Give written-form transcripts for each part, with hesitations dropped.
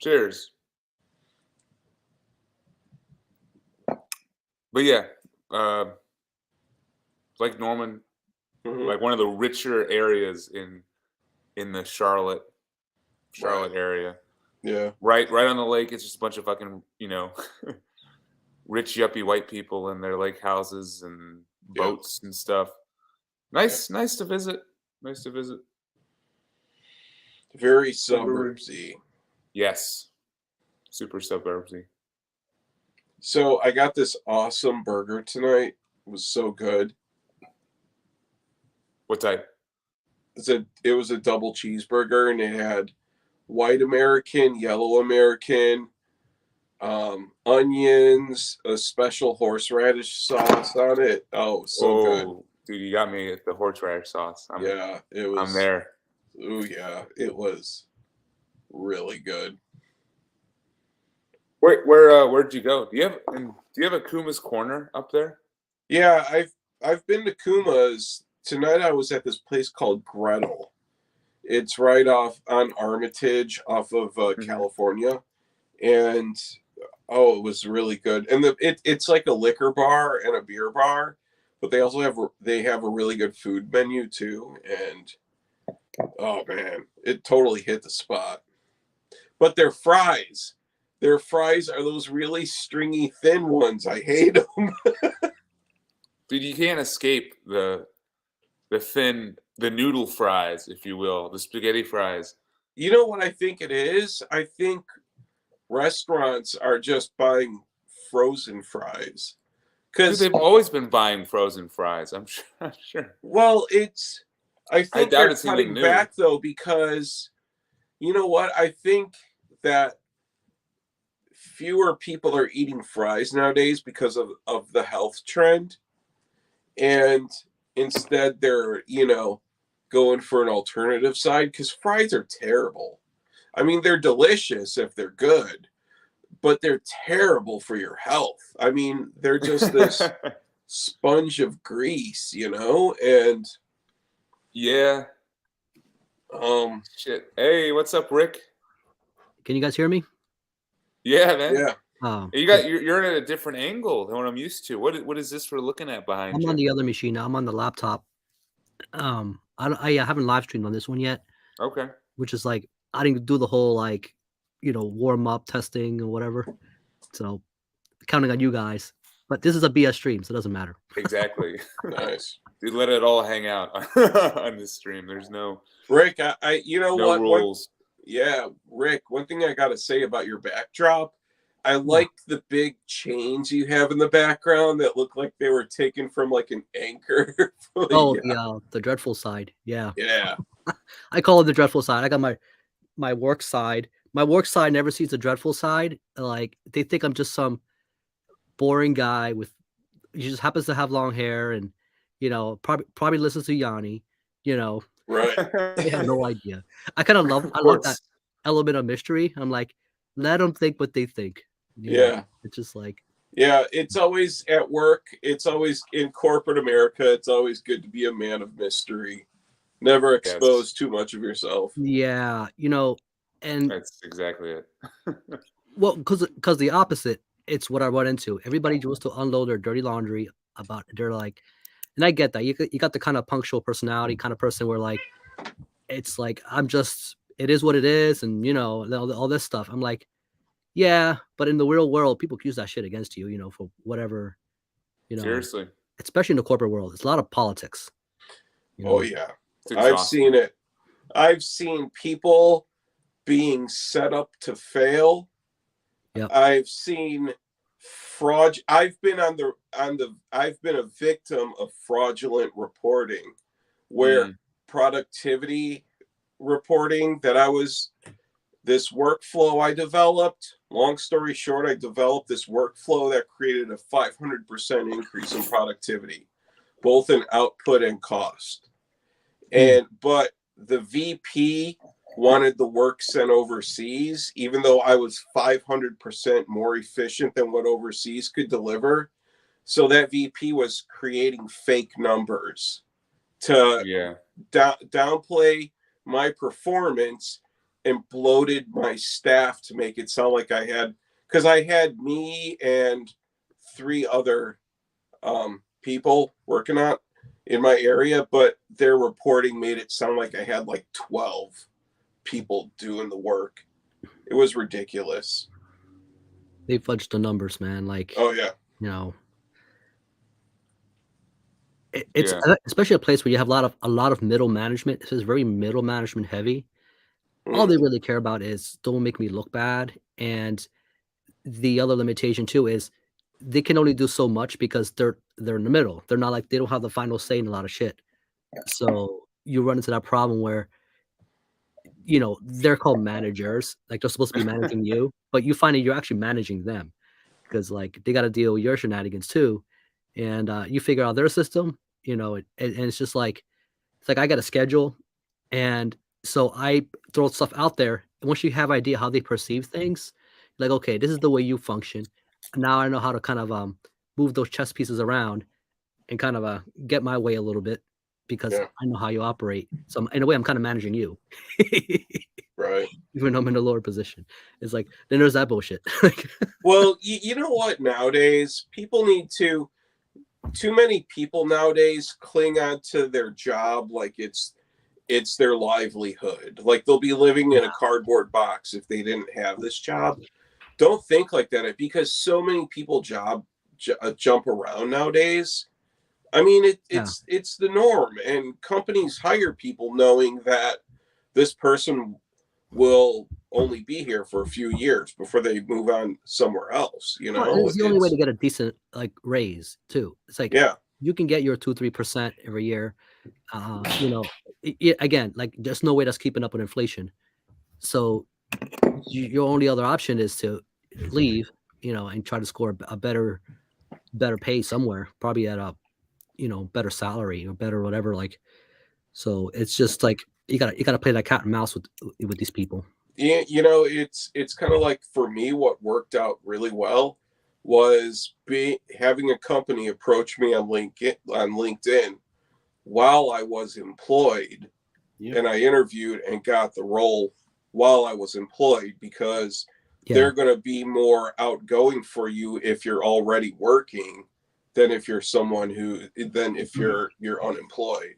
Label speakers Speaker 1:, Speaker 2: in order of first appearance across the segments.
Speaker 1: Cheers. But yeah, Lake Norman, like one of the richer areas in the Charlotte area.
Speaker 2: Yeah.
Speaker 1: Right on the lake. It's just a bunch of fucking, rich yuppie white people in their lake houses and boats and stuff. Nice to visit. Nice to visit.
Speaker 2: Very suburbsy.
Speaker 1: Yes. Super suburbsy.
Speaker 2: So I got this awesome burger tonight. It was so good.
Speaker 1: What type?
Speaker 2: It was a double cheeseburger, and it had white American, yellow American, onions, a special horseradish sauce on it. Oh, so good.
Speaker 1: Dude, you got me at the horseradish sauce.
Speaker 2: It was.
Speaker 1: I'm there.
Speaker 2: Oh yeah, it was really good.
Speaker 1: Where'd you go? Do you have a Kuma's Corner up there?
Speaker 2: Yeah, I've been to Kuma's. Tonight I was at this place called Gretel. It's right off on Armitage, off of California, and it was really good. And it's like a liquor bar and a beer bar, but they also have a really good food menu too. And oh man, it totally hit the spot. But their fries are those really stringy, thin ones. I hate them.
Speaker 1: Dude, you can't escape the noodle fries, if you will, the spaghetti fries.
Speaker 2: You know what I think it is? I think restaurants are just buying frozen fries.
Speaker 1: Because they've always been buying frozen fries, I'm sure.
Speaker 2: Well, I think they're cutting back, though, because you know what? I think that fewer people are eating fries nowadays because of the health trend. And instead they're, going for an alternative side, because fries are terrible. I mean, they're delicious if they're good, but they're terrible for your health. I mean, they're just this sponge of grease, and
Speaker 1: yeah. Shit. Hey, what's up, Rick?
Speaker 3: Can you guys hear me?
Speaker 1: Yeah, man.
Speaker 2: Yeah.
Speaker 3: Oh,
Speaker 1: you're at a different angle than what I'm used to. What is this we're looking at behind you?
Speaker 3: I'm on the other machine now. I'm on the laptop. I haven't live streamed on this one yet.
Speaker 1: Okay.
Speaker 3: Which is like I didn't do the whole warm up testing or whatever. So counting on you guys. But this is a BS stream, so it doesn't matter.
Speaker 1: Exactly.
Speaker 2: Nice.
Speaker 1: Dude, let it all hang out on this stream. There's no
Speaker 2: Rick, no
Speaker 1: rules.
Speaker 2: Rick, one thing I gotta say about your backdrop, I like the big chains you have in the background that look like they were taken from like an anchor.
Speaker 3: The dreadful side. Yeah.
Speaker 2: Yeah.
Speaker 3: I call it the dreadful side. I got my work side. My work side never sees the dreadful side. Like they think I'm just some boring guy he just happens to have long hair and probably listens to Yanni.
Speaker 2: Right.
Speaker 3: I have no idea. I love that element of mystery. I'm like, let them think what they think. It's just like,
Speaker 2: it's always at work. It's always in corporate America. It's always good to be a man of mystery. Never expose too much of yourself.
Speaker 3: Yeah, and
Speaker 1: that's exactly it.
Speaker 3: Well, because the opposite, it's what I run into. Everybody wants to unload their dirty laundry about. They're like, and I get that. You got the kind of punctual personality kind of person where like, it's like it is what it is, and all this stuff. I'm like, yeah, but in the real world, people use that shit against you, for whatever,
Speaker 1: Seriously.
Speaker 3: Especially in the corporate world, it's a lot of politics.
Speaker 2: Oh yeah, I've seen it. I've seen people being set up to fail.
Speaker 3: Yep.
Speaker 2: I've seen fraud. I've been I've been a victim of fraudulent reporting, where productivity reporting this workflow I developed. Long story short, I developed this workflow that created a 500% increase in productivity, both in output and cost. But the VP wanted the work sent overseas, even though I was 500% more efficient than what overseas could deliver. So that VP was creating fake numbers to downplay my performance and bloated my staff to make it sound like because I had me and 3 other people working on in my area, but their reporting made it sound like I had like 12 people doing the work. It was ridiculous.
Speaker 3: They fudged the numbers, man. Like,
Speaker 2: Oh yeah.
Speaker 3: you know, it's especially a place where you have a lot of middle management. This is very middle management heavy. All they really care about is don't make me look bad. And the other limitation too is they can only do so much because they're in the middle. They're not like, they don't have the final say in a lot of shit. So you run into that problem where, you know, they're called managers, like they're supposed to be managing you, but you find that you're actually managing them because like they got to deal with your shenanigans too. And you figure out their system, you know, and it's just like, it's like I got a schedule, and so I throw stuff out there. And once you have idea how they perceive things, like, okay, this is the way you function. Now I know how to kind of move those chess pieces around and kind of get my way a little bit because I know how you operate. So in a way, I'm kind of managing you.
Speaker 2: Right.
Speaker 3: Even though I'm in a lower position. It's like, then there's that bullshit.
Speaker 2: Well, you know what? Nowadays, too many people nowadays cling on to their job like it's their livelihood. Like they'll be living in a cardboard box if they didn't have this job. Don't think like that, because so many people jump around nowadays. I mean, it's the norm, and companies hire people knowing that this person will only be here for a few years before they move on somewhere else. You know,
Speaker 3: it's the only way to get a decent like raise too. It's like, you can get your 2-3% every year. You know, again, like there's no way that's keeping up with inflation. So your only other option is to leave, you know, and try to score a better pay somewhere, probably at a, you know, better salary or better whatever. Like, so it's just like you gotta play that cat and mouse with these people.
Speaker 2: Yeah, you know, it's kind of like, for me, what worked out really well was having a company approach me on LinkedIn while I was employed, and I interviewed and got the role while I was employed, because they're going to be more outgoing for you if you're already working than if you're you're unemployed.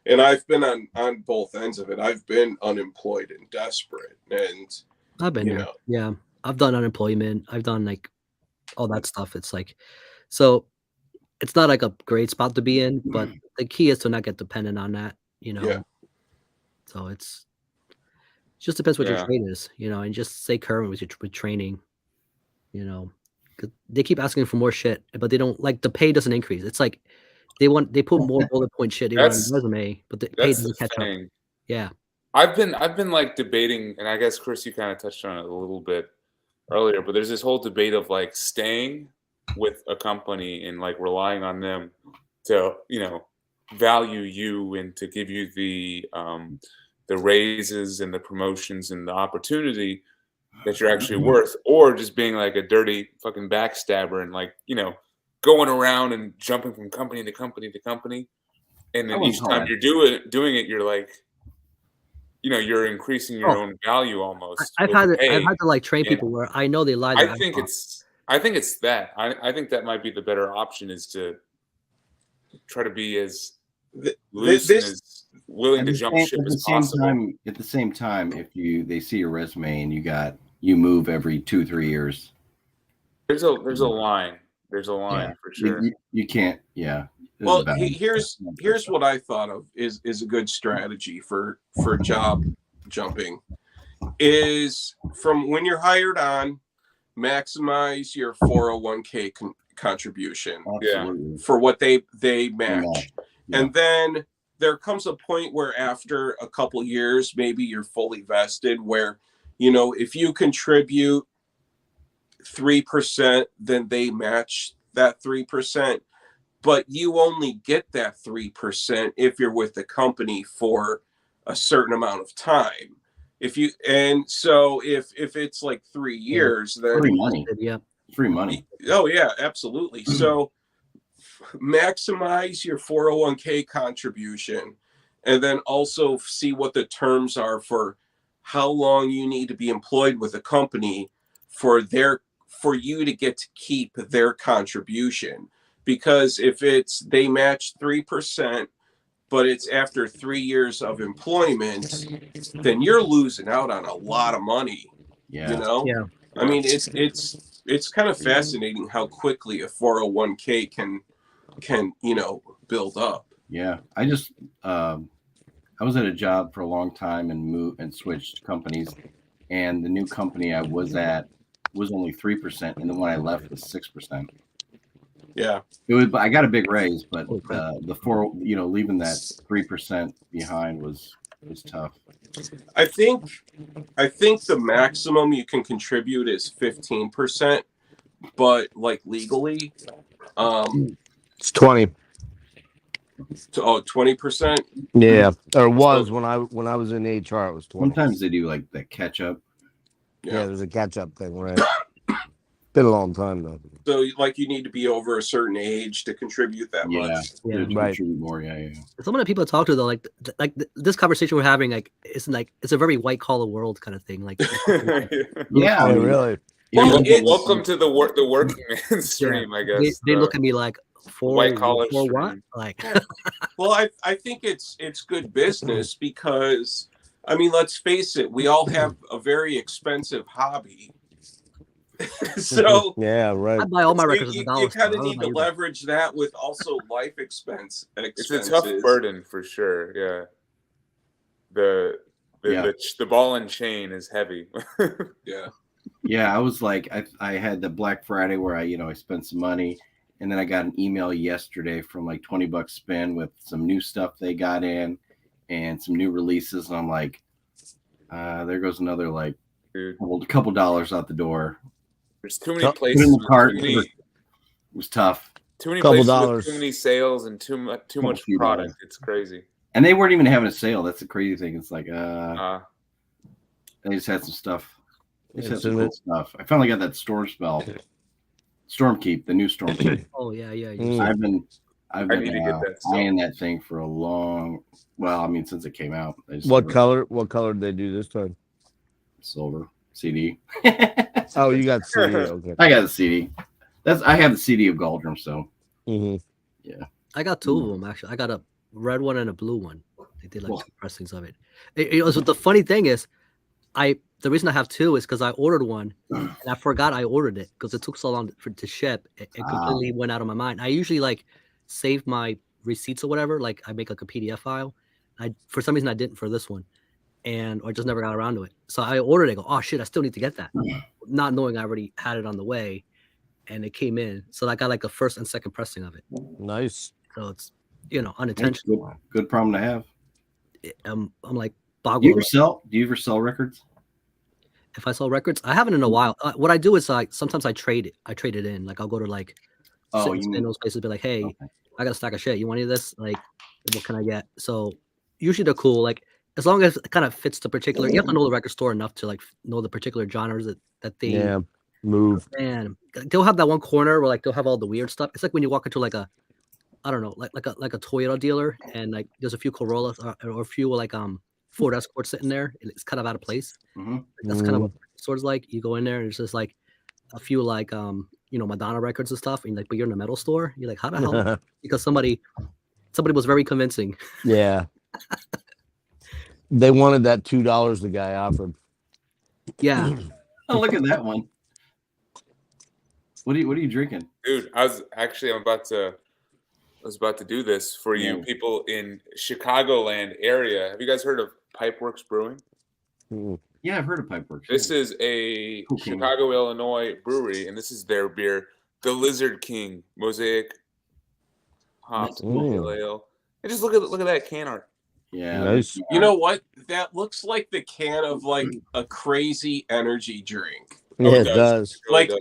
Speaker 2: And I've been on both ends of it. I've been unemployed and desperate, and
Speaker 3: I've been there. Yeah, I've done unemployment. I've done like all that stuff. It's like, so it's not like a great spot to be in, but the key is to not get dependent on that, you know.
Speaker 2: Yeah.
Speaker 3: So it just depends what your trade is, you know, and just stay current with training, you know. 'Cause they keep asking for more shit, but they don't, like, the pay doesn't increase. It's like they put more bullet point shit on the resume, but the pay doesn't catch up. Yeah.
Speaker 1: I've been like debating, and I guess Chris, you kind of touched on it a little bit earlier, but there's this whole debate of like staying with a company and like relying on them to, you know, value you and to give you the raises and the promotions and the opportunity that you're actually worth, or just being like a dirty fucking backstabber and, like, you know, going around and jumping from company to company to company, and then each time you're doing it, you're like, you know, you're increasing your own value almost.
Speaker 3: I've had to like train people where I know they lie.
Speaker 1: I think it's that. I think that might be the better option, is to try to be as loose and as willing to jump ship as possible.
Speaker 4: At the same time, if they see your resume and you move every 2-3 years,
Speaker 2: there's
Speaker 1: a line. There's a line for sure.
Speaker 4: You can't. Yeah.
Speaker 2: Well, here's what I thought of is a good strategy for job jumping, is from when you're hired on, maximize your 401k contribution for what they match. And then there comes a point where after a couple years, maybe you're fully vested, where, you know, if you contribute 3%, then they match that 3%. But you only get that 3% if you're with the company for a certain amount of time. If it's like 3 years, then
Speaker 4: free money. Free money.
Speaker 2: Oh yeah, absolutely. So maximize your 401k contribution, and then also see what the terms are for how long you need to be employed with a company for you to get to keep their contribution. Because if they match 3%, but it's after 3 years of employment, then you're losing out on a lot of money.
Speaker 4: Yeah.
Speaker 2: You know?
Speaker 3: Yeah.
Speaker 2: I mean, it's kind of fascinating how quickly a 401k can build up.
Speaker 4: Yeah. I just I was at a job for a long time and switched companies, and the new company I was at was only 3%, and the one I left was 6%.
Speaker 2: Yeah.
Speaker 4: I got a big raise, but leaving that 3% behind was tough.
Speaker 2: I think the maximum you can contribute is 15%, but like legally,
Speaker 5: It's 20.
Speaker 2: 20%.
Speaker 5: Yeah, or was when I was in HR. It was 20.
Speaker 4: Sometimes they do like that catch up.
Speaker 5: Yeah, there's a catch up thing, right? Been a long time though.
Speaker 2: So like you need to be over a certain age to contribute that much.
Speaker 3: Yeah.
Speaker 4: To
Speaker 5: Right.
Speaker 4: contribute more. Yeah.
Speaker 3: Some of the people I talk to though, like this conversation we're having, it's a very white collar world kind of thing. Like,
Speaker 4: Yeah.
Speaker 5: Oh, really?
Speaker 1: Welcome to the working man's stream, I guess.
Speaker 3: they look at me like, for
Speaker 1: white collar
Speaker 3: what?
Speaker 1: stream.
Speaker 3: Like,
Speaker 2: Well, I think it's good business because, I mean, let's face it, we all have a very expensive hobby. So
Speaker 5: Yeah, right.
Speaker 3: I buy all my records
Speaker 2: you
Speaker 3: at dollar
Speaker 2: kind of
Speaker 3: store.
Speaker 2: need to leverage that with also life expenses.
Speaker 1: It's a tough burden for sure. Yeah. The ball and chain is heavy.
Speaker 2: Yeah.
Speaker 4: Yeah, I was like, I had the Black Friday where I spent some money, and then I got an email yesterday from like $20 spin with some new stuff they got in and some new releases, and I'm like, there goes another like couple dollars out the door.
Speaker 1: There's too many
Speaker 4: Put
Speaker 1: places.
Speaker 4: in the cart.
Speaker 1: Too many,
Speaker 4: It was tough,
Speaker 1: too many
Speaker 5: Couple
Speaker 1: places
Speaker 5: dollars.
Speaker 1: with too many sales and too much
Speaker 4: few
Speaker 1: product.
Speaker 4: dollars.
Speaker 1: It's crazy.
Speaker 4: and they weren't even having a sale. That's the crazy thing. It's like,
Speaker 1: Uh,
Speaker 4: they just had some stuff. They just had
Speaker 5: It's
Speaker 4: some
Speaker 5: in
Speaker 4: cool
Speaker 5: it.
Speaker 4: stuff. I finally got that Stormkeep, the new Stormkeep.
Speaker 3: Oh yeah.
Speaker 4: I've been
Speaker 1: I need to get that stuff.
Speaker 4: eyeing that thing for a long. Well, I mean, since it came out.
Speaker 5: What color did they do this time?
Speaker 4: Silver CD.
Speaker 5: Oh, you got CD. Okay.
Speaker 4: I got the CD. I have the CD of Galdrum, so
Speaker 5: Mm-hmm.
Speaker 3: I got two of them actually. I got a red one and a blue one. They did like two pressings of it. So the funny thing is, the reason I have two is because I ordered one and I forgot I ordered it because it took so long to ship. It completely went out of my mind. I usually like save my receipts or whatever. Like I make like a PDF file. For some reason I didn't for this one, or I just never got around to it. So I ordered it. I go, oh shit, I still need to get that, not knowing I already had it on the way, and it came in. So I got like a first and second pressing of it.
Speaker 5: Nice.
Speaker 3: So it's unintentional.
Speaker 4: good problem to have.
Speaker 3: I'm like
Speaker 4: Do
Speaker 3: boggled.
Speaker 4: you ever sell records?
Speaker 3: If I sell records, I haven't in a while. What I do is like sometimes I trade it. I trade it in. Like I'll go to like in those places, be like, hey,
Speaker 4: Okay.
Speaker 3: I got a stack of shit. You want any of this? Like, what can I get? So usually they're cool. Like as long as it kind of fits the particular. You have to know the record store enough to like know the particular genres that they
Speaker 5: move.
Speaker 3: Man, they'll have that one corner where like they'll have all the weird stuff. It's like when you walk into like a, I don't know, like a Toyota dealer, and like there's a few Corollas or a few like Ford Escorts sitting there. It's kind of out of place.
Speaker 4: Mm-hmm.
Speaker 3: That's kind of what the store's like. You go in there and it's just like a few like Madonna records and stuff, and like but you're in a metal store. You're like, how the hell? Because somebody was very convincing.
Speaker 5: Yeah. They wanted that $2 the guy offered.
Speaker 3: Yeah.
Speaker 4: Oh, look at that one. What are you drinking?
Speaker 1: Dude, I was about to do this for you people in Chicagoland area. Have you guys heard of Pipeworks Brewing?
Speaker 4: Yeah, I've heard of Pipeworks.
Speaker 1: This is a Chicago, Illinois brewery, and this is their beer, the Lizard King Mosaic Hops Pale Ale. And just look at that can art.
Speaker 4: Yeah,
Speaker 5: nice.
Speaker 2: You know what? That looks like the can of like a crazy energy drink.
Speaker 5: Yeah, it does.
Speaker 2: Like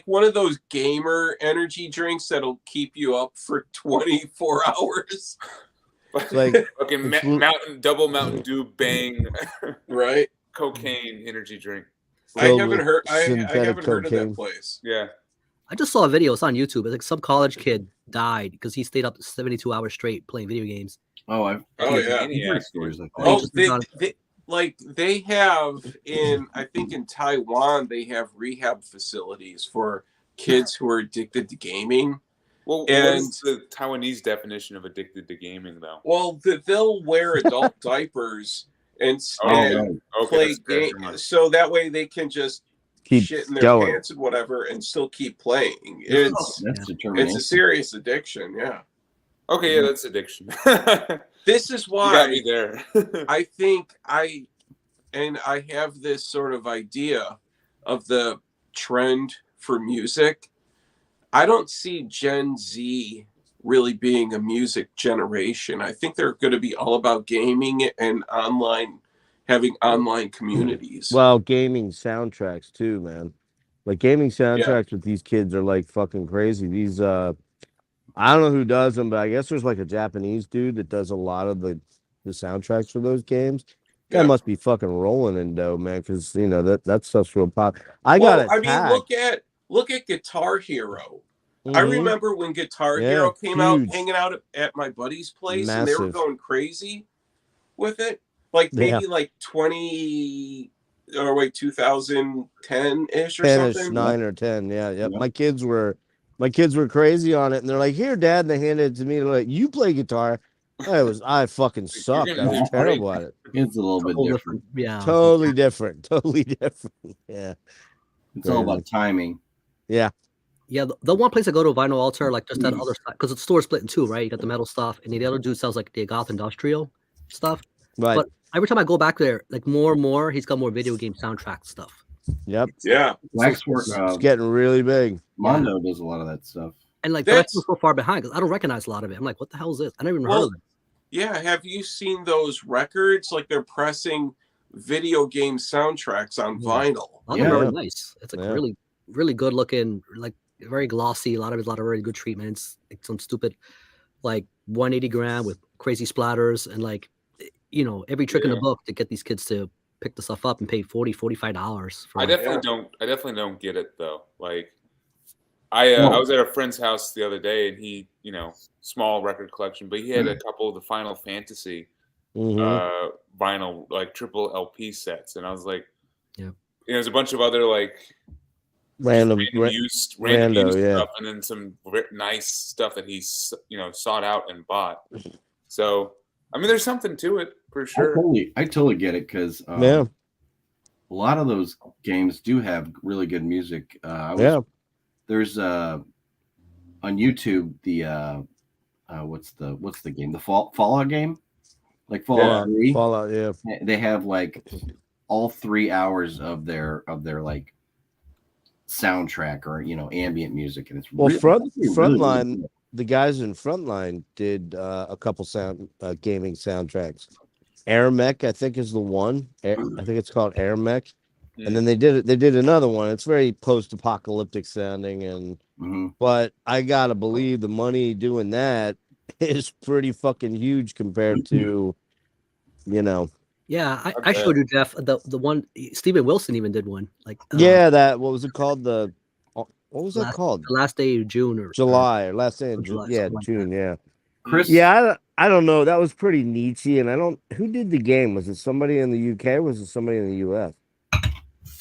Speaker 2: one of those gamer energy drinks that'll keep you up for 24 hours.
Speaker 5: Like
Speaker 1: fucking double Mountain Dew Bang,
Speaker 2: right?
Speaker 1: Cocaine energy drink.
Speaker 2: I haven't heard of that place.
Speaker 1: Yeah.
Speaker 3: I just saw a video. It's on YouTube. It's like some college kid died because he stayed up 72 hours straight playing video games.
Speaker 4: Oh,
Speaker 2: yeah.
Speaker 4: I've heard stories like that.
Speaker 2: Oh, like they have I think in Taiwan, they have rehab facilities for kids who are addicted to gaming.
Speaker 1: Well,
Speaker 2: And
Speaker 1: what's the Taiwanese definition of addicted to gaming, though?
Speaker 2: well, they'll wear adult diapers and
Speaker 1: Oh,
Speaker 2: and
Speaker 1: okay,
Speaker 2: play
Speaker 1: that's fair
Speaker 2: game,
Speaker 1: enough.
Speaker 2: so that way they can just
Speaker 5: Keep
Speaker 2: shit in their
Speaker 5: going.
Speaker 2: pants and whatever, and still keep playing.
Speaker 4: That's
Speaker 3: Yeah.
Speaker 2: It's
Speaker 4: determination.
Speaker 2: a serious addiction. Yeah,
Speaker 1: Okay, yeah, that's addiction. You
Speaker 2: this is
Speaker 1: got
Speaker 2: why
Speaker 1: me there.
Speaker 2: I think I have this sort of idea of the trend for music. I don't see Gen Z really being a music generation. I think they're going to be all about gaming and having online communities.
Speaker 5: Well, gaming soundtracks too, man. Like gaming soundtracks with these kids are like fucking crazy. These I don't know who does them, but I guess there's like a Japanese dude that does a lot of the soundtracks for those games. That
Speaker 2: Yeah.
Speaker 5: must be fucking rolling in dough, man, because you know that stuff's real pop. I got it.
Speaker 2: I mean, look at Guitar Hero. I remember when Guitar
Speaker 5: Yeah,
Speaker 2: Hero came out,
Speaker 5: huge.
Speaker 2: hanging out at my buddy's place, and they were
Speaker 5: Massive.
Speaker 2: going crazy with it. Like maybe like 2010 ish or
Speaker 5: 10-ish,
Speaker 2: something.
Speaker 5: 9 or 10. Yeah, yeah.
Speaker 4: Yeah.
Speaker 5: My kids were crazy on it, and they're like, "Here, Dad," and they handed it to me. They're like, "You play guitar?" I fucking sucked. I
Speaker 1: gonna
Speaker 5: was
Speaker 1: do
Speaker 5: terrible at it.
Speaker 4: It's a little bit
Speaker 3: Whole
Speaker 4: different.
Speaker 3: Yeah.
Speaker 5: Totally different. Totally different. Yeah.
Speaker 4: It's all about timing.
Speaker 5: Yeah.
Speaker 3: Yeah, the one place I go to, Vinyl Altar, like just that other side, because the store split in two, right? You got the metal stuff, and the other dude sells like the goth industrial stuff.
Speaker 5: Right.
Speaker 3: But every time I go back there, like more and more, he's got more video game soundtrack stuff.
Speaker 5: Yep.
Speaker 2: Yeah.
Speaker 4: Waxwork,
Speaker 5: It's getting really big.
Speaker 4: Mondo does a lot of that stuff.
Speaker 3: And like, but I
Speaker 2: That's-
Speaker 3: feel so far behind because I don't recognize a lot of it. I'm like, what the hell is this? I never even heard
Speaker 2: Well,
Speaker 3: of it.
Speaker 2: Yeah, have you seen those records? Like they're pressing video game soundtracks on
Speaker 3: Yeah.
Speaker 2: vinyl.
Speaker 3: A lot of them
Speaker 4: Yeah.
Speaker 3: are really nice. It's like
Speaker 5: Yeah.
Speaker 3: really, really good looking, like very glossy. A lot of very good treatments. Like some stupid, like 180 gram with crazy splatters and like, you know, every trick in the
Speaker 2: Yeah.
Speaker 3: book to get these kids to pick the stuff up and pay $45 for
Speaker 1: I
Speaker 3: like,
Speaker 1: definitely don't get it though. Like I was at a friend's house the other day, and he, you know, small record collection, but he had a couple of the Final Fantasy
Speaker 5: Mhm.
Speaker 1: vinyl, like triple LP sets, and I was like,
Speaker 3: Yeah.
Speaker 1: there's a bunch of other like
Speaker 5: Random.
Speaker 1: random used
Speaker 5: yeah.
Speaker 1: stuff, and then some nice stuff that he's, you know, sought out and bought. So I mean, there's something to it for sure.
Speaker 4: I totally get it because
Speaker 5: Yeah.
Speaker 4: a lot of those games do have really good music. There's on YouTube the what's the game, the Fallout game, like Fallout 3.
Speaker 5: Fallout. Yeah.
Speaker 4: They have like all 3 hours of their like soundtrack or, you know, ambient music, and it's
Speaker 5: Well,
Speaker 4: really
Speaker 5: Frontline.
Speaker 4: good.
Speaker 5: The guys in Frontline did a couple gaming soundtracks. Air Mech, I think, is the one. I think it's called Air Mech. And then they did another one. It's very post-apocalyptic sounding, and
Speaker 4: Mhm.
Speaker 5: but I gotta believe the money doing that is pretty fucking huge compared to, you know.
Speaker 3: yeah, I
Speaker 1: Okay.
Speaker 3: showed you, Jeff, the one Steven Wilson even did one. Like
Speaker 5: Yeah, that what was it called? What was that called?
Speaker 3: the last day of June or
Speaker 5: July or last day of June.
Speaker 3: July,
Speaker 5: Yeah,
Speaker 3: something like
Speaker 5: June. Yeah.
Speaker 4: Chris,
Speaker 5: Yeah, I don't know. That was pretty niche-y, and I don't. Who did the game? Was it somebody in the UK? Or was it somebody in the US?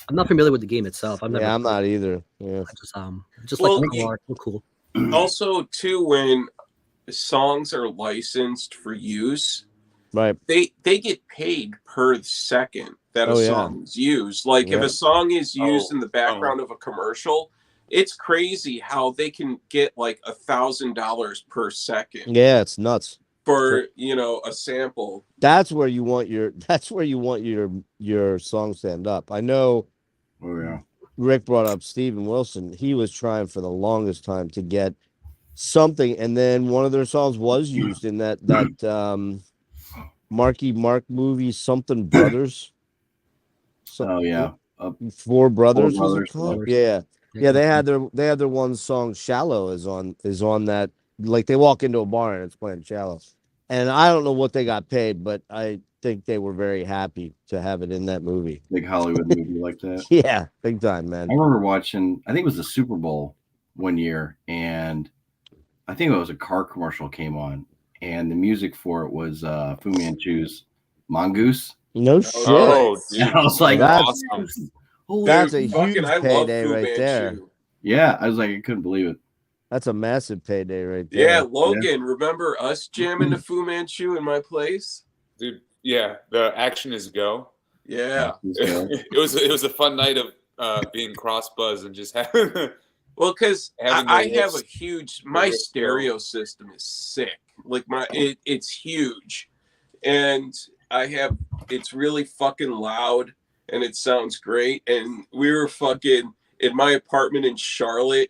Speaker 3: I'm not familiar with the game itself. I'm
Speaker 5: Yeah, I'm not either. Yeah.
Speaker 3: just
Speaker 2: Well,
Speaker 3: like art, cool.
Speaker 2: Also, too, when songs are licensed for use,
Speaker 5: Right.
Speaker 2: they get paid per second that
Speaker 5: Oh,
Speaker 2: a
Speaker 5: yeah.
Speaker 2: song is used. Like if
Speaker 5: Yeah.
Speaker 2: a song is used
Speaker 1: Oh,
Speaker 2: in the background of a commercial, it's crazy how they can get like $1,000 per second
Speaker 5: Yeah, it's nuts.
Speaker 2: for, you know, a sample.
Speaker 5: That's where you want your. That's where you want your song to end up. I know.
Speaker 4: oh yeah,
Speaker 5: Rick brought up Steven Wilson. He was trying for the longest time to get something, and then one of their songs was used in that Marky Mark movie, something Brothers.
Speaker 4: oh yeah.
Speaker 5: Four Brothers.
Speaker 4: Four
Speaker 5: Was
Speaker 4: Brothers,
Speaker 5: it called? Yeah, yeah. They had their one song, "Shallow," is on that. Like they walk into a bar and it's playing "Shallow," and I don't know what they got paid, but I think they were very happy to have it in that movie.
Speaker 4: Big Hollywood movie like that.
Speaker 5: Yeah, big time, man.
Speaker 4: I remember watching, I think it was the Super Bowl one year, and I think it was a car commercial came on, and the music for it was Fu Manchu's Mongoose.
Speaker 5: No shit.
Speaker 1: Oh, dude.
Speaker 4: And I was like,
Speaker 5: That's-
Speaker 1: awesome.
Speaker 4: holy
Speaker 5: That's a
Speaker 2: Dude, fucking,
Speaker 5: huge
Speaker 2: I love
Speaker 5: payday
Speaker 2: Fu
Speaker 5: right there.
Speaker 2: Manchu.
Speaker 4: yeah. I was like, I couldn't believe it.
Speaker 5: That's a massive payday right there.
Speaker 2: Yeah, Logan, remember us jamming to Fu Manchu in my place?
Speaker 1: Dude, yeah, the action is go.
Speaker 2: Yeah.
Speaker 1: It was a fun night of being cross buzz and just having
Speaker 2: Well, because
Speaker 1: Having
Speaker 2: I
Speaker 1: the
Speaker 2: have a
Speaker 1: riffs-
Speaker 2: huge, my
Speaker 1: riff
Speaker 2: stereo system is sick. Like it's huge, and it's really fucking loud, and it sounds great. And we were fucking in my apartment in Charlotte.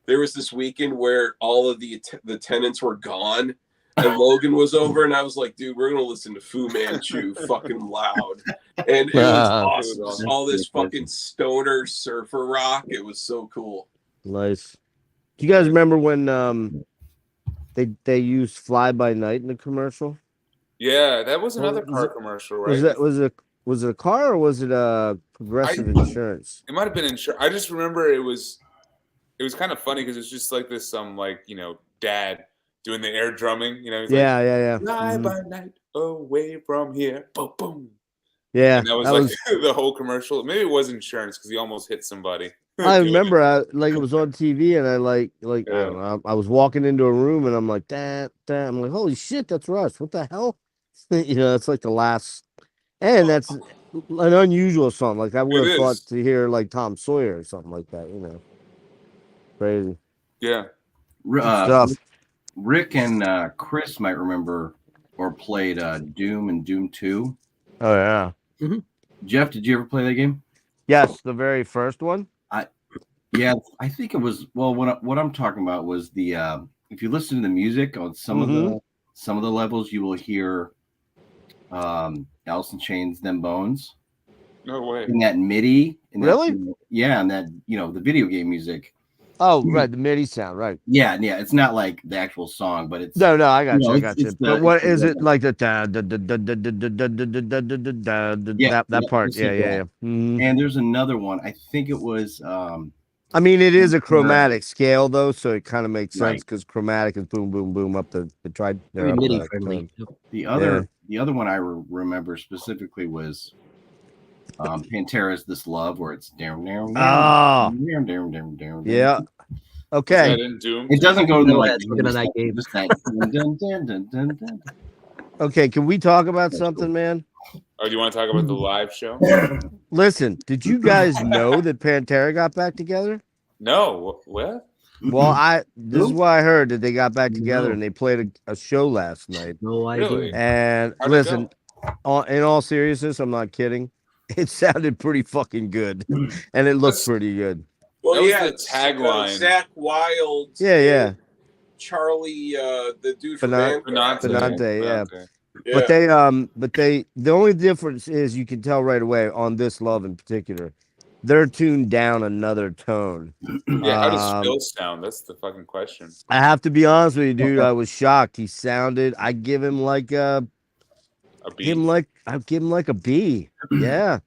Speaker 2: There was this weekend where all of the tenants were gone, and Logan was over, and I was like, dude, we're gonna listen to Fu Manchu fucking loud, and it was awesome. Just all this fucking stoner surfer rock. It was so cool.
Speaker 5: Nice. Do you guys remember when they used Fly By Night in the commercial?
Speaker 1: Yeah, that was another
Speaker 5: Was
Speaker 1: car
Speaker 5: it-
Speaker 1: commercial, right?
Speaker 5: Was it a car or was it a Progressive Insurance?
Speaker 1: It might have been insurance. I just remember it was kind of funny because it's just like this dad doing the air drumming, he's like,
Speaker 5: Yeah.
Speaker 1: fly
Speaker 5: Mhm.
Speaker 1: by night away from here, boom boom.
Speaker 5: Yeah,
Speaker 1: And that was the whole commercial. Maybe it was insurance because he almost hit somebody.
Speaker 5: I remember it was on TV and I I don't know, I was walking into a room and I'm like, that. I'm like, holy shit, that's Rush. What the hell? It's like the last, and that's an unusual song. Like I would
Speaker 1: It
Speaker 5: have thought
Speaker 1: is.
Speaker 5: to hear like Tom Sawyer or something like that, Crazy
Speaker 1: Yeah.
Speaker 5: stuff.
Speaker 4: Rick and Chris might remember or played Doom and Doom 2.
Speaker 5: Oh yeah.
Speaker 4: Jeff, did you ever play that game?
Speaker 5: Yes, the very first one.
Speaker 4: Yeah, I think it was. Well, what I'm talking about was the if you listen to the music on some of the levels, you will hear Alice in Chains, Them Bones
Speaker 1: No way.
Speaker 4: in that MIDI. And
Speaker 5: Really?
Speaker 4: And that the video game music.
Speaker 5: Oh, right, the MIDI sound, right.
Speaker 4: Yeah, it's not like the actual song, but it's
Speaker 5: No, I got you. I
Speaker 4: it's-
Speaker 5: got you.
Speaker 4: it's
Speaker 5: But
Speaker 4: the-
Speaker 5: what
Speaker 4: it's
Speaker 5: is
Speaker 4: the-
Speaker 5: it like that that part?
Speaker 4: it's like
Speaker 5: Yeah.
Speaker 4: that.
Speaker 5: Mhm.
Speaker 4: And there's another one. I think it was
Speaker 5: I mean, it is a chromatic scale though, so it kind of makes
Speaker 4: Right.
Speaker 5: sense because chromatic is boom, boom, boom up the tri.
Speaker 3: Very
Speaker 5: up
Speaker 3: MIDI
Speaker 5: the
Speaker 3: friendly.
Speaker 5: tone.
Speaker 4: the other one I remember specifically was Pantera's "This Love," where it's down, down,
Speaker 5: Ah.
Speaker 4: down, down, down, down.
Speaker 5: Yeah.
Speaker 1: Is
Speaker 5: Okay.
Speaker 1: that in Doom?
Speaker 4: It doesn't go to like
Speaker 3: Let's look at that game.
Speaker 4: just that dun, dun, dun, dun, dun, dun.
Speaker 5: Okay. Can we talk about something, man?
Speaker 1: Oh, do you want to talk about the live show?
Speaker 5: Listen, did you guys know that Pantera got back together?
Speaker 1: No. What?
Speaker 5: Well, this is what I heard that they got back together
Speaker 4: No.
Speaker 5: and they played a show last night.
Speaker 3: No idea.
Speaker 1: Really?
Speaker 5: And
Speaker 1: How'd it
Speaker 5: listen, in all seriousness, I'm not kidding. It sounded pretty fucking good, and it looked
Speaker 1: That's-
Speaker 5: pretty good.
Speaker 2: Well,
Speaker 1: That was
Speaker 2: yeah,
Speaker 1: the
Speaker 2: it's,
Speaker 1: tagline.
Speaker 2: Zach Wild.
Speaker 5: Yeah.
Speaker 2: Charlie, the dude from
Speaker 5: Benante.
Speaker 2: Anthrax.
Speaker 5: Benante, yeah.
Speaker 1: Benante.
Speaker 5: But the only difference is you can tell right away on This Love in particular, they're tuned down another tone.
Speaker 1: Yeah, how does
Speaker 5: Um,
Speaker 1: Phil sound? That's the fucking question.
Speaker 5: I have to be honest with you, dude. I was shocked. He sounded. I give him like a
Speaker 1: A beat.
Speaker 5: I'd give him like a B. Yeah,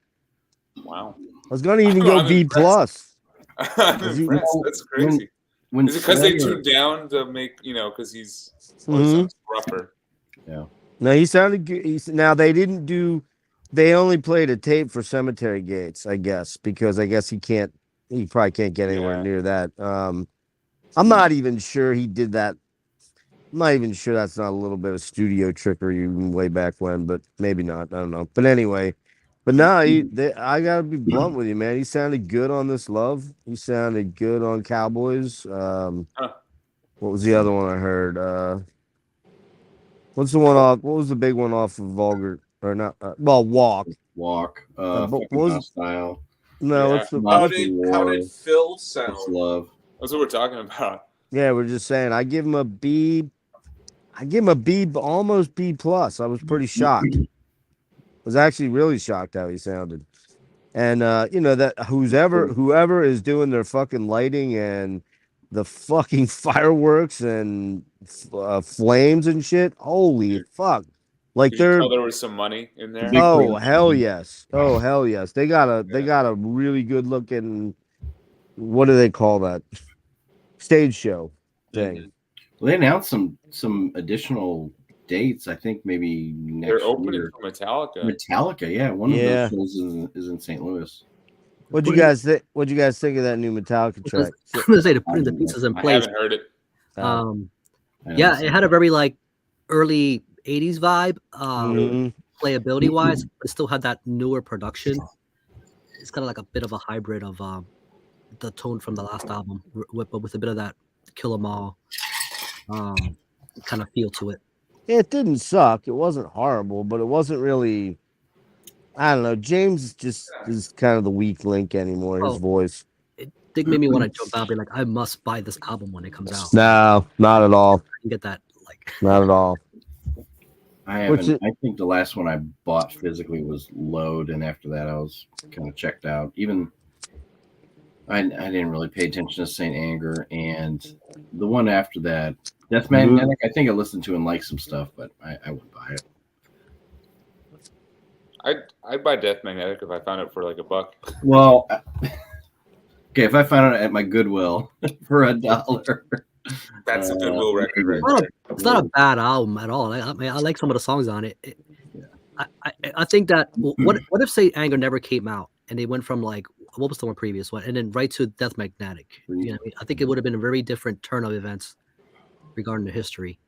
Speaker 1: Wow.
Speaker 5: I was gonna even go
Speaker 1: I'm
Speaker 5: B
Speaker 1: impressed.
Speaker 5: plus.
Speaker 1: I'm
Speaker 5: Is he-
Speaker 1: impressed. That's crazy.
Speaker 4: When
Speaker 1: Is it because they
Speaker 4: Slayer-
Speaker 1: tuned down to make, because he's
Speaker 5: Mhm.
Speaker 1: sounds rougher?
Speaker 5: No, he sounded good. Now they didn't do. They only played a tape for Cemetery Gates, I guess, because I guess he probably can't get anywhere
Speaker 1: Yeah.
Speaker 5: near that. I'm not even sure he did that. I'm not even sure that's not a little bit of studio trickery even way back when, but maybe not. I don't know. But anyway, no, I gotta be blunt with you, man. He sounded good on This Love. He sounded good on Cowboys. What was the other one I heard? What's the one off? What was the big one off of Vulgar or not? Walk.
Speaker 4: Walk,
Speaker 5: but
Speaker 4: fucking
Speaker 5: what was-
Speaker 4: hostile,
Speaker 5: No,
Speaker 1: Yeah.
Speaker 5: it's the
Speaker 2: How
Speaker 4: Love
Speaker 2: did
Speaker 4: War,
Speaker 2: how did Phil sound?
Speaker 4: This Love.
Speaker 1: That's what we're talking about.
Speaker 5: yeah. We're just saying. I give him a B. I give him a B, but almost B plus. I was pretty shocked. I was actually really shocked how he sounded. And that whoever is doing their fucking lighting and the fucking fireworks and flames and shit. Holy fuck! Like
Speaker 1: Did you
Speaker 5: they're
Speaker 1: tell there was some money in there?
Speaker 4: Big
Speaker 5: oh
Speaker 4: production.
Speaker 5: hell yes. Oh hell yes. They got a really good looking. What do they call that? Stage show thing.
Speaker 1: Mhm.
Speaker 4: Well, they announced some additional dates. I think maybe next
Speaker 1: They're opening
Speaker 4: year.
Speaker 1: for Metallica.
Speaker 4: Metallica, yeah. One
Speaker 5: Yeah.
Speaker 4: of those shows is in St. Louis.
Speaker 5: What'd you guys think? What'd you guys think of that new Metallica track?
Speaker 3: I'm gonna say to putting the pieces in
Speaker 1: I
Speaker 3: place.
Speaker 1: haven't heard it.
Speaker 3: Yeah, it had a very like early '80s vibe,
Speaker 5: Mhm.
Speaker 3: playability wise, but still had that newer production. It's kind of like a bit of a hybrid of the tone from the last album, but with a bit of that Kill 'Em All kind of feel to it.
Speaker 5: It didn't suck. It wasn't horrible, but it wasn't really. I don't know. James just is kind of the weak link anymore. His
Speaker 3: Oh.
Speaker 5: voice.
Speaker 3: It did make me want to jump out and be like, I must buy this album when it comes out.
Speaker 5: No, not at all.
Speaker 3: I can get that like
Speaker 5: Not at all.
Speaker 4: I
Speaker 5: What's
Speaker 4: haven't. I think the last one I bought physically was Load, and after that, I was kind of checked out. Even I didn't really pay attention to Saint Anger, and the one after that, Death Magnetic. I think I listened to and liked some stuff, but I wouldn't buy it.
Speaker 1: I'd buy Death Magnetic if I found it for like $1.
Speaker 4: Well, okay, if I found it at my Goodwill for $1,
Speaker 1: That's a Goodwill record. Right
Speaker 3: Well,
Speaker 1: there.
Speaker 3: it's not a bad album at all. I mean, I like some of the songs on it. I think that what if Saint Anger never came out and they went from like what was the one previous one and then right to Death Magnetic? You know, I think it would have been a very different turn of events regarding the history.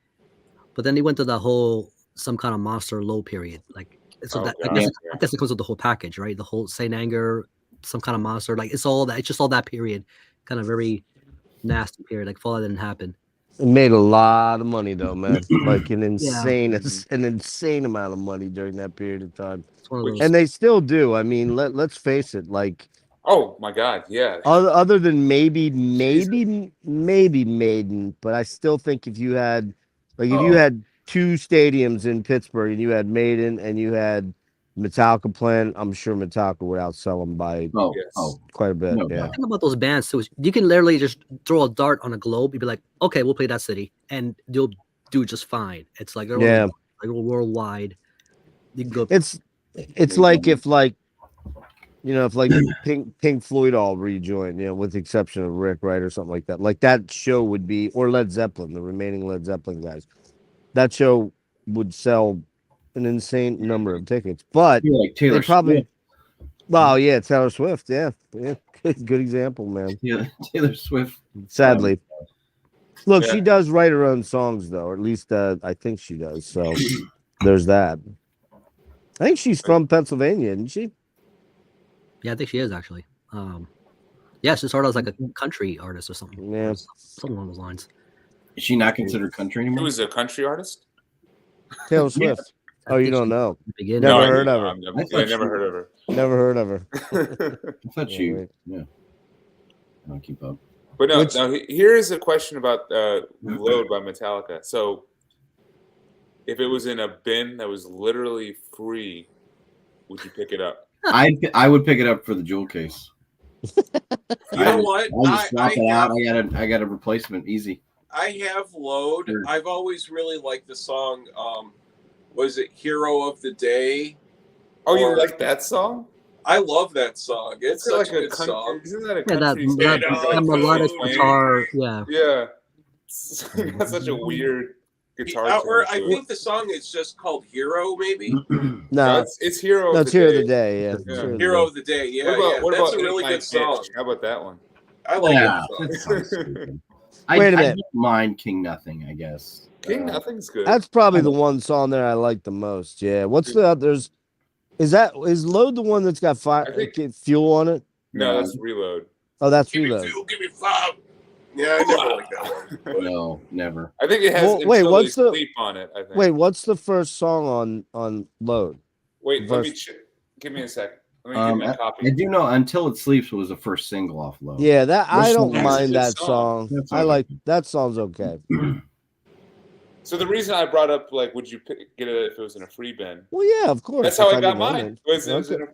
Speaker 3: But then they went to the whole some kind of monster low period. Like so
Speaker 1: Oh,
Speaker 3: that
Speaker 1: God,
Speaker 3: I guess it comes with the whole package, right? The whole Saint Anger, some kind of monster, like it's all that. It's just all that period, kind of very nasty period. Like Fallout didn't happen.
Speaker 5: It made a lot of money though, man. Like an insane amount of money during that period of time.
Speaker 3: It's one of those.
Speaker 5: And they still do. I mean, let's face it. Like
Speaker 1: Oh my God, yeah.
Speaker 5: other than maybe Maiden, but I still think if you had if you had 2 stadiums in Pittsburgh and you had Maiden and you had Metallica playing, I'm sure Metallica would outsell them by quite a bit.
Speaker 4: No
Speaker 5: Yeah.
Speaker 4: doubt.
Speaker 3: Thing about those bands too is you can literally just throw a dart on a globe. You'd be like, okay, we'll play that city, and you'll do just fine. It's like
Speaker 5: Yeah.
Speaker 3: like worldwide. You can go.
Speaker 5: It's like if Pink Floyd all rejoined, with the exception of Rick, right, or something like that. Like that show would be, or Led Zeppelin, the remaining Led Zeppelin guys. That show would sell an insane number of tickets, but
Speaker 4: I feel like Taylor
Speaker 5: they probably.
Speaker 4: Swift.
Speaker 5: Well, yeah, Taylor Swift, yeah. Good example, man.
Speaker 4: Yeah, Taylor Swift.
Speaker 5: Sadly, look,
Speaker 1: Yeah.
Speaker 5: she does write her own songs, though, or at least I think she does. So there's that. I think she's from Pennsylvania, isn't she?
Speaker 3: Yeah, I think she is actually. Yeah, she started as like a country artist or something.
Speaker 5: Yeah.
Speaker 3: Something along those lines.
Speaker 4: Is she not considered country
Speaker 1: He
Speaker 4: anymore?
Speaker 1: was a country artist.
Speaker 5: Taylor Swift.
Speaker 3: I
Speaker 5: Oh, you
Speaker 3: think
Speaker 5: don't
Speaker 3: she-
Speaker 5: know?
Speaker 3: the beginning.
Speaker 5: Never
Speaker 1: I-
Speaker 5: heard of her.
Speaker 1: I've never-
Speaker 4: I
Speaker 1: I
Speaker 4: thought
Speaker 1: never
Speaker 4: she-
Speaker 1: heard of her.
Speaker 5: Never heard of her.
Speaker 4: I thought
Speaker 5: Yeah,
Speaker 4: she.
Speaker 5: right.
Speaker 4: Yeah. I don't keep up.
Speaker 1: But no,
Speaker 5: Which-
Speaker 1: here is a question about Load by Metallica. So, if it was in a bin that was literally free, would you pick it up?
Speaker 4: I would pick it up for the jewel case.
Speaker 2: You know what?
Speaker 4: I'll just swap it out. I got a replacement easy.
Speaker 2: I have Load.
Speaker 4: Sure.
Speaker 2: I've always really liked the song. Was it Hero of the Day?
Speaker 1: Oh, you
Speaker 2: Or-
Speaker 1: like that song?
Speaker 2: I love that song. It's
Speaker 1: Isn't that
Speaker 2: such a good
Speaker 1: country-
Speaker 2: song.
Speaker 1: Isn't that a
Speaker 3: Yeah, that,
Speaker 1: country
Speaker 3: that,
Speaker 1: song?
Speaker 3: that melodic
Speaker 1: Like,
Speaker 3: guitar. Yeah.
Speaker 1: Yeah. It got such a weird guitar.
Speaker 2: Or
Speaker 1: tone
Speaker 2: I
Speaker 1: to it.
Speaker 2: think the song is just called Hero, maybe.
Speaker 1: No,
Speaker 5: No,
Speaker 1: it's Hero.
Speaker 5: no,
Speaker 1: of
Speaker 5: it's
Speaker 1: the
Speaker 5: Hero
Speaker 1: Day.
Speaker 5: of the Day. Yeah,
Speaker 1: Yeah.
Speaker 5: it's Hero of the
Speaker 2: Hero
Speaker 5: Day.
Speaker 2: of the Day. Yeah,
Speaker 1: What
Speaker 2: That's
Speaker 1: about
Speaker 2: a really
Speaker 1: Eat My
Speaker 2: good song.
Speaker 1: Bitch? How about that one?
Speaker 2: I like
Speaker 4: Yeah,
Speaker 2: it.
Speaker 4: that sounds stupid.
Speaker 5: Wait a
Speaker 4: I
Speaker 5: minute.
Speaker 4: don't mind King Nothing, I guess.
Speaker 1: King Nothing's good.
Speaker 5: That's probably the one song there I like the most. Yeah. What's the others? Is Load the one that's got
Speaker 1: I think-
Speaker 5: fuel on it?
Speaker 1: No, that's Reload.
Speaker 5: Oh, that's
Speaker 2: Give me
Speaker 5: Reload.
Speaker 2: two, give me five. Yeah, I never liked that one.
Speaker 4: No, never.
Speaker 1: I think it has
Speaker 5: Well, wait,
Speaker 1: Until
Speaker 5: what's
Speaker 1: They
Speaker 5: the-
Speaker 1: Sleep on it. I think.
Speaker 5: Wait, what's the first song on Load?
Speaker 1: Wait, let me
Speaker 5: verse?
Speaker 1: give me a second. Let me get my
Speaker 4: I
Speaker 1: copy.
Speaker 4: do know Until It Sleeps was the first single off Low.
Speaker 5: Yeah, that I
Speaker 4: Which
Speaker 5: don't
Speaker 4: song?
Speaker 5: mind
Speaker 1: That's a
Speaker 5: that
Speaker 1: good
Speaker 5: song.
Speaker 4: That's
Speaker 5: I
Speaker 4: okay.
Speaker 5: like that song's okay.
Speaker 1: So the reason I brought up would you get it if it was in a free bin?
Speaker 5: Well, yeah, of course.
Speaker 1: That's how
Speaker 5: if
Speaker 1: I got
Speaker 5: didn't own
Speaker 1: mine.
Speaker 5: it.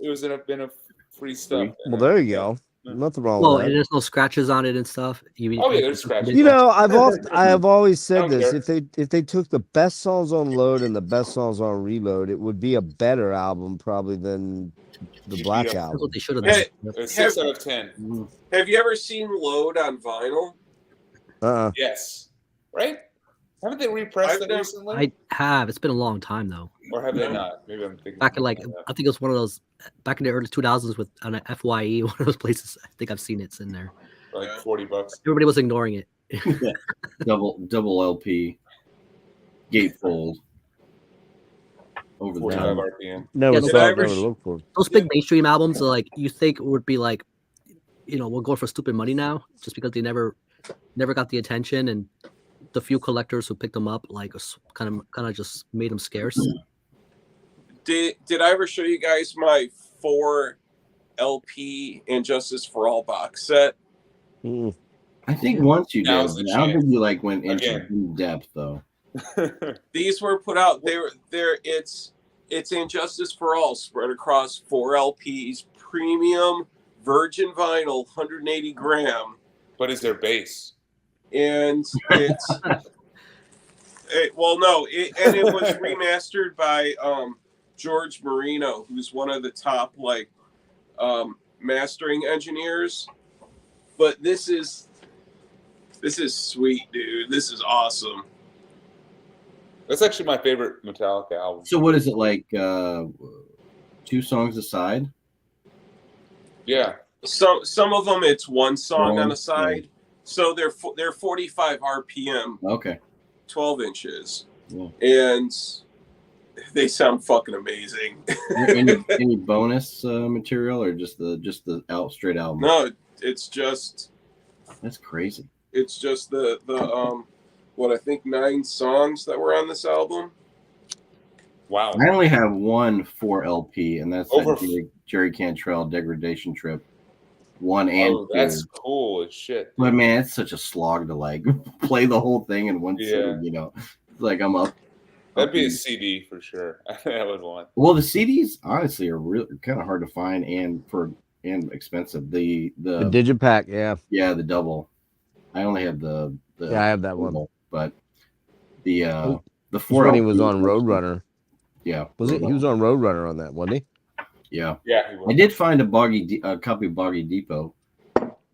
Speaker 1: It was in a bin of free stuff.
Speaker 5: Well, there you go. Nothing wrong
Speaker 3: Well,
Speaker 5: with
Speaker 3: and
Speaker 5: that.
Speaker 3: there's no scratches on it and stuff.
Speaker 1: Oh, yeah, there's scratches.
Speaker 5: You know, I have always said
Speaker 1: don't
Speaker 5: this.
Speaker 1: care.
Speaker 5: If they took the best songs on Load and the best songs on Reload, it would be a better album probably than the Black
Speaker 1: Yeah.
Speaker 3: That's
Speaker 5: Album.
Speaker 3: what they should have
Speaker 2: Hey,
Speaker 3: done.
Speaker 1: It's 6 out of 10.
Speaker 2: Have you ever seen Load on vinyl?
Speaker 5: Uh-uh.
Speaker 1: Yes. Right? Haven't they repressed
Speaker 2: I've
Speaker 1: it
Speaker 2: never-
Speaker 1: recently?
Speaker 3: I have. It's been a long time though.
Speaker 1: Or have they not? Maybe I'm thinking.
Speaker 3: Back in like
Speaker 1: about that.
Speaker 3: I think it was one of those back in the early 2000s with on a FYE, one of those places. I think I've seen it's in there.
Speaker 1: For like $40.
Speaker 3: Everybody was ignoring it.
Speaker 4: double LP gatefold over
Speaker 1: 45
Speaker 4: there.
Speaker 1: RPM.
Speaker 5: Never
Speaker 3: Yeah,
Speaker 2: did
Speaker 5: saw
Speaker 2: I
Speaker 5: it,
Speaker 2: ever
Speaker 5: never
Speaker 2: sh-
Speaker 5: looked for it.
Speaker 3: Those big mainstream albums are like you think would be like, we'll go for stupid money now just because they never got the attention, and the few collectors who picked them up like kind of just made them scarce.
Speaker 2: Did I ever show you guys my 4 LP Injustice for All box set?
Speaker 5: Mm.
Speaker 4: I think once you did.
Speaker 1: Now's the
Speaker 4: I don't
Speaker 1: chance.
Speaker 4: think you like went into
Speaker 1: Again.
Speaker 4: in depth though.
Speaker 2: These were put out. It's Injustice for All spread across 4 LPs, premium virgin vinyl, 180 gram,
Speaker 1: What is their base?
Speaker 2: and it's it was remastered by George Marino, who's one of the top mastering engineers. But this is sweet, dude. This is awesome.
Speaker 1: That's actually my favorite Metallica album.
Speaker 4: So what is it like? 2 songs aside?
Speaker 2: Yeah. Some of them it's one song on
Speaker 4: One,
Speaker 2: the side. So they're 45 RPM,
Speaker 4: Okay.
Speaker 2: 12 inches,
Speaker 4: Yeah.
Speaker 2: and they sound fucking amazing.
Speaker 4: any bonus material or just the straight album?
Speaker 2: No, it's just
Speaker 4: That's crazy.
Speaker 2: the what I think 9 songs that were on this album.
Speaker 1: Wow.
Speaker 4: I only have one 4 LP, and that's
Speaker 1: Over-
Speaker 4: that Jerry Cantrell Degradation Trip 1 and 2.
Speaker 1: That's cool as shit.
Speaker 4: But man, it's such a slog to like play the whole thing in one
Speaker 1: Yeah.
Speaker 4: sitting. It's like I'm up.
Speaker 1: That'd be a CD for sure. I would want.
Speaker 4: Well, the CDs honestly are really kind of hard to find and expensive. The
Speaker 5: Digipack, yeah.
Speaker 4: yeah, the double. I only have the
Speaker 5: Yeah, I have that one.
Speaker 4: single, but the
Speaker 5: It was
Speaker 4: 4
Speaker 5: when he was
Speaker 4: LP
Speaker 5: on Roadrunner.
Speaker 4: Yeah,
Speaker 5: Was it? He was on Roadrunner on that, wasn't he?
Speaker 4: Yeah,
Speaker 1: Yeah, he
Speaker 4: I
Speaker 1: was.
Speaker 4: did find a copy of Boggy Depot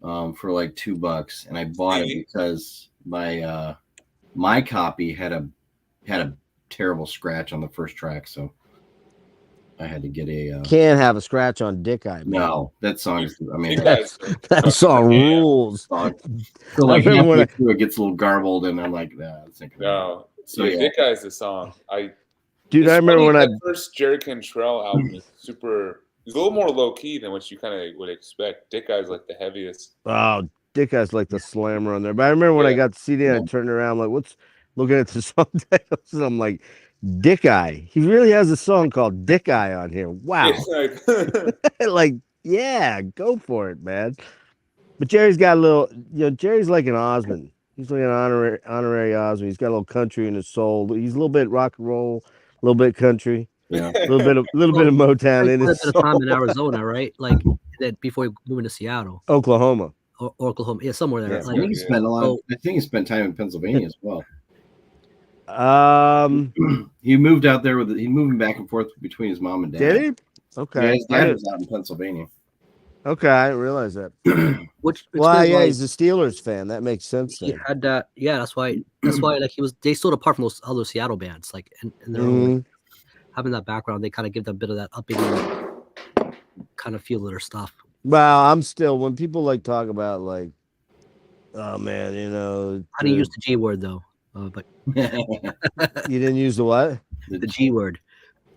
Speaker 4: for like $2, and I bought it because my copy had a terrible scratch on the first track, so I had to get a.
Speaker 5: Can't have a scratch on Dick Eye, man.
Speaker 4: No, that song is. I mean,
Speaker 1: You guys,
Speaker 5: That song
Speaker 1: Yeah.
Speaker 5: rules.
Speaker 4: song. So like
Speaker 5: I remember when
Speaker 4: halfway through, it gets a little garbled, and I'm like, nah, it's not gonna
Speaker 1: no.
Speaker 4: So,
Speaker 1: yeah,
Speaker 4: yeah.
Speaker 1: Dick Guy's the song.
Speaker 5: Dude, I remember when I
Speaker 1: that first Jerry Cantrell album is super. It's a little more low key than what you kind of would expect. Dick Guy's like the heaviest.
Speaker 5: oh Dick Eye's like the slammer on there. But I remember when I
Speaker 1: Yeah.
Speaker 5: got the CD and I turned around like what's looking at the song titles and I'm like, Dick Eye. He really has a song called Dick Eye on here. Wow.
Speaker 1: It's like,
Speaker 5: Like, yeah, go for it, man. But Jerry's got a little, Jerry's like an Osmond. He's like an honorary Osmond. He's got a little country in his soul. He's a little bit rock and roll, a little bit country,
Speaker 4: Yeah.
Speaker 5: a little bit of Motown in
Speaker 3: Spent
Speaker 5: his
Speaker 3: a bit of time
Speaker 5: soul.
Speaker 3: in Arizona, right? Like that before moving to Seattle
Speaker 5: Oklahoma.
Speaker 3: or Oklahoma, yeah, somewhere there.
Speaker 1: Yeah.
Speaker 4: I
Speaker 3: Like,
Speaker 4: think he spent a lot.
Speaker 3: Oh.
Speaker 4: I think he spent time in Pennsylvania as well.
Speaker 5: Did
Speaker 4: He moved out there he moving back and forth between his mom and dad.
Speaker 5: he?
Speaker 4: Yeah,
Speaker 5: Okay.
Speaker 4: his dad was out in Pennsylvania.
Speaker 5: Okay, I didn't realize that.
Speaker 3: which
Speaker 5: Well,
Speaker 3: explains
Speaker 5: yeah,
Speaker 3: why
Speaker 5: he's a Steelers fan. That makes sense.
Speaker 3: he
Speaker 5: Then.
Speaker 3: had that. Yeah, that's why like they stood apart from those other Seattle bands, like and their own, like, having that background, they kind of give them a bit of that uppity kind of feel to their stuff.
Speaker 5: Well, I'm still when people like talk about like, oh man,
Speaker 3: I didn't use the G word though, but
Speaker 5: you didn't use the what?
Speaker 3: the G word.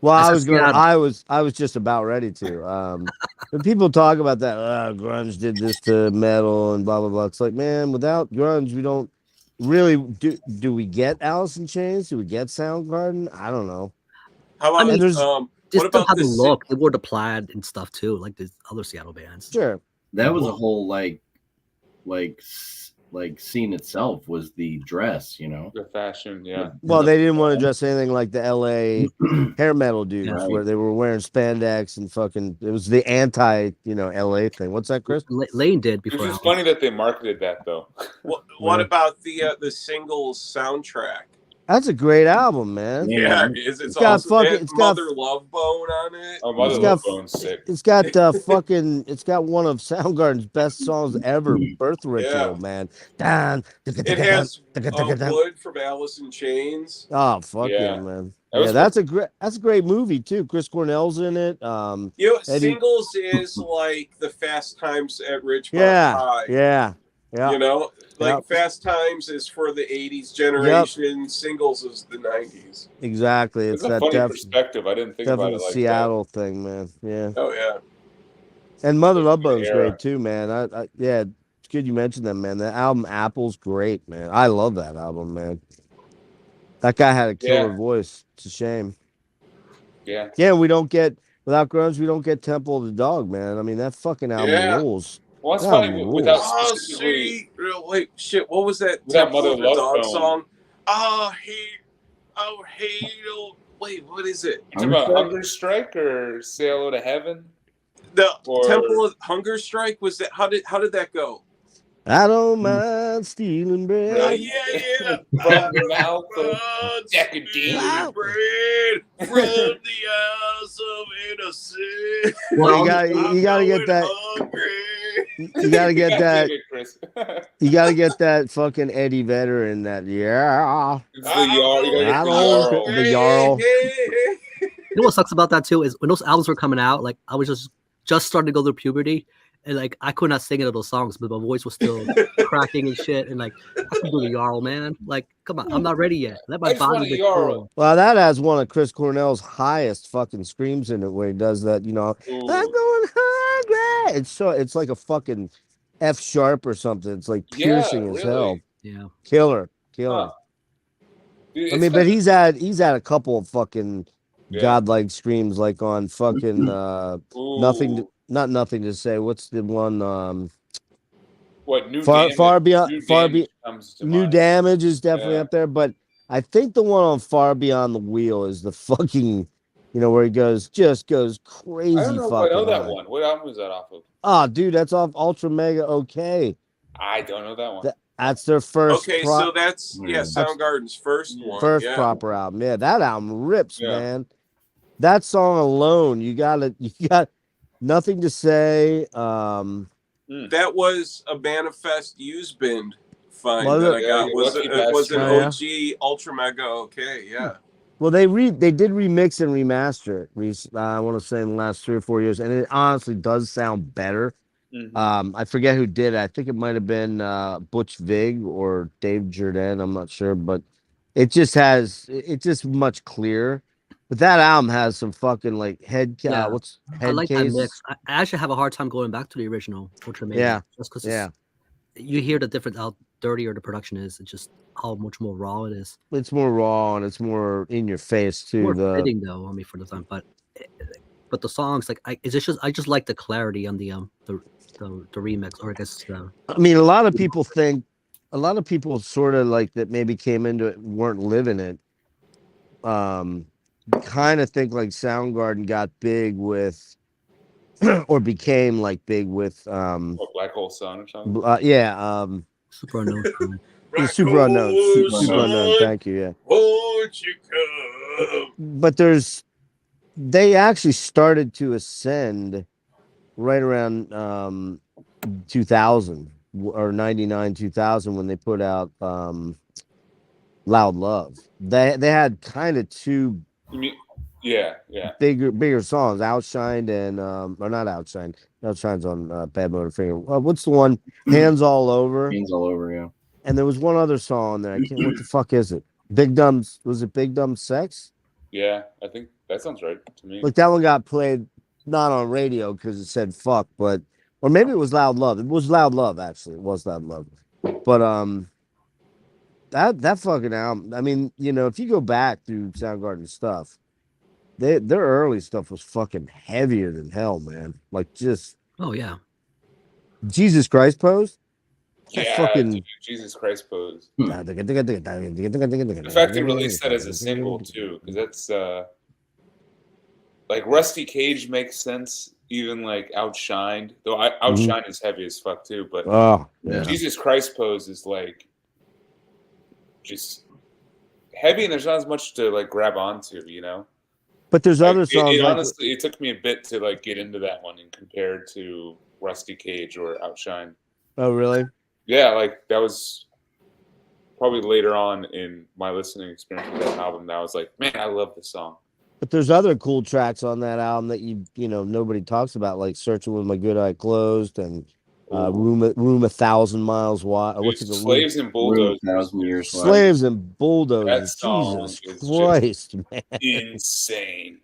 Speaker 5: Well,
Speaker 3: I
Speaker 5: I
Speaker 3: said
Speaker 5: was going.
Speaker 3: Seattle.
Speaker 5: I was just about ready to. When people talk about that, grunge did this to metal and blah blah blah. It's like, man, without grunge, we don't really do. Do we get Alice in Chains? Do we get Soundgarden? I don't know.
Speaker 2: How
Speaker 3: I
Speaker 2: about
Speaker 3: mean,
Speaker 5: there's-
Speaker 2: what
Speaker 3: Just
Speaker 2: about
Speaker 3: have the
Speaker 2: the
Speaker 3: look. They wore the plaid and stuff too, like the other Seattle bands.
Speaker 5: Sure.
Speaker 4: That was a whole scene itself was the dress,
Speaker 1: the fashion, yeah.
Speaker 5: Well, they didn't want to dress anything like the L.A. hair metal dudes,
Speaker 3: Yeah.
Speaker 5: where they were wearing spandex and fucking. It was the anti, L.A. thing. What's that, Chris?
Speaker 3: Lane did
Speaker 1: It's
Speaker 3: before.
Speaker 1: just
Speaker 3: Alan.
Speaker 1: funny that they marketed that though.
Speaker 2: What about the singles soundtrack?
Speaker 5: That's a great album, man.
Speaker 2: Yeah, it is.
Speaker 5: It's
Speaker 2: It's
Speaker 5: got
Speaker 2: also
Speaker 5: fucking-
Speaker 2: got
Speaker 5: it's got-
Speaker 2: Mother Love Bone on it.
Speaker 1: Oh, Mother
Speaker 5: It's
Speaker 1: Love
Speaker 5: got-
Speaker 1: Bone's sick.
Speaker 5: It's got it's got one of Soundgarden's best songs ever, Birth Ritual, man.
Speaker 2: It has Wood from Alice in Chains.
Speaker 5: Oh, fuck
Speaker 1: Yeah.
Speaker 5: yeah, man.
Speaker 1: That
Speaker 5: Yeah,
Speaker 1: was
Speaker 5: that's a great movie too. Chris Cornell's in it.
Speaker 2: You know,
Speaker 5: Eddie-
Speaker 2: Singles is like the Fast Times at Ridgemont
Speaker 5: Yeah,
Speaker 2: High.
Speaker 5: yeah.
Speaker 2: You know, like
Speaker 5: Yep.
Speaker 2: Fast Times is for the 80s generation, Singles is the 90s.
Speaker 5: Exactly.
Speaker 1: It's
Speaker 5: It's
Speaker 1: a
Speaker 5: that
Speaker 1: funny perspective. I didn't think about
Speaker 5: definitely
Speaker 1: it like
Speaker 5: Seattle thing, man. Yeah.
Speaker 2: Oh, yeah.
Speaker 5: And Mother Love Bone's
Speaker 1: Era.
Speaker 5: great too, man. Yeah, it's good you mentioned that, man. That album Apple's great, man. I love that album, man. That guy had a killer
Speaker 1: Yeah.
Speaker 5: voice. It's a shame.
Speaker 1: that. Yeah.
Speaker 5: Yeah, we don't get without grunge, we don't get Temple of the Dog, man. I mean, that fucking album
Speaker 2: Yeah.
Speaker 5: rules.
Speaker 1: Well, it's
Speaker 5: Yeah,
Speaker 1: funny
Speaker 5: rules.
Speaker 1: without
Speaker 2: Oh,
Speaker 1: specifically.
Speaker 2: see. Wait, shit. What was that?
Speaker 1: Without
Speaker 2: Temple
Speaker 1: Mother
Speaker 2: of the
Speaker 1: Love
Speaker 2: Dog
Speaker 1: Bone.
Speaker 2: song? Oh, wait, what is it?
Speaker 1: You talking about Hunger Strike or Say Hello to Heaven?
Speaker 2: The
Speaker 1: Or-
Speaker 2: Temple of Hunger Strike was that? How did that go?
Speaker 5: I don't mind stealing bread.
Speaker 1: Right.
Speaker 2: Yeah.
Speaker 1: From the mouth of
Speaker 2: Stealing
Speaker 1: Decadine.
Speaker 2: bread from the house of innocence.
Speaker 5: Well,
Speaker 3: Well,
Speaker 5: you gotta get that. You gotta get that.
Speaker 1: Chris.
Speaker 5: You gotta get that fucking Eddie Vedder in that. Yeah.
Speaker 1: It's the Jarl. You
Speaker 5: I
Speaker 1: gotta
Speaker 5: don't-
Speaker 1: get
Speaker 5: the Jarl.
Speaker 3: You know what sucks about that too is when those albums were coming out, like I was just starting to go through puberty, and like I could not sing any of those songs, but my voice was still cracking and shit, and like I can do the Jarl, man. Like, come on, I'm not ready yet. Let
Speaker 1: I
Speaker 3: my
Speaker 1: just want
Speaker 3: body
Speaker 1: a
Speaker 3: get
Speaker 1: Jarl.
Speaker 3: cool.
Speaker 5: Well, that has one of Chris Cornell's highest fucking screams in it, where he does that. You know,
Speaker 1: Ooh.
Speaker 5: I'm going hungry. It's like a fucking F sharp or something. It's like
Speaker 1: Yeah,
Speaker 5: piercing as
Speaker 1: really.
Speaker 5: hell.
Speaker 3: Yeah,
Speaker 5: Killer.
Speaker 1: Huh. Dude,
Speaker 5: I
Speaker 1: it's
Speaker 5: mean, but
Speaker 1: like-
Speaker 5: he's had a couple of fucking
Speaker 1: Yeah.
Speaker 5: godlike screams, like on fucking
Speaker 1: Ooh.
Speaker 5: nothing to say. What's the one?
Speaker 1: What new
Speaker 5: Far-
Speaker 1: damage?
Speaker 5: far beyond-
Speaker 1: New
Speaker 5: far
Speaker 1: damage
Speaker 5: be-
Speaker 1: comes to
Speaker 5: New
Speaker 1: mind.
Speaker 5: Damage is definitely
Speaker 1: Yeah.
Speaker 5: up there, but I think the one on Far Beyond the Wheel is the fucking, where he just goes crazy.
Speaker 1: I don't know if I
Speaker 5: fucking
Speaker 1: know that
Speaker 5: high.
Speaker 1: one. What album is that off of?
Speaker 5: Oh, dude, that's off Ultra Mega OK.
Speaker 1: I don't know that one.
Speaker 5: That- That's their first
Speaker 2: Okay,
Speaker 5: pro-
Speaker 2: so that's Soundgarden's first one.
Speaker 5: first
Speaker 2: yeah.
Speaker 5: proper album. Yeah, that album rips,
Speaker 1: Yeah.
Speaker 5: man. That song alone, you got Nothing to Say.
Speaker 2: That was a Manifest Used Bin find
Speaker 5: Was
Speaker 2: that
Speaker 5: it?
Speaker 2: I
Speaker 1: Yeah,
Speaker 2: got.
Speaker 1: you
Speaker 2: Was
Speaker 1: lucky
Speaker 2: it was an
Speaker 1: bastard.
Speaker 2: OG Ultra Mega okay, yeah.
Speaker 5: Well, they did remix and remaster it. I want to say in the last 3 or 4 years, and it honestly does sound better.
Speaker 1: Mhm.
Speaker 5: I forget who did it. I think it might have been Butch Vig or Dave Jordan. I'm not sure, but it's just much clearer. But that album has some fucking like head
Speaker 3: Yeah.
Speaker 5: what's
Speaker 3: I
Speaker 5: head
Speaker 3: like
Speaker 5: case?
Speaker 3: that mix. I actually have a hard time going back to the original Ultra Mega.
Speaker 5: Yeah,
Speaker 3: just because
Speaker 5: Yeah,
Speaker 3: you hear the difference how dirtier the production is, and just how much more raw it is.
Speaker 5: it's more raw and it's more in your face too.
Speaker 3: More
Speaker 5: The
Speaker 3: fitting though, I mean, for the time, but the songs like I just like the clarity on the remix, or I guess
Speaker 5: I mean, a lot of people sort of like that maybe came into it and weren't living it. Kind of think like Soundgarden got big with, or became like big with,
Speaker 1: What, Black Hole Sun or something?
Speaker 3: super unknown. song.
Speaker 5: Super Unknown, Super Unknown. Thank you. Yeah,
Speaker 2: Won't you come?
Speaker 5: but they actually started to ascend right around 2000 or 99 2000 when they put out Loud Love. They had kind of two
Speaker 1: You mean, yeah.
Speaker 5: bigger songs, Outshined and or not Outshined. Outshine's on Bad Motor Finger. What's the one? Hands All Over.
Speaker 4: Hands all over, yeah.
Speaker 5: And there was one other song there. I can't. What the fuck is it? Big Dumb's. Was it Big Dumb Sex?
Speaker 1: Yeah, I think that sounds right to me.
Speaker 5: Like that one got played not on radio because it said fuck, but or maybe it was Loud Love. It was Loud Love actually. It was Loud Love. But that fucking album. I mean, if you go back through Soundgarden stuff, their early stuff was fucking heavier than hell, man. Like just
Speaker 3: Oh yeah,
Speaker 5: Jesus Christ Pose. That
Speaker 1: Yeah,
Speaker 5: fucking-
Speaker 1: dude, Jesus Christ Pose. The fact they released that as a single too, because that's like Rusty Cage makes sense. Even like Outshined, though Outshined is heavy as fuck too. But
Speaker 5: Oh, yeah.
Speaker 1: Jesus Christ Pose is like just heavy, and there's not as much to like grab onto, you know.
Speaker 5: But there's
Speaker 1: Like,
Speaker 5: other songs
Speaker 1: it
Speaker 5: like
Speaker 1: honestly, it took me a bit to like get into that one, and compared to Rusty Cage or Outshine.
Speaker 5: oh really?
Speaker 1: Yeah, like that was probably later on in my listening experience with that album that I was like, man, I love this song.
Speaker 5: But there's other cool tracks on that album that you know nobody talks about, like "Searching with My Good Eye Closed" and "Room 1,000 Miles Wide."
Speaker 1: Dude,
Speaker 5: What's it called?
Speaker 1: Slaves and
Speaker 4: Room
Speaker 1: Bulldozers.
Speaker 4: 1,000 Years Wide.
Speaker 5: Slaves and Bulldozers.
Speaker 1: That song
Speaker 5: Jesus
Speaker 1: is just
Speaker 5: Christ, man!
Speaker 1: Insane.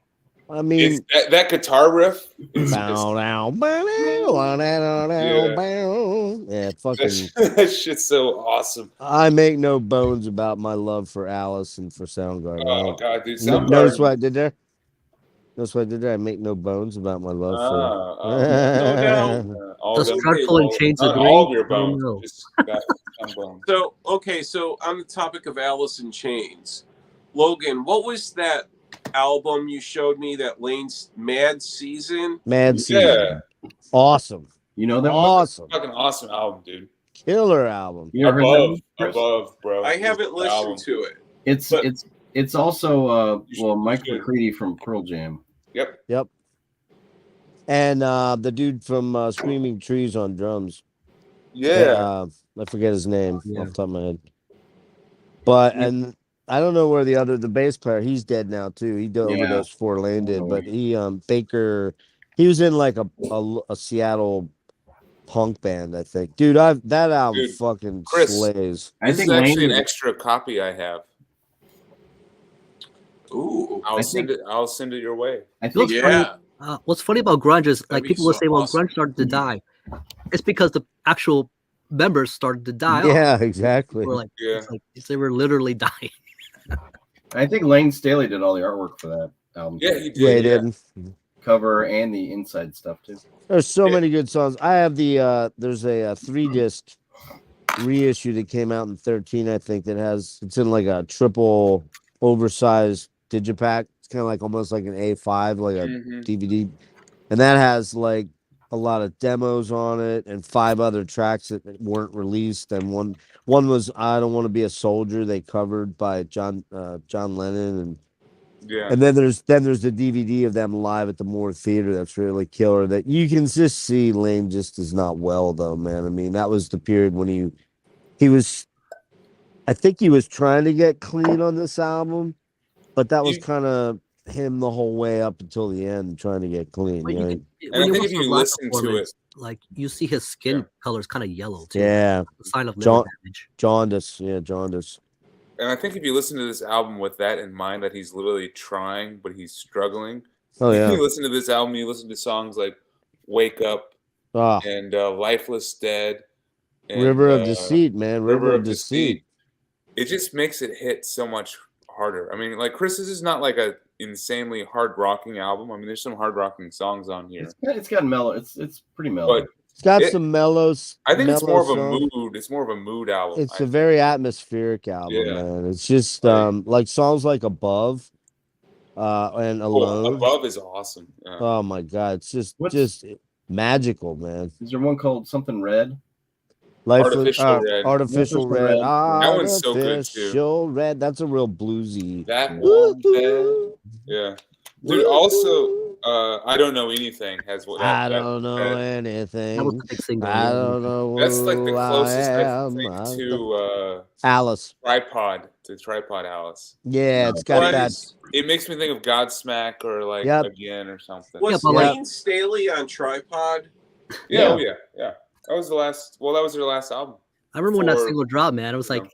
Speaker 5: I mean,
Speaker 1: It's, that guitar riff is
Speaker 5: bow down, bow down,
Speaker 1: Yeah.
Speaker 5: bow. Yeah, fucking.
Speaker 1: that shit's so awesome.
Speaker 5: I make no bones about my love for Alice and for Soundgarden.
Speaker 1: Oh god, dude,
Speaker 5: Notice
Speaker 1: Soundgarden.
Speaker 5: what I did there? Notice what I did there? I make no bones about my love for.
Speaker 2: No doubt.
Speaker 1: All
Speaker 3: Does
Speaker 1: them-
Speaker 3: Dreadful and Chains
Speaker 1: not
Speaker 3: agree?
Speaker 1: all of your
Speaker 3: I don't
Speaker 1: bones,
Speaker 3: know.
Speaker 1: just that some bones.
Speaker 2: So okay, so on the topic of Alice in Chains, Logan, what was that album you showed me? That Lane's Mad Season.
Speaker 5: Mad Season.
Speaker 1: Yeah,
Speaker 5: Awesome.
Speaker 4: You know that one?
Speaker 5: Awesome.
Speaker 1: fucking awesome album, dude.
Speaker 5: Killer album.
Speaker 4: You ever heard that
Speaker 1: Above,
Speaker 4: one, Chris?
Speaker 1: above, bro.
Speaker 2: I haven't
Speaker 1: This album.
Speaker 2: listened to it.
Speaker 4: It's
Speaker 2: But-
Speaker 4: it's also
Speaker 1: You should-
Speaker 4: well, Mike
Speaker 1: you should.
Speaker 4: McCready from Pearl Jam.
Speaker 1: Yep.
Speaker 5: Yep. And the dude from Screaming Trees on drums.
Speaker 1: Yeah.
Speaker 5: I forget his name
Speaker 3: Yeah.
Speaker 5: off the top of my head. But
Speaker 4: Yeah.
Speaker 5: and I don't know where the bass player, he's dead now too. He
Speaker 4: Yeah.
Speaker 5: overdosed before Lane did,
Speaker 4: Oh.
Speaker 5: but he Baker, he was in like a Seattle punk band, I think. Dude, that album
Speaker 1: Dude,
Speaker 5: fucking
Speaker 1: Chris,
Speaker 5: slays.
Speaker 4: I
Speaker 1: This
Speaker 4: think
Speaker 1: is actually
Speaker 4: Lane
Speaker 1: an extra copy I have.
Speaker 2: Ooh,
Speaker 1: I'll
Speaker 4: I
Speaker 1: send it. I'll send it your way.
Speaker 4: I think
Speaker 2: yeah.
Speaker 3: What's funny about grunge is like
Speaker 2: be
Speaker 3: people will
Speaker 2: so
Speaker 3: say, "Well,
Speaker 2: awesome.
Speaker 3: grunge started to die." It's because the actual members started to die. off.
Speaker 5: Yeah, exactly.
Speaker 3: We're like,
Speaker 1: Yeah.
Speaker 3: it's like they were literally dying.
Speaker 4: I think Lane Staley did all the artwork for that album.
Speaker 1: Yeah,
Speaker 4: too.
Speaker 1: he did.
Speaker 5: Yeah, he did.
Speaker 4: Cover and the inside stuff too.
Speaker 5: There's so
Speaker 1: Yeah.
Speaker 5: many good songs. I have there's a 3-disc reissue that came out in 13, I think, it's in like a triple oversized digipack. It's kind of like almost like an A5, like a
Speaker 1: Mhm.
Speaker 5: DVD. And that has like a lot of demos on it and 5 other tracks that weren't released. And one was I Don't Want to Be a Soldier, they covered by John Lennon,
Speaker 1: Yeah.
Speaker 5: and then there's the DVD of them live at the Moore Theater. That's really killer. That you can just see Lane just is not well though, man. I mean, that was the period when he was. I think he was trying to get clean on this album, but that was
Speaker 1: You-
Speaker 5: kind of him the whole way up until the end, trying to get clean.
Speaker 3: But
Speaker 5: You
Speaker 3: you
Speaker 5: know?
Speaker 3: can,
Speaker 1: And
Speaker 3: when
Speaker 1: I think
Speaker 3: watch
Speaker 1: if
Speaker 3: the
Speaker 1: you
Speaker 3: live
Speaker 1: listen to it,
Speaker 3: performance, like you see his skin
Speaker 1: Yeah.
Speaker 3: color is kind of yellow too.
Speaker 5: Yeah,
Speaker 3: A sign of liver
Speaker 5: John-
Speaker 3: damage.
Speaker 5: jaundice. Yeah, jaundice.
Speaker 1: and I think if you listen to this album with that in mind, that he's literally trying, but he's struggling.
Speaker 5: Oh yeah.
Speaker 1: You listen to this album, you listen to songs like "Wake Up"
Speaker 5: Ah,
Speaker 1: and "Lifeless Dead," and,
Speaker 5: River of Deceit, man. River of Deceit.
Speaker 1: It just makes it hit so much harder. I mean, like Chris, this is not like a insanely hard rocking album. I mean, there's some hard rocking songs on here,
Speaker 4: It's got mellow. It's pretty mellow.
Speaker 1: but
Speaker 5: It's got
Speaker 1: It-
Speaker 5: some mellows.
Speaker 1: I think it's more of a
Speaker 5: songs.
Speaker 1: mood. It's more of a mood album.
Speaker 5: It's a very atmospheric album,
Speaker 1: Yeah.
Speaker 5: man. It's just
Speaker 1: Right.
Speaker 5: like songs like Above and Alone.
Speaker 1: Above is awesome. Yeah.
Speaker 5: Oh my god, it's just
Speaker 4: What's-
Speaker 5: magical, man.
Speaker 4: Is there one called something red?
Speaker 1: Artificial Red.
Speaker 5: Artificial
Speaker 4: Artificial
Speaker 5: Red.
Speaker 4: Red.
Speaker 1: That one's so good, too.
Speaker 5: Artificial Red. That's a real bluesy.
Speaker 1: That
Speaker 5: Woo,
Speaker 1: one, there.
Speaker 5: woo,
Speaker 1: Yeah. Dude, also, I Don't Know Anything has what
Speaker 5: I don't know
Speaker 1: that-
Speaker 5: anything.
Speaker 3: That was the big single.
Speaker 5: I
Speaker 3: yeah.
Speaker 5: don't know
Speaker 1: That's like the
Speaker 5: who
Speaker 1: closest I
Speaker 5: am.
Speaker 1: think to
Speaker 5: Alice.
Speaker 1: Tripod Alice.
Speaker 5: Yeah, it's got
Speaker 2: What
Speaker 5: that.
Speaker 2: is-
Speaker 1: It makes me think of Godsmack or like
Speaker 5: Yep.
Speaker 1: Again or something.
Speaker 2: Was
Speaker 3: but
Speaker 5: like-
Speaker 2: Lane Staley on Tripod?
Speaker 1: Yeah,
Speaker 5: Yeah.
Speaker 1: oh yeah. That was the last. Well, that was their last album.
Speaker 3: I remember when that
Speaker 1: for-
Speaker 3: single dropped, man. I was like,
Speaker 1: Yeah.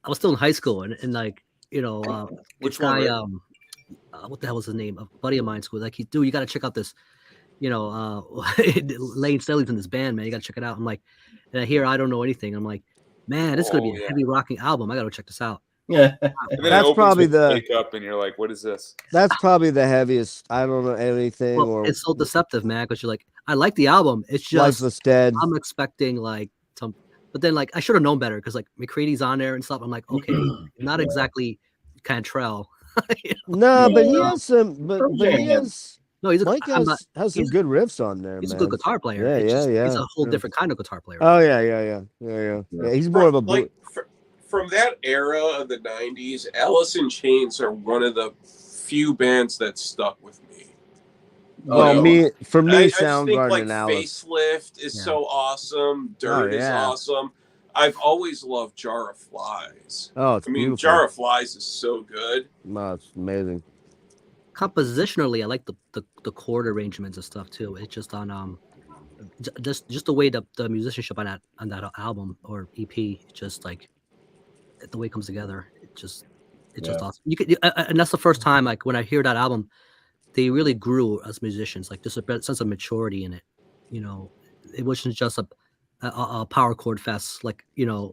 Speaker 3: I was still in high school, and like,
Speaker 1: Which
Speaker 3: this
Speaker 1: one?
Speaker 3: guy,
Speaker 1: Rick?
Speaker 3: what the hell was his name? A buddy of mine school. Like, dude, you got to check out this. Lane Staley's in this band, man. You got to check it out. I'm like, and I hear I Don't Know Anything. I'm like, man, this is gonna be
Speaker 1: Oh,
Speaker 3: a
Speaker 1: yeah.
Speaker 3: heavy rocking album. I got to check this out.
Speaker 4: Yeah.
Speaker 1: And then it
Speaker 5: That's
Speaker 1: opens
Speaker 5: probably
Speaker 1: with
Speaker 5: the-
Speaker 1: Wake Up, and you're like, what is this?
Speaker 5: That's probably the heaviest. I don't know anything
Speaker 3: Well,
Speaker 5: or
Speaker 3: it's so deceptive, man. Because you're like, I like the album. It's just
Speaker 5: Lifeless Dead.
Speaker 3: I'm expecting like some, but then like I should have known better because like McCready's on there and stuff. I'm like, okay, not
Speaker 4: Yeah.
Speaker 3: exactly Cantrell.
Speaker 5: No, but he
Speaker 4: Yeah.
Speaker 5: has some. But
Speaker 4: Pearl
Speaker 5: he
Speaker 4: Jam.
Speaker 5: has.
Speaker 3: No, he's a,
Speaker 5: Mike
Speaker 3: I'm not,
Speaker 5: has some
Speaker 3: he's-
Speaker 5: good riffs on there,
Speaker 3: he's a
Speaker 5: man.
Speaker 3: good guitar player.
Speaker 5: Yeah,
Speaker 3: It's
Speaker 5: yeah,
Speaker 3: just-
Speaker 5: yeah.
Speaker 3: He's a whole
Speaker 5: Yeah.
Speaker 3: different kind of guitar player.
Speaker 5: Oh yeah. He's more of a blue.
Speaker 2: Like from that era of the 90s, Alice in Chains are one of the few bands that stuck with me.
Speaker 5: Well,
Speaker 2: know,
Speaker 5: for me,
Speaker 2: I just think
Speaker 5: Soundgarden
Speaker 2: like
Speaker 5: and Alice.
Speaker 2: Facelift is
Speaker 3: Yeah.
Speaker 2: so awesome. Dirt is
Speaker 5: yeah.
Speaker 2: awesome. I've always loved Jar of Flies.
Speaker 5: Oh, it's
Speaker 2: I mean,
Speaker 5: beautiful.
Speaker 2: Jar of Flies is so good.
Speaker 5: No, it's amazing.
Speaker 3: Compositionally, I like the chord arrangements and stuff too. It's just on just the way the musicianship on that album or EP, just like the way it comes together. It's just awesome. You could, and that's the first time like when I hear that album, they really grew as musicians. Like there's a sense of maturity in it. You know, it wasn't just a power chord fest like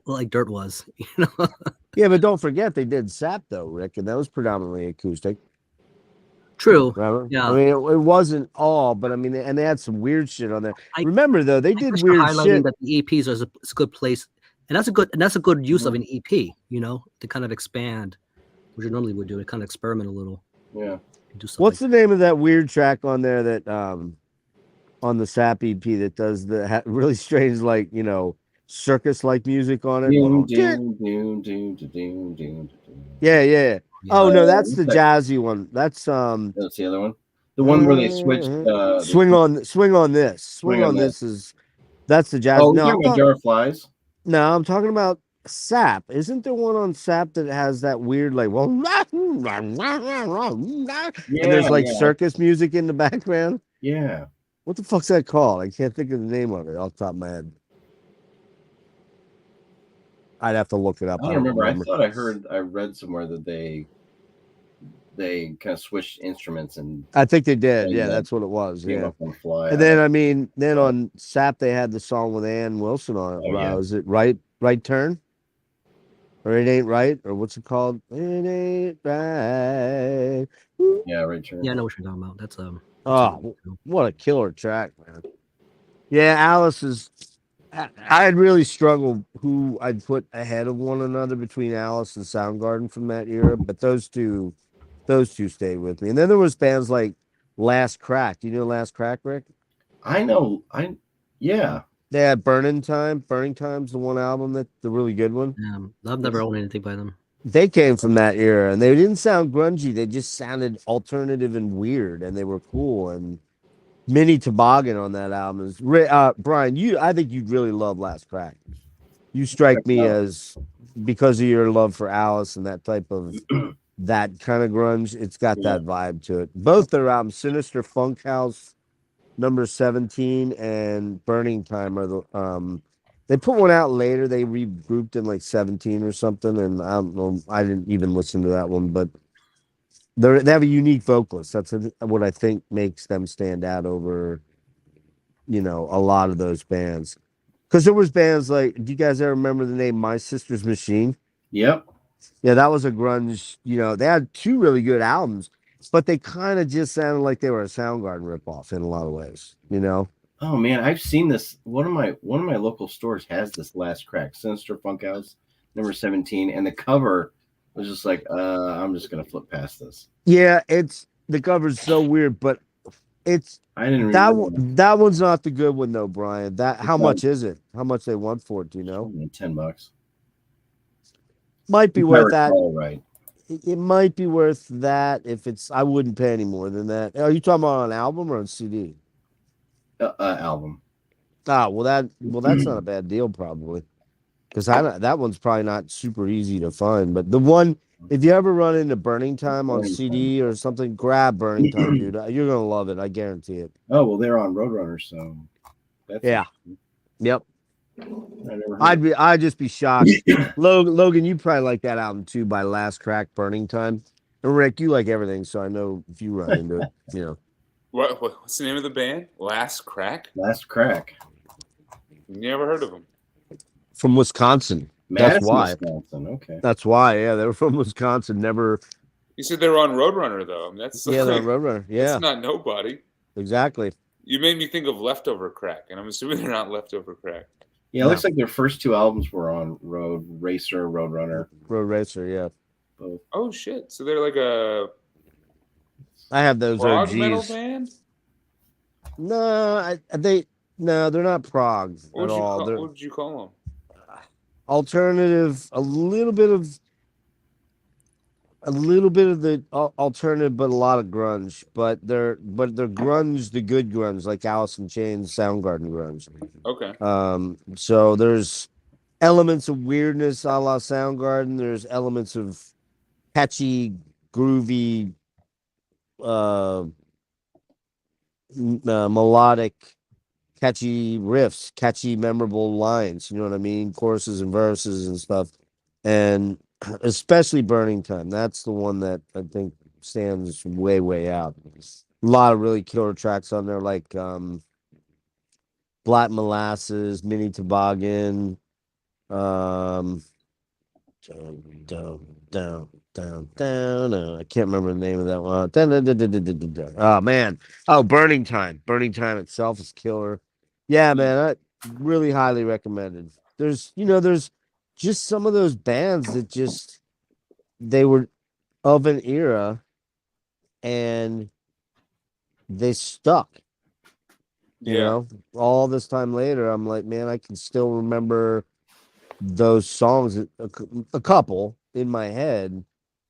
Speaker 3: like Dirt was. You know.
Speaker 5: Yeah, but don't forget they did Sap though, Rick, and that was predominantly acoustic.
Speaker 3: True.
Speaker 5: Remember?
Speaker 3: Yeah.
Speaker 5: I mean, it wasn't all, but I mean, and they had some weird shit on there. Remember though, they did
Speaker 3: Thanks
Speaker 5: weird
Speaker 3: for highlighting
Speaker 5: shit.
Speaker 3: that the EPs is a good place, and that's a good use of an EP. You know, to kind of expand, which you normally would do. To kind of experiment a little.
Speaker 4: Yeah.
Speaker 3: Do something.
Speaker 5: What's the name of that weird track on there that on the Sap EP that does the really strange like circus like music on it? Yeah. Oh no, that's the jazzy one. That's
Speaker 4: That's the other one. The one where they switched.
Speaker 5: Swing on this. Swing on this is that's the jazz.
Speaker 4: Oh,
Speaker 5: No,
Speaker 4: you're talking about Jar of Flies?
Speaker 5: No, I'm talking about Sap. Isn't there one on Sap that has that weird like and there's like circus music in the background?
Speaker 4: Yeah.
Speaker 5: What the fuck's that called? I can't think of the name of it off the top of my head. I'd have to look it up.
Speaker 4: I don't remember. I thought I read somewhere that they kind of switched instruments and
Speaker 5: I think they did. Yeah, that's what it was.
Speaker 4: came
Speaker 5: Yeah.
Speaker 4: up on the fly.
Speaker 5: And then then on Sap they had the song with Ann Wilson on it. Was it right turn? Or it ain't right? Or what's it called? It ain't right.
Speaker 4: Yeah, right turn.
Speaker 3: Yeah, I know what you're talking about. That's
Speaker 5: what a killer track, man. Yeah, Alice is. I'd really struggle who I'd put ahead of one another between Alice and Soundgarden from that era, but those two stayed with me. And then there was bands like Last Crack. Do you know Last Crack, Rick?
Speaker 4: I know. Yeah.
Speaker 5: They had Burning Time. Burning Time's the one album the really good one.
Speaker 3: I've never owned anything by them.
Speaker 5: They came from that era, and they didn't sound grungy. They just sounded alternative and weird, and they were cool. And Mini Toboggan on that album is Brian. I think you'd really love Last Crack. You strike me as, because of your love for Alice and that type of that kind of grunge. It's got that vibe to it. Both their albums, Sinister Funk House, number 17, and Burning Time are the they put one out later. They regrouped in like 17 or something, and I don't know. I didn't even listen to that one, but they have a unique vocalist. That's what I think makes them stand out over, a lot of those bands. Because there was bands like, do you guys ever remember the name My Sister's Machine?
Speaker 4: Yep.
Speaker 5: Yeah, that was a grunge. They had two really good albums, but they kind of just sounded like they were a Soundgarden ripoff in a lot of ways.
Speaker 4: Oh man, I've seen this. One of my local stores has this Last Crack, Sinister Funk House, number 17, and the cover was just like, I'm just gonna flip past this.
Speaker 5: Yeah, the cover's so weird, but
Speaker 4: I didn't
Speaker 5: that one's not the good one though, Brian. How much is it? How much they want for it? Do you know?
Speaker 4: $10.
Speaker 5: Might be worth that.
Speaker 4: Right.
Speaker 5: It might be worth that if it's. I wouldn't pay any more than that. Are you talking about on album or on CD?
Speaker 4: Album.
Speaker 5: Well that's not a bad deal probably, because that one's probably not super easy to find. But the one, if you ever run into Burning Time on CD or something, grab Burning Time, dude. You're gonna love it. I guarantee it.
Speaker 4: Oh well, they're on Roadrunner, so that's
Speaker 5: Yep. I'd just be shocked. Logan, you probably like that album too, by Last Crack, Burning Time. And Rick, you like everything, so I know if you run into it,
Speaker 1: What's the name of the band? Last Crack?
Speaker 4: Last Crack.
Speaker 1: Never heard of them.
Speaker 5: From Wisconsin.
Speaker 4: Madison,
Speaker 5: That's why.
Speaker 4: Wisconsin. Okay.
Speaker 5: That's why. Yeah, they were from Wisconsin. Never.
Speaker 1: You said they were on Roadrunner though. That's
Speaker 5: They're on Roadrunner. Yeah.
Speaker 1: That's not nobody.
Speaker 5: Exactly.
Speaker 1: You made me think of Leftover Crack, and I'm assuming they're not Leftover Crack.
Speaker 4: Yeah, it looks like their first two albums were on Road Racer, Roadrunner.
Speaker 5: Road Racer, yeah.
Speaker 4: Both.
Speaker 1: Oh shit! So they're like a
Speaker 5: I have those
Speaker 1: prog
Speaker 5: OGs.
Speaker 1: metal band.
Speaker 5: No, they're not prog at all.
Speaker 1: What would you call them?
Speaker 5: alternative, a little bit of the alternative, but a lot of grunge. But they're grunge, the good grunge, like Alice in Chains, Soundgarden grunge.
Speaker 1: Okay.
Speaker 5: So there's elements of weirdness a la Soundgarden. There's elements of catchy, groovy, melodic, catchy riffs, catchy, memorable lines. You know what I mean? Choruses and verses and stuff. And especially Burning Time. That's the one that I think stands way, way out. A lot of really killer tracks on there, like Black Molasses, Mini Toboggan, down. I can't remember the name of that one. Oh man. Oh, Burning Time. Burning Time itself is killer. Yeah, man. I really highly recommended. There's just some of those bands that just they were of an era and they stuck. You know, all this time later, I'm like, man, I can still remember those songs, a couple in my head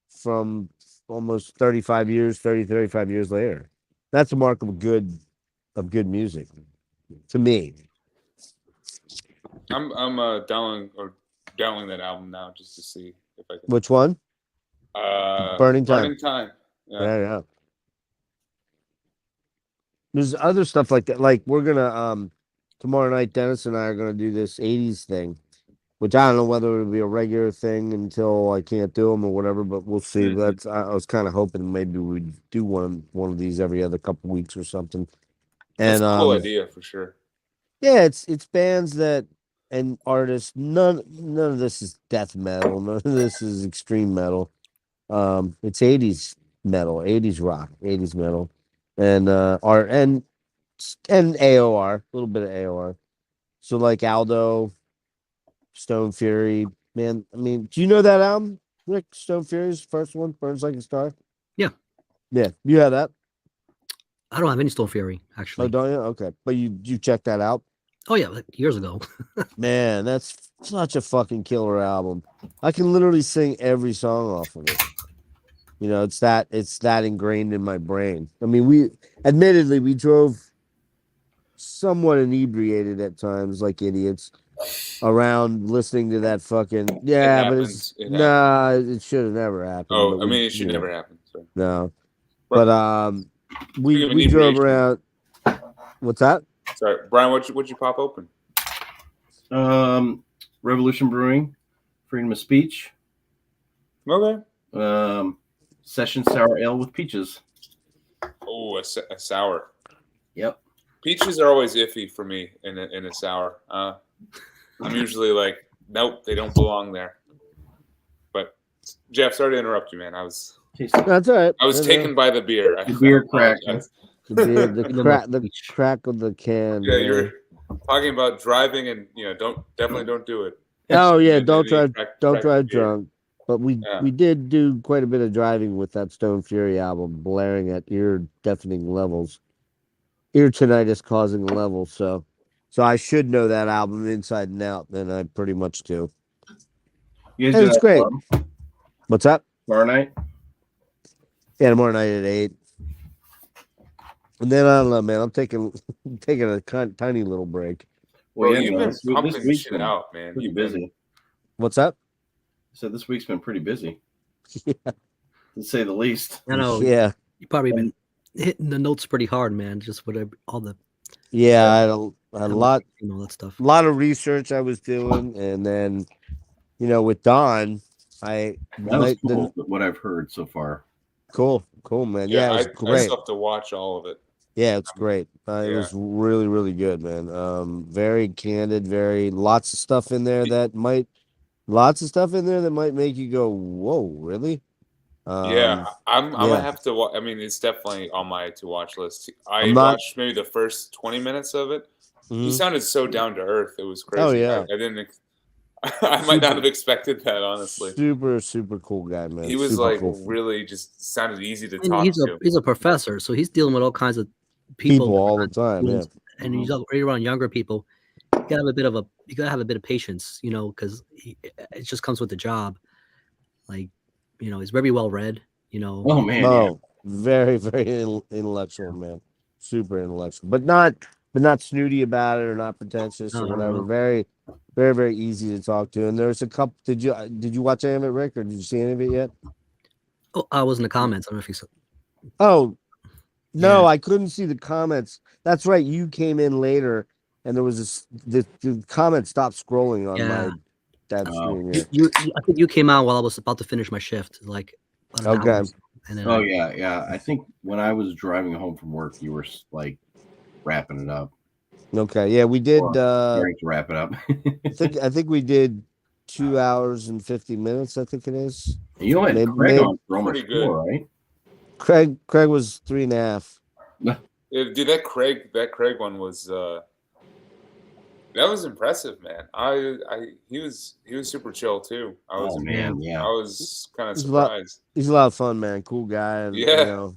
Speaker 5: from almost 35 years later. That's a mark of good music to me.
Speaker 1: I'm downloading that album now just to see if I can.
Speaker 5: Which one? Burning Time.
Speaker 1: Burning Time.
Speaker 5: Yeah. There's other stuff like that. Like we're gonna tomorrow night, Dennis and I are gonna do this 80s thing, which I don't know whether it'll be a regular thing until I can't do them or whatever, but we'll see.
Speaker 1: Mm-hmm.
Speaker 5: I was kind of hoping maybe we'd do one of these every other couple weeks or something.
Speaker 1: That's
Speaker 5: And
Speaker 1: a cool idea for sure.
Speaker 5: Yeah, it's bands that and artists. None of this is death metal. None of this is extreme metal. It's 80s metal, 80s rock, 80s metal, and art and AOR, a little bit of AOR. So like Aldo, Stone Fury, man. I mean, do you know that album, Rick? Stone Fury's first one, Burns Like a Star. Yeah. You have that?
Speaker 3: I don't have any Stone Fury actually.
Speaker 5: Oh, don't you? Okay, but you checked that out?
Speaker 3: Oh yeah, like years ago.
Speaker 5: Man, that's such a fucking killer album. I can literally sing every song off of it. You know, it's that ingrained in my brain. I mean, we drove somewhat inebriated at times, like idiots, around listening to that fucking but it should have never happened.
Speaker 1: Oh, I mean, it should never happen. So.
Speaker 5: No, but we drove around. What's that?
Speaker 1: Sorry, Brian. What'd you pop open?
Speaker 4: Revolution Brewing, Freedom of Speech.
Speaker 1: Okay.
Speaker 4: Session Sour Ale with peaches.
Speaker 1: Oh, a sour.
Speaker 4: Yep.
Speaker 1: Peaches are always iffy for me in a sour. I'm usually like, nope, they don't belong there. But Jeff, sorry to interrupt you, man.
Speaker 5: That's all right.
Speaker 1: I was taken by the beer.
Speaker 4: The beer crack.
Speaker 5: The crack of the can.
Speaker 1: Yeah, you're talking about driving, and definitely don't do it.
Speaker 5: Oh yeah, don't drive drunk. But we did do quite a bit of driving with that Stone Fury album, blaring at ear deafening levels, ear tinnitus causing levels. So I should know that album inside and out. Then I pretty much do.
Speaker 4: And
Speaker 5: it's great. What's up?
Speaker 4: Tomorrow night.
Speaker 5: Yeah, tomorrow night at 8. And then I don't know, man. I'm taking a tiny little break.
Speaker 1: Well, you've been pumping shit out, man.
Speaker 4: Pretty busy.
Speaker 5: What's up?
Speaker 4: So this week's been pretty busy. Yeah. To say the least.
Speaker 3: I know.
Speaker 5: Yeah.
Speaker 3: You've probably been hitting the notes pretty hard, man. Just with all the.
Speaker 5: Yeah, I had a lot.
Speaker 3: All that stuff.
Speaker 5: A lot of research I was doing, and then, with Don,
Speaker 4: that was cool. What I've heard so far.
Speaker 5: Cool, man. Yeah, it was great.
Speaker 1: I still have to watch all of it.
Speaker 5: Yeah, it's great. It was really, really good, man. Very candid, lots of stuff in there that might make you go, "Whoa, really?"
Speaker 1: I'm gonna have to watch. I mean, it's definitely on my to watch list. I watched maybe the first 20 minutes of it. Mm-hmm. He sounded so down to earth. It was crazy.
Speaker 5: Oh yeah,
Speaker 1: I didn't. I might not have expected that, honestly.
Speaker 5: Super, super cool guy, man.
Speaker 1: He was really just sounded easy to talk to.
Speaker 3: He's a professor, so he's dealing with all kinds of people
Speaker 5: all the time. Yeah,
Speaker 3: and he's around younger people. gotta have a bit of you gotta have a bit of patience, you know, because it just comes with the job. Like, you know, he's very well read. You know,
Speaker 4: Oh man,
Speaker 5: No, very, very intellectual, man. Super intellectual, but not snooty about it or not pretentious or
Speaker 3: No, no,
Speaker 5: whatever.
Speaker 3: no.
Speaker 5: Very, very, very easy to talk to. And there's a couple. Did you watch any of it, Rick, or did you see any of it yet?
Speaker 3: Oh, I was in the comments. I don't know if you saw.
Speaker 5: Oh no,
Speaker 3: Yeah.
Speaker 5: I couldn't see the comments. That's right. You came in later, and there was the comments stopped scrolling on
Speaker 3: Yeah.
Speaker 5: my that
Speaker 4: Oh.
Speaker 5: screen here.
Speaker 3: I think you came out while I was about to finish my shift, like about an
Speaker 5: Okay.
Speaker 3: hour or so, and then
Speaker 4: Oh yeah. I think when I was driving home from work, you were like wrapping it up.
Speaker 5: Okay, yeah, we did.
Speaker 4: Or starting to wrap it up.
Speaker 5: I think we did 2 hours and 50 minutes. I think it is.
Speaker 4: You had
Speaker 5: Maybe-
Speaker 4: Craig
Speaker 5: maybe-
Speaker 4: on for almost
Speaker 1: Pretty good.
Speaker 4: 4, right?
Speaker 5: Craig was 3.5.
Speaker 1: Yeah, dude, that Craig one was that was impressive, man. He was super chill too. I was
Speaker 4: Oh man,
Speaker 1: I
Speaker 4: yeah,
Speaker 1: was kind of
Speaker 5: He's a lot-
Speaker 1: surprised.
Speaker 5: He's a lot of fun, man. Cool guy. And,
Speaker 1: Yeah.
Speaker 5: You know,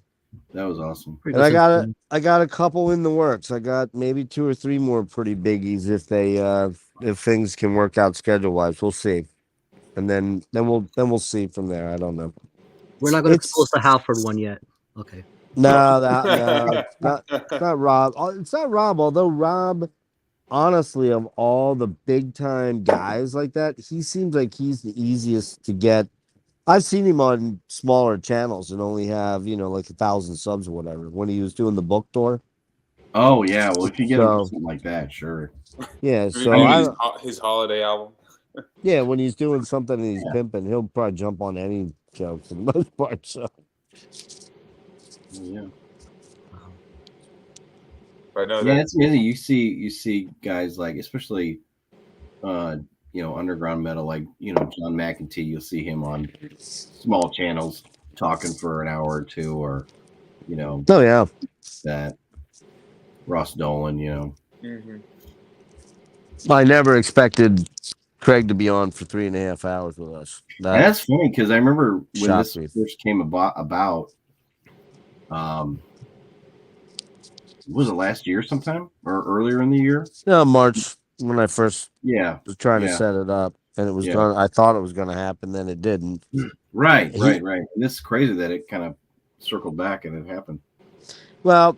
Speaker 4: that was awesome.
Speaker 3: pretty
Speaker 5: and
Speaker 3: good
Speaker 5: I got a couple in the works. I got maybe 2 or 3 more pretty biggies if things can work out schedule wise. We'll see, and then we'll see from there. I don't know.
Speaker 3: We're not going to
Speaker 5: It's-
Speaker 3: expose the Halford one yet. Okay.
Speaker 5: No, not Rob. It's not Rob. Although Rob, honestly, of all the big time guys like that, he seems like he's the easiest to get. I've seen him on smaller channels and only have like 1,000 subs or whatever. When he was doing the book tour,
Speaker 4: Oh yeah, well if you get him
Speaker 5: So-
Speaker 4: something like that, sure.
Speaker 5: yeah.
Speaker 1: Maybe
Speaker 5: So
Speaker 1: his holiday album.
Speaker 5: yeah, when he's doing something and he's
Speaker 4: Yeah.
Speaker 5: pimping, he'll probably jump on any show for the most part. So
Speaker 4: Yeah,
Speaker 1: But no,
Speaker 4: yeah,
Speaker 1: that
Speaker 4: it's amazing. You see guys like, especially, underground metal, like John McEntee. You'll see him on small channels talking for an hour or two, or
Speaker 5: oh yeah,
Speaker 4: that Ross Dolan.
Speaker 1: mhm.
Speaker 5: I never expected Craig to be on for 3.5 hours with us.
Speaker 4: And that's funny because I remember when
Speaker 5: Shocked
Speaker 4: this
Speaker 5: me.
Speaker 4: first came about. Was it last year sometime or earlier in the year?
Speaker 5: March when I first
Speaker 4: Yeah,
Speaker 5: was trying to
Speaker 4: Yeah.
Speaker 5: set it up, and it was
Speaker 4: Yeah.
Speaker 5: done. I thought it was going to happen, then it didn't.
Speaker 4: right.
Speaker 5: He-
Speaker 4: And this is crazy that it kind of circled back and it happened.
Speaker 5: Well,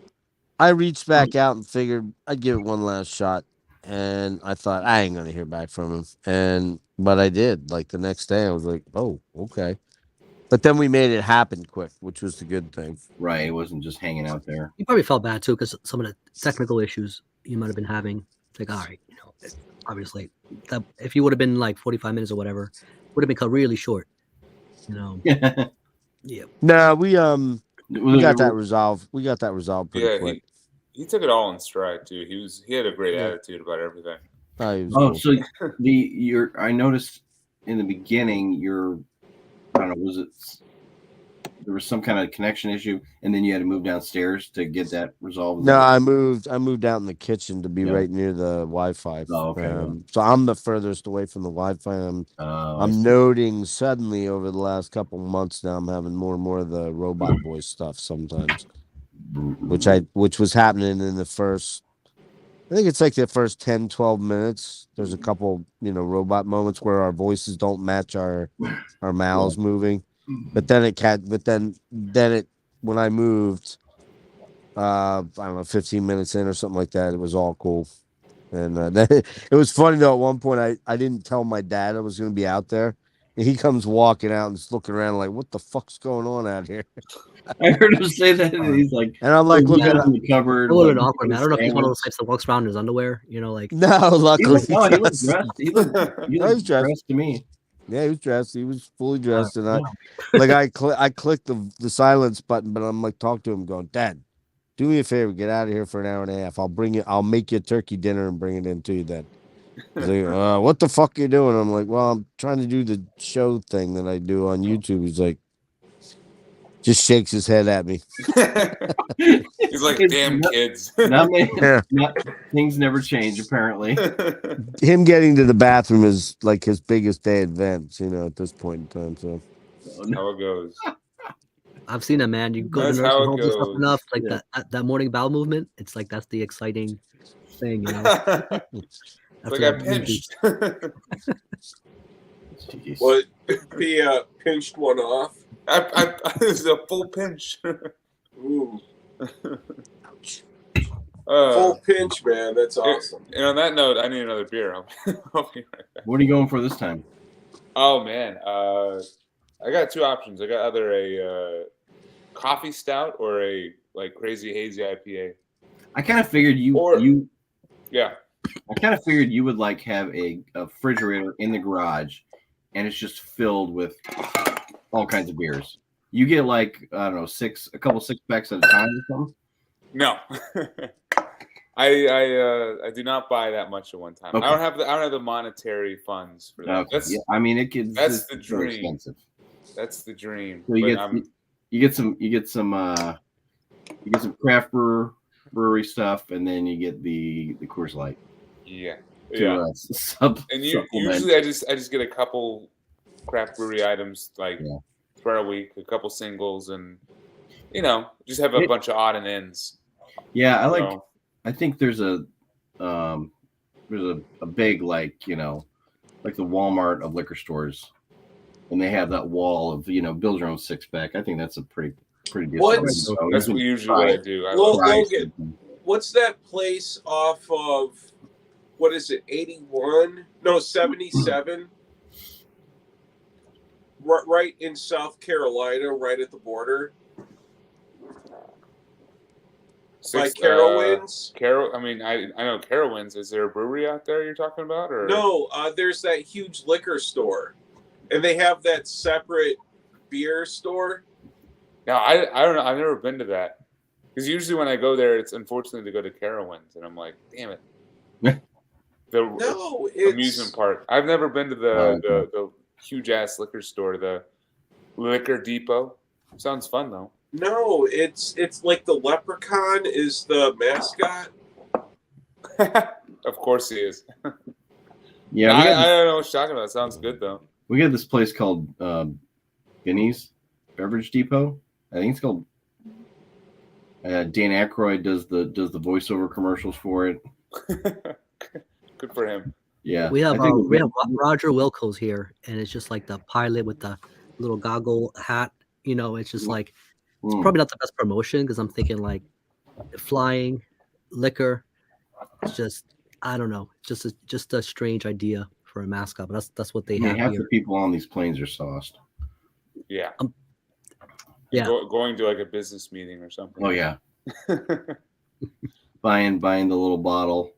Speaker 5: I reached back out and figured I'd give it one last shot, and I thought I ain't going to hear back from him, but I did. Like the next day, I was like, oh, okay. But then we made it happen quick, which was the good thing.
Speaker 4: Right, it wasn't just hanging out there.
Speaker 3: You probably felt bad too because some of the technical issues you might have been having. It's like, all right, obviously, that if you would have been like 45 minutes or whatever, would have been cut really short. Yeah.
Speaker 5: No, we got that resolved. We got that resolved pretty
Speaker 1: Yeah,
Speaker 5: quick.
Speaker 1: he took it all in stride too. He had a great
Speaker 5: Yeah.
Speaker 1: attitude about everything.
Speaker 5: He was
Speaker 4: Oh,
Speaker 5: cool.
Speaker 4: so I noticed in the beginning I don't know, was it there was some kind of connection issue and then you had to move downstairs to get that resolved?
Speaker 5: No, I moved out in the kitchen to be
Speaker 4: Yeah.
Speaker 5: right near the Wi-Fi.
Speaker 4: Oh, okay.
Speaker 5: So I'm the furthest away from the Wi-Fi. I'm noting suddenly over the last couple months now I'm having more and more of the robot voice stuff sometimes, which was happening in the first. I think it's like the first 10, 12 minutes. There's a couple, robot moments where our voices don't match our mouths moving. But then when I moved, I don't know, 15 minutes in or something like that, it was all cool. And it was funny though. At one point, I didn't tell my dad I was going to be out there. And he comes walking out and just looking around like, what the fuck's going on out here?
Speaker 4: I heard him say that and he's like,
Speaker 5: And I'm like, looking
Speaker 4: in
Speaker 5: at
Speaker 4: the cupboard.
Speaker 3: A little
Speaker 4: like,
Speaker 3: awkward, man. I don't know if he's one of those
Speaker 4: sandwich.
Speaker 3: types that walks around in his underwear. Like
Speaker 5: no,
Speaker 4: He
Speaker 5: luckily.
Speaker 4: looked, no, he looked
Speaker 5: does.
Speaker 4: dressed. He looked
Speaker 5: was dressed.
Speaker 4: dressed to me.
Speaker 5: Yeah, he was dressed. He was fully dressed, and
Speaker 4: Yeah.
Speaker 5: I clicked the silence button, but I'm like talking to him, going, Dad, do me a favor, get out of here for an hour and a half. I'll make you a turkey dinner and bring it in to you then. He's like, what the fuck are you doing? I'm like, well, I'm trying to do the show thing that I do on YouTube. He's like, just shakes his head at me.
Speaker 1: He's like, damn kids.
Speaker 4: Not many,
Speaker 5: Yeah.
Speaker 4: things never change apparently.
Speaker 5: Him getting to the bathroom is like his biggest day advance, at this point in time. So
Speaker 1: How it goes.
Speaker 3: I've seen it, man. You go
Speaker 1: That's
Speaker 3: to nursing
Speaker 1: how it
Speaker 3: homes and stuff
Speaker 1: goes.
Speaker 3: enough, like
Speaker 4: Yeah.
Speaker 3: that morning bowel movement. It's like that's the exciting thing.
Speaker 1: Like
Speaker 3: After
Speaker 1: I
Speaker 3: that movie.
Speaker 1: pinched.
Speaker 4: Jeez.
Speaker 2: What? He pinched one off.
Speaker 1: It was a full pinch.
Speaker 2: Ooh,
Speaker 1: Uh,
Speaker 2: full pinch, man. That's awesome.
Speaker 1: and on that note, I need another beer. I'll be right back.
Speaker 4: What are you going for this time?
Speaker 1: Oh man, I got two options. I got either a coffee stout or a like crazy hazy IPA.
Speaker 4: I kind of figured
Speaker 1: Or-
Speaker 4: you
Speaker 1: Yeah.
Speaker 4: I kind of figured you would like have a refrigerator in the garage, and it's just filled with all kinds of beers. You get like I don't know a couple 6-packs at a time or something.
Speaker 1: No. I do not buy that much at one time.
Speaker 4: Okay.
Speaker 1: I don't have the monetary funds for that.
Speaker 4: Okay. Yeah, I mean it's
Speaker 1: that's the
Speaker 4: it's very
Speaker 1: dream.
Speaker 4: expensive.
Speaker 1: That's the dream.
Speaker 4: So you
Speaker 1: But
Speaker 4: get some craft brewery stuff, and then you get the Coors Light.
Speaker 1: yeah.
Speaker 4: To,
Speaker 1: Yeah.
Speaker 4: supplement.
Speaker 1: And usually I just get a couple craft brewery items like
Speaker 4: Yeah.
Speaker 1: for a week, a couple singles, and just have a
Speaker 4: It-
Speaker 1: bunch of odd and ends.
Speaker 4: Yeah, I like.
Speaker 1: So,
Speaker 4: I think there's a big like like the Walmart of liquor stores, and they have that wall of build your own 6-pack. I think that's a pretty decent.
Speaker 2: What's-
Speaker 4: idea.
Speaker 1: that's usually what I do. I
Speaker 2: Well,
Speaker 1: love that.
Speaker 2: Logan, what's that place off of? What is it? 81? No, 77. Right in South Carolina, right at the border, by Carowinds.
Speaker 1: I mean, I know Carowinds. Is there a brewery out there you're talking about, or
Speaker 2: No, there's that huge liquor store, and they have that separate beer store.
Speaker 1: No, I don't know. I've never been to that because usually when I go there, it's unfortunately to go to Carowinds, and I'm like, damn it. The
Speaker 2: No, it's
Speaker 1: amusement park. I've never been to the huge ass liquor store, the Liquor Depot. Sounds fun though.
Speaker 2: No, it's like the leprechaun is the mascot.
Speaker 1: Of course he is.
Speaker 4: Yeah,
Speaker 1: I don't know what you're talking about. Sounds good though.
Speaker 4: we got this place called Benny's Beverage Depot. I think it's called. Dan Aykroyd does the voiceover commercials for it.
Speaker 1: Good for him.
Speaker 4: Yeah,
Speaker 3: We have
Speaker 4: I think
Speaker 3: we have Roger Wilco's here, and it's just like the pilot with the little goggle hat. It's just like it's probably not the best promotion because I'm thinking like flying liquor. It's just I don't know, just a strange idea for a mascot, but that's what they have
Speaker 4: half
Speaker 3: here.
Speaker 4: the people on these planes are sauced.
Speaker 1: Yeah.
Speaker 3: Yeah.
Speaker 1: Going to like a business meeting or something.
Speaker 4: Oh yeah, buying the little bottle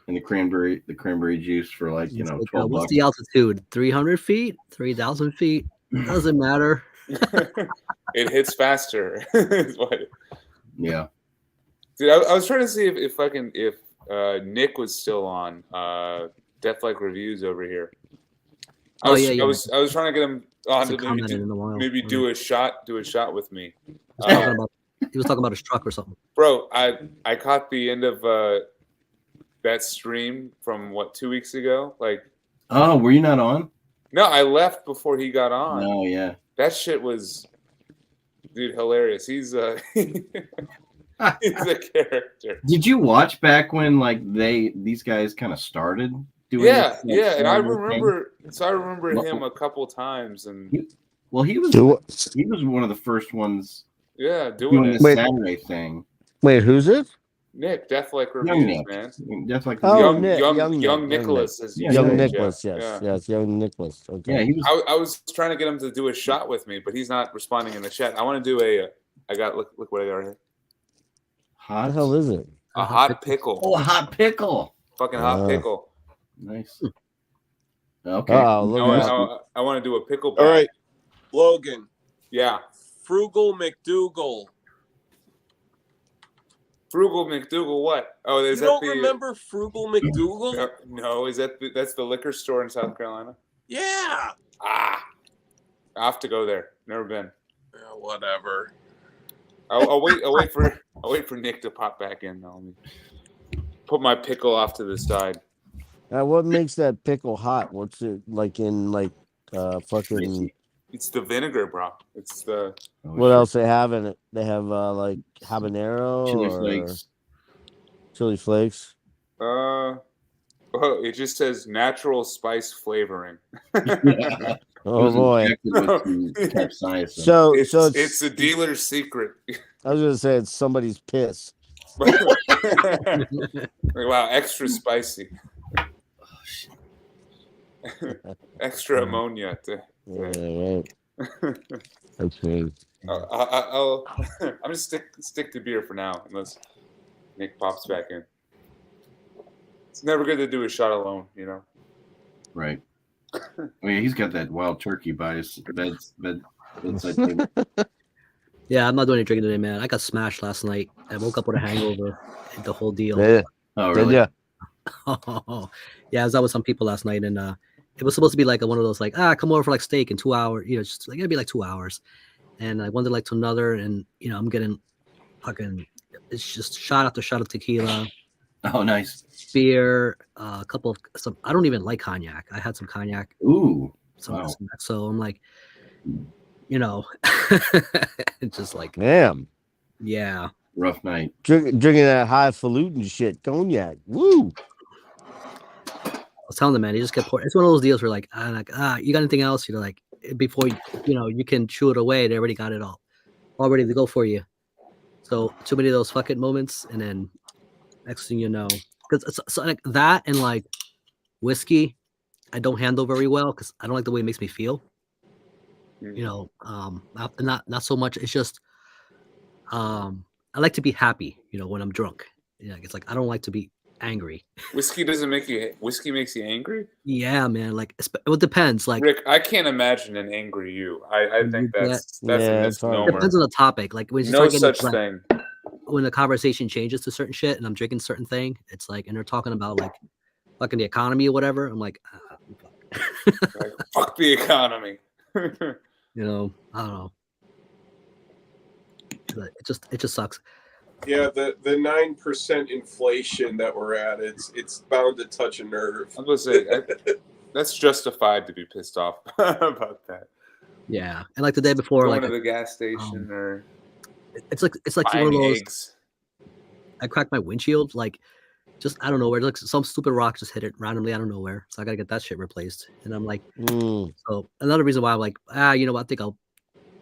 Speaker 4: and the cranberry juice for like
Speaker 3: It's like,
Speaker 4: $12.
Speaker 3: what's the altitude? 300 feet? 3,000 feet? Doesn't matter.
Speaker 1: It hits faster. Is what
Speaker 4: Yeah.
Speaker 1: Dude, I was trying to see if Nick was still on Death Like Reviews over here. I was trying to get him on
Speaker 3: Hasn't
Speaker 1: to
Speaker 3: commented in a while.
Speaker 1: maybe do a shot with me.
Speaker 3: He was talking about his truck or something.
Speaker 1: Bro, I caught the end of that stream from 2 weeks ago. Like,
Speaker 4: Oh, were you not on?
Speaker 1: no, I left before he got on.
Speaker 4: No, yeah.
Speaker 1: That shit was, dude, hilarious. He's he's a character.
Speaker 4: Did you watch back when like these guys kind of started doing?
Speaker 1: Yeah,
Speaker 4: this,
Speaker 1: yeah, and I
Speaker 4: horrible thing?
Speaker 1: remember. So I remember him a couple times, and
Speaker 4: Well, he was
Speaker 5: Do it.
Speaker 4: he was one of the first ones
Speaker 1: yeah, doing
Speaker 4: doing
Speaker 1: it.
Speaker 4: this
Speaker 5: Wait.
Speaker 4: Saturday thing.
Speaker 5: Wait, who's it?
Speaker 1: Nick, Death Like
Speaker 4: Young
Speaker 1: Reviews,
Speaker 4: Nick.
Speaker 1: man.
Speaker 4: Just like
Speaker 5: Oh,
Speaker 1: young,
Speaker 5: Nick,
Speaker 1: young,
Speaker 5: young Nick,
Speaker 1: young
Speaker 5: young
Speaker 1: Nicholas, as you
Speaker 4: Yeah,
Speaker 5: Young
Speaker 1: say,
Speaker 5: Nicholas,
Speaker 1: Jeff.
Speaker 5: yes, young Nicholas. Okay.
Speaker 4: yeah, he was.
Speaker 1: I was trying to get him to do a shot with me, but he's not responding in the chat. I want to do I got look what I got right here.
Speaker 5: What
Speaker 4: Hot.
Speaker 5: the hell is it?
Speaker 1: A hot pickle.
Speaker 4: Oh, a hot pickle.
Speaker 1: Fucking hot pickle.
Speaker 4: Nice. Okay.
Speaker 5: Oh, look at that.
Speaker 1: I want to do a pickle.
Speaker 2: All right, Logan,
Speaker 1: Yeah.
Speaker 2: Frugal McDougal.
Speaker 1: Frugal McDougal, what? Oh,
Speaker 2: You
Speaker 1: is that
Speaker 2: don't
Speaker 1: the
Speaker 2: remember Frugal McDougal?
Speaker 1: No, that's the liquor store in South Carolina?
Speaker 2: Yeah.
Speaker 1: Ah. I have to go there. Never been.
Speaker 2: Whatever.
Speaker 1: I'll wait for Nick to pop back in. Let me put my pickle off to the side.
Speaker 5: What makes that pickle hot? What's it like in fucking?
Speaker 1: It's the vinegar, bro. It's the
Speaker 5: What else they have in it? They have like habanero
Speaker 4: Chili
Speaker 5: or
Speaker 4: flakes.
Speaker 5: chili flakes.
Speaker 1: well, Oh, it just says natural spice flavoring.
Speaker 4: It
Speaker 5: Oh
Speaker 4: was
Speaker 5: boy.
Speaker 4: injected with some capsaicin.
Speaker 5: So
Speaker 1: It's a dealer's secret.
Speaker 5: I was gonna say it's somebody's piss.
Speaker 1: Like, wow, extra spicy. Extra ammonia.
Speaker 5: Yeah, right. Okay.
Speaker 1: I'm just stick to beer for now, unless Nick pops back in. It's never good to do a shot alone, you know.
Speaker 4: Right. I mean, he's got that wild turkey by his bedside table.
Speaker 3: Yeah, I'm not doing any drinking today, man. I got smashed last night. I woke up with a hangover. The whole deal.
Speaker 5: Yeah.
Speaker 4: Oh,
Speaker 5: Did
Speaker 4: really?
Speaker 5: ya?
Speaker 3: Yeah, I was out with some people last night, and it was supposed to be like one of those like come over for like steak in 2 hours. You know, just like it'd be like 2 hours, and I went to like to another, and you know I'm getting fucking. It's just shot after shot of tequila,
Speaker 4: Oh, nice.
Speaker 3: beer, a couple of some. I don't even like cognac. I had some cognac,
Speaker 4: Ooh.
Speaker 3: some,
Speaker 4: Wow.
Speaker 3: so I'm like, you know, it's just like
Speaker 5: Damn.
Speaker 3: yeah.
Speaker 4: Rough night.
Speaker 5: Drinking that highfalutin shit, cognac. Woo.
Speaker 3: I was telling them, man, you just get poured. It's one of those deals where like, you got anything else? You're like, before you can chew it away. They already got it all ready to go for you. So too many of those fuck it moments, and then next thing you know, because so like that and like whiskey, I don't handle very well because I don't like the way it makes me feel. You know, not so much. It's just, I like to be happy. You know, when I'm drunk. Yeah, it's like I don't like to be angry.
Speaker 1: Whiskey doesn't make you. Whiskey makes you angry.
Speaker 3: Yeah, man. Like it depends. Like
Speaker 1: Rick, I can't imagine an angry you. I think that's
Speaker 5: Yeah,
Speaker 1: a
Speaker 5: it's hard.
Speaker 3: it
Speaker 1: misnomer.
Speaker 3: depends on the topic. Like when you
Speaker 1: No
Speaker 3: start getting
Speaker 1: such
Speaker 3: like,
Speaker 1: thing.
Speaker 3: when the conversation changes to certain shit and I'm drinking certain thing, it's like, and they're talking about like fucking the economy or whatever. I'm like, fuck.
Speaker 1: Like, fuck the economy.
Speaker 3: You know, I don't know. But it just sucks.
Speaker 2: Yeah, the 9% inflation that we're at, it's bound to touch a nerve.
Speaker 1: I'm gonna say that's justified to be pissed off about that.
Speaker 3: Yeah, and like the day before,
Speaker 1: Going
Speaker 3: like
Speaker 1: to the gas station or
Speaker 3: it's like one of
Speaker 1: buying
Speaker 3: those.
Speaker 1: eggs.
Speaker 3: I cracked my windshield, like just I don't know where. Like some stupid rock just hit it randomly out of nowhere, so I gotta get that shit replaced. And I'm like, so another reason why I'm like, you know what? I think I'll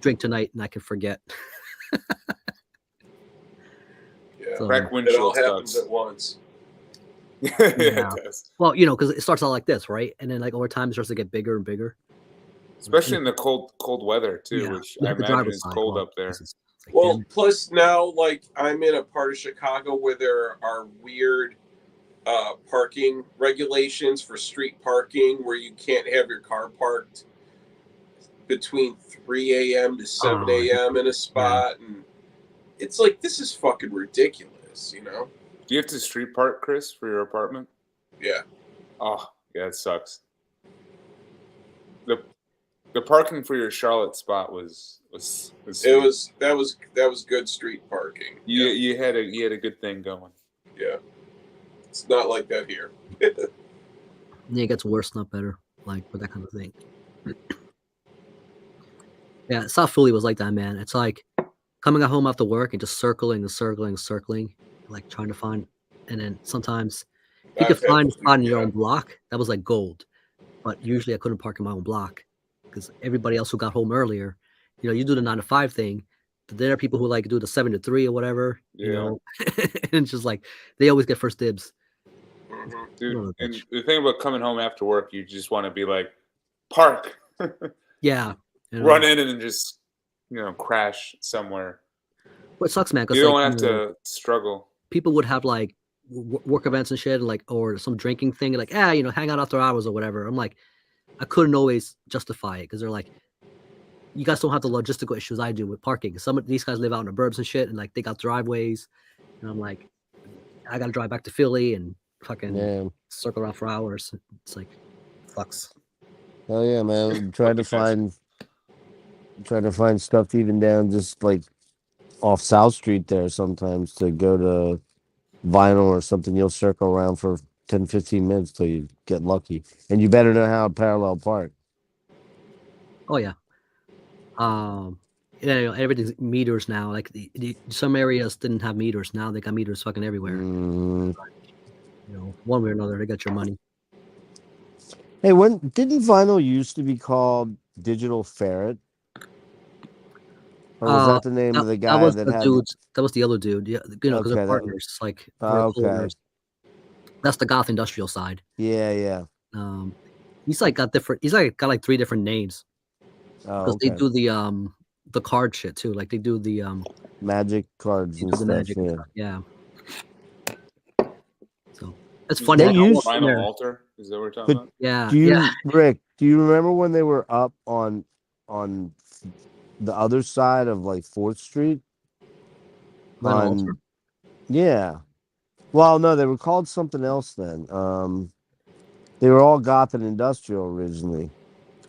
Speaker 3: drink tonight and I can forget.
Speaker 2: Yeah,
Speaker 3: So,
Speaker 1: Crack
Speaker 2: it all
Speaker 1: windshield
Speaker 2: happens
Speaker 1: sucks.
Speaker 2: at once.
Speaker 1: Yeah,
Speaker 3: Yeah.
Speaker 1: it does.
Speaker 3: well, you know, because it starts out like this, right? And then like over time, it starts to get bigger and bigger.
Speaker 1: Especially in the cold weather too,
Speaker 3: Yeah,
Speaker 1: which
Speaker 3: look
Speaker 1: I
Speaker 3: at the
Speaker 1: imagine
Speaker 3: driver's
Speaker 1: is
Speaker 3: side.
Speaker 1: cold
Speaker 3: Well,
Speaker 1: up there.
Speaker 3: this is- it's like,
Speaker 2: Well,
Speaker 3: damn.
Speaker 2: plus now, like I'm in a part of Chicago where there are weird parking regulations for street parking, where you can't have your car parked between 3 a.m. to 7 a.m. in a spot, and it's like this is fucking ridiculous, you know?
Speaker 1: Do you have to street park, Chris, for your apartment?
Speaker 2: Yeah.
Speaker 1: Oh, yeah, it sucks. The parking for your Charlotte spot was sweet.
Speaker 2: That was good street parking.
Speaker 1: You had a good thing going.
Speaker 2: Yeah. It's not like that here.
Speaker 3: Yeah, it gets worse, not better. Like with that kind of thing. Yeah, South Philly was like that, man. It's like coming home after work and just circling, like trying to find. And then sometimes you could
Speaker 2: I've had
Speaker 3: find a
Speaker 2: those,
Speaker 3: spot in your
Speaker 2: yeah.
Speaker 3: own block. That was like gold. But usually I couldn't park in my own block because everybody else who got home earlier, you know, you do the 9 to 5 thing. But there are people who like do the 7 to 3 or whatever, you
Speaker 1: Yeah.
Speaker 3: know, and it's just like they always get first dibs.
Speaker 2: Mhm.
Speaker 1: Dude,
Speaker 3: Oh,
Speaker 1: and
Speaker 3: bitch.
Speaker 1: the thing about coming home after work, you just want to be like, park,
Speaker 3: Yeah. You know?
Speaker 1: run in and just, crash somewhere.
Speaker 3: What sucks, man? Because
Speaker 1: You don't
Speaker 3: like,
Speaker 1: have to struggle.
Speaker 3: people would have like work events and shit, and like or some drinking thing, and like hang out after hours or whatever. I'm like, I couldn't always justify it because they're like, you guys don't have the logistical issues I do with parking. Some of these guys live out in the burbs and shit, and like they got driveways, and I'm like, I got to drive back to Philly and fucking
Speaker 5: Yeah.
Speaker 3: circle around for hours. It's like, fucks.
Speaker 5: Hell yeah, man. Trying to find stuff even down just like off South Street there sometimes to go to Vinyl or something. You'll circle around for 10, 15 minutes till you get lucky. And you better know how to parallel park.
Speaker 3: Oh yeah. Everything's meters now. Like some areas didn't have meters. Now they got meters fucking everywhere.
Speaker 5: Mm,
Speaker 3: one way or another, they got your money.
Speaker 5: Hey, when didn't vinyl used to be called Digital Ferret? Or was
Speaker 3: Uh,
Speaker 5: that the name of the
Speaker 3: that
Speaker 5: guy
Speaker 3: was
Speaker 5: that
Speaker 3: the
Speaker 5: had?
Speaker 3: dudes. That was the other dude. Yeah, because they're
Speaker 5: Okay,
Speaker 3: partners. Like we're
Speaker 5: okay,
Speaker 3: co-owners. That's the goth industrial side.
Speaker 5: yeah.
Speaker 3: He's like got different. He's like got like 3 different names
Speaker 5: Oh,
Speaker 3: because they
Speaker 5: okay.
Speaker 3: do the card shit too. Like they do the
Speaker 5: Magic cards
Speaker 3: they
Speaker 5: and
Speaker 3: do the
Speaker 5: stuff.
Speaker 3: magic.
Speaker 5: Yeah.
Speaker 3: And stuff. Yeah. So it's
Speaker 1: Is
Speaker 3: funny.
Speaker 5: They
Speaker 1: that
Speaker 3: Like, I
Speaker 5: used-
Speaker 3: walked in
Speaker 1: Final
Speaker 3: there.
Speaker 1: Altar? Is that what we're talking
Speaker 5: But
Speaker 1: about?
Speaker 3: Yeah,
Speaker 5: do you,
Speaker 3: yeah.
Speaker 5: Rick? Do you remember when they were up on the other side of like 4th Street?
Speaker 3: Vinyl Altar?
Speaker 5: Yeah. Well, no, they were called something else then. They were all goth and industrial originally.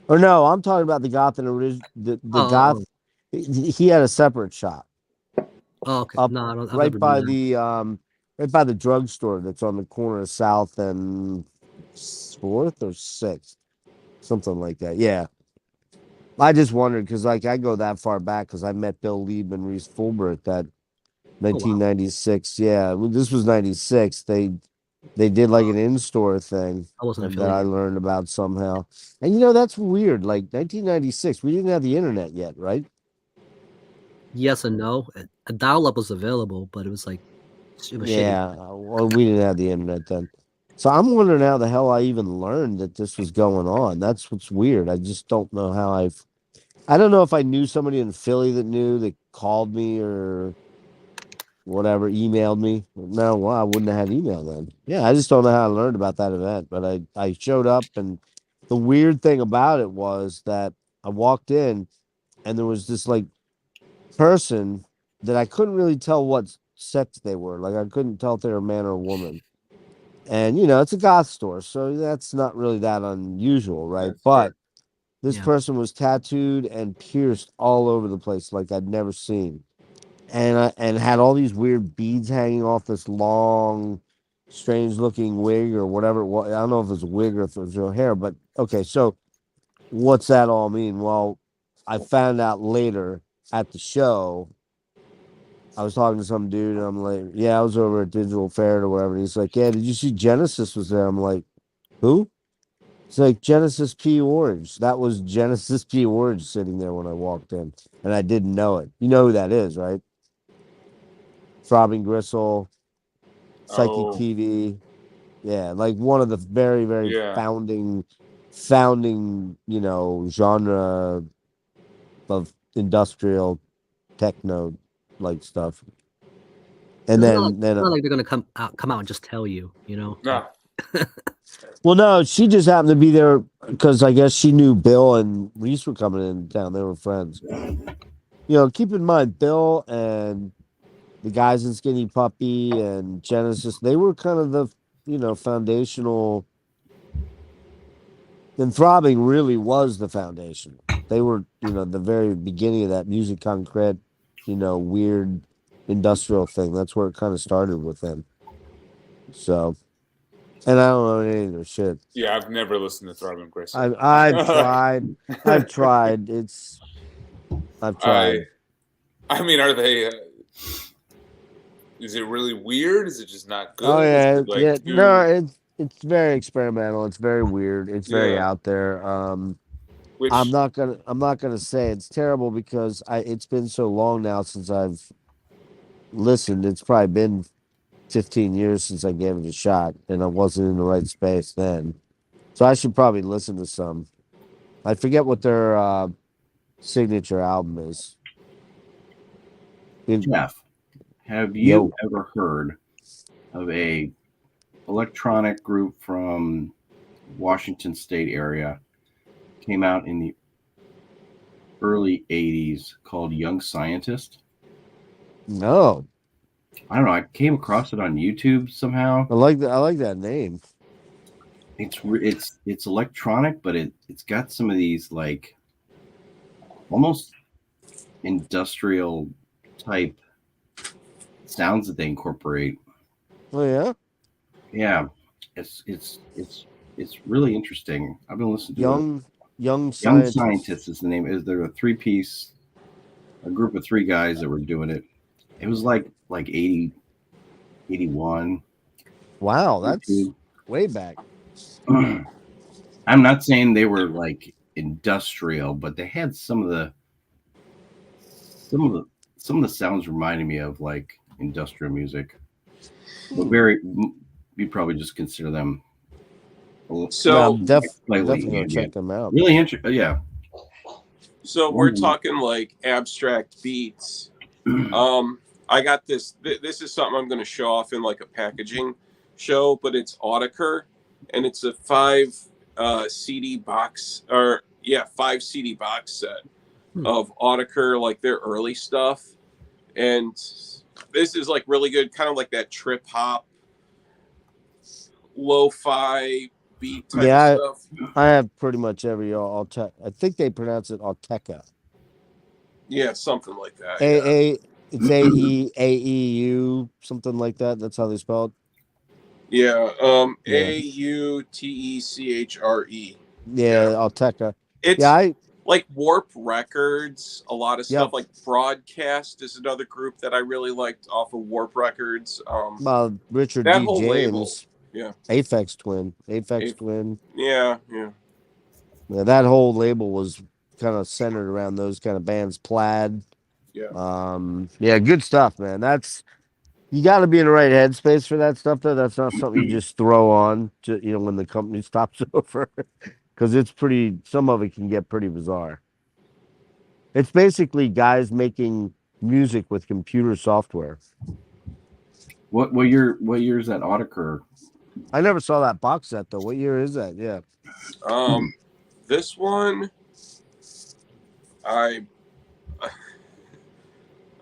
Speaker 5: Or no, I'm talking about the goth and the
Speaker 3: Oh,
Speaker 5: goth. He had a separate shop
Speaker 3: okay.
Speaker 5: up
Speaker 3: No, I don't. I've
Speaker 5: right
Speaker 3: never
Speaker 5: by
Speaker 3: been there.
Speaker 5: the drugstore that's on the corner of South and 4th or 6th, something like that. Yeah. I just wondered because like I go that far back because I met Bill Lieb and Reese Fulber at that
Speaker 3: Oh, wow.
Speaker 5: 1996. Yeah, well, this was 96. They did like an in-store thing
Speaker 3: I wasn't
Speaker 5: that I
Speaker 3: affiliated.
Speaker 5: learned about somehow. And you know that's weird. Like 1996, we didn't have the internet yet, right?
Speaker 3: Yes and no. A dial-up was available, but it was like it was shitty.
Speaker 5: Yeah, well, we didn't have the internet then. So I'm wondering how the hell I even learned that this was going on. That's what's weird. I just don't know how I don't know if I knew somebody in Philly that called me or whatever, emailed me. No, well, I wouldn't have had email then. Yeah, I just don't know how I learned about that event. But I showed up, and the weird thing about it was that I walked in, and there was this like person that I couldn't really tell what sex they were. Like I couldn't tell if they were a man or a woman. And it's a goth store, so that's not really that unusual, right?
Speaker 1: That's
Speaker 5: But
Speaker 1: fair.
Speaker 5: this
Speaker 3: Yeah.
Speaker 5: person was tattooed and pierced all over the place, like I'd never seen, and had all these weird beads hanging off this long, strange-looking wig or whatever it was. I don't know if it was a wig or if it was real hair, but okay. So, what's that all mean? Well, I found out later at the show. I was talking to some dude, and I'm like, "Yeah, I was over at Digital Fair or whatever." And he's like, "Yeah, did you see Genesis was there?" I'm like, "Who?" It's like Genesis P. Orange. That was Genesis P. Orange sitting there when I walked in, and I didn't know it. You know who that is, right? Throbbing Gristle, Psychic
Speaker 1: Oh.
Speaker 5: TV. Yeah, like one of the very, very
Speaker 1: Yeah.
Speaker 5: founding, genre of industrial techno like stuff. And
Speaker 3: It's
Speaker 5: then
Speaker 3: not like they're gonna come out and just tell you,
Speaker 1: No.
Speaker 5: well, no, she just happened to be there because I guess she knew Bill and Reese were coming in town. They were friends. Keep in mind, Bill and the guys in Skinny Puppy and Genesis, they were kind of the, foundational. And Throbbing really was the foundation. They were, the very beginning of that music concrete, weird industrial thing. That's where it kind of started with them. So, and I don't know any of their shit.
Speaker 1: Yeah, I've never listened to Throbbing Gristle.
Speaker 5: I've tried. I've tried. I've tried.
Speaker 1: I mean, are they? Is it really weird? Is it just not good?
Speaker 5: Oh yeah,
Speaker 1: Is it, like,
Speaker 5: yeah.
Speaker 1: too-
Speaker 5: No, it's very experimental. It's very weird. It's very
Speaker 1: Yeah.
Speaker 5: out there.
Speaker 1: Which
Speaker 5: I'm not gonna say it's terrible because it's been so long now since I've listened. It's probably been 15 years since I gave it a shot, and I wasn't in the right space then. So I should probably listen to some. I forget what their signature album is.
Speaker 4: Jeff, have you ever heard of a electronic group from Washington State area? Came out in the early 80s called Young Scientist.
Speaker 5: No,
Speaker 4: I don't know. I came across it on YouTube somehow.
Speaker 5: I like that name.
Speaker 4: It's electronic, but it's got some of these like almost industrial type sounds that they incorporate.
Speaker 5: Oh yeah,
Speaker 4: Yeah, it's really interesting. I've been listening to
Speaker 5: Young
Speaker 4: Young
Speaker 5: Scientist.
Speaker 4: Scientists is the name. They're a group of 3 guys that were doing it. It was like 80, 81.
Speaker 5: Wow, that's way back.
Speaker 4: I'm not saying they were like industrial, but they had some of the sounds reminding me of like industrial music. But you probably just consider them
Speaker 2: So
Speaker 5: definitely gonna check them out.
Speaker 4: really interesting. Yeah.
Speaker 2: So we're talking like abstract beats. I got this. This is something I'm going to show off in like a packaging show, but it's Autiker, and it's a 5 CD box, or 5 CD box set of Autiker, like their early stuff. And this is like really good, kind of like that trip hop, lo-fi beat type of stuff.
Speaker 5: I have pretty much every Alteca. I think they pronounce it Alteca.
Speaker 2: Yeah, something like that.
Speaker 5: It's AEAEU, something like that. That's how they spell it.
Speaker 2: Yeah,
Speaker 5: Yeah.
Speaker 2: AUTECHRE.
Speaker 5: Yeah, Alteca.
Speaker 2: It's
Speaker 5: I
Speaker 2: like Warp Records, a lot of stuff. Like Broadcast is another group that I really liked off of Warp Records.
Speaker 5: Richard
Speaker 2: that
Speaker 5: D.
Speaker 2: whole
Speaker 5: James.
Speaker 2: label, yeah.
Speaker 5: Aphex Twin. Twin.
Speaker 2: Yeah.
Speaker 5: Yeah, that whole label was kind of centered around those kind of bands. Plaid.
Speaker 2: Yeah.
Speaker 5: Good stuff, man. You got to be in the right headspace for that stuff, though. That's not something you just throw on, when the company stops over, because it's pretty. Some of it can get pretty bizarre. It's basically guys making music with computer software.
Speaker 4: What year is that Autiker?
Speaker 5: I never saw that box set though. What year is that? Yeah.
Speaker 2: This one,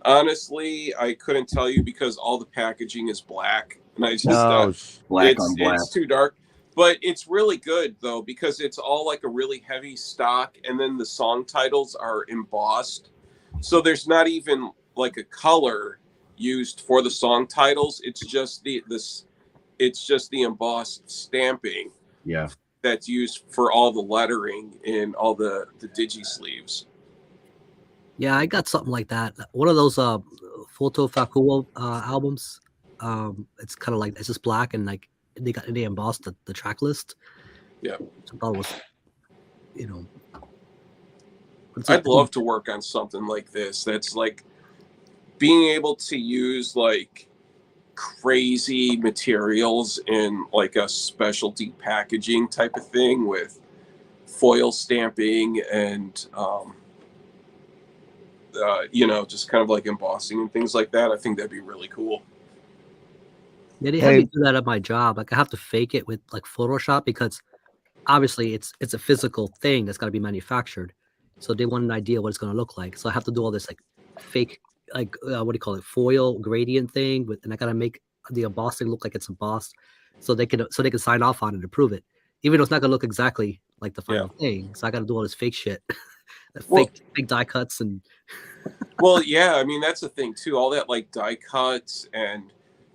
Speaker 2: honestly, I couldn't tell you because all the packaging is black, and I just
Speaker 4: black on black.
Speaker 2: It's too dark. But it's really good though because it's all like a really heavy stock, and then the song titles are embossed, so there's not even like a color used for the song titles. It's just the embossed stamping.
Speaker 4: Yeah.
Speaker 2: That's used for all the lettering in all the digi sleeves.
Speaker 3: Yeah, I got something like that. One of those Photo Fakuo albums. It's kind of like it's just black and like they embossed the track list.
Speaker 2: Yeah,
Speaker 3: I thought it was,
Speaker 2: I'd love to work on something like this. That's like being able to use like crazy materials in like a specialty packaging type of thing with foil stamping and just kind of like embossing and things like that. I think that'd be really cool.
Speaker 3: Yeah, they have me do that at my job. Like I have to fake it with like Photoshop because obviously it's a physical thing that's got to be manufactured. So they want an idea what it's going to look like. So I have to do all this like fake, like what do you call it, foil gradient thing, and I got to make the embossing look like it's embossed, so they can sign off on it to prove it, even though it's not going to look exactly like the final thing. So I got to do all this fake shit, fake die cuts and.
Speaker 2: Well, yeah, I mean that's the thing too. All that like die cuts and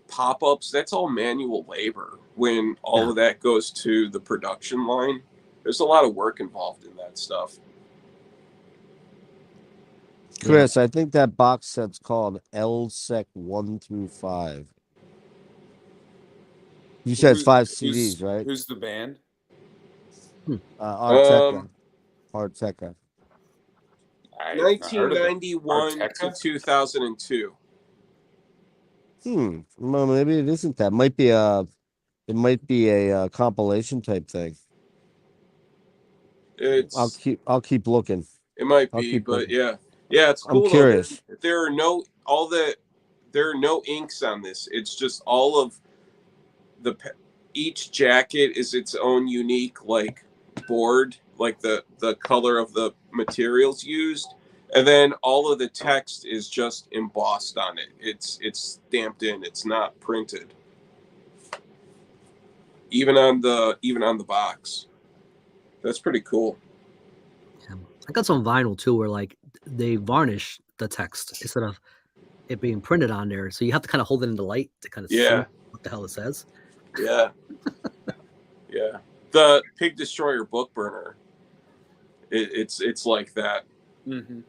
Speaker 2: pop-ups, that's all manual labor. When all of that goes to the production line, there's a lot of work involved in that stuff.
Speaker 5: Chris, I think that box set's called LSEC 1 through 5. You said it's 5 CDs, right?
Speaker 1: Who's the band?
Speaker 5: Arteca. Arteca.
Speaker 2: 1991 to 2002.
Speaker 5: Well, maybe it isn't that. It might be a compilation type thing. I'll keep looking.
Speaker 2: It might be, but yeah, it's cool.
Speaker 5: I'm curious.
Speaker 2: There are no inks on this. It's just all of each jacket is its own unique like board, like the color of the materials used, and then all of the text is just embossed on it. It's stamped in. It's not printed. Even on the box. That's pretty cool.
Speaker 3: Yeah. I got some vinyl too where like they varnish the text instead of it being printed on there. So you have to kind of hold it in the light to kind of see what the hell it says.
Speaker 2: Yeah. Yeah. The Pig Destroyer book burner. It's like that.
Speaker 1: Mm-hmm.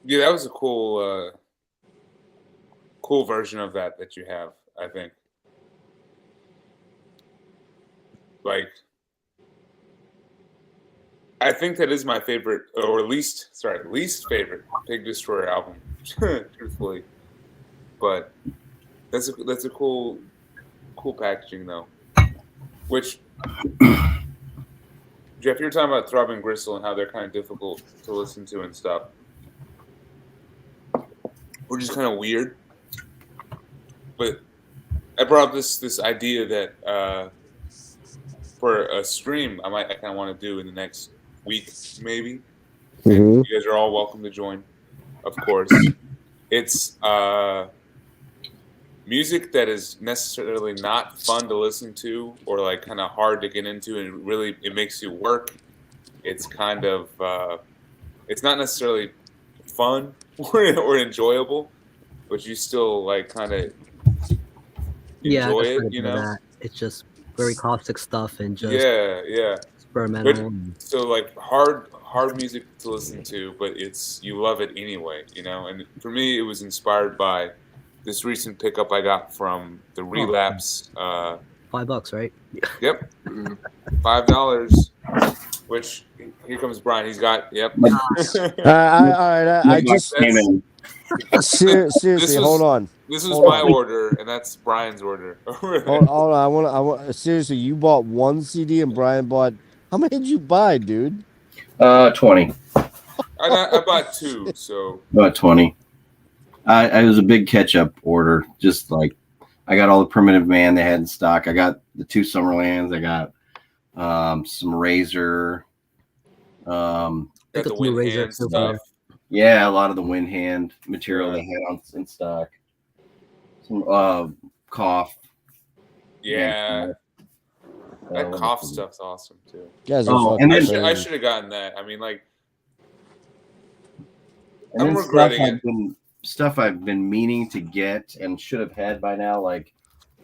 Speaker 1: Yeah, that was a cool version of that you have. I think. Like, I think that is my favorite, or least favorite Pig Destroyer album, truthfully. But that's a cool packaging though. Which, Jeff, you're talking about Throbbing Gristle and how they're kind of difficult to listen to and stuff. Or just kind of weird. But I brought up this idea that for a stream I kind of want to do in the next week, maybe. And you guys are all welcome to join, of course. It's music that is necessarily not fun to listen to or like kind of hard to get into, and really it makes you work. It's kind of it's not necessarily fun or enjoyable, but you still like kind of enjoy
Speaker 3: I
Speaker 1: it, you know.
Speaker 3: that. It's just very caustic stuff and just
Speaker 1: yeah.
Speaker 3: experimental.
Speaker 1: So like hard music to listen to, but you love it anyway, you know. And for me, it was inspired by this recent pickup I got from the Relapse.
Speaker 3: $5, right?
Speaker 1: Yep, $5. Which here comes Brian. He's got yep.
Speaker 5: All right. I just
Speaker 4: Amen.
Speaker 5: seriously, hold on.
Speaker 1: This was my order, and that's Brian's order.
Speaker 5: Hold on. I want seriously. You bought one CD, and Brian bought. How many did you buy, dude?
Speaker 4: 20.
Speaker 1: I bought 2, so
Speaker 4: About 20. I was a big catch-up order. Just like I got all the Primitive Man they had in stock. I got the 2 Summerlands. I got some Razor.
Speaker 1: got the wind hand stuff.
Speaker 4: Yeah, a lot of the wind hand material they had in stock. Some cough.
Speaker 1: Yeah, that cough stuff's awesome too.
Speaker 5: You guys
Speaker 4: Oh,
Speaker 5: are
Speaker 4: and
Speaker 5: fucking
Speaker 4: then-
Speaker 1: I
Speaker 5: crazy.
Speaker 1: should have gotten that. I mean, like,
Speaker 4: And
Speaker 1: I'm
Speaker 4: then
Speaker 1: regretting
Speaker 4: stuff I've been meaning to get and should have had by now, like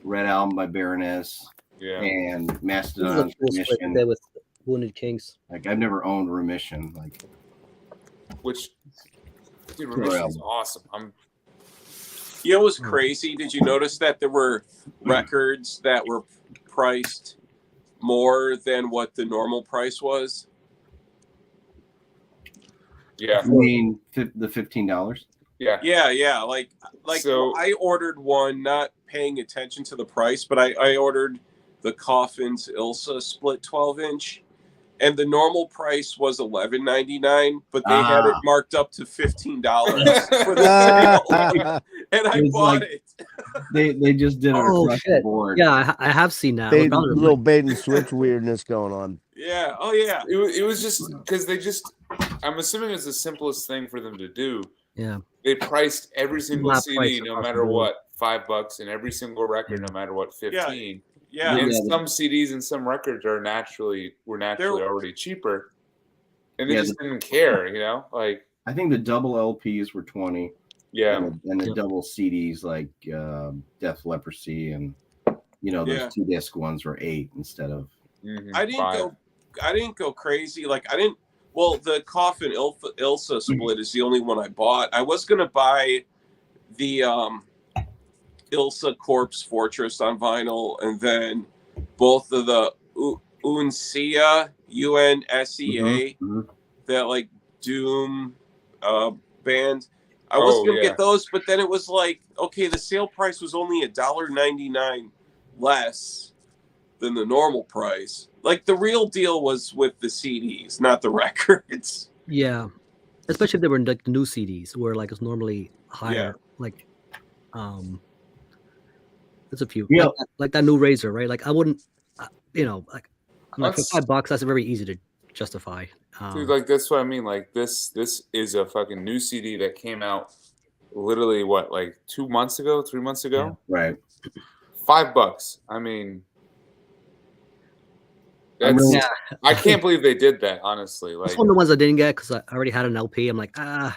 Speaker 4: Red Album by Baroness
Speaker 1: yeah.
Speaker 4: and
Speaker 3: This is a
Speaker 4: Mastodon
Speaker 3: cool split
Speaker 4: Remission.
Speaker 3: there with Wounded Kings.
Speaker 4: Like I've never owned Remission. Like
Speaker 1: Which, dude, Remission's
Speaker 4: album.
Speaker 1: awesome.
Speaker 2: You know what's crazy? Did you notice that there were records that were priced more than what the normal price was?
Speaker 1: Yeah,
Speaker 4: I mean the $15.
Speaker 1: yeah.
Speaker 2: Yeah. Like
Speaker 1: So-
Speaker 2: I ordered one not paying attention to the price, but I ordered the Coffins Ilsa split 12-inch, and the normal price was $11.99, but they had it marked up to $15 for the sale, and I
Speaker 4: It was
Speaker 2: bought
Speaker 4: like-
Speaker 2: it.
Speaker 4: They just did it
Speaker 3: Oh,
Speaker 4: across the
Speaker 3: shit.
Speaker 4: board.
Speaker 3: Yeah, I have seen that.
Speaker 5: Bait, little bait and switch weirdness going on.
Speaker 2: Yeah. Oh yeah.
Speaker 1: It was just because I'm assuming it's the simplest thing for them to do.
Speaker 3: Yeah.
Speaker 1: They priced every single
Speaker 3: Flat
Speaker 1: CD,
Speaker 3: price
Speaker 1: no
Speaker 3: across
Speaker 1: matter
Speaker 3: the board.
Speaker 1: what, $5, and every single record, no matter what, 15.
Speaker 2: Yeah.
Speaker 1: And
Speaker 4: Yeah.
Speaker 1: some CDs and some records were naturally already cheaper, and they
Speaker 4: Yeah,
Speaker 1: just didn't care, you know. Like,
Speaker 4: I think the double LPs were 20.
Speaker 1: yeah,
Speaker 4: And the
Speaker 3: Yep.
Speaker 4: double CDs like Death Leprosy and those
Speaker 2: Yeah.
Speaker 4: 2-disc ones were 8 instead of.
Speaker 1: mhm,
Speaker 2: I didn't go crazy. Well, the Coffin Ilsa split is the only one I bought. I was gonna buy the Ilsa Corpse Fortress on vinyl, and then both of the Unsea UNSEA
Speaker 4: Mhm.
Speaker 2: that like Doom band. I was gonna get those, but then it was like, okay, the sale price was only $1.99 less than the normal price. Like the real deal was with the CDs, not the records.
Speaker 3: Yeah. Especially if they were like the new CDs where like it's normally higher.
Speaker 2: Yeah.
Speaker 3: Like there's a few.
Speaker 4: Yeah.
Speaker 3: Like that new Razor, right? Like I wouldn't like I'm like for
Speaker 1: That's-
Speaker 3: $5, that's very easy to justify.
Speaker 1: Dude, like that's what I mean. Like this is a fucking new CD that came out literally like 2 months ago, 3 months ago.
Speaker 4: Right.
Speaker 1: $5. I mean,
Speaker 4: I'm
Speaker 1: that's,
Speaker 4: really-
Speaker 3: Yeah.
Speaker 1: I can't believe they did that. Honestly, like
Speaker 3: That's one of the ones I didn't get because I already had an LP. I'm like, like,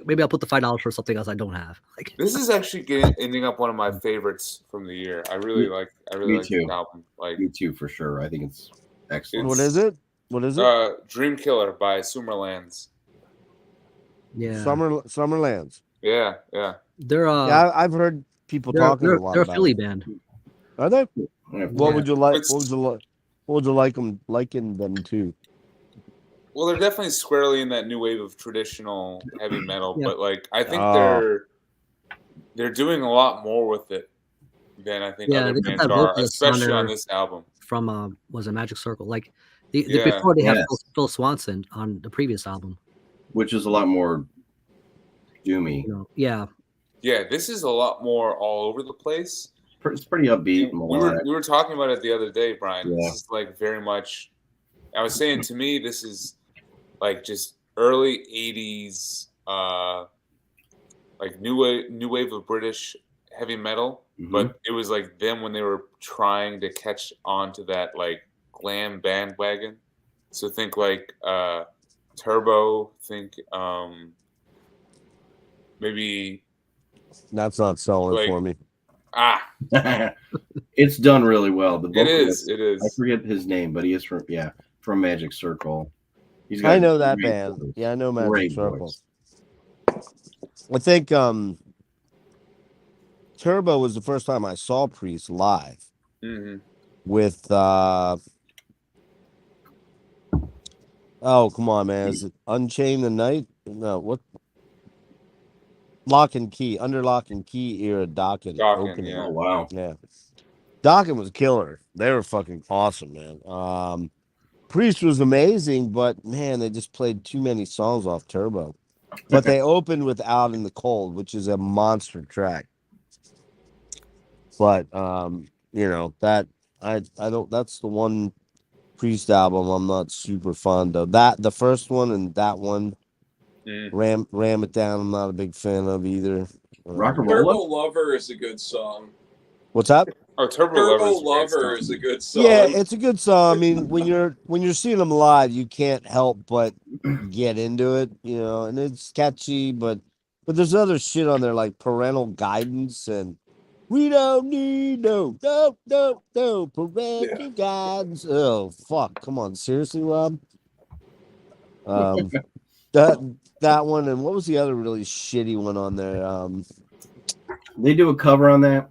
Speaker 3: maybe I'll put the $5 for something else I don't have. Like
Speaker 1: this is actually ending up one of my favorites from the year. I really like
Speaker 4: Me
Speaker 1: this
Speaker 4: too.
Speaker 1: album. Like
Speaker 4: Me too, for sure. I think it's excellent.
Speaker 5: What is it? What is it?
Speaker 1: Dream Killer by Summerlands.
Speaker 3: yeah.
Speaker 5: Summerlands.
Speaker 1: Yeah.
Speaker 3: They're
Speaker 5: Yeah, I've heard people
Speaker 3: They're,
Speaker 5: talking
Speaker 3: they're,
Speaker 5: a lot
Speaker 3: they're a
Speaker 5: about.
Speaker 3: Philly
Speaker 5: It.
Speaker 3: band.
Speaker 5: Are they?
Speaker 4: Yeah.
Speaker 5: What would you like?
Speaker 1: It's-
Speaker 5: What would you like them liken them to?
Speaker 1: Well, they're definitely squarely in that new wave of traditional heavy metal,
Speaker 3: Yeah.
Speaker 1: but like I think
Speaker 5: Oh.
Speaker 1: they're doing a lot more with it than I think
Speaker 3: Yeah,
Speaker 1: other
Speaker 3: they got
Speaker 1: bands
Speaker 3: that
Speaker 1: are,
Speaker 3: vocalist on
Speaker 1: especially on
Speaker 3: there
Speaker 1: this album.
Speaker 3: from was it Magic Circle? Like
Speaker 1: Yeah.
Speaker 3: before they had
Speaker 4: Yes.
Speaker 3: Phil Swanson on the previous album.
Speaker 4: Which is a lot more doomy.
Speaker 3: You know, yeah,
Speaker 1: Yeah, this is a lot more all over the place.
Speaker 4: It's pretty upbeat.
Speaker 1: We were talking about it the other day, Brian.
Speaker 4: Yeah.
Speaker 1: This is like very much. I was saying, to me, this is like just early '80s, like new wave of British heavy metal.
Speaker 4: Mhm.
Speaker 1: But it was like them when they were trying to catch on to that like glam bandwagon. So think like Turbo. Think maybe
Speaker 5: That's not selling
Speaker 1: Like-
Speaker 5: for me.
Speaker 4: It's done really well. The
Speaker 1: it is.
Speaker 4: vocalist,
Speaker 1: It
Speaker 4: I
Speaker 1: is.
Speaker 4: forget his name, but he is from Magic Circle. He's
Speaker 5: I
Speaker 4: a
Speaker 5: know that
Speaker 4: great
Speaker 5: band.
Speaker 4: voice.
Speaker 5: Yeah, I know Magic
Speaker 4: Great
Speaker 5: Circle.
Speaker 4: voice.
Speaker 5: I think Turbo was the first time I saw Priest live
Speaker 1: Hmm.
Speaker 5: with oh come on man, is it Unchain the Night? No, what Lock and Key, under Lock and Key era Dokken
Speaker 1: Dokken,
Speaker 5: opening.
Speaker 1: yeah.
Speaker 4: Oh wow.
Speaker 5: Yeah. Dokken was killer. They were fucking awesome, man. Priest was amazing, but man, they just played too many songs off Turbo. But they opened with Out in the Cold, which is a monster track. But you know, that I don't that's the one Priest album I'm not super fond of. That the first one and that one,
Speaker 1: Mm.
Speaker 5: Ram It Down, I'm not a big fan of either.
Speaker 4: Rock and
Speaker 2: Turbo
Speaker 4: roll.
Speaker 2: Lover is a good song.
Speaker 5: What's up?
Speaker 1: Oh, Turbo
Speaker 2: Turbo
Speaker 1: Lover's a great
Speaker 2: Lover
Speaker 1: song.
Speaker 2: is a good song.
Speaker 5: Yeah, it's a good song. I mean, when you're seeing them live, you can't help but get into it, you know. And it's catchy, but there's other shit on there like Parental Guidance and we don't need no parental guidance. Oh fuck! Come on, seriously, Rob. That one and what was the other really shitty one on there?
Speaker 4: They do a cover on that.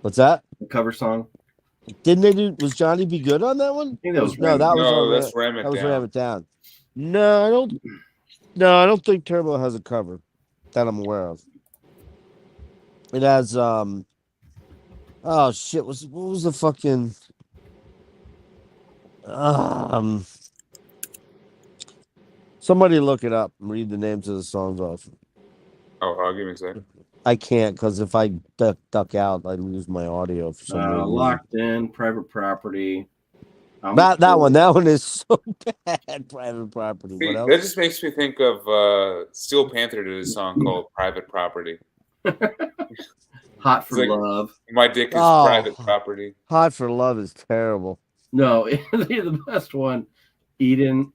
Speaker 5: What's that?
Speaker 4: A cover song.
Speaker 5: Didn't they do? Was Johnny B. Good on that one?
Speaker 4: I think that was
Speaker 5: No, that was
Speaker 1: No,
Speaker 5: on
Speaker 1: that's Ram It
Speaker 5: That was
Speaker 1: Down.
Speaker 5: Ram It Down. No, I don't think Turbo has a cover that I'm aware of. It has oh shit, what was the fucking somebody look it up and read the names of the songs off.
Speaker 1: Oh, I'll give me a second.
Speaker 5: I can't because if I duck out, I lose my audio for some reason.
Speaker 4: Locked In, Private Property.
Speaker 5: That one is so bad. Private Property.
Speaker 1: See,
Speaker 5: What
Speaker 1: that
Speaker 5: else?
Speaker 1: just makes me think of Steel Panther did a song called Private Property.
Speaker 4: Hot for
Speaker 1: It's like-
Speaker 4: Love.
Speaker 1: My dick is
Speaker 5: Oh.
Speaker 1: private property.
Speaker 5: Hot for Love is terrible.
Speaker 4: No, the best one. Eating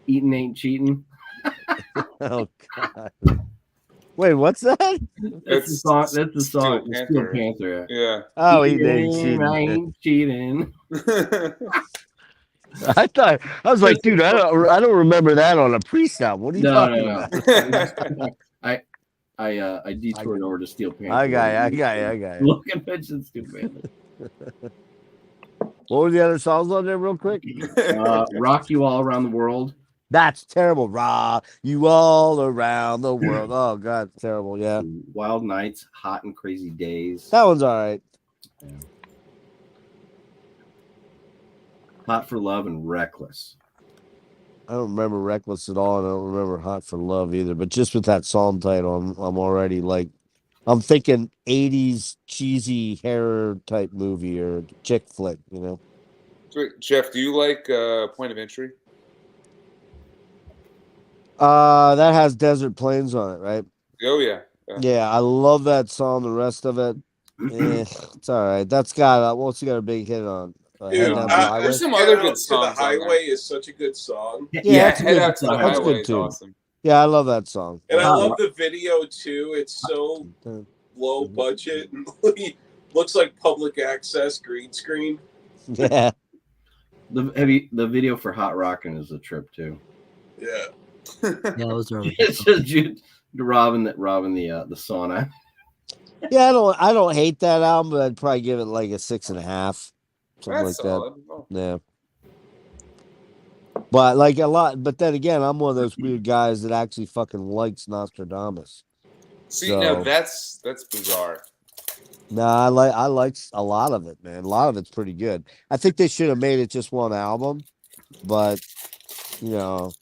Speaker 4: ain't cheating.
Speaker 5: Oh god. Wait, what's that?
Speaker 4: That's the song. That's the
Speaker 1: Steel
Speaker 4: song. Steel
Speaker 1: Panther.
Speaker 4: Panther.
Speaker 1: Yeah.
Speaker 5: Oh, he
Speaker 4: Eating,
Speaker 5: did.
Speaker 4: I ain't cheating.
Speaker 5: I thought I was like, dude, I don't remember that on a Priest album. What are you talking about?
Speaker 4: I detoured over to Steel Panther.
Speaker 5: I got you.
Speaker 4: Look and mention Steel Panther.
Speaker 5: What were the other songs on there, real quick?
Speaker 4: Rock You All Around the World.
Speaker 5: That's terrible. Raw, you all around the world. Oh god, it's terrible. Yeah,
Speaker 4: Wild Nights, Hot and Crazy Days.
Speaker 5: that one's all right.
Speaker 4: Hot for Love and Reckless.
Speaker 5: I don't remember Reckless at all, and I don't remember Hot for Love either. But just with that song title, I'm already like, I'm thinking 80s cheesy horror type movie or chick flick, you know.
Speaker 1: So, Jeff, do you like Point of Entry?
Speaker 5: That has Desert Plains on it, right?
Speaker 1: Oh yeah.
Speaker 5: Yeah, I love that song. The rest of it, it's all right. That's got what's got a big hit on.
Speaker 2: Dude,
Speaker 5: Head Down the Highway.
Speaker 1: there's some
Speaker 2: Get
Speaker 1: other
Speaker 2: Out
Speaker 1: good
Speaker 2: to
Speaker 1: songs
Speaker 2: the
Speaker 1: on there.
Speaker 2: Highway is such a good song.
Speaker 5: Yeah, that's
Speaker 1: Head
Speaker 5: good.
Speaker 1: Out to the
Speaker 5: That's
Speaker 1: Highway
Speaker 5: good
Speaker 1: is
Speaker 5: too.
Speaker 1: awesome.
Speaker 5: Yeah, I love that song.
Speaker 2: And I
Speaker 4: Wow.
Speaker 2: love the video too. It's so low budget and looks like public access green screen.
Speaker 5: Yeah,
Speaker 4: The video for Hot Rockin' is a trip too.
Speaker 2: Yeah.
Speaker 3: yeah, those are.
Speaker 4: It's just Jude robbing the sauna.
Speaker 5: Yeah, I don't hate that album, but I'd probably give it like a 6.5, something
Speaker 1: That's
Speaker 5: like that.
Speaker 1: solid. Oh.
Speaker 5: Yeah. But like a lot, but then again, I'm one of those weird guys that actually fucking likes Nostradamus.
Speaker 1: See, now
Speaker 5: So
Speaker 1: that's bizarre.
Speaker 5: nah, I like a lot of it, man. A lot of it's pretty good. I think they should have made it just one album, but you know,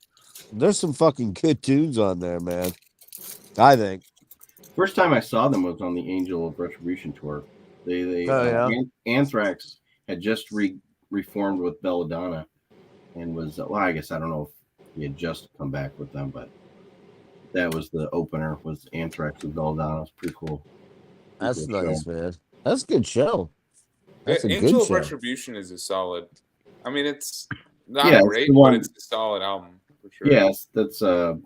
Speaker 5: there's some fucking good tunes on there, man. I think.
Speaker 4: First time I saw them was on the Angel of Retribution tour. They
Speaker 5: Oh, yeah?
Speaker 4: Anthrax had just reformed with Belladonna, and was well, I guess I don't know if he had just come back with them, but that was the opener. Was Anthrax with Belladonna? It was pretty cool.
Speaker 5: That's
Speaker 4: Cool
Speaker 5: nice,
Speaker 4: show.
Speaker 5: man. That's a good show. That's a
Speaker 1: Angel
Speaker 5: good
Speaker 1: of
Speaker 5: show.
Speaker 1: Retribution is a solid. I mean, it's not
Speaker 4: Yeah, it's
Speaker 1: great,
Speaker 4: the
Speaker 1: but
Speaker 4: one-
Speaker 1: it's a solid album for sure.
Speaker 4: Yes, that's Halford's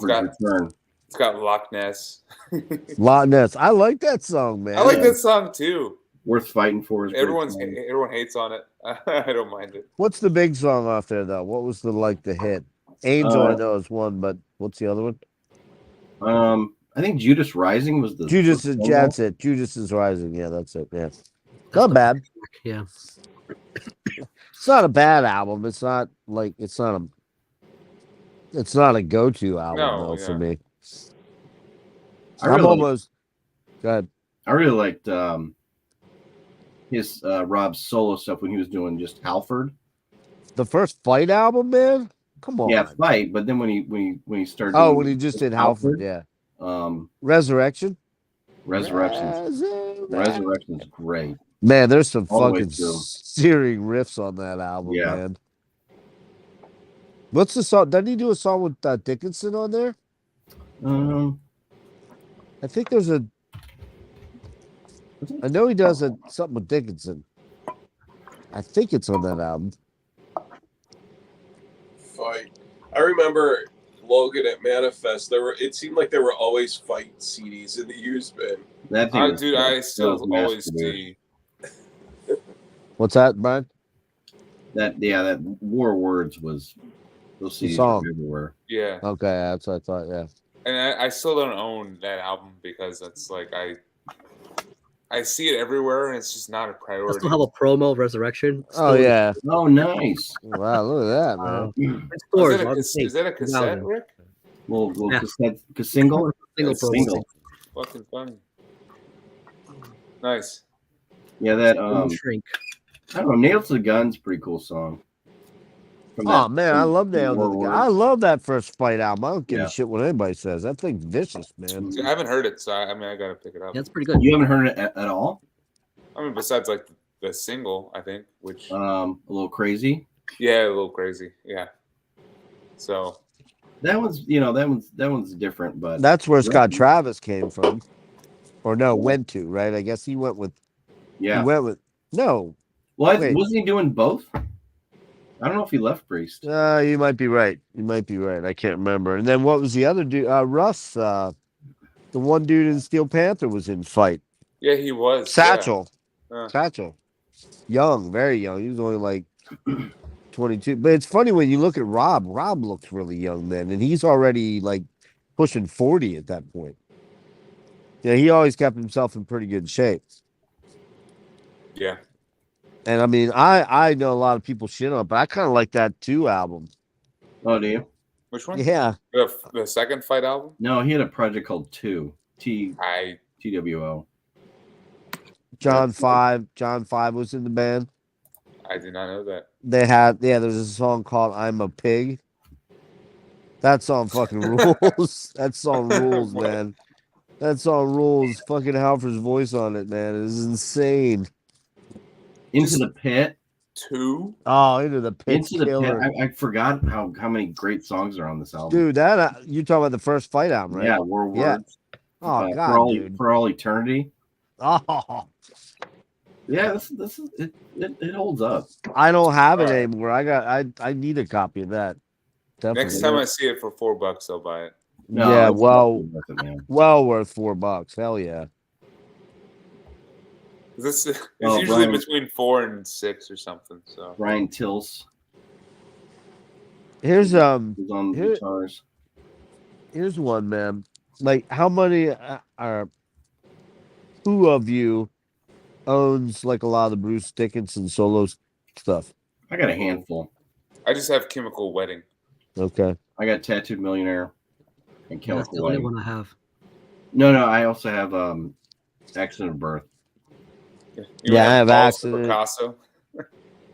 Speaker 1: got-
Speaker 4: Return.
Speaker 1: It's got Loch Ness.
Speaker 5: Loch Ness. I like that song, man.
Speaker 1: I like that song too.
Speaker 4: Worth fighting for. Is a great song.
Speaker 1: Everyone hates on it. I don't mind it.
Speaker 5: What's the big song off there though? What was the hit? Angel, I
Speaker 4: Uh,
Speaker 5: know is one, but what's the other one?
Speaker 4: I think Judas Rising was the
Speaker 5: Judas
Speaker 4: first
Speaker 5: is
Speaker 4: single.
Speaker 5: that's it. Judas is Rising. Yeah, that's it. Yeah. Not bad.
Speaker 3: Yeah.
Speaker 5: It's not a bad album. It's not a go-to album
Speaker 1: No,
Speaker 5: though for
Speaker 1: yeah.
Speaker 5: me.
Speaker 4: I
Speaker 5: I'm
Speaker 4: really,
Speaker 5: almost go ahead.
Speaker 4: I really liked his Rob's solo stuff when he was doing just Halford.
Speaker 5: The first Fight album, man. Come on.
Speaker 4: Yeah, Fight. But then when he started.
Speaker 5: Oh,
Speaker 4: doing
Speaker 5: when he just did Halford, yeah. Resurrection.
Speaker 4: Resurrection's great.
Speaker 5: Man, there's some
Speaker 4: All the way
Speaker 5: fucking
Speaker 4: through.
Speaker 5: searing riffs on that album,
Speaker 4: Yeah.
Speaker 5: man. What's the song? Doesn't he do a song with Dickinson on there? I think there's a. I know he does something with Dickinson. I think it's on that album.
Speaker 2: Fight. I remember Logan at Manifest. It seemed like there were always Fight CDs in the used bin.
Speaker 4: That thing was-
Speaker 1: Dude, I
Speaker 4: that
Speaker 1: still
Speaker 4: was
Speaker 1: always
Speaker 4: master-produced.
Speaker 1: see.
Speaker 5: What's that, Brian?
Speaker 4: That War Words was those
Speaker 5: The
Speaker 4: CDs
Speaker 5: song.
Speaker 4: were everywhere.
Speaker 1: Yeah,
Speaker 5: Okay, that's what I thought. Yeah.
Speaker 1: and I still don't own that album because it's like I see it everywhere and it's just not a
Speaker 3: I
Speaker 1: priority.
Speaker 3: still have a promo of Resurrection.
Speaker 5: Oh yeah.
Speaker 4: Oh, nice.
Speaker 5: Wow, look at that, man.
Speaker 3: It's
Speaker 1: Oh,
Speaker 3: stores,
Speaker 1: is, that a,
Speaker 3: I'll
Speaker 1: cas-
Speaker 3: take
Speaker 1: is that a cassette,
Speaker 3: 2000.
Speaker 1: Rick?
Speaker 4: Well,
Speaker 3: Yeah.
Speaker 4: single.
Speaker 3: Single
Speaker 1: That's
Speaker 3: promo.
Speaker 4: single.
Speaker 1: Fucking fun. Nice.
Speaker 4: Yeah, that
Speaker 3: Shrink.
Speaker 4: I don't know. Nailed to the Gun's a pretty cool song. From
Speaker 5: Oh
Speaker 4: that-
Speaker 5: man, I
Speaker 4: from
Speaker 5: love
Speaker 4: War
Speaker 5: that.
Speaker 4: Words.
Speaker 5: I love that first Fight album. I don't give
Speaker 4: Yeah.
Speaker 5: a shit what anybody says. That thing's vicious, man.
Speaker 1: See, I haven't heard it, so I gotta pick it up.
Speaker 3: Yeah, it's pretty good.
Speaker 4: You haven't heard it at all?
Speaker 1: I mean, besides like the single, I think, which
Speaker 4: A little crazy.
Speaker 1: yeah, a little crazy. Yeah. So
Speaker 4: That one's different, but
Speaker 5: That's where Scott Travis came from, or no, went to right. I guess he went with.
Speaker 4: yeah.
Speaker 5: He went with no.
Speaker 4: Well,
Speaker 5: Wait.
Speaker 4: wasn't he doing both? I don't know if he left Priest.
Speaker 5: You might be right. You might be right. I can't remember. And then what was the other dude? Russ, the one dude in Steel Panther was in Fight.
Speaker 1: yeah, he was
Speaker 5: Satchel.
Speaker 1: Yeah.
Speaker 5: Satchel. Young, very young. He was only like 22. But it's funny when you look at Rob. Rob looks really young then, and he's already like pushing 40 at that point. Yeah, he always kept himself in pretty good shape.
Speaker 1: Yeah.
Speaker 5: And I mean, I know a lot of people shit on it, but I kind of like that too album.
Speaker 4: Oh, do you?
Speaker 1: Which one?
Speaker 5: Yeah.
Speaker 1: The second Fight album?
Speaker 4: No, he had a project called TWO.
Speaker 5: John Five was in the band.
Speaker 1: I did not know that.
Speaker 5: There's a song called I'm a Pig. That song fucking rules. That song rules, man. That song rules. Fucking Halford's voice on it, man. It is insane.
Speaker 4: Into the Pit.
Speaker 1: 2?
Speaker 5: Oh, Into the Pit.
Speaker 4: Into the
Speaker 5: Killer.
Speaker 4: Pit. I forgot how many great songs are on this album.
Speaker 5: Dude, that you talking about the first Fight album, right?
Speaker 4: Yeah, War Words.
Speaker 5: Yeah. Oh
Speaker 4: for
Speaker 5: god,
Speaker 4: all,
Speaker 5: dude.
Speaker 4: For all eternity.
Speaker 5: Oh,
Speaker 4: Yeah, this is it holds up.
Speaker 5: I don't have it
Speaker 1: All right.
Speaker 5: anymore. I need a copy of that. Definitely.
Speaker 1: Next time I see it for $4, I'll buy it.
Speaker 4: No,
Speaker 5: yeah,
Speaker 4: it's
Speaker 5: well,
Speaker 4: definitely worth it, man.
Speaker 5: well worth $4. Hell yeah.
Speaker 1: It's
Speaker 4: Oh,
Speaker 1: usually
Speaker 4: Brian.
Speaker 1: between 4 and 6 or something. So
Speaker 4: Brian Tills
Speaker 5: Here's
Speaker 4: was on
Speaker 5: Here-
Speaker 4: guitars.
Speaker 5: here's one, man. like how many are who of you owns like a lot of the Bruce Dickinson solo stuff?
Speaker 4: I got a handful.
Speaker 1: I just have Chemical Wedding.
Speaker 5: Okay.
Speaker 4: I got Tattooed Millionaire and
Speaker 3: Yeah, that's
Speaker 4: Chemical
Speaker 3: the only
Speaker 4: Wedding.
Speaker 3: one I have.
Speaker 4: No, I also have Accident of Birth.
Speaker 1: You
Speaker 5: Yeah, I have
Speaker 1: Paul's
Speaker 5: Accident.
Speaker 1: Picasso.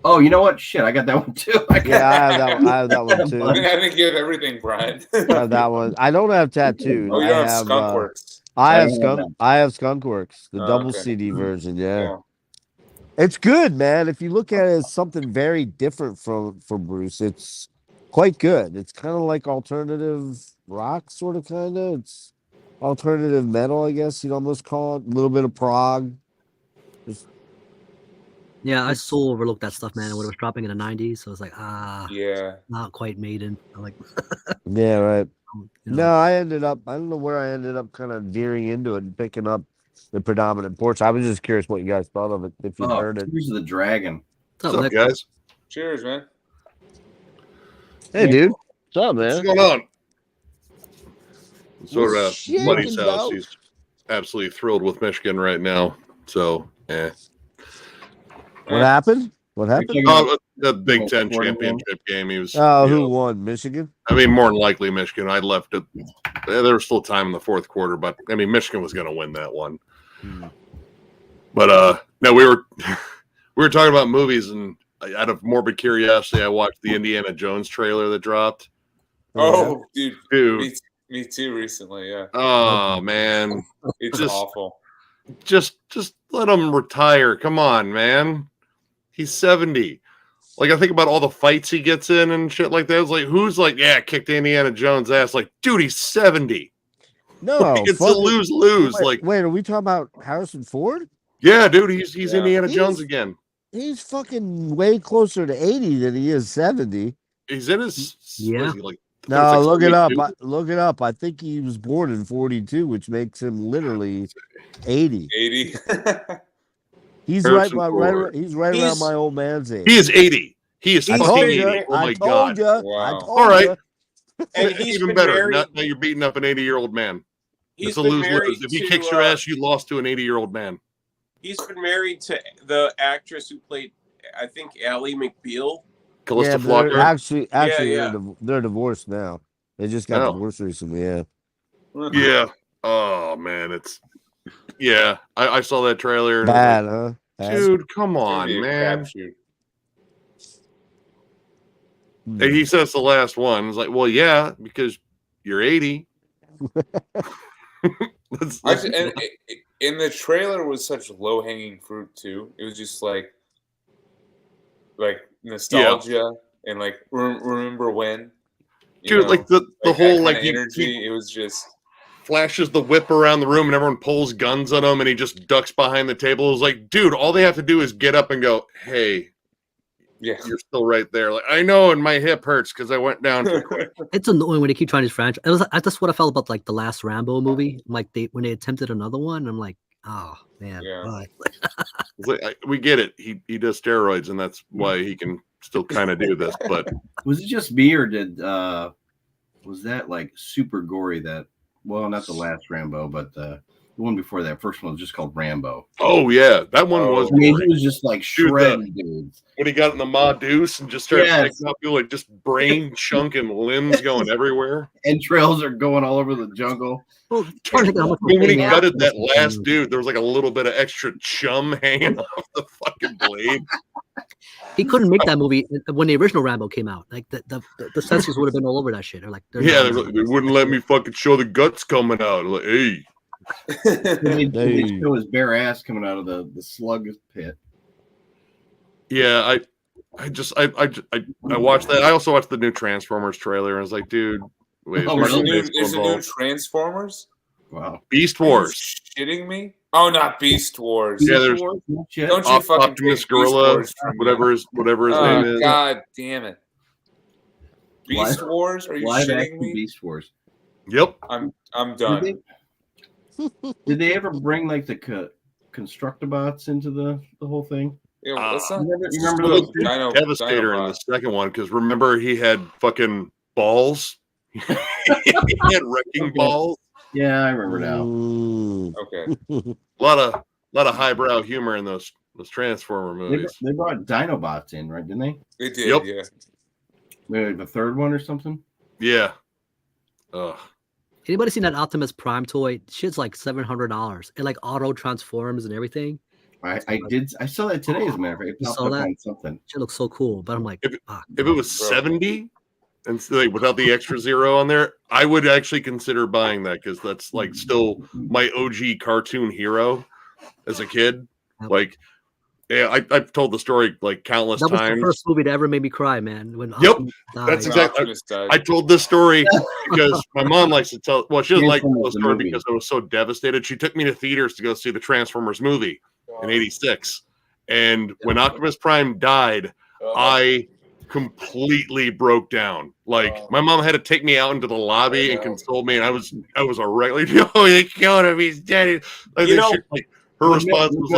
Speaker 4: Oh, you know what? Shit, I got that one too.
Speaker 5: Yeah, I have that one too.
Speaker 1: I think you have everything, Brian.
Speaker 5: I have that one. I don't have tattooed.
Speaker 1: Oh, you
Speaker 5: I
Speaker 1: don't have
Speaker 5: have
Speaker 1: Skunkworks.
Speaker 5: I have
Speaker 4: I don't have
Speaker 5: skunk. I have Skunkworks, the
Speaker 1: Oh,
Speaker 5: double
Speaker 1: okay.
Speaker 5: CD version. Yeah.
Speaker 1: Yeah.
Speaker 5: It's good, man. If you look at it as something very different from Bruce, it's quite good. It's kind of like alternative rock, sort of, kind of. It's alternative metal, I guess you'd almost call it. A little bit of prog.
Speaker 3: Yeah, I so overlooked that stuff, man. When it was dropping in the '90s, so I was like,
Speaker 1: Yeah.
Speaker 3: not quite Maiden. I'm like,
Speaker 5: Yeah, right.
Speaker 3: you know.
Speaker 5: No, I don't know where I ended up kind of veering into it and picking up the predominant porch. I was just curious what you guys thought of it, if you heard it.
Speaker 4: Tears of the Dragon.
Speaker 3: So,
Speaker 6: What's up,
Speaker 3: like,
Speaker 6: guys?
Speaker 1: Cheers, man.
Speaker 5: Hey, dude. What's up,
Speaker 6: What's
Speaker 5: man?
Speaker 6: going on? So we're at
Speaker 5: Shit,
Speaker 6: buddy's
Speaker 5: dog.
Speaker 6: house. He's absolutely thrilled with Michigan right now. So,
Speaker 5: What happened? What happened?
Speaker 6: Oh, the Big
Speaker 4: Oh,
Speaker 6: Ten
Speaker 4: Florida
Speaker 6: championship game. He was.
Speaker 5: Oh,
Speaker 6: you
Speaker 5: who
Speaker 6: know,
Speaker 5: won? Michigan?
Speaker 6: I mean, more than likely Michigan. I left it. There was still time in the fourth quarter, but I mean, Michigan was going to win that one. But no, we were talking about movies, and out of morbid curiosity, I watched the Indiana Jones trailer that dropped.
Speaker 1: Oh, dude.
Speaker 6: Dude,
Speaker 1: Me too recently, yeah.
Speaker 6: oh man,
Speaker 1: It's
Speaker 6: Just-
Speaker 1: awful.
Speaker 6: just let him retire. Come on, man. He's 70. Like, I think about all the fights he gets in and shit like that. It's like, who's like, yeah, kicked Indiana Jones' ass? Like, dude, he's 70.
Speaker 5: No,
Speaker 6: Like, it's a
Speaker 5: fucking-
Speaker 6: lose-lose.
Speaker 5: Wait,
Speaker 6: Like,
Speaker 5: wait, are we talking about Harrison Ford?
Speaker 6: yeah, dude, he's
Speaker 1: Yeah.
Speaker 6: Indiana Jones
Speaker 5: He's-
Speaker 6: again.
Speaker 5: He's fucking way closer to 80 than he is 70.
Speaker 6: He's in his
Speaker 3: Yeah.
Speaker 6: what is he, like,
Speaker 5: No,
Speaker 6: it's like
Speaker 5: look it up.
Speaker 6: 42?
Speaker 5: Look it up. I think he was born in 42, which makes him literally 80.
Speaker 1: 80.
Speaker 5: He's
Speaker 6: Harrison
Speaker 5: right
Speaker 6: Ford.
Speaker 5: he's right around
Speaker 1: He's-
Speaker 5: my old man's age.
Speaker 6: He is 80. He is
Speaker 5: I
Speaker 6: fucking
Speaker 5: told
Speaker 6: 80.
Speaker 5: you.
Speaker 6: Oh my
Speaker 5: I
Speaker 6: god.
Speaker 5: told you.
Speaker 1: Wow.
Speaker 5: I told
Speaker 6: All right.
Speaker 5: you.
Speaker 2: And he's
Speaker 6: Even
Speaker 2: been
Speaker 6: better.
Speaker 2: married.
Speaker 6: Now you're beating up an 80-year-old man.
Speaker 2: He's
Speaker 6: It's a
Speaker 2: been
Speaker 6: lose-lose.
Speaker 2: married
Speaker 6: If he
Speaker 2: to,
Speaker 6: kicks your ass, you lost to an 80-year-old man.
Speaker 2: He's been married to the actress who played, I think, Ally McBeal.
Speaker 6: Callista
Speaker 5: Yeah, but they're
Speaker 6: Flockhart.
Speaker 5: actually
Speaker 2: yeah.
Speaker 5: they're divorced now. They just got
Speaker 6: No.
Speaker 5: divorced recently. Yeah.
Speaker 6: Yeah. Oh man, yeah. I saw that trailer. And
Speaker 5: Bad, huh? Bad.
Speaker 6: dude, come
Speaker 1: It's gonna
Speaker 6: on,
Speaker 1: be a
Speaker 6: man.
Speaker 1: crapshoot.
Speaker 5: Hmm.
Speaker 6: And he says the last one. It's like, well, yeah, because you're 80.
Speaker 1: Actually, and in the trailer was such low hanging fruit too. It was just like nostalgia and like remember when, you
Speaker 6: dude,
Speaker 1: know,
Speaker 6: like the
Speaker 1: that
Speaker 6: whole
Speaker 1: kinda
Speaker 6: like he
Speaker 1: energy. It was just
Speaker 6: flashes the whip around the room and everyone pulls guns on him and he just ducks behind the table. It's like, dude, all they have to do is get up and go, hey,
Speaker 1: yeah.
Speaker 6: you're still right there. Like, I know, and my hip hurts because I went down too quick.
Speaker 3: it's annoying when they keep trying to franchise. That's what I felt about like the last Rambo movie. Like when they attempted another one, I'm like, oh man,
Speaker 1: Yeah.
Speaker 3: why?
Speaker 6: It's like, we get it. He does steroids, and that's why he can still kind of do this. But
Speaker 4: Was it just me, or did was that like super gory? That, well, not the last Rambo, but the one before that. First one was just called Rambo.
Speaker 6: oh yeah, that one
Speaker 1: Oh.
Speaker 6: was
Speaker 4: I mean,
Speaker 6: gory.
Speaker 4: he was just like shredding dudes.
Speaker 6: When he got in the Ma Deuce and just started
Speaker 4: Yes.
Speaker 6: picking up people, like just brain chunk and limbs going everywhere.
Speaker 4: Entrails are going all over the jungle.
Speaker 3: Well, trying to think how much
Speaker 6: I mean, when he
Speaker 3: more pain
Speaker 6: gutted that
Speaker 3: was
Speaker 6: last
Speaker 3: in-
Speaker 6: dude, there was like a little bit of extra chum hanging off the fucking blade.
Speaker 3: He couldn't make that movie when the original Rambo came out. Like the censors would have been all over that shit. They're like, they're
Speaker 6: Yeah,
Speaker 3: not-
Speaker 6: they wouldn't let me fucking show the guts coming out. Like, hey,
Speaker 4: They
Speaker 5: Hey.
Speaker 4: show his bare ass coming out of the slug pit.
Speaker 6: yeah, I watched that. I also watched the new Transformers trailer, and I was like, dude, wait,
Speaker 4: Oh,
Speaker 6: is
Speaker 1: There's a
Speaker 6: Martin
Speaker 1: new,
Speaker 6: Baseball
Speaker 1: there's a new
Speaker 6: involved?
Speaker 1: Transformers.
Speaker 4: Wow.
Speaker 6: Beast
Speaker 1: Are you
Speaker 6: Wars.
Speaker 1: shitting me? Oh, not Beast Wars.
Speaker 6: Yeah, there's
Speaker 4: Shit.
Speaker 1: Don't you fucking
Speaker 6: Optimus
Speaker 1: take Beast
Speaker 6: Gorilla,
Speaker 1: Wars from me.
Speaker 6: whatever his
Speaker 1: Oh,
Speaker 6: name is.
Speaker 1: God damn it. Beast
Speaker 4: Live-
Speaker 1: Wars? Are you
Speaker 4: Live
Speaker 1: shitting
Speaker 4: action
Speaker 1: me?
Speaker 4: Beast Wars.
Speaker 6: Yep.
Speaker 1: I'm
Speaker 4: Did
Speaker 1: done.
Speaker 4: did they ever bring like the Constructabots into the whole thing?
Speaker 1: Yeah, let's not,
Speaker 4: You
Speaker 1: let's
Speaker 4: remember
Speaker 1: just
Speaker 4: those
Speaker 1: go Dino-
Speaker 6: Devastator in
Speaker 1: Dinobot.
Speaker 6: the second one, because remember he had fucking balls. He had wrecking
Speaker 4: Okay.
Speaker 6: balls.
Speaker 4: Yeah, I remember now.
Speaker 5: Mm.
Speaker 1: Okay.
Speaker 6: A lot of highbrow humor in those Transformer movies.
Speaker 4: They brought Dinobots in, right? Didn't they?
Speaker 1: It did,
Speaker 6: Yep.
Speaker 1: yeah.
Speaker 4: Maybe the third one or something.
Speaker 6: Yeah. Ugh.
Speaker 3: Anybody seen that Optimus Prime toy? Shit's like $700. It like auto transforms and everything.
Speaker 4: I did. I saw that today, as a matter of fact. It
Speaker 3: You
Speaker 4: popped
Speaker 3: saw
Speaker 4: up
Speaker 3: that?
Speaker 4: on something.
Speaker 3: Shit looks so cool, but I'm like, fuck.
Speaker 6: If it was
Speaker 1: Bro.
Speaker 6: 70 and like without the extra zero on there, I would actually consider buying that because that's like still my OG cartoon hero as a kid.
Speaker 3: Yep.
Speaker 6: Like, yeah, I've told the story like countless
Speaker 3: That was
Speaker 6: times.
Speaker 3: the first movie that ever made me cry, man. When
Speaker 6: Yep,
Speaker 3: Optimus died.
Speaker 6: that's
Speaker 1: When
Speaker 6: exactly-
Speaker 1: Optimus died.
Speaker 6: I told this story because my mom likes to tell. Well, she doesn't like to tell the
Speaker 4: Transformers the
Speaker 6: story
Speaker 4: movie.
Speaker 6: because I was so devastated. She took me to theaters to go see the Transformers movie in '86, and when Optimus Prime died, I completely broke down. Like my mom had to take me out into the lobby and console me, and I was a regular. Oh, they killed him. He's dead. Like,
Speaker 2: You know,
Speaker 6: her response was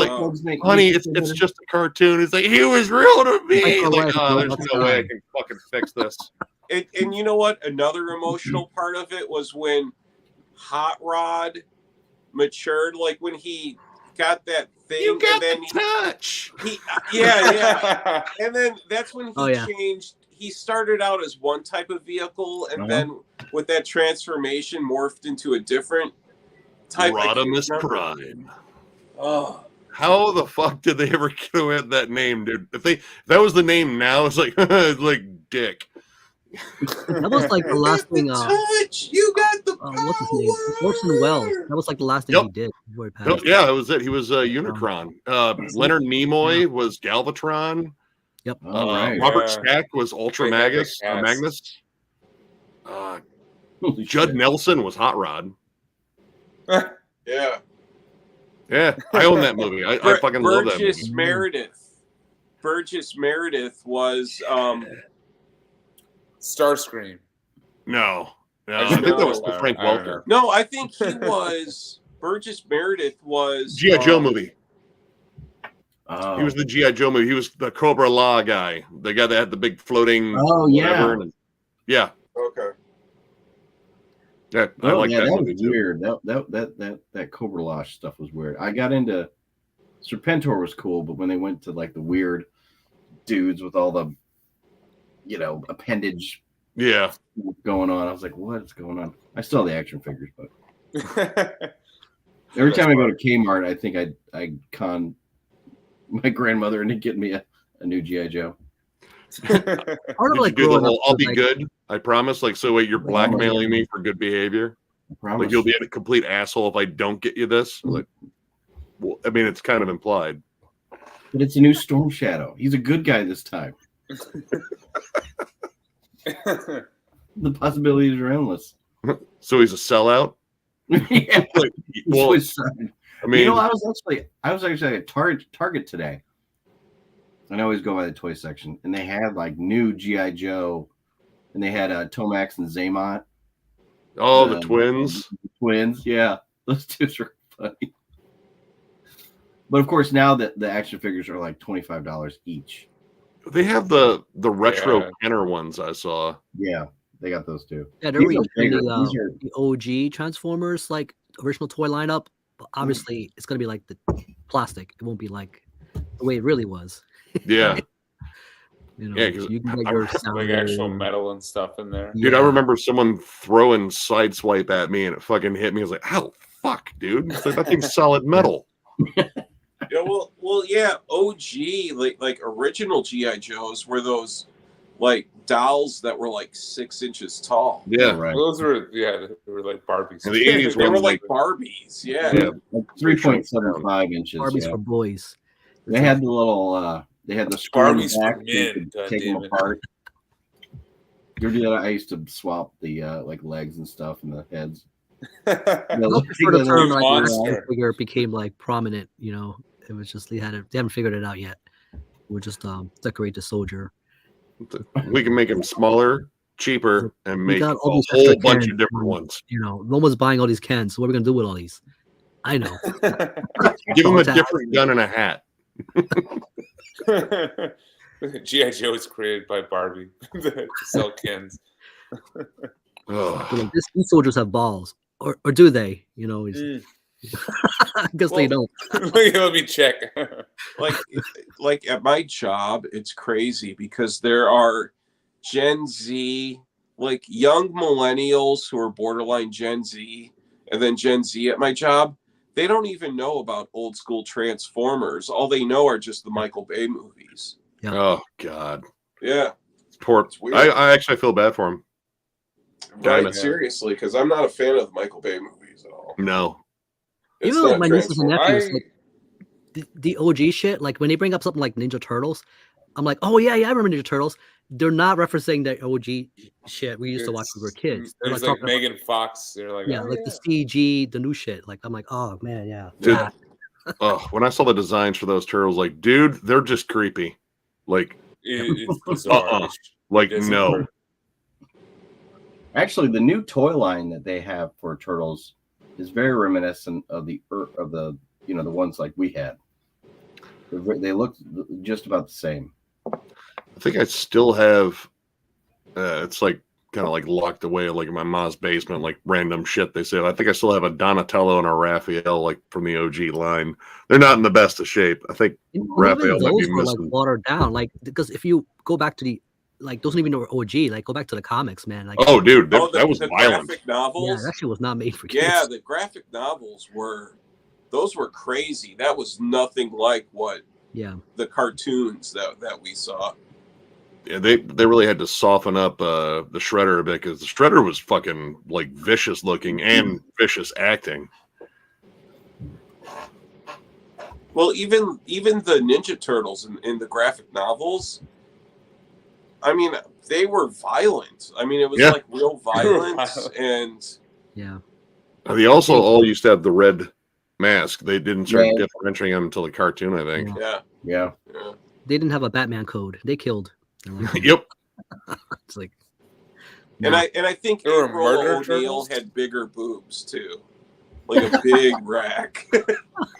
Speaker 6: like, "Honey, it's just a cartoon." It's like he was real to me.
Speaker 3: Like,
Speaker 6: Like, oh, there's
Speaker 3: that's
Speaker 6: no way I
Speaker 3: fine.
Speaker 6: can fucking fix this.
Speaker 2: And you know what? Another emotional part of it was when Hot Rod matured, like when he got that thing,
Speaker 6: You got
Speaker 2: and then
Speaker 6: the touch.
Speaker 2: yeah. And then that's when he
Speaker 3: Oh, yeah.
Speaker 2: changed. He started out as one type of vehicle, and
Speaker 4: Uh-huh.
Speaker 2: then with that transformation, morphed into a different type.
Speaker 6: Rodimus Prime.
Speaker 2: Oh,
Speaker 6: How the fuck did they ever get away with that name, dude? If that was the name now, it's like it's like Dick.
Speaker 3: That was like the last thing.
Speaker 2: touch. You got the
Speaker 3: What's his name? Orson Welles. That was like the last thing
Speaker 6: Yep.
Speaker 3: he did before he passed.
Speaker 6: No, yeah, that was it. He was Unicron. Leonard Nimoy was Galvatron.
Speaker 3: Yep.
Speaker 4: All right.
Speaker 6: Robert
Speaker 1: Yeah.
Speaker 6: Stack was Ultra
Speaker 1: They had
Speaker 6: Magnus.
Speaker 1: big cast.
Speaker 6: Magnus.
Speaker 4: Holy
Speaker 6: Judd
Speaker 4: shit.
Speaker 6: Nelson was Hot Rod.
Speaker 2: yeah.
Speaker 6: Yeah, I own that movie. I fucking love that
Speaker 2: Burgess
Speaker 6: movie.
Speaker 2: Meredith. Burgess Meredith was
Speaker 1: Starscream.
Speaker 6: No,
Speaker 1: I
Speaker 6: I
Speaker 1: just
Speaker 6: think that
Speaker 1: know-
Speaker 6: was the Frank
Speaker 1: I don't
Speaker 6: Welker.
Speaker 2: no, I think he was Burgess Meredith was
Speaker 6: G.I. Joe movie.
Speaker 4: Oh.
Speaker 6: He was the G.I. Joe movie. He was the Cobra Law guy, the guy that had the big floating.
Speaker 4: Oh, yeah.
Speaker 6: whatever. And- yeah,
Speaker 2: Okay.
Speaker 6: yeah. I
Speaker 4: Oh,
Speaker 6: like
Speaker 4: yeah,
Speaker 6: that
Speaker 4: that
Speaker 6: movie
Speaker 4: was
Speaker 6: too.
Speaker 4: weird. That Cobra Lash stuff was weird. I got into Serpentor was cool, but when they went to like the weird dudes with all the, appendage
Speaker 6: Yeah,
Speaker 4: going on, I was like, what is going on? I still have the action figures, but every time I go to Kmart, I think I con my grandmother into getting me a new G.I. Joe.
Speaker 3: Part of
Speaker 6: Did
Speaker 3: like
Speaker 6: you do the
Speaker 3: growing
Speaker 6: whole
Speaker 3: up
Speaker 6: "I'll
Speaker 3: was,
Speaker 6: be
Speaker 3: like,
Speaker 6: good"? I promise. Like, so wait, you're blackmailing me for good behavior.
Speaker 4: I promise.
Speaker 6: Like, you'll be a complete asshole if I don't get you this. Like, well, I mean, it's kind of implied.
Speaker 4: But it's a new Storm Shadow. He's a good guy this time. The possibilities are endless.
Speaker 6: So he's a sellout.
Speaker 4: Yeah,
Speaker 6: Like, well,
Speaker 4: suicide.
Speaker 6: I mean,
Speaker 4: I was actually at Target today. I always go by the toy section, and they had like new GI Joe, and they had Tomax and Zaymot
Speaker 6: oh, the twins.
Speaker 4: twins. Yeah, those two are funny. But of course, now that the action figures are like $25 each.
Speaker 6: They have the retro
Speaker 1: Yeah.
Speaker 6: Kenner ones I saw.
Speaker 4: Yeah, they got those too.
Speaker 3: Yeah, they're
Speaker 4: These are
Speaker 3: reusing
Speaker 4: bigger.
Speaker 3: the,
Speaker 4: These are-
Speaker 3: the OG Transformers, like original toy lineup. But obviously, it's gonna be like the plastic. It won't be like the way it really was.
Speaker 6: Yeah,
Speaker 3: You
Speaker 6: Yeah, 'cause
Speaker 3: you can get
Speaker 6: I-
Speaker 3: your
Speaker 1: like
Speaker 3: sound
Speaker 1: actual
Speaker 3: and-
Speaker 1: metal and stuff in there.
Speaker 6: dude, I
Speaker 3: Yeah.
Speaker 6: remember someone throwing Sideswipe at me, and it fucking hit me. I was like, "Ow, fuck, dude! It's like, that thing's solid metal."
Speaker 2: Yeah, well, yeah. OG like original GI Joes were those like dolls that were like 6 inches tall.
Speaker 6: Yeah,
Speaker 4: right.
Speaker 1: Those were they were like Barbies.
Speaker 6: In the 80s
Speaker 2: They were
Speaker 6: ones,
Speaker 2: like Barbies. Yeah.
Speaker 6: yeah.
Speaker 4: Like 3.75 inches.
Speaker 3: Barbies
Speaker 4: Yeah.
Speaker 3: for boys.
Speaker 4: They had the little they had the screw in the
Speaker 1: Barbies for
Speaker 4: back, so you
Speaker 1: men,
Speaker 4: could
Speaker 1: God
Speaker 4: take them
Speaker 1: damn it.
Speaker 4: apart. You ever do that? I used to swap the like legs and stuff and the heads.
Speaker 3: I don't prefer the term like
Speaker 1: monster.
Speaker 3: action figure became like prominent. It was just they haven't figured it out yet. We'll just decorate the soldier.
Speaker 6: We can make them smaller, cheaper, and
Speaker 3: We
Speaker 6: make a
Speaker 3: got all these
Speaker 6: whole
Speaker 3: extra
Speaker 6: bunch
Speaker 3: cans,
Speaker 6: of different ones.
Speaker 3: No one's buying all these cans. So what are we gonna do with all these? I know.
Speaker 6: Give them a
Speaker 3: Fantastic.
Speaker 6: different gun and a hat.
Speaker 1: G.I. Joe is created by Barbie to sell Kens.
Speaker 6: Ugh.
Speaker 3: These soldiers have balls. or do they? You know,
Speaker 1: Mm.
Speaker 3: I guess they
Speaker 2: Well,
Speaker 3: don't.
Speaker 1: Let me check.
Speaker 2: like at my job, it's crazy because there are Gen Z, like young millennials who are borderline Gen Z, and then Gen Z at my job. They don't even know about old school Transformers. All they know are just the Michael Bay movies.
Speaker 3: Yeah.
Speaker 6: Oh God,
Speaker 2: Yeah,
Speaker 6: poor.
Speaker 2: it's weird.
Speaker 6: I actually feel bad for him.
Speaker 2: Right,
Speaker 6: Kinda.
Speaker 2: seriously, because I'm not a fan of the Michael Bay movies at all.
Speaker 6: No.
Speaker 2: It's
Speaker 3: Even with
Speaker 2: not
Speaker 3: my nieces and
Speaker 2: Transformers.
Speaker 3: nephews, like the OG shit, like when they bring up something like Ninja Turtles, I'm like, oh yeah, I remember Ninja Turtles. They're not referencing the OG shit we used to watch when we were kids. They're
Speaker 1: There's
Speaker 3: like
Speaker 1: like
Speaker 3: talking about,
Speaker 1: Megan Fox. They're like,
Speaker 3: yeah,
Speaker 1: oh,
Speaker 3: like
Speaker 1: yeah.
Speaker 3: the CG, the new shit. Like I'm like, oh man, yeah.
Speaker 6: Dude,
Speaker 3: that.
Speaker 6: when I saw the designs for those turtles, like, dude, they're just creepy. Like,
Speaker 1: It's bizarre.
Speaker 6: like
Speaker 1: It doesn't
Speaker 6: no.
Speaker 1: work.
Speaker 4: Actually, the new toy line that they have for turtles is very reminiscent of the you know, the ones like we had. They look just about the same.
Speaker 6: I think I still have. It's like kind of like locked away, like in my mom's basement, like random shit they say. I think I still have a Donatello and a Raphael, like from the OG line. They're not in the best of shape. I think
Speaker 3: And
Speaker 6: Raphael
Speaker 3: even
Speaker 6: might
Speaker 3: those
Speaker 6: be
Speaker 3: were like
Speaker 6: missing.
Speaker 3: watered down, like because if you go back to the like those don't even know OG, like go back to the comics, man. Like
Speaker 6: Oh, dude, that,
Speaker 2: Oh,
Speaker 6: that was
Speaker 2: the
Speaker 6: violent.
Speaker 2: graphic
Speaker 3: yeah,
Speaker 2: novels.
Speaker 3: that shit was not made for kids.
Speaker 2: Yeah, the graphic novels were crazy. That was nothing like what
Speaker 3: Yeah.
Speaker 2: the cartoons that we saw.
Speaker 6: Yeah, they really had to soften up the Shredder a bit because the Shredder was fucking like vicious looking and vicious acting.
Speaker 2: Well, even the Ninja Turtles in the graphic novels, I mean, they were violent. I mean, it was
Speaker 6: Yeah.
Speaker 2: like real violence, and
Speaker 3: Yeah.
Speaker 6: They also all used to have the red mask. They didn't start
Speaker 4: Yeah.
Speaker 6: differentiating them until the cartoon, I think.
Speaker 3: Yeah.
Speaker 2: yeah,
Speaker 4: Yeah.
Speaker 3: They didn't have a Batman code. They killed. They're like,
Speaker 6: Yep.
Speaker 3: it's like
Speaker 2: and I think
Speaker 1: There were
Speaker 2: April
Speaker 1: murder
Speaker 2: O'Neil
Speaker 1: turtles?
Speaker 2: had bigger boobs too, like a big rack.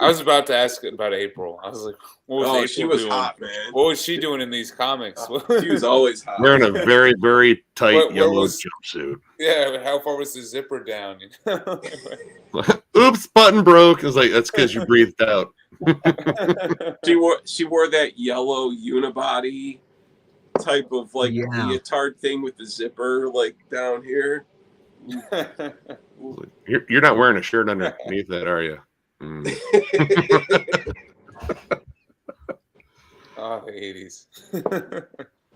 Speaker 1: I was about to ask about April. I was like, what was
Speaker 2: Oh,
Speaker 1: April
Speaker 2: she was
Speaker 1: doing?
Speaker 2: hot, man.
Speaker 1: What was she doing in these comics?
Speaker 2: She was always hot.
Speaker 6: Wearing a very, very tight
Speaker 1: Where
Speaker 6: yellow
Speaker 1: was-
Speaker 6: jumpsuit.
Speaker 1: Yeah, how far was the zipper down?
Speaker 6: Oops, button broke. It's like that's because you breathed out.
Speaker 2: She wore that yellow unibody type of like
Speaker 3: Yeah.
Speaker 2: leotard thing with the zipper like down here.
Speaker 6: You're not wearing a shirt underneath that, are you? Mm.
Speaker 1: Oh, the 80s.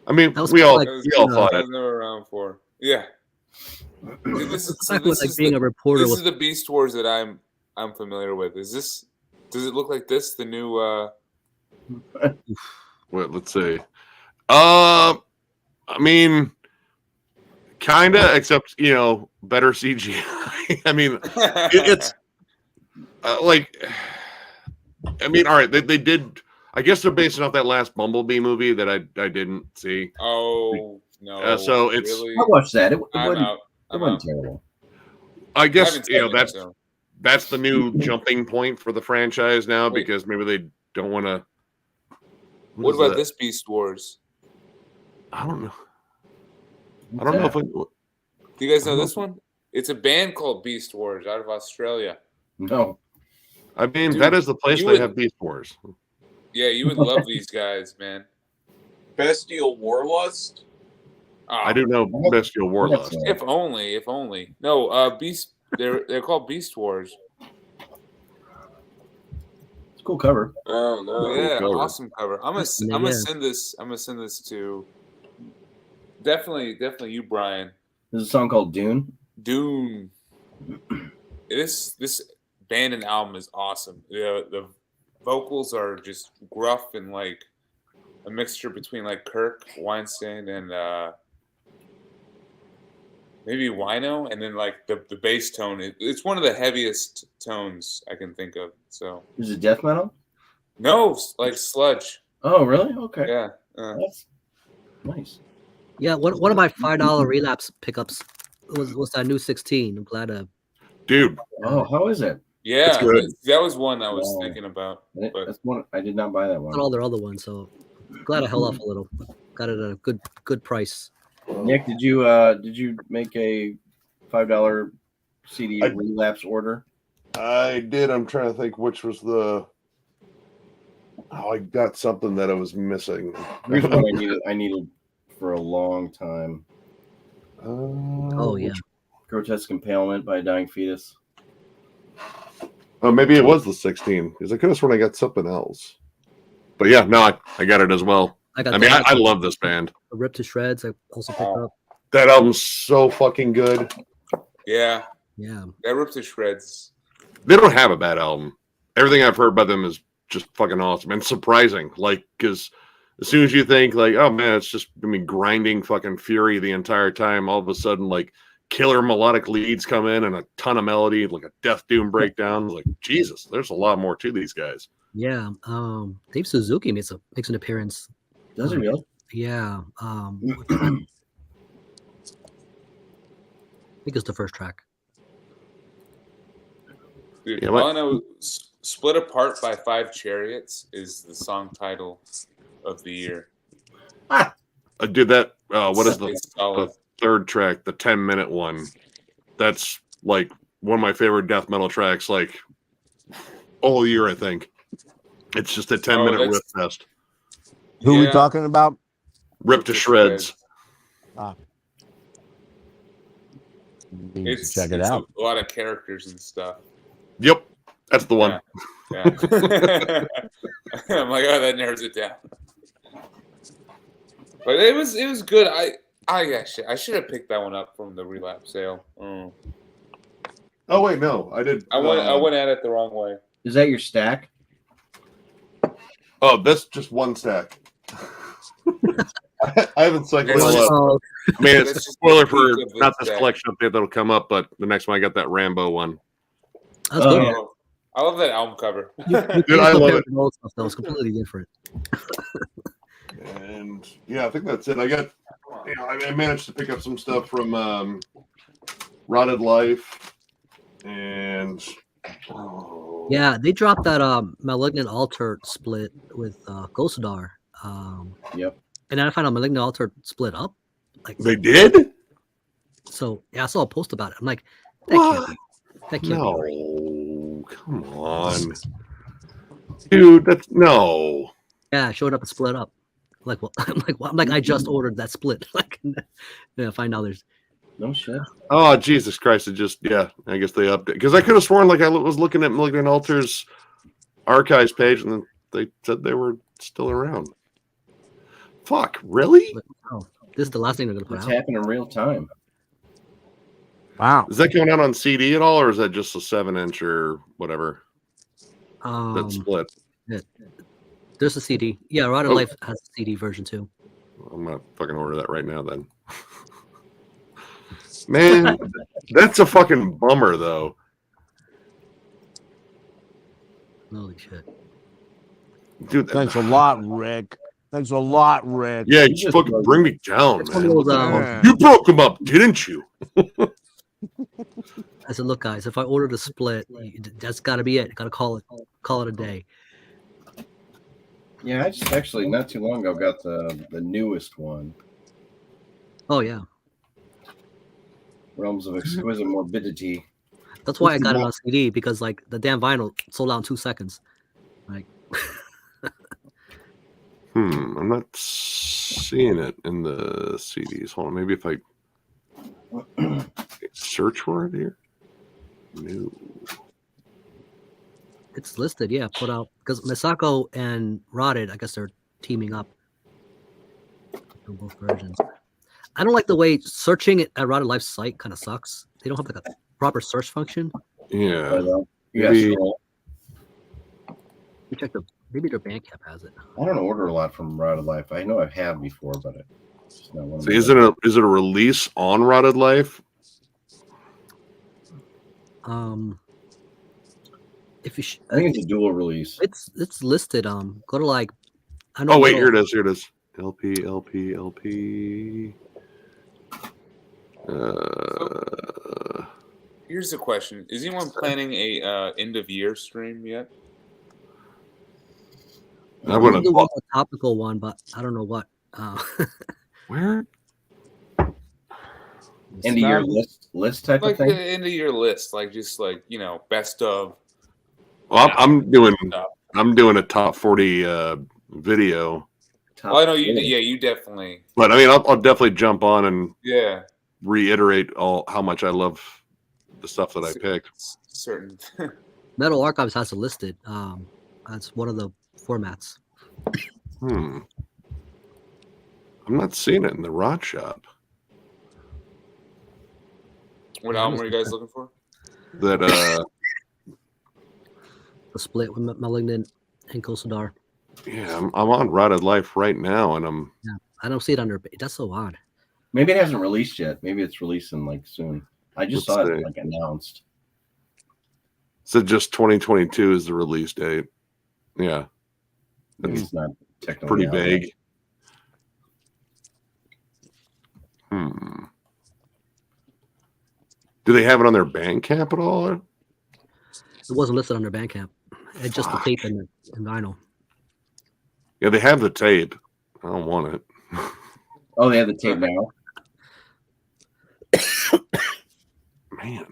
Speaker 6: I mean,
Speaker 3: That was
Speaker 6: we
Speaker 3: kinda
Speaker 6: all
Speaker 3: like,
Speaker 6: we all thought
Speaker 1: I
Speaker 6: it.
Speaker 1: was never around for. Yeah. This is,
Speaker 3: it's like with, like being a
Speaker 1: the,
Speaker 3: reporter
Speaker 1: this
Speaker 3: with
Speaker 1: is the Beast Wars that I'm familiar with. Is this? Does it look like this? The new?
Speaker 6: What? Let's see. I mean, kinda, except better CGI. I mean, it's like, I mean, all right, they did. I guess they're basing off that last Bumblebee movie that I didn't see.
Speaker 1: Oh no!
Speaker 6: So it's-
Speaker 1: really?
Speaker 4: I watched that. It
Speaker 1: I'm
Speaker 4: wasn't,
Speaker 1: out.
Speaker 4: it
Speaker 1: I'm
Speaker 4: wasn't
Speaker 1: out.
Speaker 4: terrible.
Speaker 6: I guess
Speaker 1: haven't seen it,
Speaker 6: that's
Speaker 1: so.
Speaker 6: that's the new jumping point for the franchise now
Speaker 1: Wait.
Speaker 6: because maybe they don't want to.
Speaker 1: What about this Beast Wars?
Speaker 6: I don't know. I don't know if
Speaker 1: Do you guys know this one? It's a band called Beast Wars out of Australia.
Speaker 4: No.
Speaker 6: I mean,
Speaker 1: Dude,
Speaker 6: that is the place
Speaker 1: you
Speaker 6: they
Speaker 1: would-
Speaker 6: have Beast Wars.
Speaker 1: Yeah, you would love these guys, man.
Speaker 2: Bestial Warlust.
Speaker 1: Oh,
Speaker 6: I do know Bestial Warlust.
Speaker 1: If only. No, Beast. They're called Beast Wars.
Speaker 4: It's a cool cover.
Speaker 2: Oh no.
Speaker 1: Yeah,
Speaker 6: cover.
Speaker 1: awesome cover. I'm gonna send this. I'm gonna send this to. Definitely you, Brian.
Speaker 4: There's a song called Dune.
Speaker 1: Dune. This band and album is awesome. The vocals are just gruff and like a mixture between like Kirk Weinstein and maybe Wino, and then like the bass tone. It's one of the heaviest tones I can think of. So
Speaker 4: Is it death metal?
Speaker 1: no, like sludge.
Speaker 4: Oh, really? Okay.
Speaker 1: Yeah.
Speaker 4: That's nice.
Speaker 3: yeah. One of my $5 relapse pickups was that new 16. I'm glad
Speaker 6: Dude,
Speaker 4: Oh, how is it?
Speaker 1: Yeah,
Speaker 6: good.
Speaker 1: that was one I was
Speaker 4: Wow.
Speaker 1: thinking about. But
Speaker 4: That's one. I did not buy that
Speaker 3: not
Speaker 4: one.
Speaker 3: all their other ones, so glad I held off a little. Got it at a good price.
Speaker 4: Nick, did you make a $5 CD
Speaker 6: I-
Speaker 4: relapse order?
Speaker 6: I did. I'm trying to think which was the. Oh, I got something that I was missing.
Speaker 4: Here's one I needed for a long time.
Speaker 3: Oh yeah.
Speaker 4: Grotesque Impalement by a Dying Fetus.
Speaker 6: Oh, maybe it was the 16 because I could have sworn I got something else. But yeah, no, I got it as well.
Speaker 3: I got.
Speaker 6: I mean,
Speaker 3: that.
Speaker 6: I love this band.
Speaker 3: Ripped to Shreds. I also picked up.
Speaker 6: That album's so fucking good.
Speaker 1: Yeah,
Speaker 3: Yeah.
Speaker 1: that ripped to shreds.
Speaker 6: They don't have a bad album. Everything I've heard by them is just fucking awesome and surprising. Like, because as soon as you think, like, oh man, it's just grinding fucking fury the entire time, all of a sudden, like, killer melodic leads come in and a ton of melody, like a Death Doom breakdown. Like, Jesus, there's a lot more to these guys.
Speaker 3: Yeah. Dave Suzuki makes an appearance.
Speaker 4: Does it really?
Speaker 3: Yeah. I think it's the first track.
Speaker 1: Dude,
Speaker 6: Yeah,
Speaker 1: all I know, Split Apart by Five Chariots is the song title of the year.
Speaker 6: Dude, that what is the
Speaker 1: It's solid.
Speaker 6: third track, the 10-minute one? That's like one of my favorite death metal tracks, like all year, I think. It's just a 10-minute
Speaker 1: that's-
Speaker 6: riff fest.
Speaker 5: Who are we
Speaker 1: Yeah.
Speaker 5: talking about?
Speaker 6: Ripped to shreds.
Speaker 5: Need to
Speaker 1: It's
Speaker 5: check it
Speaker 1: it's
Speaker 5: out.
Speaker 1: A lot of characters and stuff.
Speaker 6: Yep, that's the one.
Speaker 1: Yeah. I'm like, oh, that narrows it down. But it was good. I should have picked that one up from the Relapse sale.
Speaker 6: Oh wait, no, I did.
Speaker 1: I went at it the wrong way.
Speaker 4: Is that your stack?
Speaker 6: Oh, that's just one stack. I haven't cycled
Speaker 1: It's
Speaker 6: all
Speaker 1: just-
Speaker 6: up.
Speaker 3: Oh,
Speaker 6: I mean, it's
Speaker 1: That's
Speaker 6: a
Speaker 1: just
Speaker 6: spoiler
Speaker 1: a
Speaker 6: for
Speaker 1: peek of the
Speaker 6: not this
Speaker 1: stack.
Speaker 6: collection update that'll come up, but the next one I got that Rambo one.
Speaker 3: that's
Speaker 4: Oh,
Speaker 3: good.
Speaker 4: yeah.
Speaker 1: Oh, I love that album cover.
Speaker 6: Dude, I love it.
Speaker 3: The old stuff, though. It's completely different.
Speaker 6: And yeah, I think that's it. I got, I managed to pick up some stuff from Rotted Life, and
Speaker 3: Yeah, they dropped that Malignant Altar split with Ghostadar.
Speaker 4: Yep.
Speaker 3: And then I found out Malignant Altar split up. Like,
Speaker 6: they did.
Speaker 3: so yeah, I saw a post about it. I'm like, that can't be. That can't be right.
Speaker 6: No, come on, dude. That's no.
Speaker 3: Yeah, it showed up and split up. Like, well, I'm like, I just ordered that split. Like, yeah, find out there's.
Speaker 4: No shit.
Speaker 6: Oh Jesus Christ! It just I guess they update because I could have sworn like I was looking at Malignant Altar's archives page and then they said they were still around. Fuck, really?
Speaker 3: Oh, this is the last thing they're gonna put
Speaker 4: It's
Speaker 3: out.
Speaker 4: happening in real time.
Speaker 5: Wow.
Speaker 6: Is that going out on CD at all, or is that just a 7-inch or whatever that split?
Speaker 3: There's a CD. Yeah, Rotted
Speaker 6: Oh.
Speaker 3: Life has a CD version too.
Speaker 6: I'm gonna fucking order that right now then. Man, that's a fucking bummer though.
Speaker 3: Holy shit!
Speaker 6: Dude,
Speaker 5: Thanks a lot, Rick. Thanks a lot, Rick.
Speaker 6: yeah,
Speaker 4: You
Speaker 6: you
Speaker 4: just
Speaker 6: fucking
Speaker 4: love
Speaker 6: bring me down,
Speaker 3: It's one
Speaker 6: man.
Speaker 3: of those,
Speaker 5: Yeah.
Speaker 6: You broke him up, didn't you?
Speaker 3: I said, look, guys, if I ordered a split, that's got to be it. Got to call it a day.
Speaker 4: Yeah, I just actually not too long ago got the newest one,
Speaker 3: Oh yeah,
Speaker 4: Realms of Exquisite Morbidity.
Speaker 3: that's why I got it on CD because like the damn vinyl sold out in 2 seconds. Like,
Speaker 6: I'm not seeing it in the CDs. Hold on, maybe if I search for it here. No.
Speaker 3: it's listed, yeah, put out because Misako and Rotted, I guess they're teaming up for both versions. I don't like the way searching it at Rotted Life's site kind of sucks. They don't have like a proper search function.
Speaker 6: Yeah.
Speaker 4: You guys
Speaker 6: Maybe-
Speaker 4: scroll.
Speaker 3: You check maybe their Bandcamp has it.
Speaker 4: I don't order a lot from Rotted Life. I know I have before, but it's just not one of
Speaker 6: So
Speaker 4: my-
Speaker 6: is it a release on Rotted Life?
Speaker 3: If you
Speaker 4: I think it's a dual release.
Speaker 3: it's listed. Go to like. I know.
Speaker 6: Oh wait,
Speaker 3: go
Speaker 6: here
Speaker 3: to-
Speaker 6: it is. Here it is. LP.
Speaker 1: Here's the question: is anyone planning a end of year stream yet?
Speaker 6: I
Speaker 3: We
Speaker 6: wouldn't
Speaker 3: do
Speaker 6: have
Speaker 3: want a topical one, but I don't know what.
Speaker 6: Where?
Speaker 4: End of year
Speaker 5: Start-
Speaker 4: list type
Speaker 1: Like
Speaker 4: of thing.
Speaker 1: the end of your list, like just like best of.
Speaker 6: Well, I'm doing
Speaker 1: stuff.
Speaker 6: a top 40 video,
Speaker 4: Top
Speaker 1: Well, I know you.
Speaker 4: 40.
Speaker 1: Yeah, you definitely.
Speaker 6: but I mean, I'll definitely jump on and
Speaker 1: Yeah,
Speaker 6: reiterate how much I love the stuff that I picked.
Speaker 1: certain.
Speaker 3: Metal Archives has it listed. That's one of the formats.
Speaker 6: I'm not seeing it in the Rod Shop.
Speaker 1: What album are you guys looking for?
Speaker 6: That
Speaker 3: The split with Malignant and Kosadar.
Speaker 6: yeah, I'm on Rotted Life right now, and
Speaker 3: I don't see it under. That's so odd.
Speaker 4: Maybe it hasn't released yet. Maybe it's releasing like soon. I just
Speaker 6: Let's
Speaker 4: saw
Speaker 6: see.
Speaker 4: it like announced.
Speaker 6: said just 2022 is the release date. Yeah,
Speaker 4: Maybe
Speaker 6: that's
Speaker 4: it's not technically
Speaker 6: pretty
Speaker 4: out yet.
Speaker 6: vague. Do they have it on their Bandcamp at all?
Speaker 3: It wasn't listed under Bandcamp. It's just the tape and vinyl.
Speaker 6: Yeah, they have the tape. I don't want it.
Speaker 4: Oh, they have the tape now.
Speaker 6: Man,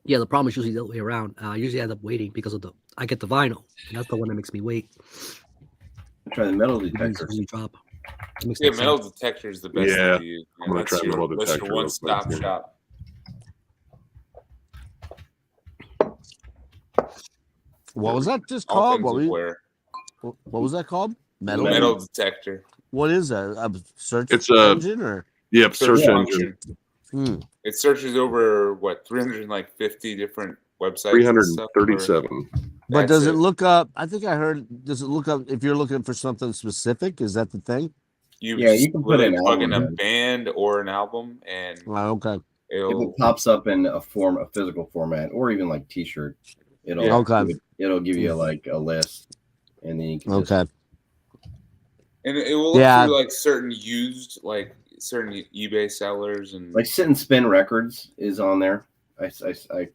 Speaker 3: Yeah, the problem is usually the other way around. I usually end up waiting because of I get the vinyl, and that's the one that makes me wait.
Speaker 4: Try the metal
Speaker 3: When
Speaker 4: detectors.
Speaker 3: you drop. It makes
Speaker 1: Yeah,
Speaker 3: no
Speaker 1: metal
Speaker 3: sense.
Speaker 1: detector is the best
Speaker 6: Yeah,
Speaker 1: thing to use.
Speaker 6: I'm gonna try metal
Speaker 1: That's
Speaker 6: detector
Speaker 1: your
Speaker 6: real quick,
Speaker 1: one-stop
Speaker 6: yeah.
Speaker 1: shop.
Speaker 5: What was that just
Speaker 1: All
Speaker 5: called?
Speaker 1: things
Speaker 5: What,
Speaker 1: with
Speaker 5: we,
Speaker 1: wear.
Speaker 5: what was that called? Metal.
Speaker 1: Metal detector.
Speaker 5: What is that? A search
Speaker 6: It's a-
Speaker 5: engine or?
Speaker 6: yep, search engine.
Speaker 1: function.
Speaker 5: Hmm.
Speaker 1: It searches over 350 different websites. and stuff for-
Speaker 6: 337.
Speaker 5: But
Speaker 1: That's
Speaker 5: does it
Speaker 1: it.
Speaker 5: look up? I think I heard. Does it look up if you're looking for something specific? Is that the thing?
Speaker 1: You
Speaker 4: Yeah, you can put
Speaker 1: literally
Speaker 4: an
Speaker 1: plug in a
Speaker 4: album in.
Speaker 1: band or an album, and
Speaker 5: Oh, okay.
Speaker 4: If
Speaker 1: it'll.
Speaker 4: it pops up in a physical format, or even like T-shirt, it'll
Speaker 1: Yeah.
Speaker 5: Okay.
Speaker 4: it'll give you like a list, and then you can just,
Speaker 5: Okay.
Speaker 1: And it will look
Speaker 5: Yeah.
Speaker 1: through certain used, certain eBay sellers and
Speaker 4: like Sit and Spin Records is on there. I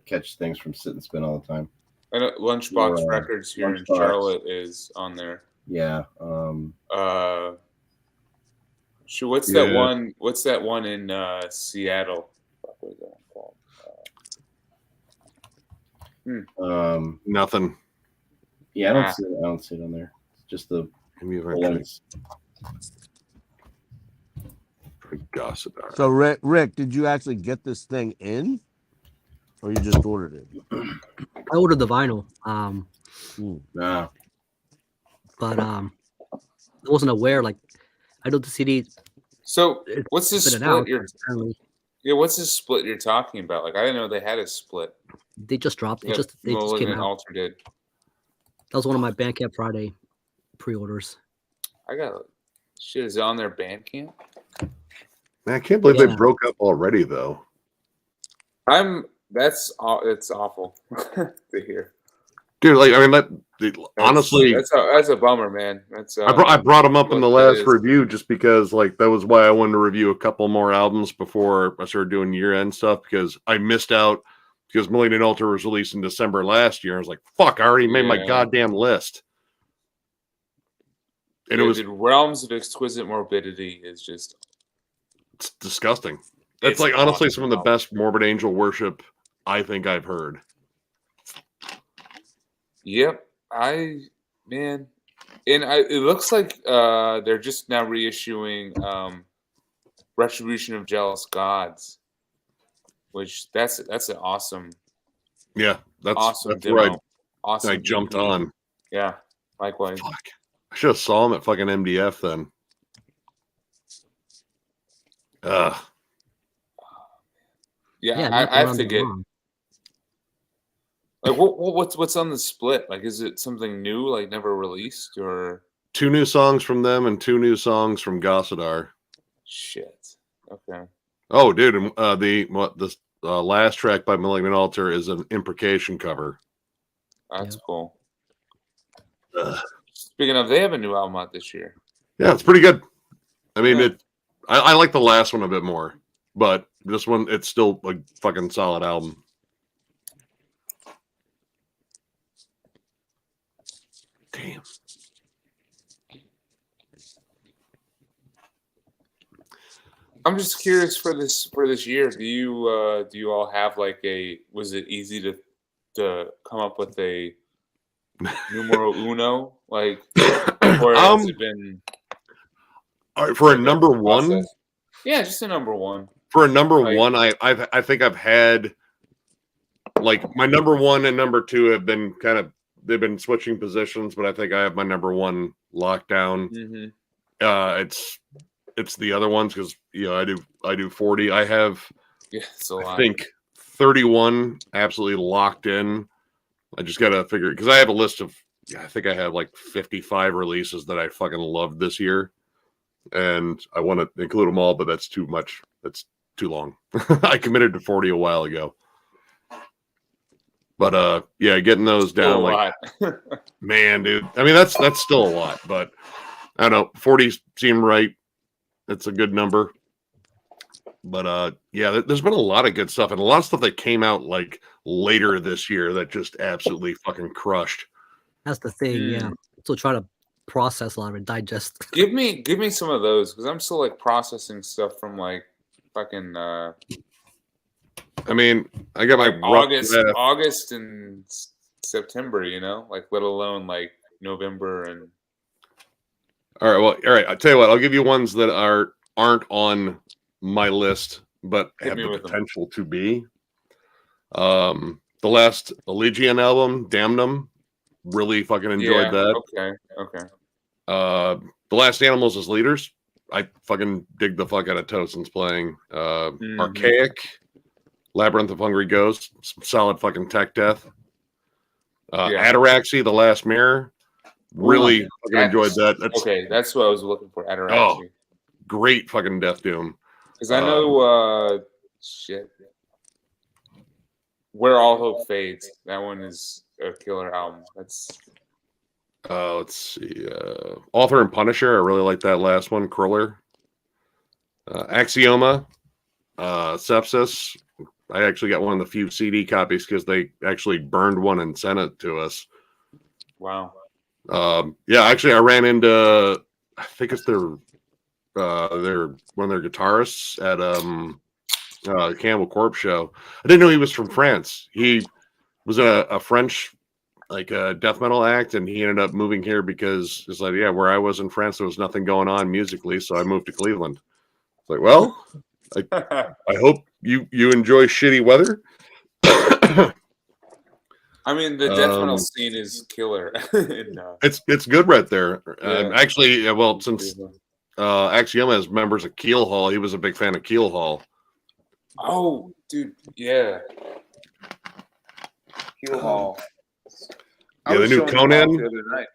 Speaker 4: catch things from Sit and Spin all the time.
Speaker 1: I know Lunchbox
Speaker 4: Yeah,
Speaker 1: Records here in
Speaker 4: Lunchbox.
Speaker 1: Charlotte is on there.
Speaker 4: Yeah.
Speaker 1: Sure. What's that
Speaker 6: Yeah.
Speaker 1: one? What's that one in Seattle? What was that one called?
Speaker 6: Nothing.
Speaker 4: Yeah, I
Speaker 1: Ah.
Speaker 4: don't see it on there. It's just the
Speaker 6: Maybe if I
Speaker 4: links.
Speaker 6: try Gossadar.
Speaker 5: So Rick, did you actually get this thing in, or you just ordered it?
Speaker 3: I ordered the vinyl,
Speaker 4: Nah.
Speaker 3: but I wasn't aware. Like, I know the CD.
Speaker 1: So
Speaker 3: It's
Speaker 1: what's this
Speaker 3: been
Speaker 1: split?
Speaker 3: announced, apparently.
Speaker 1: What's this split you're talking about? I didn't know they had a split.
Speaker 3: They just dropped. They
Speaker 1: that
Speaker 3: just came
Speaker 1: Malignant
Speaker 3: out.
Speaker 1: Altar did.
Speaker 3: That was one of my Bandcamp Friday pre-orders.
Speaker 1: I got shit. Is it on their Bandcamp?
Speaker 6: Man, I can't believe
Speaker 3: Yeah.
Speaker 6: they broke up already, though.
Speaker 1: It's awful to hear.
Speaker 6: Dude, honestly,
Speaker 1: that's a bummer, man. That's
Speaker 6: I brought them up in the
Speaker 1: what that
Speaker 6: last
Speaker 1: is.
Speaker 6: review just because that was why I wanted to review a couple more albums before I started doing year-end stuff, because I missed out because Malignant Altar was released in December last year. I was like, fuck, I already made my
Speaker 1: Yeah.
Speaker 6: goddamn list. And it was
Speaker 1: dude, Realms of Exquisite Morbidity is just
Speaker 6: it's disgusting. That's
Speaker 1: It's
Speaker 6: honestly
Speaker 1: awesome
Speaker 6: some of the
Speaker 1: album.
Speaker 6: best Morbid Angel worship I think I've heard.
Speaker 1: Yep. And it looks like they're just now reissuing Retribution of Jealous Gods, which that's an awesome
Speaker 6: Yeah, that's
Speaker 1: demo.
Speaker 6: where
Speaker 1: Awesome.
Speaker 6: I jumped
Speaker 1: EP.
Speaker 6: on.
Speaker 1: Yeah, likewise.
Speaker 6: Fuck. I should have saw him at fucking MDF then. Ugh.
Speaker 1: Yeah,
Speaker 3: nothing
Speaker 1: I have
Speaker 3: wrong
Speaker 1: to
Speaker 3: with
Speaker 1: get
Speaker 3: wrong.
Speaker 1: what's on the split? Is it something new, never released, or
Speaker 6: 2 new songs from them and 2 new songs from Gossadar.
Speaker 1: shit? Okay.
Speaker 6: Oh, dude, and the last track by Malignant Altar is an imprecation cover.
Speaker 1: That's cool.
Speaker 6: Ugh.
Speaker 1: Speaking of, they have a new album out this year.
Speaker 6: Yeah, it's pretty good. I mean,
Speaker 1: Yeah.
Speaker 6: I like the last one a bit more, but this one, it's still a fucking solid album. Damn.
Speaker 1: I'm just curious for this year. Do you all have like a? Was it easy to come up with a numero uno, like, or has it been
Speaker 6: all right, for a
Speaker 1: like
Speaker 6: number one?
Speaker 1: process? Yeah, just a number one.
Speaker 6: For a number
Speaker 1: Like-
Speaker 6: one, I think I've had like my number one and number two have been they've been switching positions, but I think I have my number one locked down.
Speaker 1: Mm-hmm.
Speaker 6: It's the other ones because I do 40. I have
Speaker 1: Yeah, it's a lot.
Speaker 6: I think 31 absolutely locked in. I just gotta figure because I have a list of I think I have like 55 releases that I fucking loved this year, and I want to include them all, but that's too much. That's too long. I committed to 40 a while ago. But yeah, getting those down, like, man, dude. I mean, that's still a lot, but I don't know. 40 seem right. It's a good number. But yeah, there's been a lot of good stuff and a lot of stuff that came out like later this year that just absolutely fucking crushed.
Speaker 3: That's the thing, yeah. So try to process a lot of it, digest.
Speaker 1: Give me some of those because I'm still like processing stuff from like fucking
Speaker 6: I mean, I got my
Speaker 1: like
Speaker 6: rough
Speaker 1: August and September, like let alone like November and.
Speaker 6: All right, well, all right. I'll tell you what. I'll give you ones that aren't on my list, but have the potential to be. The last Allegiant album, Damnum, really fucking enjoyed that.
Speaker 1: Okay.
Speaker 6: The Last Animals as Leaders, I fucking dig the fuck out of Tosin's playing. Archaic, Labyrinth of Hungry Ghosts, some solid fucking tech death. Ataraxy, The Last Mirror, really fucking enjoyed that.
Speaker 1: That's what I was looking for. Ataraxy.
Speaker 6: Oh, great fucking death doom.
Speaker 1: Because I know, shit. Where All Hope Fades. That one is a killer album. That's.
Speaker 6: Let's see. Author and Punisher. I really like that last one. Cruller. Axioma. Sepsis. I actually got one of the few CD copies because they actually burned one and sent it to us.
Speaker 1: Wow.
Speaker 6: Yeah, actually, I ran into. I think it's their one of their guitarists at Cannibal Corpse show. I didn't know he was from France. He was a French death metal act, and he ended up moving here because it's like, yeah, where I was in France, there was nothing going on musically, so I moved to Cleveland. It's like, well, I hope you enjoy shitty weather.
Speaker 1: I mean, the death metal scene is killer.
Speaker 6: It's good right there.
Speaker 1: Yeah.
Speaker 6: Actually, well, since Axioma is members of Keel Hall, he was a big fan of Keel Hall.
Speaker 1: Oh, dude, yeah. Keel Hall.
Speaker 6: Yeah, the new Conan.
Speaker 1: The other night.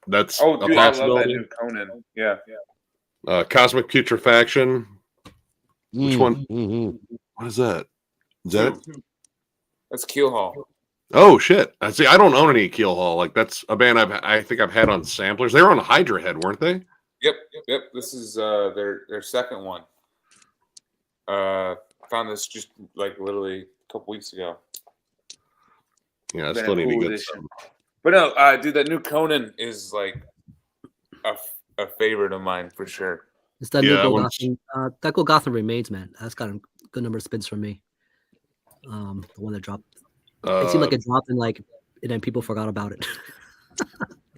Speaker 6: That's
Speaker 1: dude,
Speaker 6: a possibility.
Speaker 1: I love that new Conan. Yeah.
Speaker 6: Cosmic Putrefaction. Which one?
Speaker 5: Mm-hmm.
Speaker 6: What is that? Is that it?
Speaker 1: That's Keel Hall.
Speaker 6: Oh shit! I see. I don't own any Keel Hall. Like that's a band I think I've had on samplers. They were on Hydra Head, weren't they?
Speaker 1: Yep. This is their second one. Found this just like literally a couple weeks ago.
Speaker 6: Yeah, I still need to get some.
Speaker 1: But no, dude, that new Conan is like a favorite of mine for sure.
Speaker 3: It's that new Golgotha. That Golgotha Remains, man. That's got a good number of spins from me. The one that dropped. It seemed like it dropped and then people forgot about it.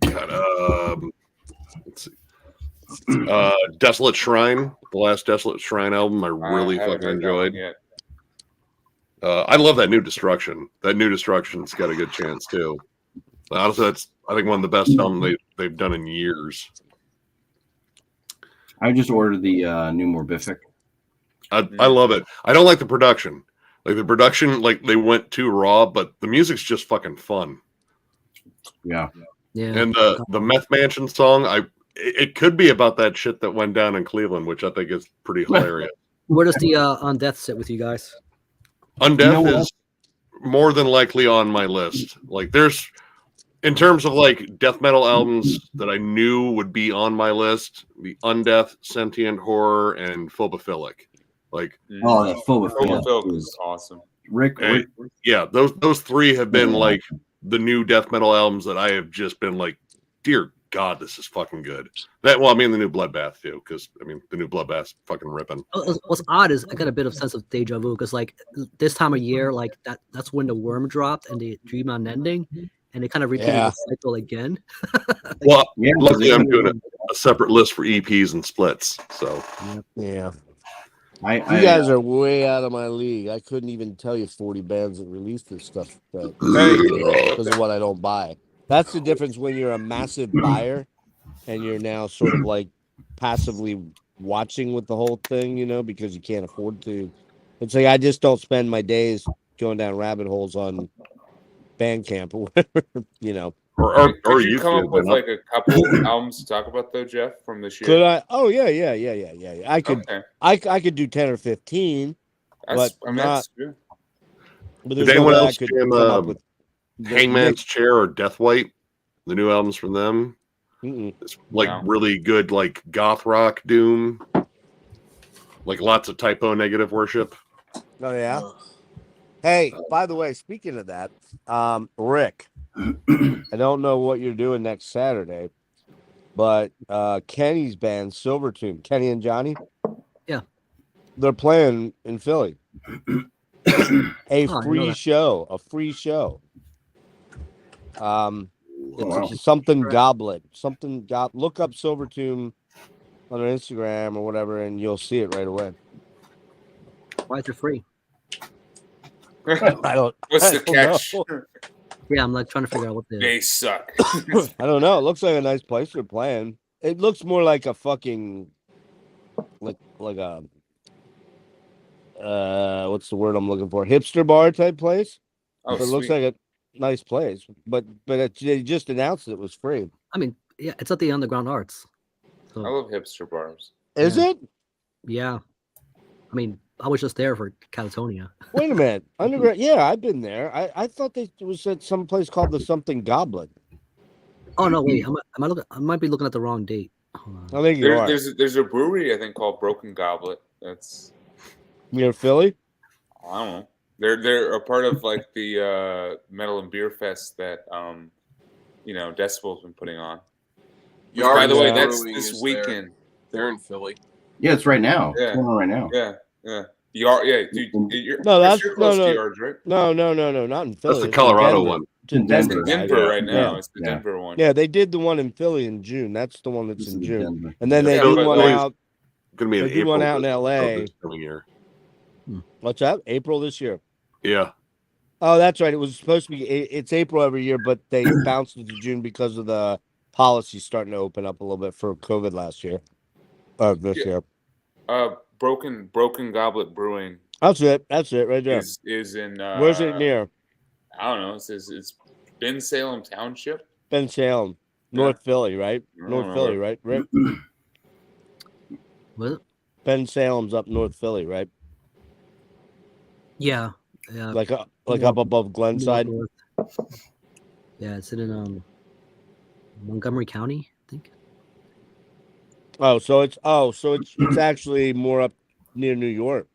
Speaker 6: God, let's see. Desolate Shrine, the last Desolate Shrine album, I really fucking enjoyed. I love that new Destruction. That new Destruction's got a good chance too. Honestly, that's I think one of the best albums they've done in years.
Speaker 4: I just ordered the new Morbific.
Speaker 6: I love it. I don't like the production. Like the production, they went too raw, but the music's just fucking fun.
Speaker 4: Yeah.
Speaker 6: And the Meth Mansion song, it could be about that shit that went down in Cleveland, which I think is pretty hilarious.
Speaker 3: Where does the Undeath sit with you guys?
Speaker 6: Undeath is more than likely on my list. There's, in terms of death metal albums that I knew would be on my list, the Undeath, Sentient Horror, and Phobophilic.
Speaker 4: That Phobophilic
Speaker 1: is awesome.
Speaker 4: Rick.
Speaker 6: Yeah, those three have been the new death metal albums that I have just been dear God, this is fucking good. The new Bloodbath too, because the new Bloodbath's fucking ripping.
Speaker 3: What's odd is I got a bit of sense of deja vu because like this time of year, like that's when the worm dropped and they dream on ending, and they kind of repeated
Speaker 5: Yeah.
Speaker 3: the cycle again.
Speaker 6: Well,
Speaker 4: Yeah,
Speaker 6: luckily I'm doing
Speaker 3: it.
Speaker 6: a separate list for EPs and splits. So
Speaker 5: Yeah.
Speaker 4: I
Speaker 5: You guys are way out of my league. I couldn't even tell you 40 bands that released this stuff because of what I don't buy. That's the difference when you're a massive buyer and you're now sort of like passively watching with the whole thing, because you can't afford to. It's like I just don't spend my days going down rabbit holes on Bandcamp or whatever.
Speaker 1: Could you
Speaker 6: you
Speaker 1: come
Speaker 6: could,
Speaker 1: up with
Speaker 6: but
Speaker 1: like a couple albums to talk about though, Jeff, from this year?
Speaker 5: Could I? Oh yeah. I could.
Speaker 1: Okay.
Speaker 5: I could do 10 or 15.
Speaker 1: That's,
Speaker 5: But
Speaker 1: that's good.
Speaker 5: But
Speaker 6: Did
Speaker 5: there's no
Speaker 6: anyone
Speaker 5: way I
Speaker 6: else
Speaker 5: could
Speaker 6: jam,
Speaker 5: come up with
Speaker 6: Hangman's Chair or Death White, the new albums from them?
Speaker 5: Mm-mm.
Speaker 6: It's like
Speaker 1: No.
Speaker 6: really good, like goth rock doom, like lots of typo negative worship.
Speaker 5: Oh yeah. Hey, by the way, speaking of that, Rick, I don't know what you're doing next Saturday, but Kenny's band Silvertune, Kenny and Johnny,
Speaker 3: Yeah.
Speaker 5: they're playing in Philly. A
Speaker 3: Oh, I
Speaker 5: free
Speaker 3: know that.
Speaker 5: show, a free show. It's
Speaker 4: wow.
Speaker 5: something goblet, look up Silvertune on their Instagram or whatever, and you'll see it right away.
Speaker 3: Why is it free?
Speaker 5: I don't.
Speaker 1: What's
Speaker 5: I
Speaker 1: the
Speaker 5: don't know.
Speaker 1: catch?
Speaker 3: Yeah, I'm like trying to figure out what the.
Speaker 1: They suck.
Speaker 5: I don't know. It looks like a nice place they're playing. It looks more like a fucking like a what's the word I'm looking for? Hipster bar type place.
Speaker 1: Oh,
Speaker 5: But it looks
Speaker 1: sweet.
Speaker 5: like a nice place. But they just announced it was free.
Speaker 3: I mean, yeah, it's at the Underground Arts.
Speaker 1: I
Speaker 3: So
Speaker 1: love hipster bars.
Speaker 5: Is
Speaker 3: Yeah.
Speaker 5: it?
Speaker 3: yeah, I mean, I was just there for Catatonia.
Speaker 5: Wait a minute. Underground. Yeah, I've been there. I thought it was at some place called the something Goblet.
Speaker 3: Oh no, wait, I might be looking at the wrong date. Hold on.
Speaker 5: I think you are.
Speaker 1: There's a brewery I think called Broken Goblet. That's
Speaker 5: Near Philly.
Speaker 1: I don't know. They're a part of like the Metal and Beer Fest that Decibel's been putting on. Which, by the way,
Speaker 2: Yard
Speaker 1: that's
Speaker 2: Brewing
Speaker 1: this
Speaker 2: is
Speaker 1: weekend.
Speaker 2: They're in Philly.
Speaker 4: Yeah, it's right now.
Speaker 1: Yeah.
Speaker 4: It's going on right now.
Speaker 1: Yeah. Dude.
Speaker 5: No, that's
Speaker 1: you're close
Speaker 5: no.
Speaker 1: to Yards, right?
Speaker 5: No, not in Philly.
Speaker 6: That's the
Speaker 5: It's in
Speaker 6: Colorado
Speaker 5: Denver.
Speaker 6: one.
Speaker 5: It's in
Speaker 4: In
Speaker 5: Denver.
Speaker 4: Denver.
Speaker 1: Denver
Speaker 5: Yeah.
Speaker 1: right now.
Speaker 5: Yeah.
Speaker 1: It's the
Speaker 4: Yeah.
Speaker 1: Denver one.
Speaker 5: Yeah, they did the one in Philly in June. That's the one that's
Speaker 4: This
Speaker 5: in
Speaker 4: is
Speaker 5: June.
Speaker 4: Denver.
Speaker 5: And then they
Speaker 1: Yeah,
Speaker 5: do
Speaker 1: but
Speaker 5: one
Speaker 1: Philly's
Speaker 5: out.
Speaker 6: Going to be in
Speaker 5: They do
Speaker 6: April.
Speaker 5: one out in
Speaker 6: of
Speaker 5: LA.
Speaker 6: this coming year.
Speaker 5: What's that? April this year.
Speaker 6: Yeah.
Speaker 5: Oh, that's right. It was supposed to be. It's April every year, but they bounced it to June because of the policy starting to open up a little bit for COVID last year, or this
Speaker 1: Yeah.
Speaker 5: year.
Speaker 1: Broken Goblet Brewing
Speaker 5: That's it right there.
Speaker 1: is in.
Speaker 5: Where's it near?
Speaker 1: I don't know. It's Ben Salem Township.
Speaker 5: Ben Salem, North Philly, right?
Speaker 1: I don't
Speaker 5: North
Speaker 1: know
Speaker 5: Philly,
Speaker 1: where-
Speaker 5: right? Rick?
Speaker 3: What?
Speaker 5: Ben Salem's up North Philly, right?
Speaker 3: Yeah.
Speaker 5: Like up above Glenside.
Speaker 3: North. Yeah, it's in Montgomery County, I think.
Speaker 5: So it's actually more up near New York.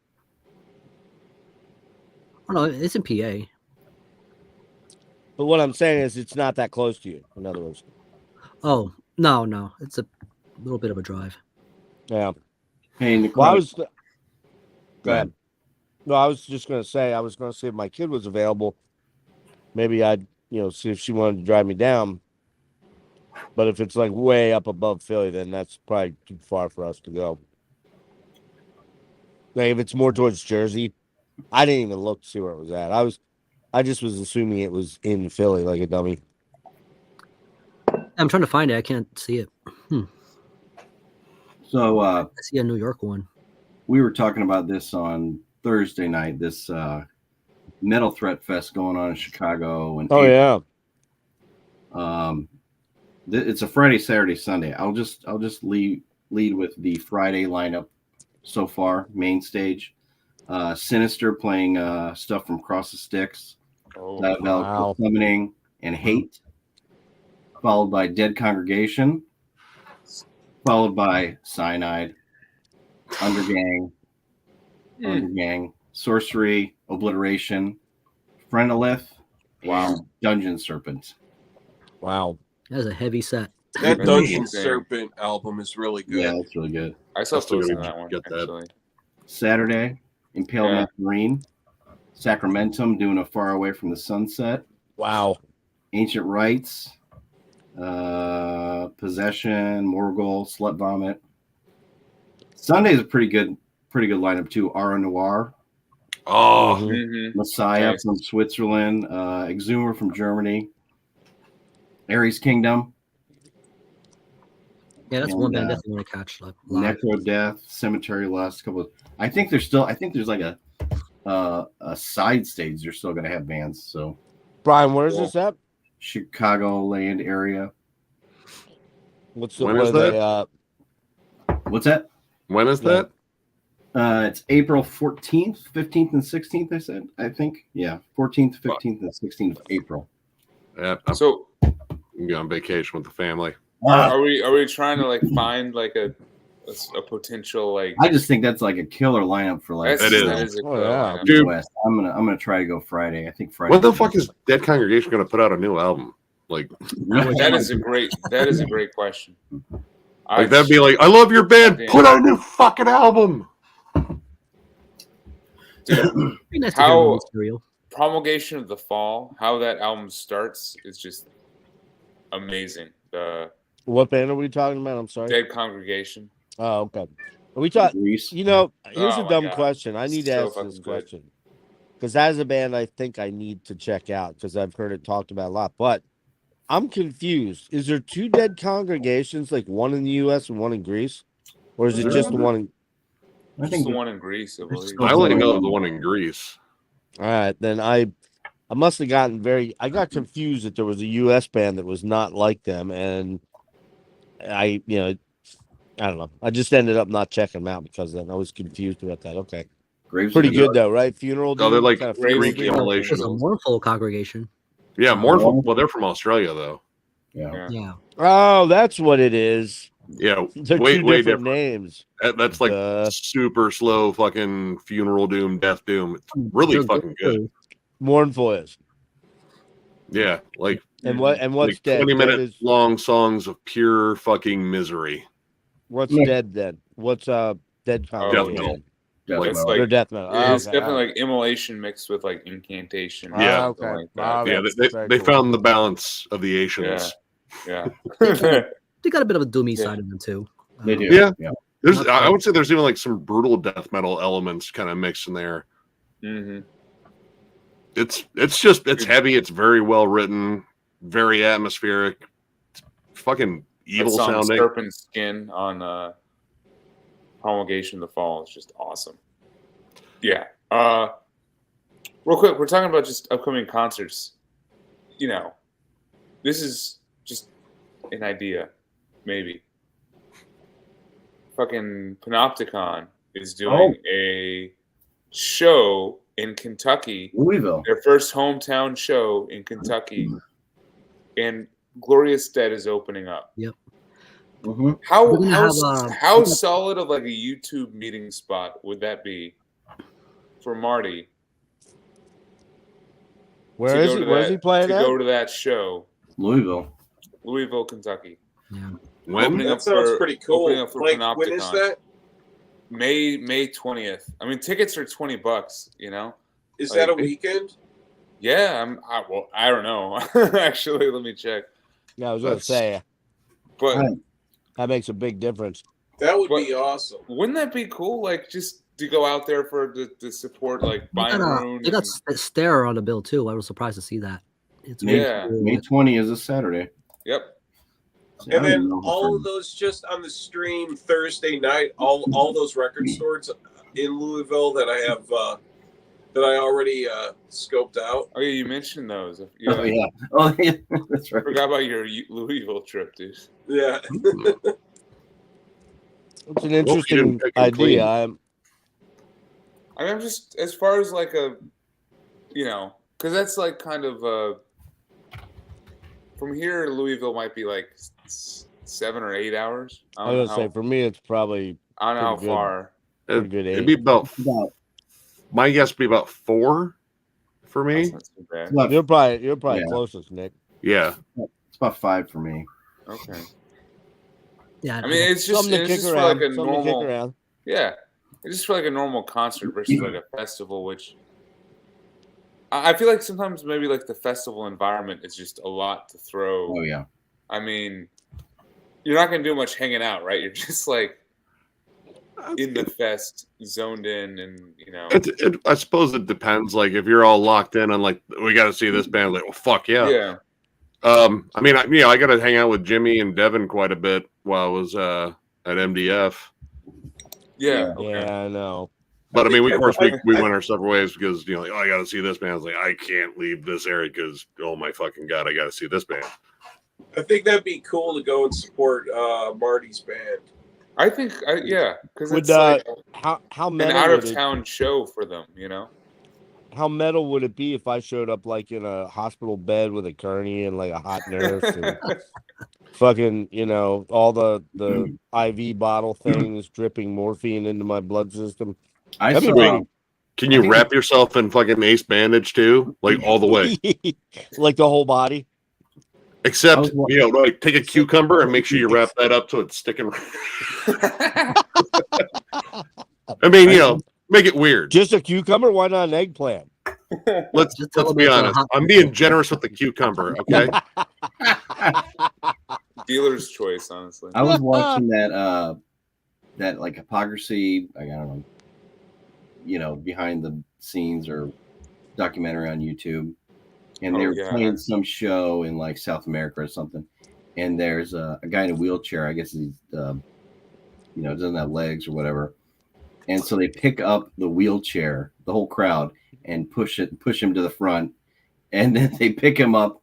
Speaker 3: Oh no, it's in PA.
Speaker 5: But what I'm saying is, it's not that close to you. In other words,
Speaker 3: Oh no, it's a little bit of a drive.
Speaker 5: yeah.
Speaker 4: Hey, Nicole.
Speaker 5: Well,
Speaker 4: Go ahead.
Speaker 5: No, I was just gonna say. I was gonna see if my kid was available. Maybe I'd see if she wanted to drive me down. But if it's like way up above Philly, then that's probably too far for us to go. Like if it's more towards Jersey, I didn't even look to see where it was at. I just was assuming it was in Philly, like a dummy.
Speaker 3: I'm trying to find it. I can't see it.
Speaker 4: So
Speaker 3: I see a New York one.
Speaker 4: we were talking about this on Thursday night. This Metal Threat Fest going on in Chicago. And
Speaker 5: Oh yeah.
Speaker 4: It's a Friday, Saturday, Sunday. I'll just lead with the Friday lineup so far. Main stage, Sinister playing stuff from Cross the Sticks,
Speaker 1: Oh,
Speaker 5: Wow.
Speaker 4: Summoning, and Hate, followed by Dead Congregation, followed by Cyanide, Undergang, Sorcery, Obliteration, Phrenolith, and Dungeon Serpent.
Speaker 5: Wow.
Speaker 3: That was a heavy set.
Speaker 2: That
Speaker 1: That's
Speaker 2: Dungeon
Speaker 1: insane.
Speaker 2: Serpent album is really good.
Speaker 4: Yeah, that's really good.
Speaker 1: I saw
Speaker 6: I'm still
Speaker 1: posting
Speaker 6: gonna
Speaker 1: that one
Speaker 6: get that.
Speaker 1: actually.
Speaker 4: Saturday, Impale
Speaker 1: Yeah.
Speaker 4: Marine, Sacramentum doing a Far Away from the Sunset,
Speaker 5: Wow.
Speaker 4: Ancient Rites, Possession, Morgul, Slut Vomit. Sunday's a pretty good lineup too. Ara Noir,
Speaker 6: Oh,
Speaker 5: Mhm.
Speaker 1: Mm-hmm.
Speaker 4: Messiah
Speaker 1: Nice.
Speaker 4: from Switzerland, Exhumer from Germany, Ares Kingdom,
Speaker 3: Yeah, that's
Speaker 4: And,
Speaker 3: one band I definitely want to catch live.
Speaker 4: Necro Death, Cemetery Lust. Couple. I think there's like a side stage. They're still gonna have bands. So
Speaker 5: Brian, where's
Speaker 2: Cool.
Speaker 5: this at?
Speaker 4: Chicagoland area.
Speaker 5: What's the
Speaker 6: When
Speaker 5: what
Speaker 6: is
Speaker 5: are they,
Speaker 6: that?
Speaker 4: What's that?
Speaker 6: when is
Speaker 5: Yeah.
Speaker 6: that?
Speaker 4: It's April 14th, 15th, and 16th. I think. Yeah, 14th, 15th, and 16th of April.
Speaker 6: Yeah, I'm
Speaker 1: So
Speaker 6: going on vacation with the family.
Speaker 1: are we trying to like find like a potential like
Speaker 4: I just think that's like a killer lineup for like
Speaker 1: that's,
Speaker 6: It is.
Speaker 1: that is a
Speaker 5: Oh,
Speaker 1: cool
Speaker 5: yeah.
Speaker 1: lineup.
Speaker 6: Dude.
Speaker 4: West. I'm gonna try to go Friday. I think Friday.
Speaker 6: When the fuck is Dead Congregation going to put out a new album? Like
Speaker 1: That is a great question.
Speaker 6: that'd be like, I love your band.
Speaker 1: Damn.
Speaker 6: Put out a new fucking album.
Speaker 1: Dude,
Speaker 3: Be nice to
Speaker 1: How-
Speaker 3: hear more material.
Speaker 1: Promulgation of the Fall, how that album starts is just amazing. The
Speaker 5: What band are we talking about? I'm sorry.
Speaker 1: Dead Congregation.
Speaker 5: Oh, okay. Are we talking?
Speaker 4: Grease.
Speaker 5: You know, here's
Speaker 1: Oh
Speaker 5: a
Speaker 1: my
Speaker 5: dumb
Speaker 1: God.
Speaker 5: question. I need to
Speaker 1: So
Speaker 5: ask
Speaker 1: fucking
Speaker 5: this
Speaker 1: good.
Speaker 5: question because as a band, I think I need to check out because I've heard it talked about a lot. But I'm confused. Is there two Dead Congregations, like one in the U.S. and one in Greece, or is it
Speaker 4: Is
Speaker 5: just
Speaker 4: there?
Speaker 5: the one? In...
Speaker 4: I
Speaker 1: Just
Speaker 4: think
Speaker 1: the one in Greece, I
Speaker 4: There's
Speaker 1: believe.
Speaker 4: still-
Speaker 6: I only know of the one in Greece.
Speaker 5: All right, then I must have gotten I got confused that there was a U.S. band that was not like them, and I don't know. I just ended up not checking them out because then I was confused about that. Okay,
Speaker 4: Graves
Speaker 5: pretty
Speaker 4: of the
Speaker 5: good though, right? Funeral.
Speaker 6: Oh, they're
Speaker 5: Doom?
Speaker 6: like
Speaker 5: Kinda
Speaker 1: Great
Speaker 5: funeral
Speaker 6: Greek
Speaker 5: doom?
Speaker 6: immolation.
Speaker 3: It's a mournful congregation.
Speaker 6: Yeah,
Speaker 3: Oh.
Speaker 6: mournful. Well, they're from Australia though.
Speaker 4: Yeah.
Speaker 1: Yeah.
Speaker 3: Yeah.
Speaker 5: Oh, that's what it is.
Speaker 6: Yeah,
Speaker 5: They're
Speaker 6: way
Speaker 5: two
Speaker 6: way
Speaker 5: different
Speaker 6: different.
Speaker 5: names.
Speaker 6: That's like super slow fucking funeral doom, death doom. It's really
Speaker 3: They're
Speaker 6: fucking good.
Speaker 3: too.
Speaker 5: Mournful is.
Speaker 6: Yeah, like
Speaker 5: And what's
Speaker 6: like
Speaker 5: dead?
Speaker 6: 20-minute
Speaker 5: Dead is,
Speaker 6: long songs of pure fucking misery.
Speaker 5: what's
Speaker 4: Yeah.
Speaker 5: dead then? What's dead congregation?
Speaker 6: metal.
Speaker 4: Death
Speaker 6: Like-
Speaker 4: metal.
Speaker 5: They're
Speaker 1: Like
Speaker 5: death metal.
Speaker 1: it's
Speaker 5: okay,
Speaker 1: definitely like immolation mixed with like incantation. or
Speaker 6: Yeah.
Speaker 1: something
Speaker 5: okay.
Speaker 1: like that.
Speaker 5: Okay.
Speaker 6: Yeah,
Speaker 5: Very
Speaker 6: they
Speaker 5: cool.
Speaker 6: found the balance of the Asians.
Speaker 1: Yeah.
Speaker 3: They got a bit of a doomy
Speaker 1: Yeah.
Speaker 3: side of them too.
Speaker 4: They do.
Speaker 6: Yeah.
Speaker 4: Yeah.
Speaker 6: There's
Speaker 3: Not
Speaker 6: I
Speaker 3: quite.
Speaker 6: would say there's even like some brutal death metal elements kind of mixed in there.
Speaker 1: hmm
Speaker 6: It's heavy, it's very well written, very atmospheric, it's fucking evil
Speaker 1: that song,
Speaker 6: sounding.
Speaker 1: Serpent Skin on Promulgation of the Fall is just awesome. Yeah. Real quick, we're talking about just upcoming concerts. You know, this is just an idea, maybe. Fucking Panopticon is doing a show in Kentucky,
Speaker 4: Louisville.
Speaker 1: their first hometown show in Kentucky, and Glorious Dead is opening up.
Speaker 4: Mm-hmm.
Speaker 1: How
Speaker 3: We're gonna
Speaker 1: how,
Speaker 3: have,
Speaker 1: how solid of like a YouTube meeting spot would that be for Marty
Speaker 5: Where
Speaker 1: to
Speaker 5: is
Speaker 1: go
Speaker 5: he?
Speaker 1: to
Speaker 5: Where's
Speaker 1: that-
Speaker 5: he playing
Speaker 1: to
Speaker 5: at?
Speaker 1: go to that show,
Speaker 4: Louisville.
Speaker 1: Louisville, Kentucky,
Speaker 3: Yeah.
Speaker 6: When?
Speaker 1: Opening
Speaker 2: That
Speaker 1: up
Speaker 2: sounds
Speaker 1: for-
Speaker 2: pretty cool.
Speaker 1: opening up for
Speaker 2: Like, when is
Speaker 1: Panopticon.
Speaker 2: that?
Speaker 1: May 20th. I mean, tickets are $20. You know.
Speaker 2: Is that a
Speaker 1: Like-
Speaker 2: weekend?
Speaker 1: Yeah, I don't know. Actually, let me check.
Speaker 5: Yeah, I was gonna
Speaker 6: That's-
Speaker 5: say
Speaker 1: But
Speaker 4: Right.
Speaker 5: that makes a big difference.
Speaker 2: That would
Speaker 1: What-
Speaker 2: be awesome.
Speaker 1: wouldn't that be cool? Like just to go out there for the support, like
Speaker 3: They
Speaker 1: buying
Speaker 3: got,
Speaker 1: room.
Speaker 3: they got
Speaker 1: and-
Speaker 3: Stare on the bill too. I was surprised to see that. It's
Speaker 4: May,
Speaker 1: Yeah.
Speaker 3: cool.
Speaker 4: May 20 is a Saturday.
Speaker 1: Yep.
Speaker 4: I
Speaker 2: And
Speaker 4: don't
Speaker 2: then
Speaker 4: even know
Speaker 2: all
Speaker 4: if
Speaker 2: of those just on the stream Thursday night. All those record stores in Louisville that I have that I already scoped out.
Speaker 1: Oh yeah, you mentioned those.
Speaker 4: Oh yeah. Oh yeah. That's right.
Speaker 1: Forgot about your Louisville trip, dude.
Speaker 2: Yeah.
Speaker 5: It's an
Speaker 6: you
Speaker 5: interesting
Speaker 6: didn't pick and clean.
Speaker 5: idea.
Speaker 1: I mean, I'm just as far as like a, because that's like kind of from here to Louisville might be like 7 or 8 hours.
Speaker 5: I was gonna say for me, it's probably
Speaker 1: I don't know how
Speaker 5: pretty good.
Speaker 1: far.
Speaker 5: pretty good.
Speaker 6: It'd be about
Speaker 4: About,
Speaker 6: my guess would be about 4 for me.
Speaker 1: That's not too bad.
Speaker 4: about-
Speaker 5: You're probably
Speaker 4: Yeah.
Speaker 5: closest, Nick.
Speaker 6: Yeah.
Speaker 4: it's about 5 for me.
Speaker 1: Okay.
Speaker 3: Yeah,
Speaker 1: I mean, it's just
Speaker 5: Something to
Speaker 1: it's
Speaker 5: kick
Speaker 1: just for like
Speaker 5: around.
Speaker 1: a
Speaker 5: Something to kick
Speaker 1: normal,
Speaker 5: around.
Speaker 1: yeah, it's just for like a normal concert versus like a festival, which I feel like sometimes maybe like the festival environment is just a lot to throw.
Speaker 4: Oh yeah.
Speaker 1: I mean, you're not gonna do much hanging out, right? You're just like in the fest, zoned in, and
Speaker 6: I suppose it depends. Like if you're all locked in on like we got to see this band, like well, fuck yeah.
Speaker 1: yeah.
Speaker 6: I mean, I got to hang out with Jimmy and Devin quite a bit while I was at MDF.
Speaker 1: Yeah.
Speaker 5: Yeah, I know.
Speaker 6: But I mean,
Speaker 2: think
Speaker 6: of course,
Speaker 2: that-
Speaker 6: we went our separate ways because like, I got to see this band. I was like, I can't leave this area because oh my fucking god, I got to see this band.
Speaker 2: I think that'd be cool to go and support Marty's band.
Speaker 1: I think, yeah, because
Speaker 5: Would
Speaker 1: it's like
Speaker 5: how
Speaker 1: an
Speaker 5: metal
Speaker 1: out
Speaker 5: would
Speaker 1: of
Speaker 5: it,
Speaker 1: town show for them,
Speaker 5: how metal would it be if I showed up like in a hospital bed with a gurney and like a hot nurse and fucking all the IV bottle things dripping morphine into my blood system?
Speaker 4: I
Speaker 5: That'd be
Speaker 4: saw.
Speaker 5: great.
Speaker 6: Can you wrap yourself in fucking ace bandage too, like all the way?
Speaker 5: Like the whole body.
Speaker 6: Except like take a cucumber and make sure you wrap that up so it's sticking. I mean, make it weird.
Speaker 5: Just a cucumber? Why not an eggplant?
Speaker 6: Let's be honest. I'm being generous with the cucumber. Okay.
Speaker 1: Dealer's choice, honestly.
Speaker 4: I was watching that like hypocrisy. I don't know, behind the scenes or documentary on YouTube, and they were playing some show in like South America or something. And there's a guy in a wheelchair. I guess he's doesn't have legs or whatever. And so they pick up the wheelchair, the whole crowd, and push him to the front. And then they pick him up,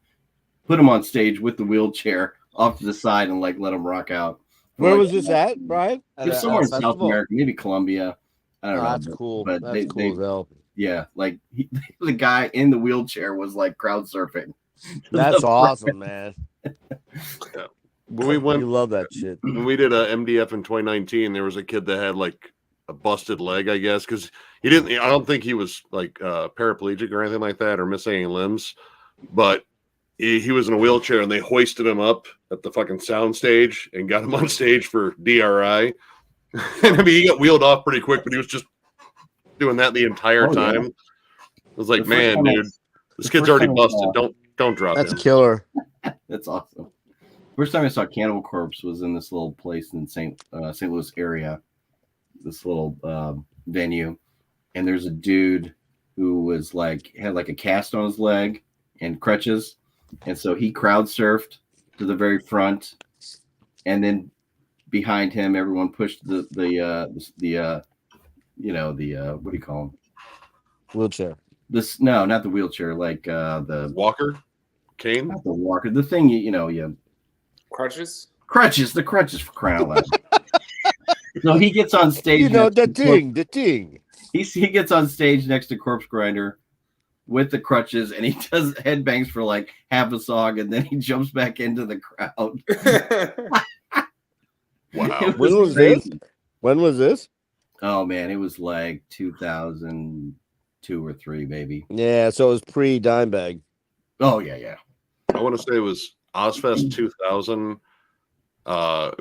Speaker 4: put him on stage with the wheelchair off to the side, and like let him rock out.
Speaker 5: Where was this at, Brian?
Speaker 4: It was somewhere in South America, maybe Colombia. I don't know.
Speaker 5: That's cool.
Speaker 4: But
Speaker 5: That's cool as hell.
Speaker 4: Yeah, like the guy in the wheelchair was like crowd surfing.
Speaker 5: That's awesome, man.
Speaker 6: We
Speaker 5: love that shit.
Speaker 6: When we did a MDF in 2019, there was a kid that had like a busted leg, I guess, because I don't think he was like paraplegic or anything like that or missing any limbs, but he was in a wheelchair and they hoisted him up at the fucking sound stage and got him on stage for DRI. And I mean, he got wheeled off pretty quick, but he was just doing that the entire time.
Speaker 4: Yeah.
Speaker 6: I was like, man, dude, this kid's already busted. Don't drop
Speaker 5: That's
Speaker 6: him.
Speaker 5: a killer.
Speaker 4: That's awesome. First time I saw Cannibal Corpse was in this little place in St. Louis area, this little venue, and there's a dude who was had like a cast on his leg and crutches, and so he crowd surfed to the very front, and then behind him, everyone pushed the what do you call them?
Speaker 5: Wheelchair.
Speaker 4: No, not the wheelchair, like the
Speaker 6: Walker, cane,
Speaker 4: not the walker, the thing
Speaker 1: Crutches?
Speaker 4: Crutches, the crutches for crying out loud. So he gets on stage.
Speaker 5: The ting.
Speaker 4: He gets on stage next to Corpse Grinder with the crutches, and he does headbangs for like half a song, and then he jumps back into the crowd.
Speaker 6: Wow.
Speaker 5: When was this?
Speaker 4: Oh man, it was like 2002 or 3, maybe.
Speaker 5: Yeah, so it was pre Dimebag.
Speaker 4: Oh yeah.
Speaker 6: I want to say it was Ozfest 2000. It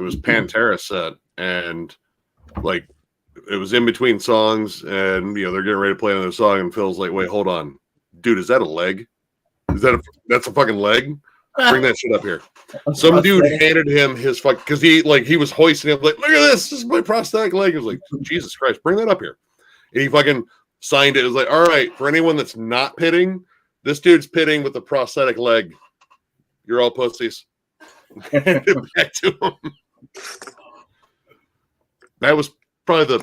Speaker 6: was Pantera set, and like it was in between songs, and they're getting ready to play another song, and Phil's like, "Wait, hold on, dude, is that a leg? That's a fucking leg? Bring that shit up here." Some dude handed him his fuck because he was hoisting it like, "Look at this is my prosthetic leg." He was like, "Jesus Christ, bring that up here," and he fucking signed it. It was like, "All right, for anyone that's not pitting, this dude's pitting with a prosthetic leg. You're all pussies." Hand it back to him. That was probably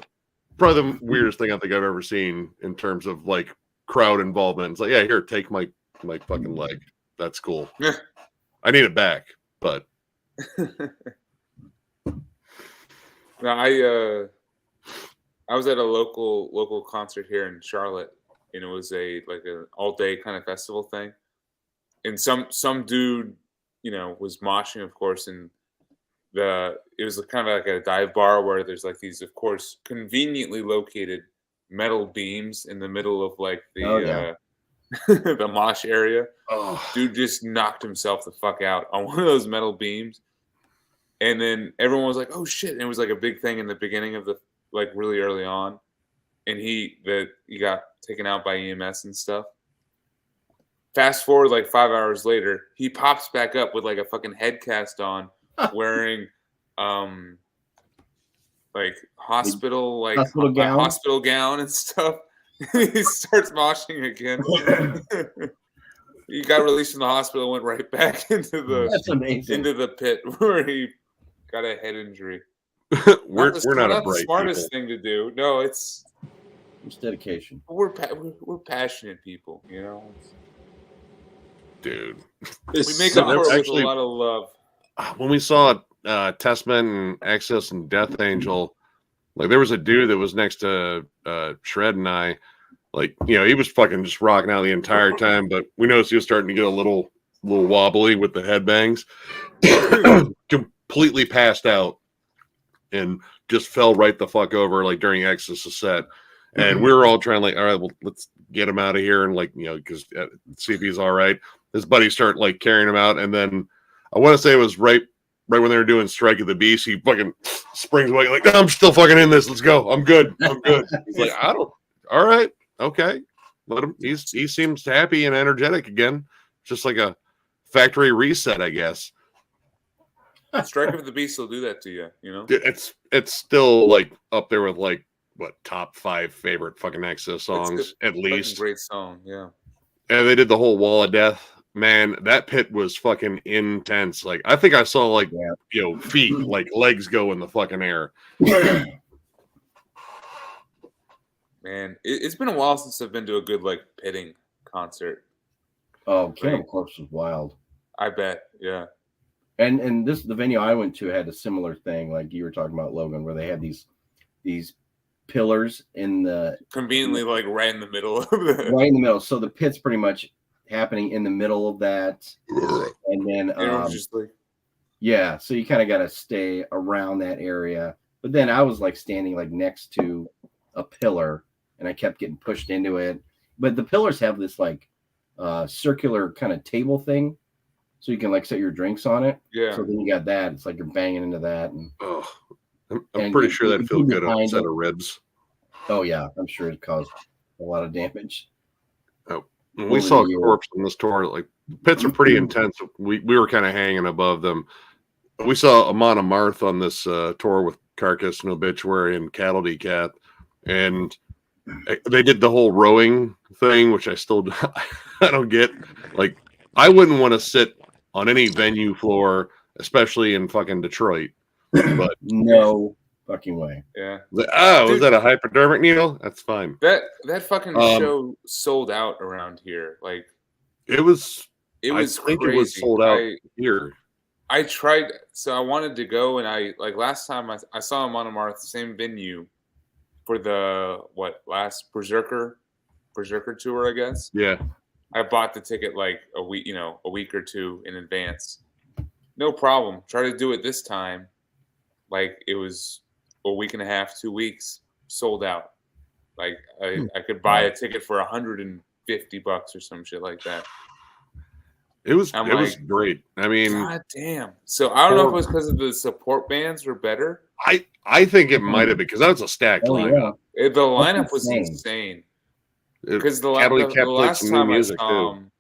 Speaker 6: the weirdest thing I think I've ever seen in terms of like crowd involvement. It's like, yeah, here, take my fucking leg. That's cool.
Speaker 1: Yeah.
Speaker 6: I need it back, but
Speaker 1: No, I was at a local concert here in Charlotte, and it was an all day kind of festival thing, and some dude was moshing, of course, and it was kind of like a dive bar where there's like these, of course, conveniently located metal beams in the middle of like the the mosh area.
Speaker 6: oh,
Speaker 1: Dude just knocked himself the fuck out on one of those metal beams, And then everyone was like, "Oh shit!" And it was like a big thing in the beginning of the like really early on, and he got taken out by EMS and stuff. Fast forward like 5 hours later, he pops back up with like a fucking head cast on, wearing like hospital
Speaker 4: gown?
Speaker 1: hospital gown and stuff. He starts moshing again. He got released from the hospital and went right back into
Speaker 4: That's amazing.
Speaker 1: the pit where he got a head injury.
Speaker 6: we're not a
Speaker 1: the
Speaker 6: bright
Speaker 1: smartest
Speaker 6: people.
Speaker 1: thing to do. No, it's
Speaker 4: dedication.
Speaker 1: we're passionate people, you know.
Speaker 6: Dude.
Speaker 1: We make
Speaker 6: So
Speaker 1: up for it with
Speaker 6: actually-
Speaker 1: a lot of love.
Speaker 6: When we saw Testament and Exodus and Death Angel, like there was a dude that was next to Shred and I, like, you know, he was fucking just rocking out the entire time, but we noticed he was starting to get a little wobbly with the headbangs. Completely passed out and just fell right the fuck over like during Exodus set. And we were all trying like, all right, well, let's get him out of here and like, you know, because see if he's all right. His buddies start like carrying him out, and then I want to say it was right when they were doing Strike of the Beast, he fucking springs away like, I'm still fucking in this. Let's go. I'm good. He's like, all right, okay. Let him. He seems happy and energetic again. Just like a factory reset, I guess.
Speaker 1: Strike of the Beast will do that to you, you know.
Speaker 6: It's still like up there with like what top 5 favorite fucking Exodus songs at least.
Speaker 1: Great song, yeah.
Speaker 6: And they did the whole Wall of Death. Man, that pit was fucking intense. Like I think I saw like you know feet, like legs go in the fucking air.
Speaker 1: Man, it's been a while since I've been to a good like pitting concert.
Speaker 4: Oh, Cannibal Corpse was wild.
Speaker 1: I bet, yeah.
Speaker 4: And the venue I went to had a similar thing, like you were talking about, Logan, where they had these pillars in the
Speaker 1: Conveniently, like right in the middle of the
Speaker 4: right in the middle. So the pit's pretty much happening in the middle of that, and then
Speaker 1: just like
Speaker 4: yeah, so you kind of got to stay around that area. But then I was like standing like next to a pillar, and I kept getting pushed into it. But the pillars have this like circular kind of table thing, so you can like set your drinks on it.
Speaker 1: Yeah.
Speaker 4: So then you got that. It's like you're banging into that, and
Speaker 6: I'm pretty sure that'd feel good on a
Speaker 4: behind
Speaker 6: set
Speaker 4: it.
Speaker 6: of ribs.
Speaker 4: Oh yeah, I'm sure it caused a lot of damage.
Speaker 6: When we saw Corpse on this tour, like pits are pretty intense. We were kind of hanging above them. We saw Amon Amarth on this tour with Carcass and Obituary and Cattle Decat, and they did the whole rowing thing, which I still I don't get. Like, I wouldn't want to sit on any venue floor, especially in fucking Detroit. But
Speaker 4: no fucking way.
Speaker 1: Yeah.
Speaker 6: Was that a hypodermic needle? That's fine.
Speaker 1: That fucking show sold out around here. Like
Speaker 6: it was
Speaker 1: I
Speaker 6: think
Speaker 1: crazy.
Speaker 6: It was sold out here.
Speaker 1: I tried, so I wanted to go, and I like last time I saw him on Amarth, same venue for the last Berserker tour, I guess.
Speaker 6: Yeah.
Speaker 1: I bought the ticket like a week or two in advance. No problem. Try to do it this time. Like it was a week and a half, 2 weeks, sold out. Like I could buy a ticket for $150 or some shit like that.
Speaker 6: It was great. I mean,
Speaker 1: God damn. So I don't know if it was because of the support bands were better.
Speaker 6: I think it might have been because that was a stacked lineup.
Speaker 1: The lineup was insane. Because the last time I saw him,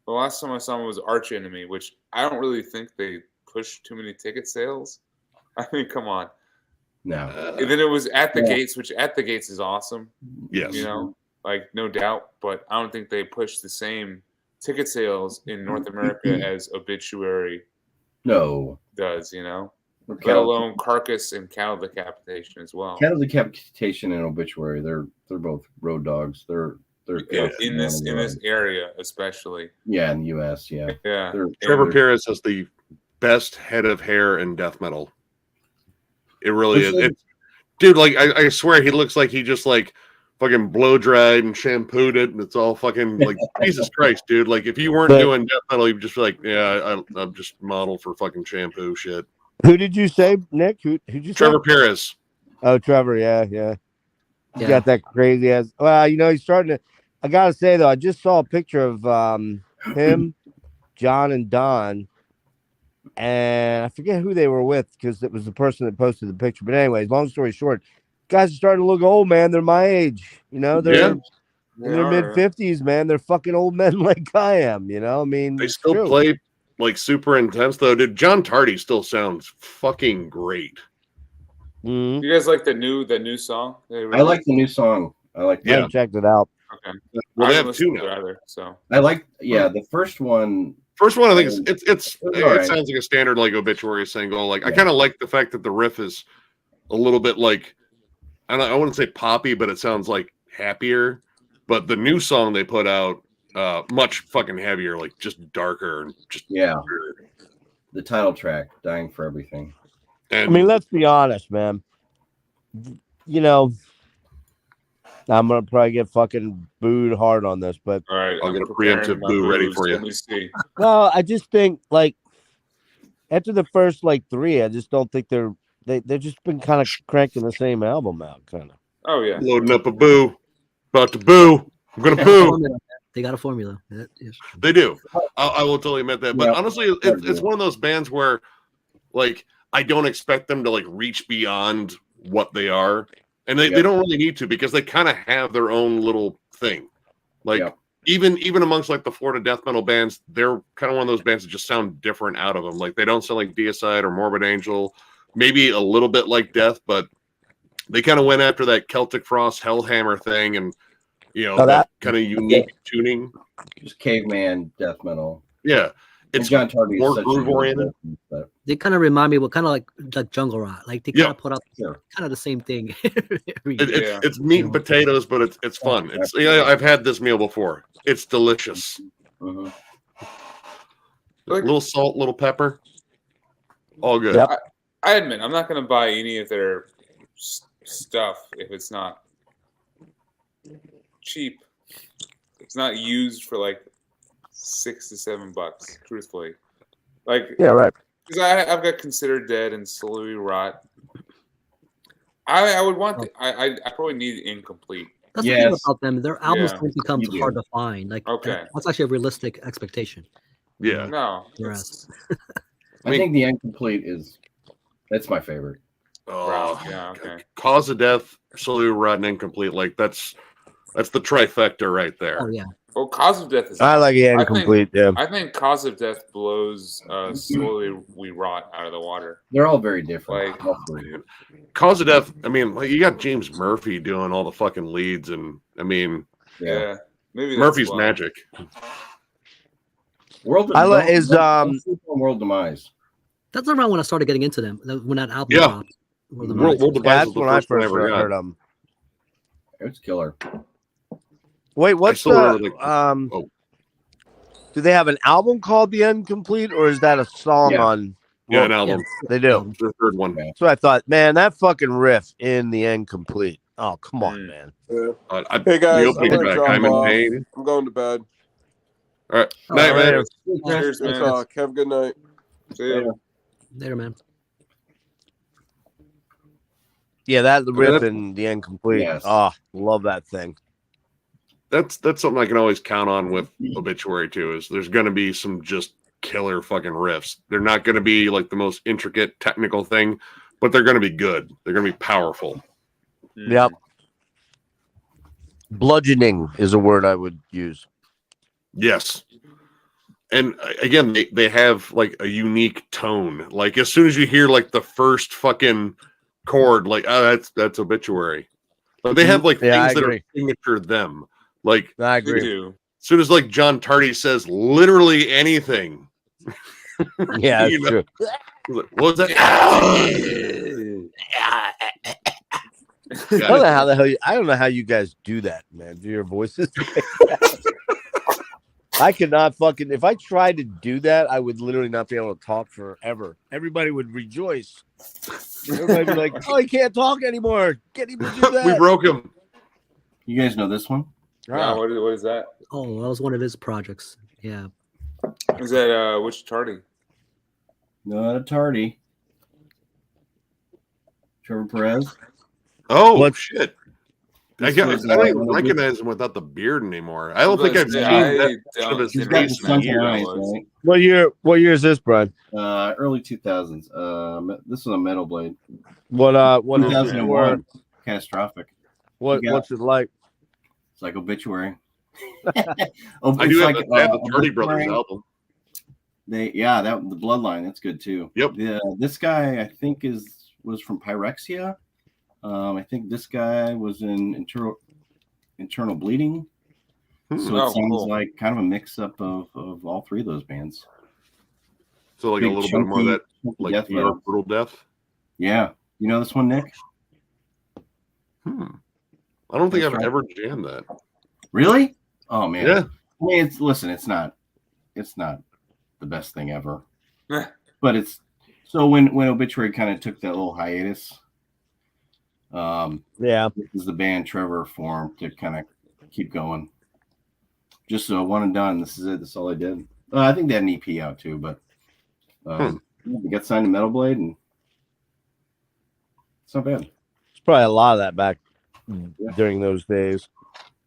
Speaker 1: the last time I saw him was Arch Enemy, which I don't really think they pushed too many ticket sales. I mean, come on.
Speaker 4: No.
Speaker 1: And then it was At the Gates, which At the Gates is awesome.
Speaker 6: Yes.
Speaker 1: You know, like no doubt, but I don't think they pushed the same ticket sales in North America as Obituary does, you know. Let alone Carcass and Cattle Decapitation as well.
Speaker 4: Cattle Decapitation and Obituary, they're both road dogs. They're
Speaker 1: in this area especially.
Speaker 4: Yeah, in the US, yeah.
Speaker 1: Yeah.
Speaker 6: Trevor Pires has the best head of hair in death metal. It really is. Dude, like I swear he looks like he just like fucking blow dried and shampooed it, and it's all fucking like Jesus Christ, dude. Like if you weren't doing death metal, you'd just be like, yeah, I'm just model for fucking shampoo shit.
Speaker 5: Who did you say, Nick? Who'd you say?
Speaker 6: Trevor Pires.
Speaker 5: Oh, Trevor, yeah. He's got that crazy ass. Well, you know, he's starting to. I gotta say though, I just saw a picture of him, John, and Don and I forget who they were with because it was the person that posted the picture. But anyways, long story short, guys are starting to look old, man. They're my age, you know. They're
Speaker 6: Yeah.
Speaker 5: in
Speaker 1: They
Speaker 5: their
Speaker 1: are.
Speaker 5: mid 50s, man. They're fucking old men like I am, you know. I mean,
Speaker 6: They
Speaker 5: it's
Speaker 6: still
Speaker 5: true.
Speaker 6: play like super intense though. Dude, John Tardy still sounds fucking great.
Speaker 5: Mhm.
Speaker 1: You guys like the new song?
Speaker 4: I like the new song. I like
Speaker 5: I
Speaker 6: Yeah.
Speaker 5: haven't checked it out.
Speaker 1: Okay.
Speaker 6: Well,
Speaker 1: I
Speaker 6: they
Speaker 1: haven't
Speaker 6: have two
Speaker 1: listened to
Speaker 6: now.
Speaker 1: it either. So
Speaker 4: I like the first one.
Speaker 6: First one, I think it
Speaker 4: alright.
Speaker 6: sounds like a standard like obituary single. Like I
Speaker 4: Yeah.
Speaker 6: kind of like the fact that the riff is a little bit like I wouldn't say poppy, but it sounds like happier. But the new song they put out, much fucking heavier, like just darker and just
Speaker 4: Yeah. The title track, "Dying for Everything."
Speaker 6: And
Speaker 5: I mean, let's be honest, man. You know, I'm gonna probably get fucking booed hard on this, but
Speaker 1: all right,
Speaker 6: I'll
Speaker 1: I'm
Speaker 6: get a
Speaker 1: preparing
Speaker 6: preemptive
Speaker 1: my
Speaker 6: boo ready
Speaker 1: booze.
Speaker 6: for you.
Speaker 1: Let me see.
Speaker 5: no, I just think like after the first like 3, I just don't think they've just been kind of cranking the same album out, kind of.
Speaker 1: Oh yeah.
Speaker 6: loading up a boo, about to boo. I'm gonna boo.
Speaker 3: They got a formula. That is true.
Speaker 6: They do. I will totally admit that. But
Speaker 4: Yeah.
Speaker 6: honestly, it's one of those bands where, like, I don't expect them to like reach beyond what they are, and they don't really need to because they kind of have their own little thing. Like
Speaker 4: Yep.
Speaker 6: even amongst like the Florida death metal bands, they're kind of one of those bands that just sound different out of them. Like they don't sound like Deicide or Morbid Angel, maybe a little bit like Death, but they kind of went after that Celtic Frost Hellhammer thing, and you know that kind of unique tuning.
Speaker 4: Just caveman death metal.
Speaker 6: Yeah,
Speaker 4: And
Speaker 6: it's
Speaker 4: John Tardy is
Speaker 6: more
Speaker 4: such a
Speaker 6: groove
Speaker 4: good
Speaker 6: oriented.
Speaker 4: vocalist, but
Speaker 3: They kind of remind me, what kind of like Jungle Rot. Like they kind
Speaker 6: Yeah.
Speaker 3: of put out
Speaker 4: sure.
Speaker 3: kind of the same thing. every
Speaker 6: It,
Speaker 3: year.
Speaker 1: Yeah.
Speaker 6: it's meat and potatoes, but it's fun. It's I've had this meal before. It's delicious.
Speaker 4: Mhm.
Speaker 1: Like-
Speaker 6: Little salt, little pepper, all good.
Speaker 5: Yep.
Speaker 1: I admit I'm not going to buy any of their stuff if it's not cheap. It's not used for like $6 to $7, truthfully. Like,
Speaker 5: Yeah, right.
Speaker 1: because I've got Considered Dead and Slowly Rot. I would want I probably need Incomplete.
Speaker 3: That's the thing
Speaker 4: Yes.
Speaker 3: about them. Their albums
Speaker 1: Yeah.
Speaker 3: don't become
Speaker 4: You do.
Speaker 3: hard to find. Like
Speaker 1: Okay.
Speaker 3: that's actually a realistic expectation.
Speaker 6: Yeah.
Speaker 1: No.
Speaker 3: Whereas-
Speaker 4: I think the Incomplete that's my favorite.
Speaker 6: Oh,
Speaker 1: Yeah, okay.
Speaker 6: Cause of Death, Salute, Rotten, Incomplete. Like that's the trifecta right there.
Speaker 3: Oh yeah.
Speaker 1: Well, Cause of Death is.
Speaker 5: I like it
Speaker 1: I think-
Speaker 5: incomplete. Yeah.
Speaker 1: I think Cause of Death blows Slowly We Rot out of the water.
Speaker 4: They're all very different.
Speaker 1: Like-
Speaker 4: all three.
Speaker 6: Cause of Death. I mean, like you got James Murphy doing all the fucking leads, and I mean
Speaker 1: Yeah. Maybe that's
Speaker 6: Murphy's
Speaker 1: why.
Speaker 6: magic.
Speaker 4: World
Speaker 5: I like-
Speaker 4: don't-
Speaker 5: is,
Speaker 4: don't sleep on World Demise.
Speaker 3: That's around when I started getting into them. When that album
Speaker 6: Yeah.
Speaker 3: dropped. World of
Speaker 6: World
Speaker 3: Noise.
Speaker 6: Demise
Speaker 5: That's
Speaker 6: was the
Speaker 5: when I
Speaker 6: first one I
Speaker 5: first
Speaker 6: ever got.
Speaker 5: heard them.
Speaker 4: It's killer.
Speaker 5: Wait, what's
Speaker 6: still
Speaker 5: the
Speaker 6: really like- oh.
Speaker 5: Do they have an album called The Incomplete, or is that a song
Speaker 4: Yeah.
Speaker 5: on?
Speaker 6: Yeah, an album.
Speaker 5: They do.
Speaker 3: Um,
Speaker 6: The third one.
Speaker 5: So I thought, man, that fucking riff in The Incomplete. Oh, come on,
Speaker 1: Mm.
Speaker 5: man.
Speaker 2: Hey guys,
Speaker 6: the opening
Speaker 2: I'm gonna
Speaker 6: track,
Speaker 2: drop
Speaker 6: I'm in
Speaker 2: off.
Speaker 6: pain.
Speaker 2: I'm going to bed.
Speaker 6: All right,
Speaker 3: Oh,
Speaker 6: night,
Speaker 3: all
Speaker 6: man.
Speaker 5: right.
Speaker 1: Cheers,
Speaker 2: Good
Speaker 1: man.
Speaker 2: talk. Have a good night.
Speaker 1: See ya.
Speaker 3: Later, man.
Speaker 5: Yeah, that riff
Speaker 6: that-
Speaker 5: in The Incomplete.
Speaker 4: Yes.
Speaker 5: Oh, love that thing.
Speaker 6: That's something I can always count on with Obituary too. Is there's going to be some just killer fucking riffs. They're not going to be like the most intricate technical thing, but they're going to be good. They're going to be powerful.
Speaker 1: Mm.
Speaker 5: Yep. Bludgeoning is a word I would use.
Speaker 6: Yes. And again, they have like a unique tone. Like as soon as you hear like the first fucking chord, like that's Obituary. Like they have like
Speaker 5: Yeah, I
Speaker 6: things that are
Speaker 5: agree.
Speaker 6: signature them. Like
Speaker 5: I
Speaker 1: They
Speaker 5: agree.
Speaker 1: do.
Speaker 6: as soon as like John Tardy says literally anything,
Speaker 5: Yeah, that's
Speaker 6: You know?
Speaker 5: true.
Speaker 6: what was that?
Speaker 5: I don't know how the hell I don't know how you guys do that, man. Do your voices? I could not fucking if I tried to do that, I would literally not be able to talk forever. Everybody would rejoice. Everybody would be like, "Oh, he can't talk anymore. Get him to do that."
Speaker 6: We broke him.
Speaker 4: You guys know this one?
Speaker 1: Yeah,
Speaker 5: Ah.
Speaker 1: what is that?
Speaker 3: Oh, that was one of his projects. Yeah.
Speaker 1: Is that which Tardy?
Speaker 4: Not a Tardy. Trevor Perez.
Speaker 6: Oh
Speaker 5: What?
Speaker 6: shit! I
Speaker 4: This
Speaker 6: don't
Speaker 4: was,
Speaker 6: even recognize him without the beard anymore. I don't think I've seen that much of his
Speaker 4: He's got the
Speaker 6: face in
Speaker 4: sunken
Speaker 6: years.
Speaker 4: eyes, right?
Speaker 5: What year is this, Brian?
Speaker 4: Early 2000s. This was a Metal Blade.
Speaker 5: What is it
Speaker 4: 2001. Catastrophic.
Speaker 5: what's it like?
Speaker 4: It's like Obituary.
Speaker 6: I
Speaker 4: It's
Speaker 6: do
Speaker 4: like,
Speaker 6: have the Hardy
Speaker 4: Obituary.
Speaker 6: Brothers album.
Speaker 4: The Bloodline, that's good too.
Speaker 6: Yep.
Speaker 4: This guy I think was from Pyrexia. I think this guy was in Internal Bleeding. So it sounds like kind of a mix up of all three of those bands.
Speaker 6: So like
Speaker 4: Big,
Speaker 6: a little bit more of that
Speaker 4: chunky
Speaker 6: like
Speaker 4: death
Speaker 6: New York
Speaker 4: metal.
Speaker 6: Brutal Death.
Speaker 4: Yeah. You know this one, Nick?
Speaker 6: I don't think
Speaker 4: That's
Speaker 6: I've
Speaker 4: right.
Speaker 6: ever jammed that.
Speaker 4: Really? Oh man.
Speaker 6: Yeah.
Speaker 4: I mean, it's not the best thing ever. But it's so when Obituary kind of took that little hiatus,
Speaker 5: Yeah.
Speaker 4: this is the band Trevor formed to kind of keep going. Just so one and done. This is it. That's all I did. I think they had an EP out too, but we got signed to Metal Blade, and it's not bad.
Speaker 5: It's probably a lot of that back during those days.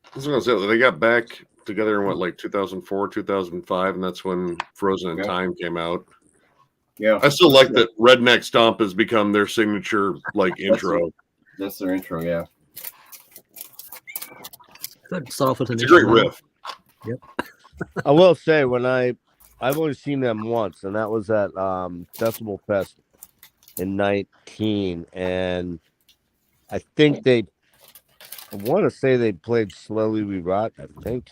Speaker 6: I was gonna say they got back together in what, like 2004, 2005, and that's when Frozen in Time came out.
Speaker 4: Yeah,
Speaker 6: I still like that Redneck Stomp has become their signature like intro.
Speaker 4: That's their intro. Yeah,
Speaker 3: Good. Start off with
Speaker 6: It's a great riff.
Speaker 3: Yep.
Speaker 5: I will say I've only seen them once, and that was at Decibel Fest in 19, and I think I want to say they played Slowly We Rot. I think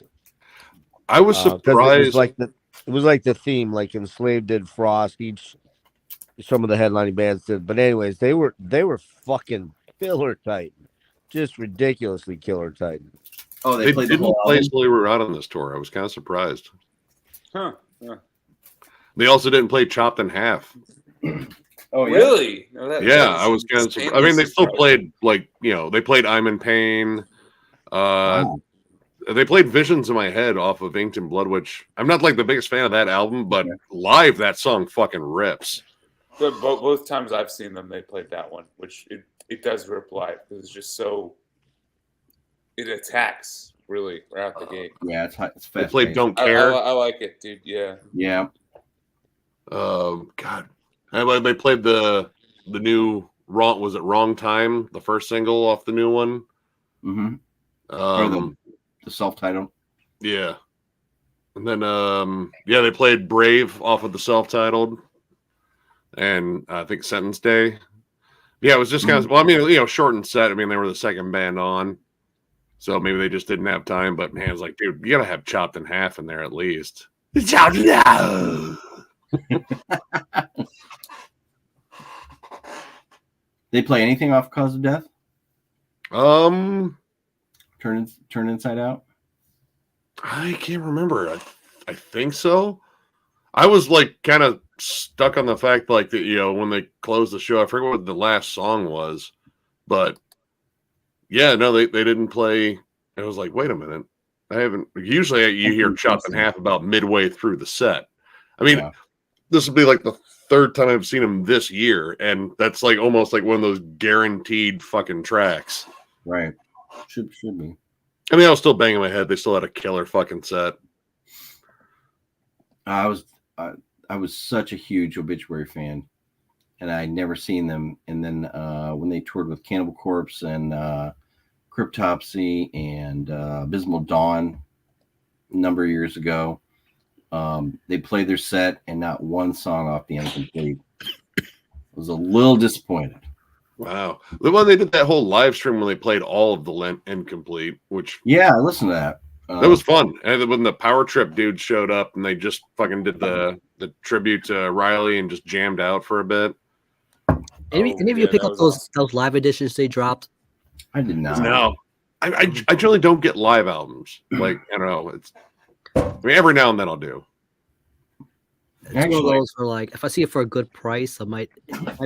Speaker 6: I was
Speaker 5: 'cause
Speaker 6: surprised.
Speaker 5: it was like the theme, like Enslaved did Frost. Some of the headlining bands did, but anyways, they were fucking killer tight, just ridiculously killer tight.
Speaker 4: Oh,
Speaker 6: they
Speaker 4: played the
Speaker 6: didn't
Speaker 4: whole
Speaker 6: play
Speaker 4: album?
Speaker 6: Slowly We Rot on this tour. I was kind of surprised.
Speaker 1: Huh. Yeah.
Speaker 6: They also didn't play Chopped in Half.
Speaker 4: Oh yeah.
Speaker 1: Really? No, that
Speaker 6: I was kind of surprised. I mean, they still played they played I'm in Pain.
Speaker 4: Wow.
Speaker 6: They played Visions in My Head off of Inked in Blood, which I'm not like the biggest fan of that album, but live that song fucking rips.
Speaker 1: But both times I've seen them, they played that one, which it does rip live because it's just so. It attacks really right out the gate.
Speaker 4: Yeah, it's hot. It's
Speaker 6: They
Speaker 4: fast.
Speaker 6: played Don't Care.
Speaker 1: I like it, dude. Yeah.
Speaker 4: Yeah.
Speaker 6: God, they played the new Wrong. Was it Wrong Time? The first single off the new one.
Speaker 4: Mm-hmm. The self-titled.
Speaker 6: Yeah, and then they played Brave off of the self-titled, and I think Sentence Day. Yeah, it was just kind of. Well, I mean, shortened set. I mean, they were the second band on, so maybe they just didn't have time. But man, it's like, dude, you gotta have Chopped in Half in there at least. Chopped in Half.
Speaker 4: They play anything off Cause of Death? Turn Inside Out?
Speaker 6: I can't remember. I think so. I was like kind of stuck on the fact like that, when they closed the show, I forget what the last song was, but yeah, no, they didn't play. I was like, wait a minute. I haven't. Usually you hear Chopped in Half about midway through the set. I mean, this would be like the third time I've seen them this year, and that's like almost like one of those guaranteed fucking tracks.
Speaker 4: Right. Should be.
Speaker 6: I mean, I was still banging my head. They still had a killer fucking set.
Speaker 4: I was such a huge Obituary fan, and I'd never seen them. And then when they toured with Cannibal Corpse and Cryptopsy and Abysmal Dawn a number of years ago, they played their set and not one song off the Incomplete. I was a little disappointed.
Speaker 6: Wow. Well, they did that whole live stream when they played all of the Incomplete, which
Speaker 4: I listened to that.
Speaker 6: That was fun. And when the Power Trip dude showed up and they just fucking did the tribute to Riley and just jammed out for a bit.
Speaker 3: Any of you pick up those live editions they dropped?
Speaker 4: I did not.
Speaker 6: No. I generally don't get live albums. Like, I don't know. I mean, every now and then I'll do.
Speaker 3: It's one of those where, like, if I see it for a good price, I might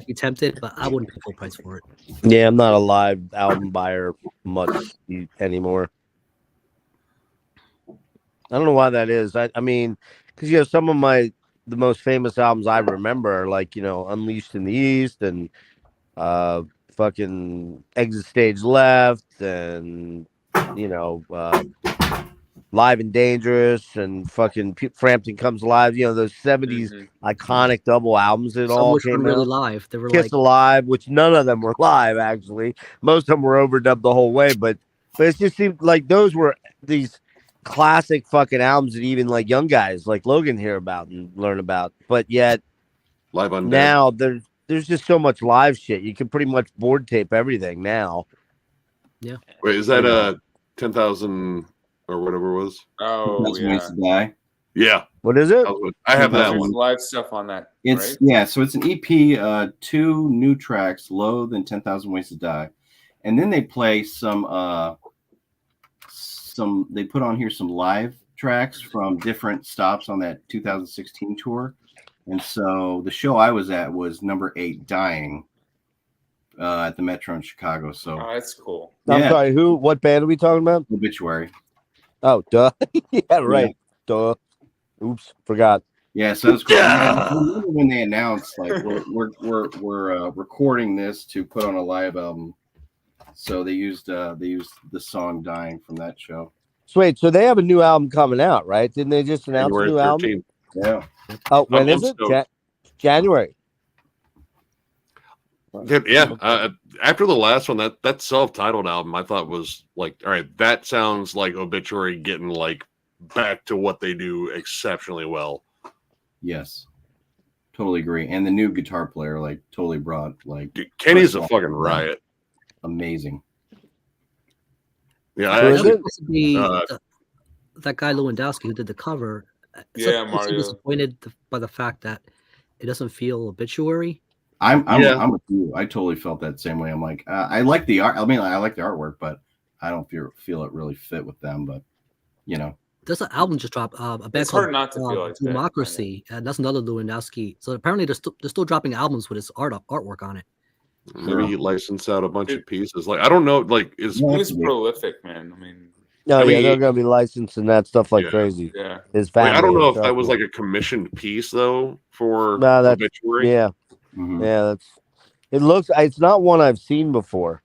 Speaker 3: be tempted, but I wouldn't pay full price for it.
Speaker 5: Yeah, I'm not a live album buyer much anymore. I don't know why that is. I mean, because some of the most famous albums I remember are like Unleashed in the East and fucking Exit Stage Left and Live and Dangerous and fucking Frampton Comes Alive. Those 70s iconic double albums that
Speaker 3: Some
Speaker 5: all
Speaker 3: which
Speaker 5: came
Speaker 3: were really
Speaker 5: out.
Speaker 3: live. They were
Speaker 5: Kiss
Speaker 3: like
Speaker 5: Alive, which none of them were live actually. Most of them were overdubbed the whole way, but it just seemed like those were these classic fucking albums that even like young guys like Logan hear about and learn about. But yet
Speaker 6: Live Undead.
Speaker 5: now there's just so much live shit. You can pretty much board tape everything now.
Speaker 6: Wait, is that 10,000 or whatever it was?
Speaker 1: Oh,
Speaker 2: That's
Speaker 1: yeah.
Speaker 2: Ways to Die.
Speaker 6: Yeah,
Speaker 5: What is it?
Speaker 6: I have that
Speaker 1: There's
Speaker 6: one.
Speaker 1: live stuff on that,
Speaker 2: It's
Speaker 1: right?
Speaker 2: yeah, so it's an EP, 2 new tracks, Loathe and 10,000 Ways to Die. And then they play some they put on here some live tracks from different stops on that 2016 tour. And so the show I was at was number 8, Dying, at the Metro in Chicago. So
Speaker 1: Oh, that's cool.
Speaker 5: I'm
Speaker 2: Yeah.
Speaker 5: sorry, what band are we talking about?
Speaker 2: Obituary.
Speaker 5: Oh, duh. Yeah, right. Duh. Oops, forgot.
Speaker 2: Yeah, so that's cool.
Speaker 6: Yeah.
Speaker 2: I remember when they announced like we're recording this to put on a live album. So they used the song "Dying" from that show.
Speaker 5: So wait, so they have a new album coming out, right? Didn't they just announce a
Speaker 6: January
Speaker 5: new album?
Speaker 6: 13th.
Speaker 2: Yeah,
Speaker 5: Oh, when
Speaker 6: I'm
Speaker 5: is it?
Speaker 6: stoked.
Speaker 5: January.
Speaker 6: Yeah. After the last one, that self-titled album, I thought was like, all right, that sounds like Obituary getting like back to what they do exceptionally well.
Speaker 2: yes, totally agree. And the new guitar player like totally brought like
Speaker 6: Dude, Kenny's a fucking riot.
Speaker 2: amazing.
Speaker 6: Yeah,
Speaker 5: Who
Speaker 6: I
Speaker 5: is
Speaker 6: actually,
Speaker 5: it?
Speaker 3: supposed to be
Speaker 6: uh,
Speaker 3: that guy Lewandowski who did the cover.
Speaker 1: Yeah,
Speaker 3: I'm
Speaker 1: Mario.
Speaker 3: disappointed by the fact that it doesn't feel Obituary.
Speaker 2: I'm
Speaker 6: Yeah.
Speaker 2: with you. I totally felt that same way. I'm like, I like the art. I mean, I like the artwork, but I don't feel it really fit with them. But
Speaker 3: There's an album just dropped. A band
Speaker 1: It's
Speaker 3: called
Speaker 1: hard not to feel like that.
Speaker 3: Democracy, and that's another Lewandowski. So apparently they're still dropping albums with his artwork on it.
Speaker 6: maybe he licensed out a bunch of pieces. Like, I don't know. Like, is
Speaker 2: Yeah.
Speaker 1: He's prolific, man. I mean,
Speaker 5: No,
Speaker 6: I
Speaker 5: yeah,
Speaker 6: mean,
Speaker 5: they're gonna be licensing that stuff like
Speaker 6: Yeah.
Speaker 5: crazy.
Speaker 1: yeah.
Speaker 5: His
Speaker 6: like,
Speaker 5: family.
Speaker 6: I don't know
Speaker 5: and
Speaker 6: if that
Speaker 5: stuff.
Speaker 6: was like a commissioned piece though for
Speaker 5: No, that's
Speaker 6: Obituary.
Speaker 5: yeah,
Speaker 2: Mhm.
Speaker 5: yeah. That's. It looks. It's not one I've seen before,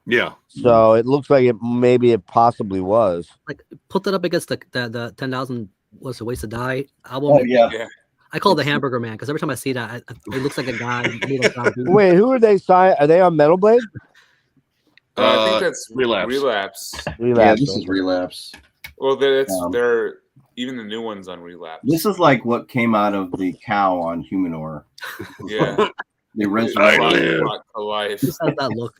Speaker 6: Yeah.
Speaker 5: so it looks like it possibly was.
Speaker 3: Like put that up against the 10,000 was a Ways to Die album.
Speaker 2: Oh yeah,
Speaker 3: I call it the Hamburger Man because every time I see that, it looks like a guy.
Speaker 5: Wait, who are they signed? Are they on Metal Blade?
Speaker 1: I think that's
Speaker 6: Relapse.
Speaker 1: Relapse.
Speaker 2: yeah.
Speaker 5: Relapse.
Speaker 2: This is Relapse.
Speaker 1: Well,
Speaker 2: Um,
Speaker 1: they're even the new ones on Relapse.
Speaker 2: This is like what came out of the cow on Humanor.
Speaker 1: Yeah.
Speaker 2: They
Speaker 6: I
Speaker 2: resurrected.
Speaker 6: live.
Speaker 1: Brought to life.
Speaker 3: Just has that look.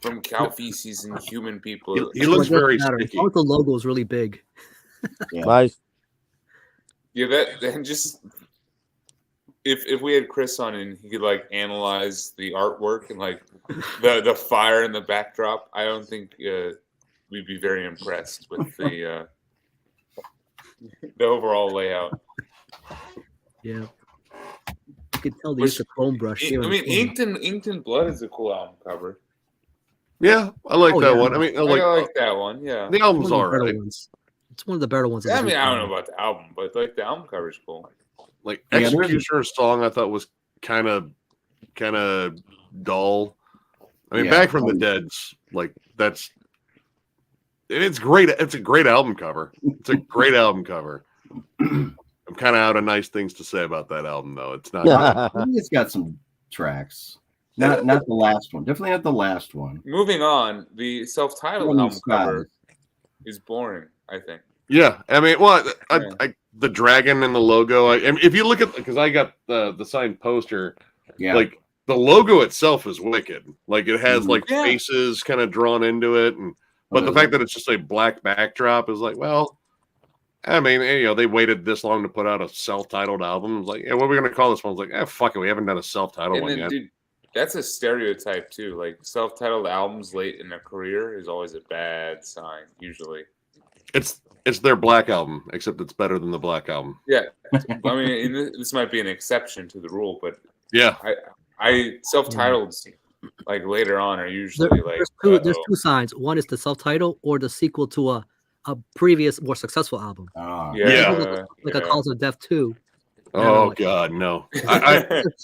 Speaker 1: From cow feces and human people.
Speaker 6: He looks
Speaker 3: It doesn't
Speaker 6: very
Speaker 3: matter.
Speaker 6: sticky.
Speaker 3: As long as the logo is really big.
Speaker 5: Nice.
Speaker 1: Yeah, and just if we had Chris on and he could like analyze the artwork and like the fire in the backdrop, I don't think we'd be very impressed with the overall layout.
Speaker 3: Yeah. You could tell they used a chrome brush.
Speaker 1: I
Speaker 3: here
Speaker 1: mean,
Speaker 3: and
Speaker 1: Inked in Blood is a cool album cover.
Speaker 6: Yeah, I like
Speaker 3: Oh,
Speaker 6: that
Speaker 3: yeah.
Speaker 6: one. I mean,
Speaker 1: I
Speaker 6: like,
Speaker 1: like that one. Yeah.
Speaker 6: the album's
Speaker 3: One of
Speaker 6: all
Speaker 3: the better
Speaker 6: right.
Speaker 3: ones. It's one of the better ones.
Speaker 1: I mean, I don't know about the album, but like the album cover is cool.
Speaker 6: Like,
Speaker 2: Yeah, there's-
Speaker 6: Executioner's song I thought was kind of dull. I mean,
Speaker 2: Yeah.
Speaker 6: Back from the Dead's like it's great. It's a great album cover. It's a great album cover. I'm kind of out of nice things to say about that album, though. It's not.
Speaker 2: I think it's got some tracks. Not the last one. Definitely not the last one.
Speaker 1: Moving on, the self-titled
Speaker 2: One
Speaker 1: album
Speaker 2: side.
Speaker 1: cover is boring, I think.
Speaker 6: Yeah, I mean, well,
Speaker 1: Yeah.
Speaker 6: the dragon and the logo. I mean, if you look at, because I got the signed poster,
Speaker 2: Yeah.
Speaker 6: like the logo itself is wicked. Like it has like
Speaker 1: Yeah.
Speaker 6: faces kind of drawn into it, and but the fact that it's just a black backdrop is like, well, I mean, they waited this long to put out a self-titled album. It's like, yeah, what are we gonna call this one? It's like, fuck it, we haven't done a self-titled
Speaker 1: And
Speaker 6: one
Speaker 1: then,
Speaker 6: yet.
Speaker 1: dude, that's a stereotype too. Like self-titled albums late in their career is always a bad sign. Usually,
Speaker 6: It's their black album, except it's better than the black album.
Speaker 1: yeah. I mean, this might be an exception to the rule, but
Speaker 6: Yeah,
Speaker 1: I self-titled like later on are usually like
Speaker 3: there's two signs. One is the self-title or the sequel to a previous more successful album.
Speaker 2: Ah,
Speaker 1: yeah,
Speaker 3: Like a Cause of Death 2.
Speaker 6: Oh
Speaker 3: like-
Speaker 6: God, no!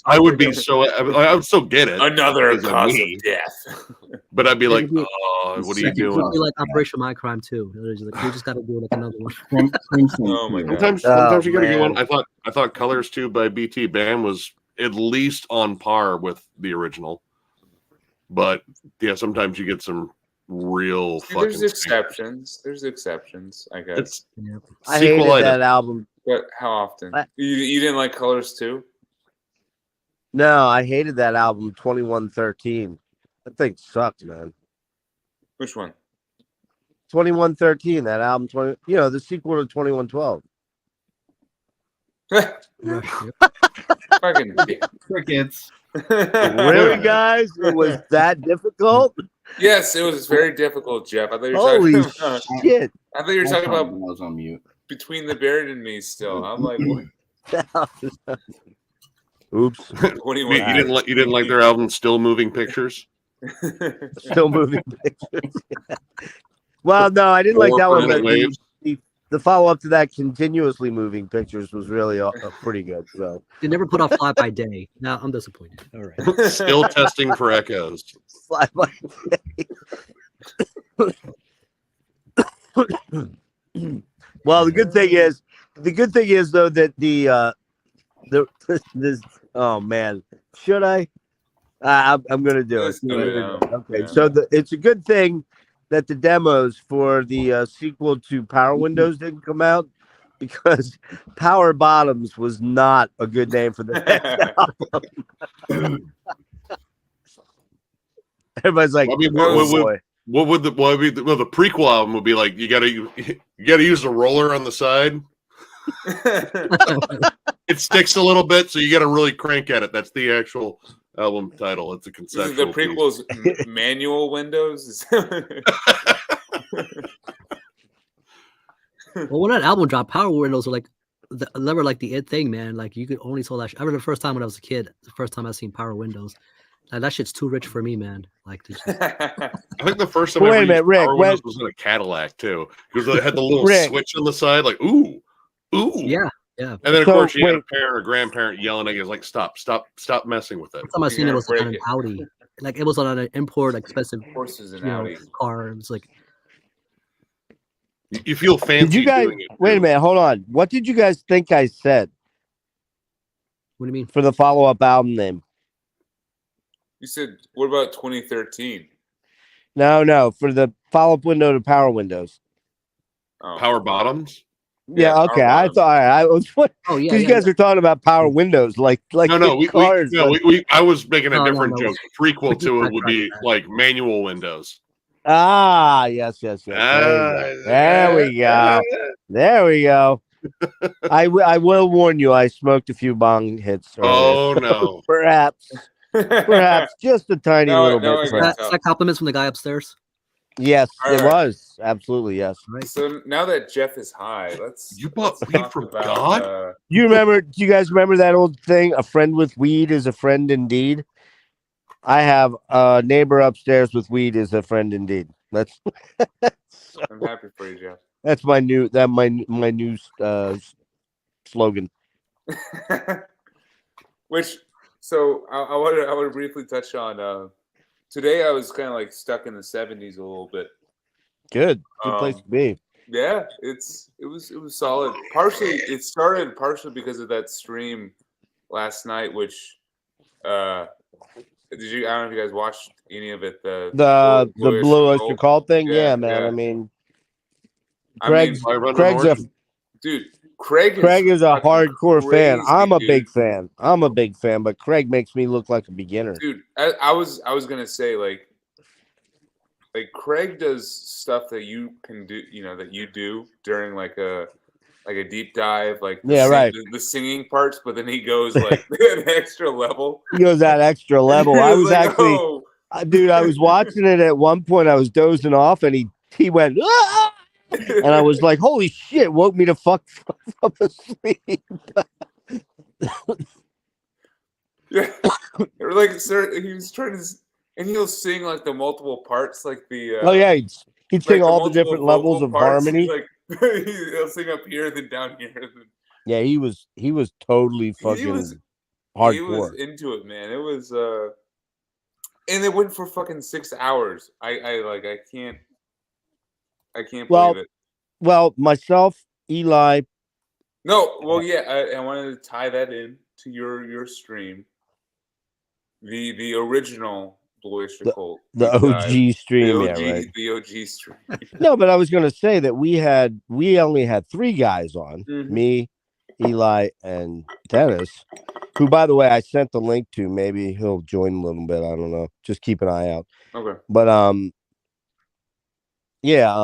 Speaker 6: I would be so. I would still get it,
Speaker 1: Another
Speaker 6: Because of
Speaker 1: cause
Speaker 6: me.
Speaker 1: of death.
Speaker 6: but I'd be
Speaker 3: Yeah,
Speaker 6: like,
Speaker 3: it'd be-
Speaker 6: "Oh, what are you
Speaker 4: Second
Speaker 3: It would
Speaker 6: doing?"
Speaker 3: be like Operation Mindcrime too. It was like, we just got to do like another one.
Speaker 4: Crimson
Speaker 1: Oh my
Speaker 4: too.
Speaker 1: God.
Speaker 6: Sometimes you gotta go
Speaker 5: man.
Speaker 6: on. I thought Colors 2 by BT Bam was at least on par with the original, but yeah, sometimes you get some real
Speaker 1: See,
Speaker 6: fucking.
Speaker 1: there's exceptions. There's exceptions, I guess.
Speaker 6: It's
Speaker 3: Yeah.
Speaker 5: I hated
Speaker 6: sequelitis.
Speaker 5: that album.
Speaker 1: But how often?
Speaker 5: I-
Speaker 1: You didn't like Colors too?
Speaker 5: No, I hated that album 2113. That thing sucked, man.
Speaker 1: Which one?
Speaker 5: 2113, that album 20, the sequel to 2112.
Speaker 3: Rush, yeah.
Speaker 1: Fucking dick.
Speaker 4: Crickets.
Speaker 5: Really, guys? It was that difficult?
Speaker 1: Yes, it was very difficult, Jeff. I thought you were
Speaker 5: Holy
Speaker 1: talking about.
Speaker 5: shit.
Speaker 1: I thought you were
Speaker 4: I
Speaker 1: talking
Speaker 4: thought
Speaker 1: about
Speaker 4: I was on mute.
Speaker 1: Between the Buried and Me. Still, I'm like, what?
Speaker 5: Oops.
Speaker 1: 21.
Speaker 6: You didn't like their album Still Moving Pictures?
Speaker 5: Still moving pictures. Well, no, I didn't like that one, but
Speaker 6: Waves.
Speaker 5: the follow-up to that, Continuously Moving Pictures, was really pretty good. So
Speaker 3: They never put out Fly by Day. Now I'm disappointed. All right.
Speaker 6: Still testing for echoes.
Speaker 5: Fly by Day. Well, the good thing is though that this. Oh man, should I? I'm gonna do
Speaker 1: Let's
Speaker 5: it.
Speaker 1: do it,
Speaker 5: Okay,
Speaker 1: yeah.
Speaker 5: so it's a good thing that the demos for the sequel to Power Windows didn't come out, because Power Bottoms was not a good name for the next album. Everybody's like,
Speaker 6: I mean,
Speaker 5: oh, boy.
Speaker 6: what would the prequel album would be like? You gotta use a roller on the side. It sticks a little bit, so you got to really crank at it. That's the actual album title. It's a
Speaker 1: This is
Speaker 6: conceptual.
Speaker 1: the prequel's manual Windows.
Speaker 3: Well, when that album dropped, Power Windows were like, they were like the it thing, man. Like you could only sell that. I remember the first time when I was a kid, the first time I seen Power Windows. Like, that shit's too rich for me, man. Like, to just-
Speaker 6: I think the first time
Speaker 5: Wait
Speaker 6: I
Speaker 5: a
Speaker 6: ever
Speaker 5: minute,
Speaker 6: used
Speaker 5: Rick,
Speaker 6: Power
Speaker 5: when-
Speaker 6: Windows was in a Cadillac too, because it had the little
Speaker 5: Rick.
Speaker 6: switch on the side, like ooh.
Speaker 3: yeah.
Speaker 6: And then of
Speaker 5: So,
Speaker 6: course you had a
Speaker 5: wait.
Speaker 6: parent or grandparent yelling at you, like stop messing with it.
Speaker 3: First time I seen
Speaker 1: You're
Speaker 3: it was
Speaker 1: gonna
Speaker 3: on an
Speaker 1: break
Speaker 3: Audi. Like it was on an import expensive,
Speaker 1: Horses and
Speaker 3: you know,
Speaker 1: Audi.
Speaker 3: car. It was like,
Speaker 6: You feel fancy.
Speaker 5: Did you guys
Speaker 6: doing it,
Speaker 5: wait a
Speaker 6: too.
Speaker 5: minute? Hold on. What did you guys think I said
Speaker 3: what do you mean?
Speaker 5: for the follow-up album name?
Speaker 1: You said, what about 2013?
Speaker 5: No, for the follow-up window to Power Windows.
Speaker 1: Oh.
Speaker 6: Power Bottoms?
Speaker 5: Yeah,
Speaker 1: Power
Speaker 5: okay. I
Speaker 1: Bottoms.
Speaker 5: thought I was what
Speaker 3: Oh yeah,
Speaker 5: you
Speaker 3: yeah,
Speaker 5: guys are talking about Power Windows, like
Speaker 6: No,
Speaker 5: the cars.
Speaker 6: I was making a
Speaker 3: No, no,
Speaker 6: different
Speaker 3: no.
Speaker 6: joke. The prequel to it would be
Speaker 3: Right.
Speaker 6: like manual windows.
Speaker 5: Yes. There we go. There we go. I will warn you. I smoked a few bong hits. Earlier.
Speaker 6: Oh no.
Speaker 5: Perhaps just a tiny
Speaker 1: No,
Speaker 5: little
Speaker 1: no,
Speaker 5: bit.
Speaker 1: I
Speaker 5: perhaps.
Speaker 1: got
Speaker 3: Is that compliments from the guy upstairs?
Speaker 5: Yes,
Speaker 1: All
Speaker 5: it
Speaker 1: right.
Speaker 5: was absolutely yes.
Speaker 3: Right.
Speaker 1: So now that Jeff is high, let's.
Speaker 6: You bought
Speaker 1: let's
Speaker 6: weed
Speaker 1: talk
Speaker 6: from
Speaker 1: about,
Speaker 6: God?
Speaker 5: You remember? Do you guys remember that old thing? A friend with weed is a friend indeed. I have a neighbor upstairs with weed is a friend indeed. That's
Speaker 1: I'm happy for you,
Speaker 5: that's my new slogan.
Speaker 1: Jeff. Which, so I want to briefly touch on. Today I was kind of like stuck in the 70s a little bit.
Speaker 5: Good place to be.
Speaker 1: Yeah, it was solid. It started partially because of that stream last night, which did you? I don't know if you guys watched any of it. The
Speaker 5: Blue Oyster Cult thing.
Speaker 1: Yeah,
Speaker 5: Yeah, man.
Speaker 1: yeah.
Speaker 5: I mean,
Speaker 1: I mean,
Speaker 5: Craig's a
Speaker 1: dude. Craig
Speaker 5: is a
Speaker 1: fucking
Speaker 5: hardcore fan.
Speaker 1: crazy,
Speaker 5: I'm a
Speaker 1: dude.
Speaker 5: big fan. But Craig makes me look like a beginner.
Speaker 1: Dude, I was gonna say like Craig does stuff that you can do, that you do during like a deep dive, like
Speaker 5: right.
Speaker 1: the singing parts, but then he goes like an extra level.
Speaker 5: He goes that extra level.
Speaker 1: He
Speaker 5: I was
Speaker 1: like,
Speaker 5: actually,
Speaker 1: "Oh."
Speaker 5: dude. I was watching it at one point. I was dozing off, and he went, "Ah!" and I was like, "Holy shit!" Woke me to fuck from asleep.
Speaker 1: Yeah, or like sir, he was trying to, and he'll sing like the multiple parts, like the.
Speaker 5: Oh yeah, he'd
Speaker 1: like
Speaker 5: sing all the
Speaker 1: multiple
Speaker 5: different levels
Speaker 1: vocal
Speaker 5: of
Speaker 1: parts.
Speaker 5: harmony.
Speaker 1: Like he'll sing up here, then down here. Then,
Speaker 5: Yeah, he was totally fucking
Speaker 1: He was
Speaker 5: hardcore.
Speaker 1: into it, man. It was and it went for fucking 6 hours. I can't
Speaker 5: Well,
Speaker 1: believe it.
Speaker 5: well, myself, Eli,
Speaker 1: No, well, yeah, I wanted to tie that in to your stream. The original Blue Oyster Cult.
Speaker 5: the
Speaker 1: deep dive.
Speaker 5: OG stream, yeah, right.
Speaker 1: The OG stream.
Speaker 5: No, but I was gonna say that we only had 3 guys on,
Speaker 1: Mhm.
Speaker 5: me, Eli, and Dennis, who, by the way, I sent the link to. Maybe he'll join a little bit. I don't know. Just keep an eye out.
Speaker 1: Okay.
Speaker 5: But yeah,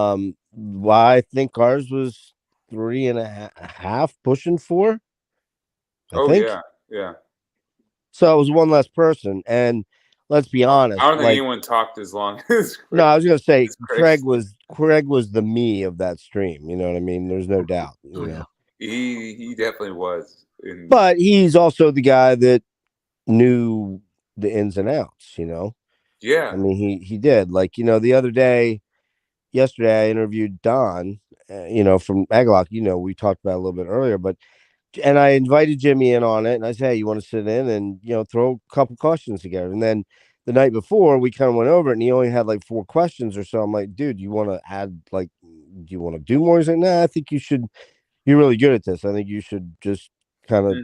Speaker 5: well, I think ours was 3.5, pushing 4. I think.
Speaker 1: Yeah.
Speaker 5: So it was one less person, and let's be honest.
Speaker 1: I don't think
Speaker 5: like,
Speaker 1: anyone talked as long as
Speaker 5: no, I was gonna say
Speaker 1: as Craig.
Speaker 5: Craig was the me of that stream. You know what I mean? There's no doubt. You know?
Speaker 1: He definitely was.
Speaker 5: But he's also the guy that knew the ins and outs. You know?
Speaker 1: Yeah.
Speaker 5: I mean, he did. Like, you know, yesterday I interviewed Don. From Agalock. You know, we talked about it a little bit earlier, and I invited Jimmy in on it, and I said, "Hey, you want to sit in and throw a couple questions together?" And then the night before, we kind of went over it, and he only had like 4 questions or so. I'm like, "Dude, you want to add do you want to do more?" He's like, "Nah, I think you should. You're really good at this. I think you should just kind of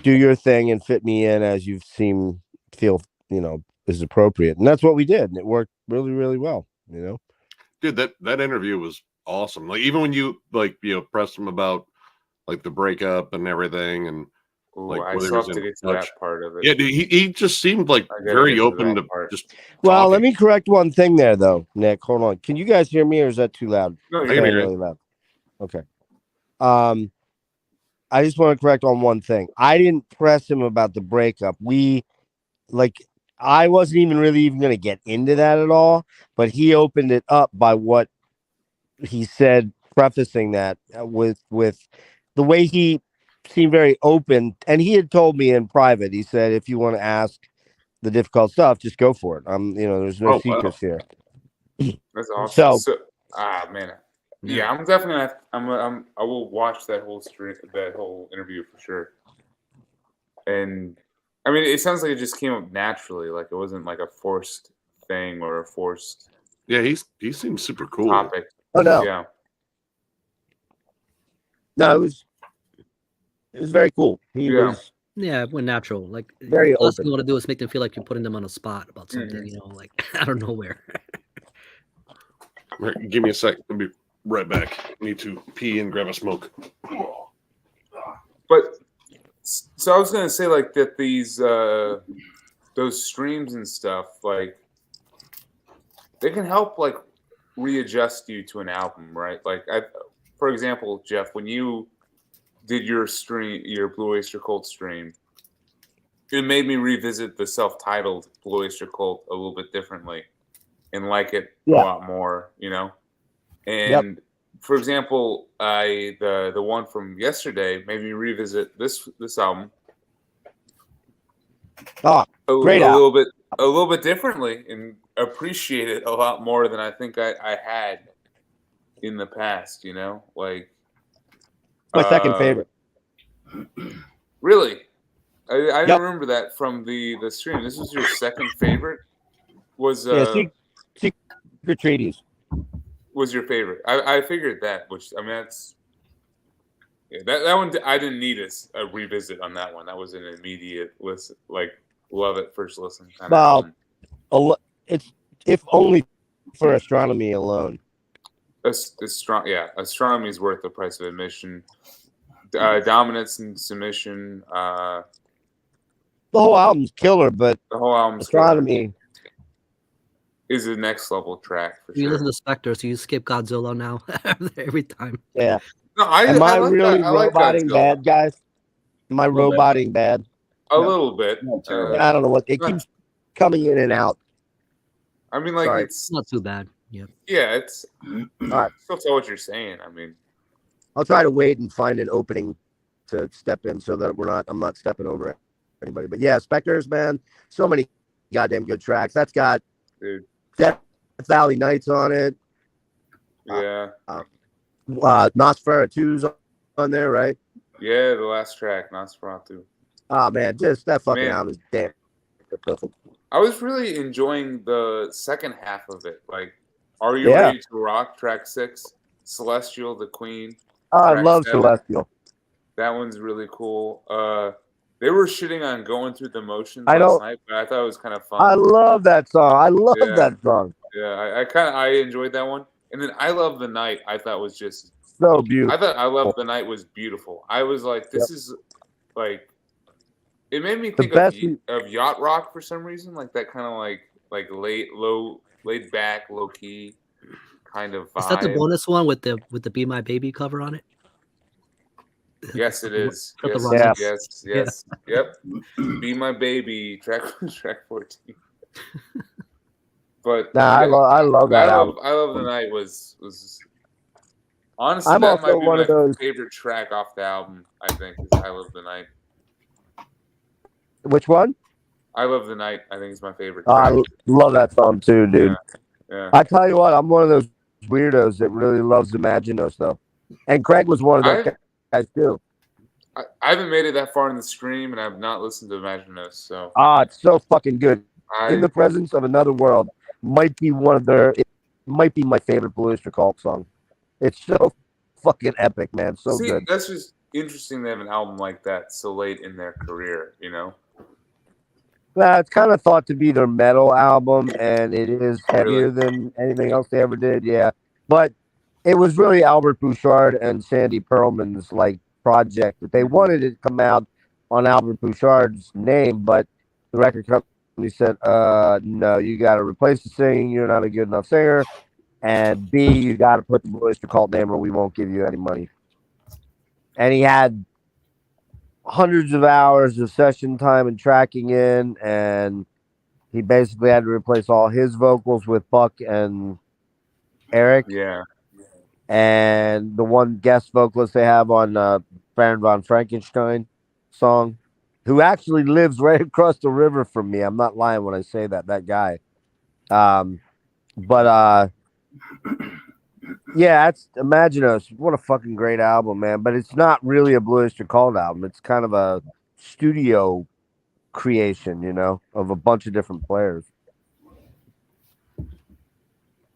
Speaker 5: do your thing and fit me in as you feel is appropriate." And that's what we did, and it worked really, really well. You know,
Speaker 6: Dude, that interview was awesome. Like, even when you pressed him about like the breakup and everything, and like
Speaker 1: I
Speaker 6: whether he
Speaker 1: still
Speaker 6: was
Speaker 1: have to
Speaker 6: in
Speaker 1: get to
Speaker 6: touch.
Speaker 1: that part of it.
Speaker 6: Yeah, dude, he just seemed like
Speaker 1: I gotta get
Speaker 6: very
Speaker 1: to
Speaker 6: open
Speaker 1: that
Speaker 6: to
Speaker 1: part.
Speaker 6: just.
Speaker 5: well, let
Speaker 6: talking.
Speaker 5: me correct one thing there, though, Nick. Hold on. Can you guys hear me, or is that too loud?
Speaker 1: No,
Speaker 6: I
Speaker 1: you're
Speaker 6: can
Speaker 1: good.
Speaker 6: hear you.
Speaker 5: Really loud. Okay. I just want to correct on one thing. I didn't press him about the breakup. I wasn't even going to get into that at all, but he opened it up by what he said, prefacing that with the way he seemed very open. And he had told me in private, he said, if you want to ask the difficult stuff, just go for it. There's no secrets here.
Speaker 1: That's awesome.
Speaker 5: So,
Speaker 1: man. Yeah, I'm definitely I will watch that whole interview for sure. And I mean, it sounds like it just came up naturally, like it wasn't like a forced thing or a forced
Speaker 6: Yeah, he seems super cool.
Speaker 1: topic.
Speaker 5: Oh no.
Speaker 1: Yeah.
Speaker 5: No, it was very cool. He was
Speaker 3: Yeah, it went natural. Like,
Speaker 5: very
Speaker 3: the last
Speaker 5: open.
Speaker 3: thing you want to do is make them feel like you're putting them on a spot about something, like out of nowhere.
Speaker 6: Give me a sec. I'll be right back. I need to pee and grab a smoke.
Speaker 1: But so I was gonna say like that these those streams and stuff, like they can help like readjust you to an album, right? Like for example, Jeff, when you did your Blue Oyster Cult stream, it made me revisit the self-titled Blue Oyster Cult a little bit differently and like it a lot more, And for example, the one from yesterday made me revisit this album.
Speaker 5: Oh, great
Speaker 1: a little bit differently and appreciate it a lot more than I think I had in the past. Like
Speaker 5: my second favorite.
Speaker 1: Really, I don't remember that from the stream. This was your second favorite. Was
Speaker 5: Secret Treaties
Speaker 1: was your favorite? I figured that. Which I mean, that's that one. I didn't need a revisit on that one. That was an immediate listen, like love it first listen.
Speaker 5: It's if only for astronomy alone.
Speaker 1: Astronomy is worth the price of admission. Dominance and Submission.
Speaker 5: The whole album's killer, but
Speaker 1: the whole album's
Speaker 5: Astronomy
Speaker 1: is the next level track for
Speaker 3: You
Speaker 1: sure.
Speaker 3: listen to Spectre, so you skip Godzilla now every time.
Speaker 5: Yeah.
Speaker 1: No,
Speaker 5: Am I
Speaker 1: like
Speaker 5: really
Speaker 1: that. I like
Speaker 5: roboting bad, guys? Am I roboting bad?
Speaker 1: A little bit.
Speaker 5: I don't know what it keeps coming in and out.
Speaker 1: I mean, like
Speaker 5: Sorry.
Speaker 1: it's
Speaker 3: Not too bad. Yeah.
Speaker 1: Yeah, it's.
Speaker 5: All right.
Speaker 1: Still tell what you're saying. I mean,
Speaker 5: I'll try to wait and find an opening to step in so that I'm not stepping over anybody. But yeah, Spectres, man, so many goddamn good tracks. That's got Death Valley Nights on it.
Speaker 1: Yeah.
Speaker 5: Nosferatu's on there, right?
Speaker 1: Yeah, the last track, Nosferatu.
Speaker 5: Oh man, just that fucking
Speaker 1: Man.
Speaker 5: album is damn perfect.
Speaker 1: I was really enjoying the second half of it. Like, Are You
Speaker 5: Yeah.
Speaker 1: Ready to Rock? Track 6, Celestial, the Queen.
Speaker 5: I
Speaker 1: Track
Speaker 5: love
Speaker 1: 7.
Speaker 5: Celestial.
Speaker 1: That one's really cool. They were shitting on Going Through the Motions
Speaker 5: I
Speaker 1: last
Speaker 5: don't-
Speaker 1: night, but I thought it was kind of fun.
Speaker 5: I love that song. I love
Speaker 1: Yeah.
Speaker 5: that song.
Speaker 1: Yeah, I enjoyed that one. And then I Love the Night. I thought was just.
Speaker 5: So beautiful.
Speaker 1: I thought I Love the Night was beautiful. I was like, this is like. It made me think
Speaker 5: best
Speaker 1: of yacht rock for some reason, like that kind of like laid back, low key kind of vibe.
Speaker 3: Is that the bonus one with the Be My Baby cover on it?
Speaker 1: Yes, it is.
Speaker 3: Got the
Speaker 1: Yes,
Speaker 3: wrong-
Speaker 1: yes. Yep. Be My Baby, track 14. But
Speaker 5: Nah, I love that album.
Speaker 1: I Love the Night was honestly
Speaker 5: I'm
Speaker 1: that
Speaker 5: also
Speaker 1: might be
Speaker 5: one
Speaker 1: my
Speaker 5: of those-
Speaker 1: favorite track off the album. I think is I Love the Night.
Speaker 5: Which one?
Speaker 1: I Love the Night. I think is my favorite.
Speaker 5: I
Speaker 1: track.
Speaker 5: love that song too, dude.
Speaker 1: Yeah.
Speaker 5: I tell you what, I'm one of those weirdos that really loves Imaginos though, and Craig was one of those guys too.
Speaker 1: I haven't made it that far in the stream, and I've not listened to Imaginos, so
Speaker 5: Ah, it's so fucking good.
Speaker 1: I
Speaker 5: In the Presence of Another World might be it might be my favorite Blue Oyster Cult song. It's so fucking epic, man. So
Speaker 1: see.
Speaker 5: good.
Speaker 1: That's just interesting to have an album like that so late in their career. You know,
Speaker 5: It's kind of thought to be their metal album, and it is heavier than anything else they ever did. Yeah, but it was really Albert Bouchard and Sandy Pearlman's like project that they wanted it to come out on Albert Bouchard's name, but the record company said, "No, you got to replace the singing. You're not a good enough singer, and B, you got to put the Blue Oyster Cult name, or we won't give you any money." And he had hundreds of hours of session time and tracking in, and he basically had to replace all his vocals with Buck and Eric,
Speaker 1: yeah,
Speaker 5: and the one guest vocalist they have on Baron von Frankenstein song, who actually lives right across the river from me. I'm not lying when I say that guy. Yeah, that's Imaginos. What a fucking great album, man. But it's not really a Blue Oyster Cult album. It's kind of a studio creation, you know, of a bunch of different players.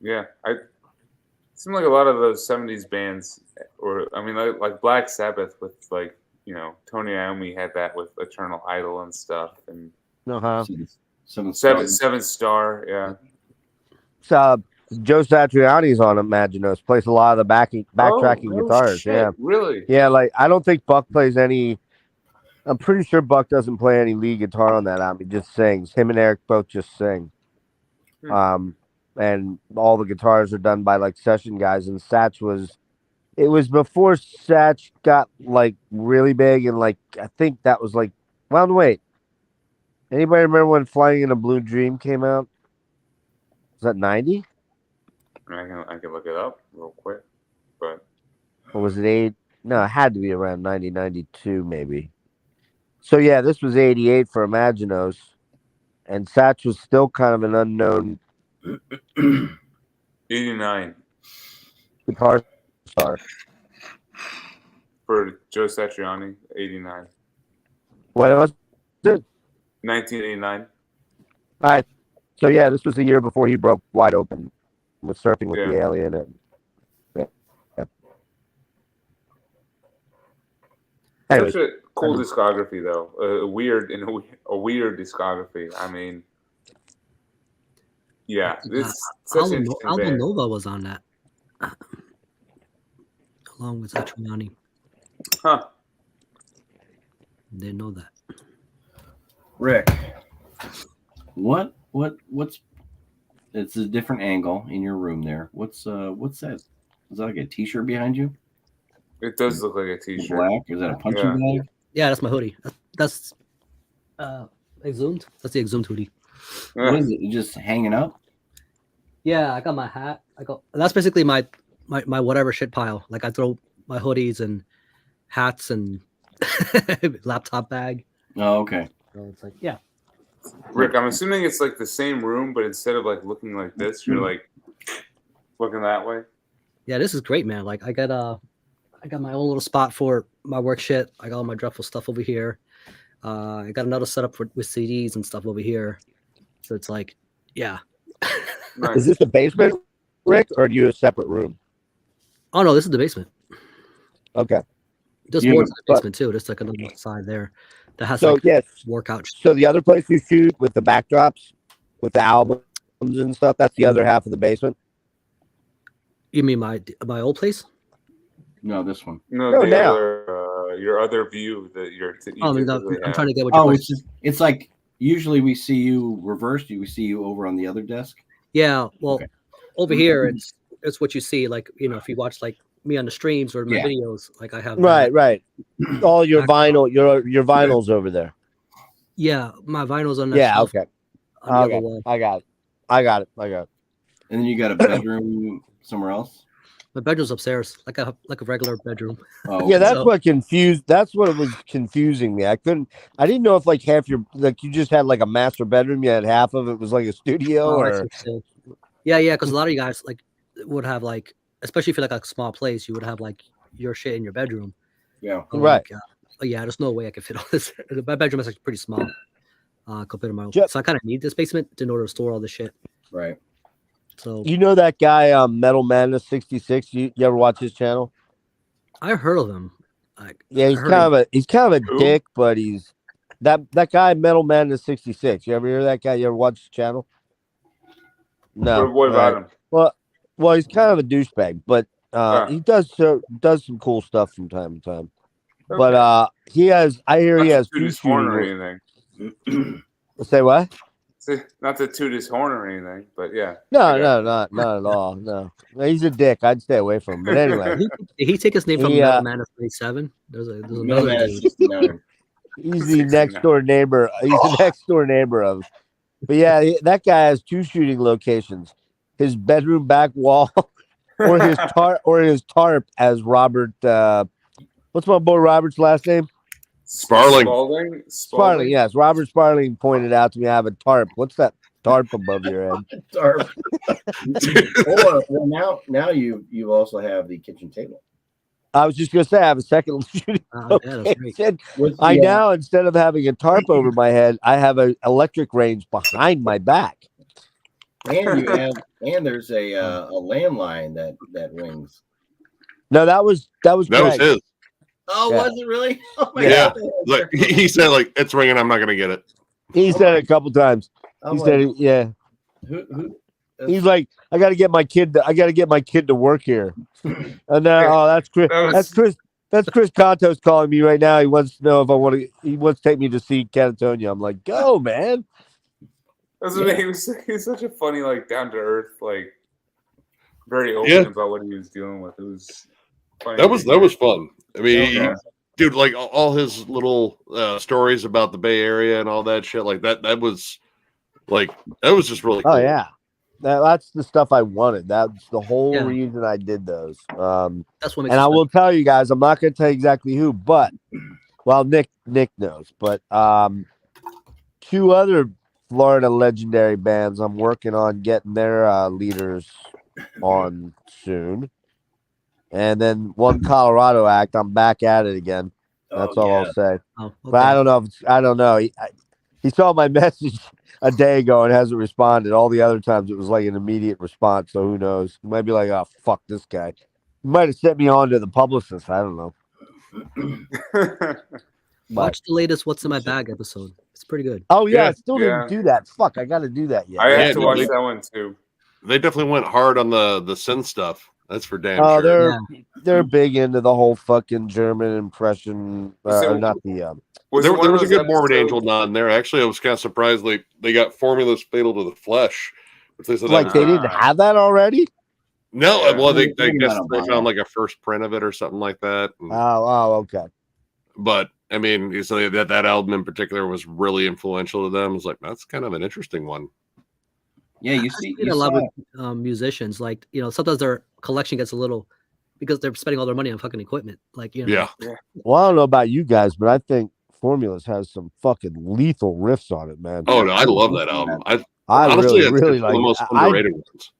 Speaker 1: yeah. It seemed like a lot of those '70s bands, or I mean, like Black Sabbath with like Tony Iommi had that with Eternal Idol and stuff, and
Speaker 5: Uh-huh.
Speaker 1: Seven Star, yeah.
Speaker 5: So Joe Satriani's on Imaginos, plays a lot of the backtracking
Speaker 1: no
Speaker 5: guitars.
Speaker 1: shit,
Speaker 5: Yeah.
Speaker 1: really.
Speaker 5: Yeah, like I don't think Buck plays any. I'm pretty sure Buck doesn't play any lead guitar on that album. He just sings. Him and Eric both just sing. And all the guitars are done by like session guys. And it was before Satch got like really big, and like I think that was like, well, wait. Anybody remember when Flying in a Blue Dream came out? Was that 90?
Speaker 1: I can look it up real quick, but
Speaker 5: Or was it 8? No, it had to be around 90, 92 maybe. So yeah, this was 88 for Imaginos, and Satch was still kind of an unknown
Speaker 1: 89
Speaker 5: guitar star.
Speaker 1: for Joe Satriani, 89,
Speaker 5: What was it?
Speaker 1: 1989.
Speaker 5: All right. So yeah, this was the year before he broke wide open with Surfing with the
Speaker 1: Yeah.
Speaker 5: Alien. And, yeah. Anyways,
Speaker 1: Such a cool discography, though. A weird discography. I mean, yeah, it's such an interesting
Speaker 3: Aldo
Speaker 1: band.
Speaker 3: Nova was on that, along with Satriani.
Speaker 1: Huh?
Speaker 3: Didn't know that.
Speaker 4: Rick, what's it's a different angle in your room there. What's that? Is that like a t-shirt behind you?
Speaker 1: It does look like a T-shirt.
Speaker 4: Black? Is that a punching bag?
Speaker 3: Yeah, that's my hoodie. That's Exhumed. That's the Exhumed hoodie.
Speaker 4: What is it? You just hanging up?
Speaker 3: Yeah, I got my hat. That's basically my whatever shit pile. Like I throw my hoodies and hats and laptop bag.
Speaker 4: Oh, okay.
Speaker 3: So it's like, yeah.
Speaker 1: Rick, I'm assuming it's like the same room, but instead of like looking like this, you're like looking that way.
Speaker 3: Yeah, this is great, man. Like I got my own little spot for my work shit. I got all my dreadful stuff over here. I got another setup with CDs and stuff over here. So it's like, yeah.
Speaker 1: Nice.
Speaker 5: Is this the basement, Rick, or do you have a separate room?
Speaker 3: Oh no, this is the basement.
Speaker 5: Okay.
Speaker 3: There's
Speaker 4: Yeah,
Speaker 3: more to the
Speaker 5: but-
Speaker 3: basement too. There's like another side there that has
Speaker 5: So
Speaker 3: like
Speaker 5: yes.
Speaker 3: workout.
Speaker 5: So the other place you shoot with the backdrops, with the albums and stuff, that's the other half of the basement.
Speaker 3: You mean my old place?
Speaker 4: No, this one.
Speaker 1: No,
Speaker 5: No,
Speaker 1: the
Speaker 5: now.
Speaker 1: other, your other view that you're.
Speaker 3: Oh, no,
Speaker 1: typically
Speaker 3: I'm
Speaker 1: have.
Speaker 3: trying to get what you're
Speaker 4: Oh,
Speaker 3: questioning.
Speaker 4: it's like usually we see you reversed. We see you over on the other desk.
Speaker 3: Yeah, well,
Speaker 4: Okay.
Speaker 3: over here it's what you see. Like if you watch like me on the streams or my
Speaker 4: Yeah.
Speaker 3: videos, like I have
Speaker 5: Right, right. All your
Speaker 3: Backdrop.
Speaker 5: vinyl, your vinyls over there.
Speaker 3: Yeah, my vinyls on that
Speaker 5: Yeah,
Speaker 3: shelf
Speaker 5: okay.
Speaker 3: on the
Speaker 5: Okay.
Speaker 3: other wall.
Speaker 5: I got it. I got it.
Speaker 4: And then you got a bedroom somewhere else.
Speaker 3: My bedroom's upstairs, like a regular bedroom.
Speaker 4: Oh,
Speaker 5: Yeah, that's
Speaker 3: So-
Speaker 5: what confused. That's what was confusing me. I didn't know if like half your like you just had like a master bedroom. You had half of it was like a studio,
Speaker 3: Oh, I see
Speaker 5: or
Speaker 3: what you're saying. Yeah, because a lot of you guys like would have like, especially if you're like a small place, you would have like your shit in your bedroom.
Speaker 4: yeah.
Speaker 3: I'm
Speaker 5: Right.
Speaker 3: Like, oh, yeah, there's no way I could fit all this. My bedroom is like pretty small compared to my own.
Speaker 5: Yep.
Speaker 3: So I kind of need this basement in order to store all this shit.
Speaker 4: Right.
Speaker 3: So
Speaker 5: you know that guy Metal Madness 66. You ever watch his channel?
Speaker 3: I heard of him. Like,
Speaker 5: Yeah,
Speaker 3: I
Speaker 5: he's
Speaker 3: heard
Speaker 5: kind of a
Speaker 1: Who?
Speaker 5: dick, but he's that guy Metal Madness 66. You ever hear that guy? You ever watch his channel? No.
Speaker 1: What about him?
Speaker 5: Well, he's kind of a douchebag, but
Speaker 1: Yeah.
Speaker 5: he does some cool stuff from time to time. But I hear he has
Speaker 1: Not to toot
Speaker 5: two
Speaker 1: his horn or
Speaker 5: shooting.
Speaker 1: anything.
Speaker 5: Say what?
Speaker 1: Not to toot his horn or anything, but yeah.
Speaker 5: No,
Speaker 1: Okay.
Speaker 5: not at all. No, he's a dick. I'd stay away from him. But anyway,
Speaker 3: did he take his name from
Speaker 5: He,
Speaker 3: Metal Man of 27? There's
Speaker 4: No,
Speaker 3: another
Speaker 4: man,
Speaker 3: dude.
Speaker 4: it's 69.
Speaker 5: he's the next door neighbor. He's the next door neighbor of. But yeah, that guy has two shooting locations: his bedroom back wall, or his tarp, as Robert. What's my boy Robert's last name?
Speaker 6: Sparling.
Speaker 5: Sparling. Yes, Robert Sparling pointed out to me I have a tarp. What's that tarp above your head?
Speaker 4: Tarp. Well, now you also have the kitchen table.
Speaker 5: I was just gonna say I have a second shooting
Speaker 3: Yeah, that's great.
Speaker 5: location.
Speaker 4: With
Speaker 5: I
Speaker 4: the,
Speaker 5: now, instead of having a tarp over my head, I have an electric range behind my back.
Speaker 4: and there's a landline that rings.
Speaker 5: No, that was
Speaker 6: That was
Speaker 5: Greg.
Speaker 6: his.
Speaker 4: Oh,
Speaker 5: Yeah.
Speaker 4: was it really? Oh my
Speaker 6: Yeah.
Speaker 4: god!
Speaker 6: Like he said, like it's ringing. I'm not gonna get it.
Speaker 5: He said it a couple times.
Speaker 4: I'm
Speaker 5: He
Speaker 4: like,
Speaker 5: said, it, "Yeah."
Speaker 4: who?
Speaker 5: He's like, "I got to get my kid. I got to get my kid to work here." And then, oh, that's Chris.
Speaker 1: That was-
Speaker 5: That's Chris. That's Chris Contos calling me right now. He wants to know if I want to. He wants to take me to see Catatonia. I'm like, "Go, man."
Speaker 1: That's
Speaker 4: Yeah.
Speaker 1: what he was such a funny, like down to earth, like very open
Speaker 6: Yeah.
Speaker 1: about what he was dealing with. It was funny.
Speaker 6: That was fun. I mean,
Speaker 1: Okay.
Speaker 6: dude, like all his little stories about the Bay Area and all that shit, like that was just really cool.
Speaker 5: Oh yeah, that's the stuff I wanted. That's the whole
Speaker 3: Yeah.
Speaker 5: reason I did those.
Speaker 3: That's what makes
Speaker 5: And
Speaker 3: it
Speaker 5: I
Speaker 3: special.
Speaker 5: will tell you guys, I'm not going to tell you exactly who, but well, Nick knows. But two other Florida legendary bands I'm working on getting their leaders on soon, and then one Colorado act. I'm back at it again. That's all I'll say.
Speaker 3: Oh,
Speaker 5: But I
Speaker 3: okay.
Speaker 5: don't know. I don't know. He saw my message a day ago and hasn't responded. All the other times it was like an immediate response. So who knows? He might be like, "Oh fuck this guy." He might have sent me on to the publicist. I don't know.
Speaker 3: Watch the latest "What's in My Bag" episode. It's pretty good.
Speaker 5: Oh yeah,
Speaker 6: Yeah,
Speaker 5: I still
Speaker 1: yeah.
Speaker 5: didn't do that. Fuck, I got to do that yet.
Speaker 1: I
Speaker 6: Yeah,
Speaker 1: have to
Speaker 6: dude,
Speaker 1: watch
Speaker 6: they-
Speaker 1: that one too.
Speaker 6: They definitely went hard on the sin stuff. That's for damn
Speaker 5: Oh,
Speaker 6: sure.
Speaker 5: they're big into the whole fucking German impression.
Speaker 1: So-
Speaker 5: Not the
Speaker 6: There
Speaker 1: it
Speaker 6: was
Speaker 1: one of
Speaker 6: a
Speaker 1: those
Speaker 6: good Morbid
Speaker 1: episodes-
Speaker 6: Angel nod there. Actually, I was kind of surprised they got Formulas Fatal to the Flesh. Which they said
Speaker 5: like
Speaker 6: that
Speaker 5: they
Speaker 6: was-
Speaker 5: didn't have that already.
Speaker 6: no,
Speaker 1: Yeah.
Speaker 6: well, I
Speaker 4: Maybe
Speaker 6: guess
Speaker 4: not on
Speaker 6: they
Speaker 4: vinyl.
Speaker 6: found like a first print of it or something like that. And-
Speaker 5: Oh, okay.
Speaker 6: but I mean, you say that album in particular was really influential to them. It's like that's kind of an interesting one.
Speaker 4: Yeah, you
Speaker 3: I
Speaker 4: see,
Speaker 3: see
Speaker 4: you
Speaker 3: a lot
Speaker 4: saw,
Speaker 3: with musicians. Like sometimes their collection gets a little because they're spending all their money on fucking equipment. Like
Speaker 6: Yeah,
Speaker 5: Well, I don't know about you guys, but I think Formulas has some fucking lethal riffs on it, man.
Speaker 6: Oh no, I love that album. I
Speaker 5: really,
Speaker 6: honestly, it's
Speaker 5: really
Speaker 6: one of
Speaker 5: like.
Speaker 6: the most
Speaker 5: I,
Speaker 6: underrated ones.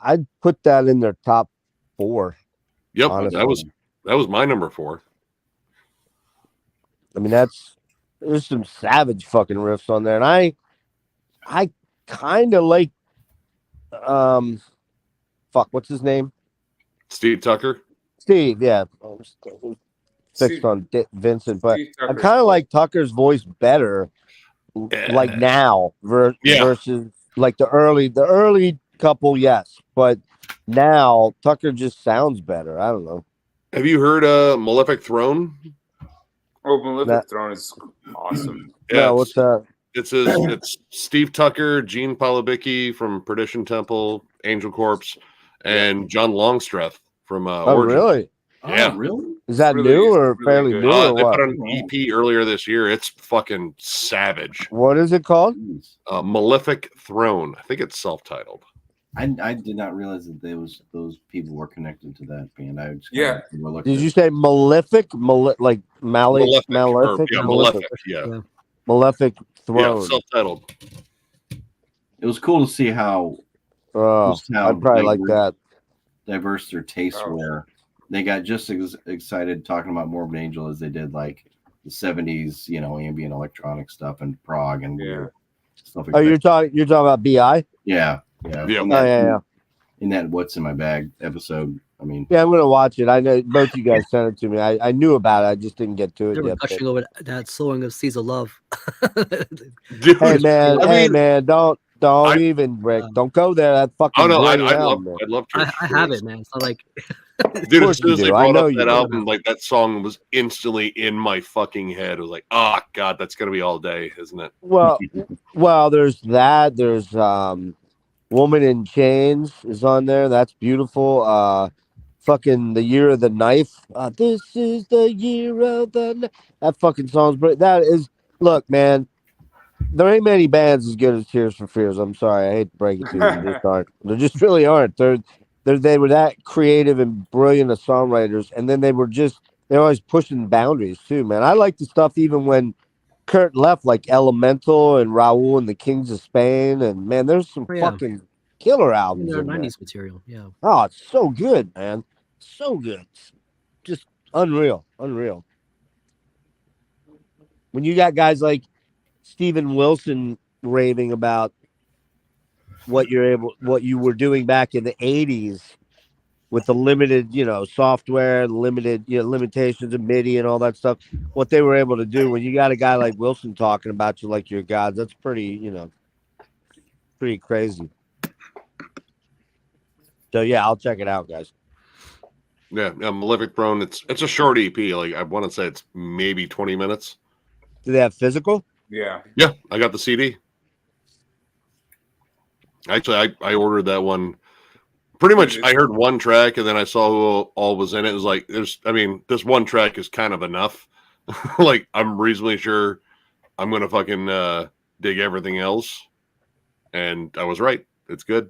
Speaker 5: I'd put that in their top 4.
Speaker 6: Yep,
Speaker 5: honestly.
Speaker 6: that was my number 4.
Speaker 5: I mean, there's some savage fucking riffs on there, and I kind of like what's his name?
Speaker 6: Steve Tucker.
Speaker 5: Steve, yeah. Fixed
Speaker 1: Steve-
Speaker 5: on Vincent, but
Speaker 1: Steve
Speaker 5: I
Speaker 1: Tucker's
Speaker 5: kind of
Speaker 1: cool.
Speaker 5: like Tucker's voice better, like now
Speaker 6: Yeah.
Speaker 5: versus like the early couple, yes, but now Tucker just sounds better. I don't know.
Speaker 6: Have you heard Malefic Throne?
Speaker 1: Oh, Malefic
Speaker 5: That-
Speaker 1: Throne is awesome.
Speaker 5: No, what's that?
Speaker 6: It's Steve Tucker, Gene Palabicki from Perdition Temple, Angel Corpse, and John Longstreth from
Speaker 5: Oh,
Speaker 6: Origin.
Speaker 5: really?
Speaker 6: Yeah.
Speaker 4: Oh, really?
Speaker 5: Is that
Speaker 1: Really-
Speaker 5: new
Speaker 1: it's
Speaker 5: or
Speaker 1: really
Speaker 5: fairly
Speaker 1: good.
Speaker 5: new or
Speaker 6: They
Speaker 5: what?
Speaker 6: put an EP earlier this year. It's fucking savage.
Speaker 5: What is it called?
Speaker 6: Malefic Throne. I think it's self-titled.
Speaker 4: I did not realize that those people were connected to that band. I just
Speaker 1: Yeah.
Speaker 4: overlooked
Speaker 5: Did
Speaker 4: it.
Speaker 5: you say malefic? Like Malefic?
Speaker 6: Or-
Speaker 5: Malefic?
Speaker 6: yeah,
Speaker 5: Malefic.
Speaker 6: Malefic. Yeah.
Speaker 5: Malefic
Speaker 6: Yeah,
Speaker 5: Throne.
Speaker 6: self-titled.
Speaker 4: It was cool to see how
Speaker 5: Oh,
Speaker 4: just how
Speaker 5: I'd probably like
Speaker 4: diverse-
Speaker 5: that.
Speaker 4: diverse their tastes
Speaker 1: Oh.
Speaker 4: were. They got just as excited talking about Morbid Angel as they did like the 70s, ambient electronic stuff and prog and weird stuff like
Speaker 5: Oh,
Speaker 4: that.
Speaker 5: you're talking about BI?
Speaker 4: Yeah.
Speaker 6: Yeah.
Speaker 4: In
Speaker 5: Oh,
Speaker 4: that,
Speaker 5: yeah.
Speaker 4: in that What's in My Bag episode. I mean,
Speaker 5: Yeah, I'm gonna watch it. I know both you guys sent it to me. I knew about it. I just didn't get to
Speaker 3: They
Speaker 5: it
Speaker 3: were
Speaker 5: yet.
Speaker 3: gushing over that song of Seas of Love.
Speaker 6: Dude,
Speaker 5: Hey man,
Speaker 6: I mean,
Speaker 5: don't
Speaker 6: I-
Speaker 5: even Rick. Don't go there. That fucking
Speaker 6: oh no, I'd
Speaker 5: brilliant
Speaker 6: love,
Speaker 5: album,
Speaker 6: I'd love to.
Speaker 3: I have it, man. It's not like
Speaker 6: Dude,
Speaker 5: course
Speaker 6: as soon as
Speaker 5: you
Speaker 6: they
Speaker 5: do. I
Speaker 6: brought
Speaker 5: know
Speaker 6: up
Speaker 5: you
Speaker 6: that
Speaker 5: do.
Speaker 6: album, like that song was instantly in my fucking head. It was like, oh god, that's gonna be all day, isn't it?
Speaker 5: Well, there's that. There's Woman in Chains is on there. That's beautiful. Fucking The Year of the Knife. This is the year of the knife. That fucking song's that is look, man. There ain't many bands as good as Tears for Fears. I'm sorry, I hate to break it to you. There just aren't. There just really aren't. They were that creative and brilliant as songwriters, and then they're always pushing boundaries too, man. I like the stuff even when Kurt left, like Elemental and Raul and the Kings of Spain, and man, there's some
Speaker 3: Oh, yeah.
Speaker 5: fucking killer albums
Speaker 3: their
Speaker 5: in there.
Speaker 3: 90s material. Yeah.
Speaker 5: Oh, it's so good, man. So good. Just unreal. Unreal. When you got guys like Steven Wilson raving about what you were doing back in the 80s with the limited, software, limited, limitations of MIDI and all that stuff, what they were able to do when you got a guy like Wilson talking about you like you're gods, that's pretty, pretty crazy. So yeah, I'll check it out, guys.
Speaker 6: Yeah, Malefic Throne. It's a short EP. Like I want to say it's maybe 20 minutes.
Speaker 5: Do they have physical?
Speaker 1: Yeah.
Speaker 6: Yeah, I got the CD. Actually, I ordered that one. Pretty much, I heard one track and then I saw who all was in it. It was like, this one track is kind of enough. Like, I'm reasonably sure I'm going to fucking dig everything else. And I was right. It's good.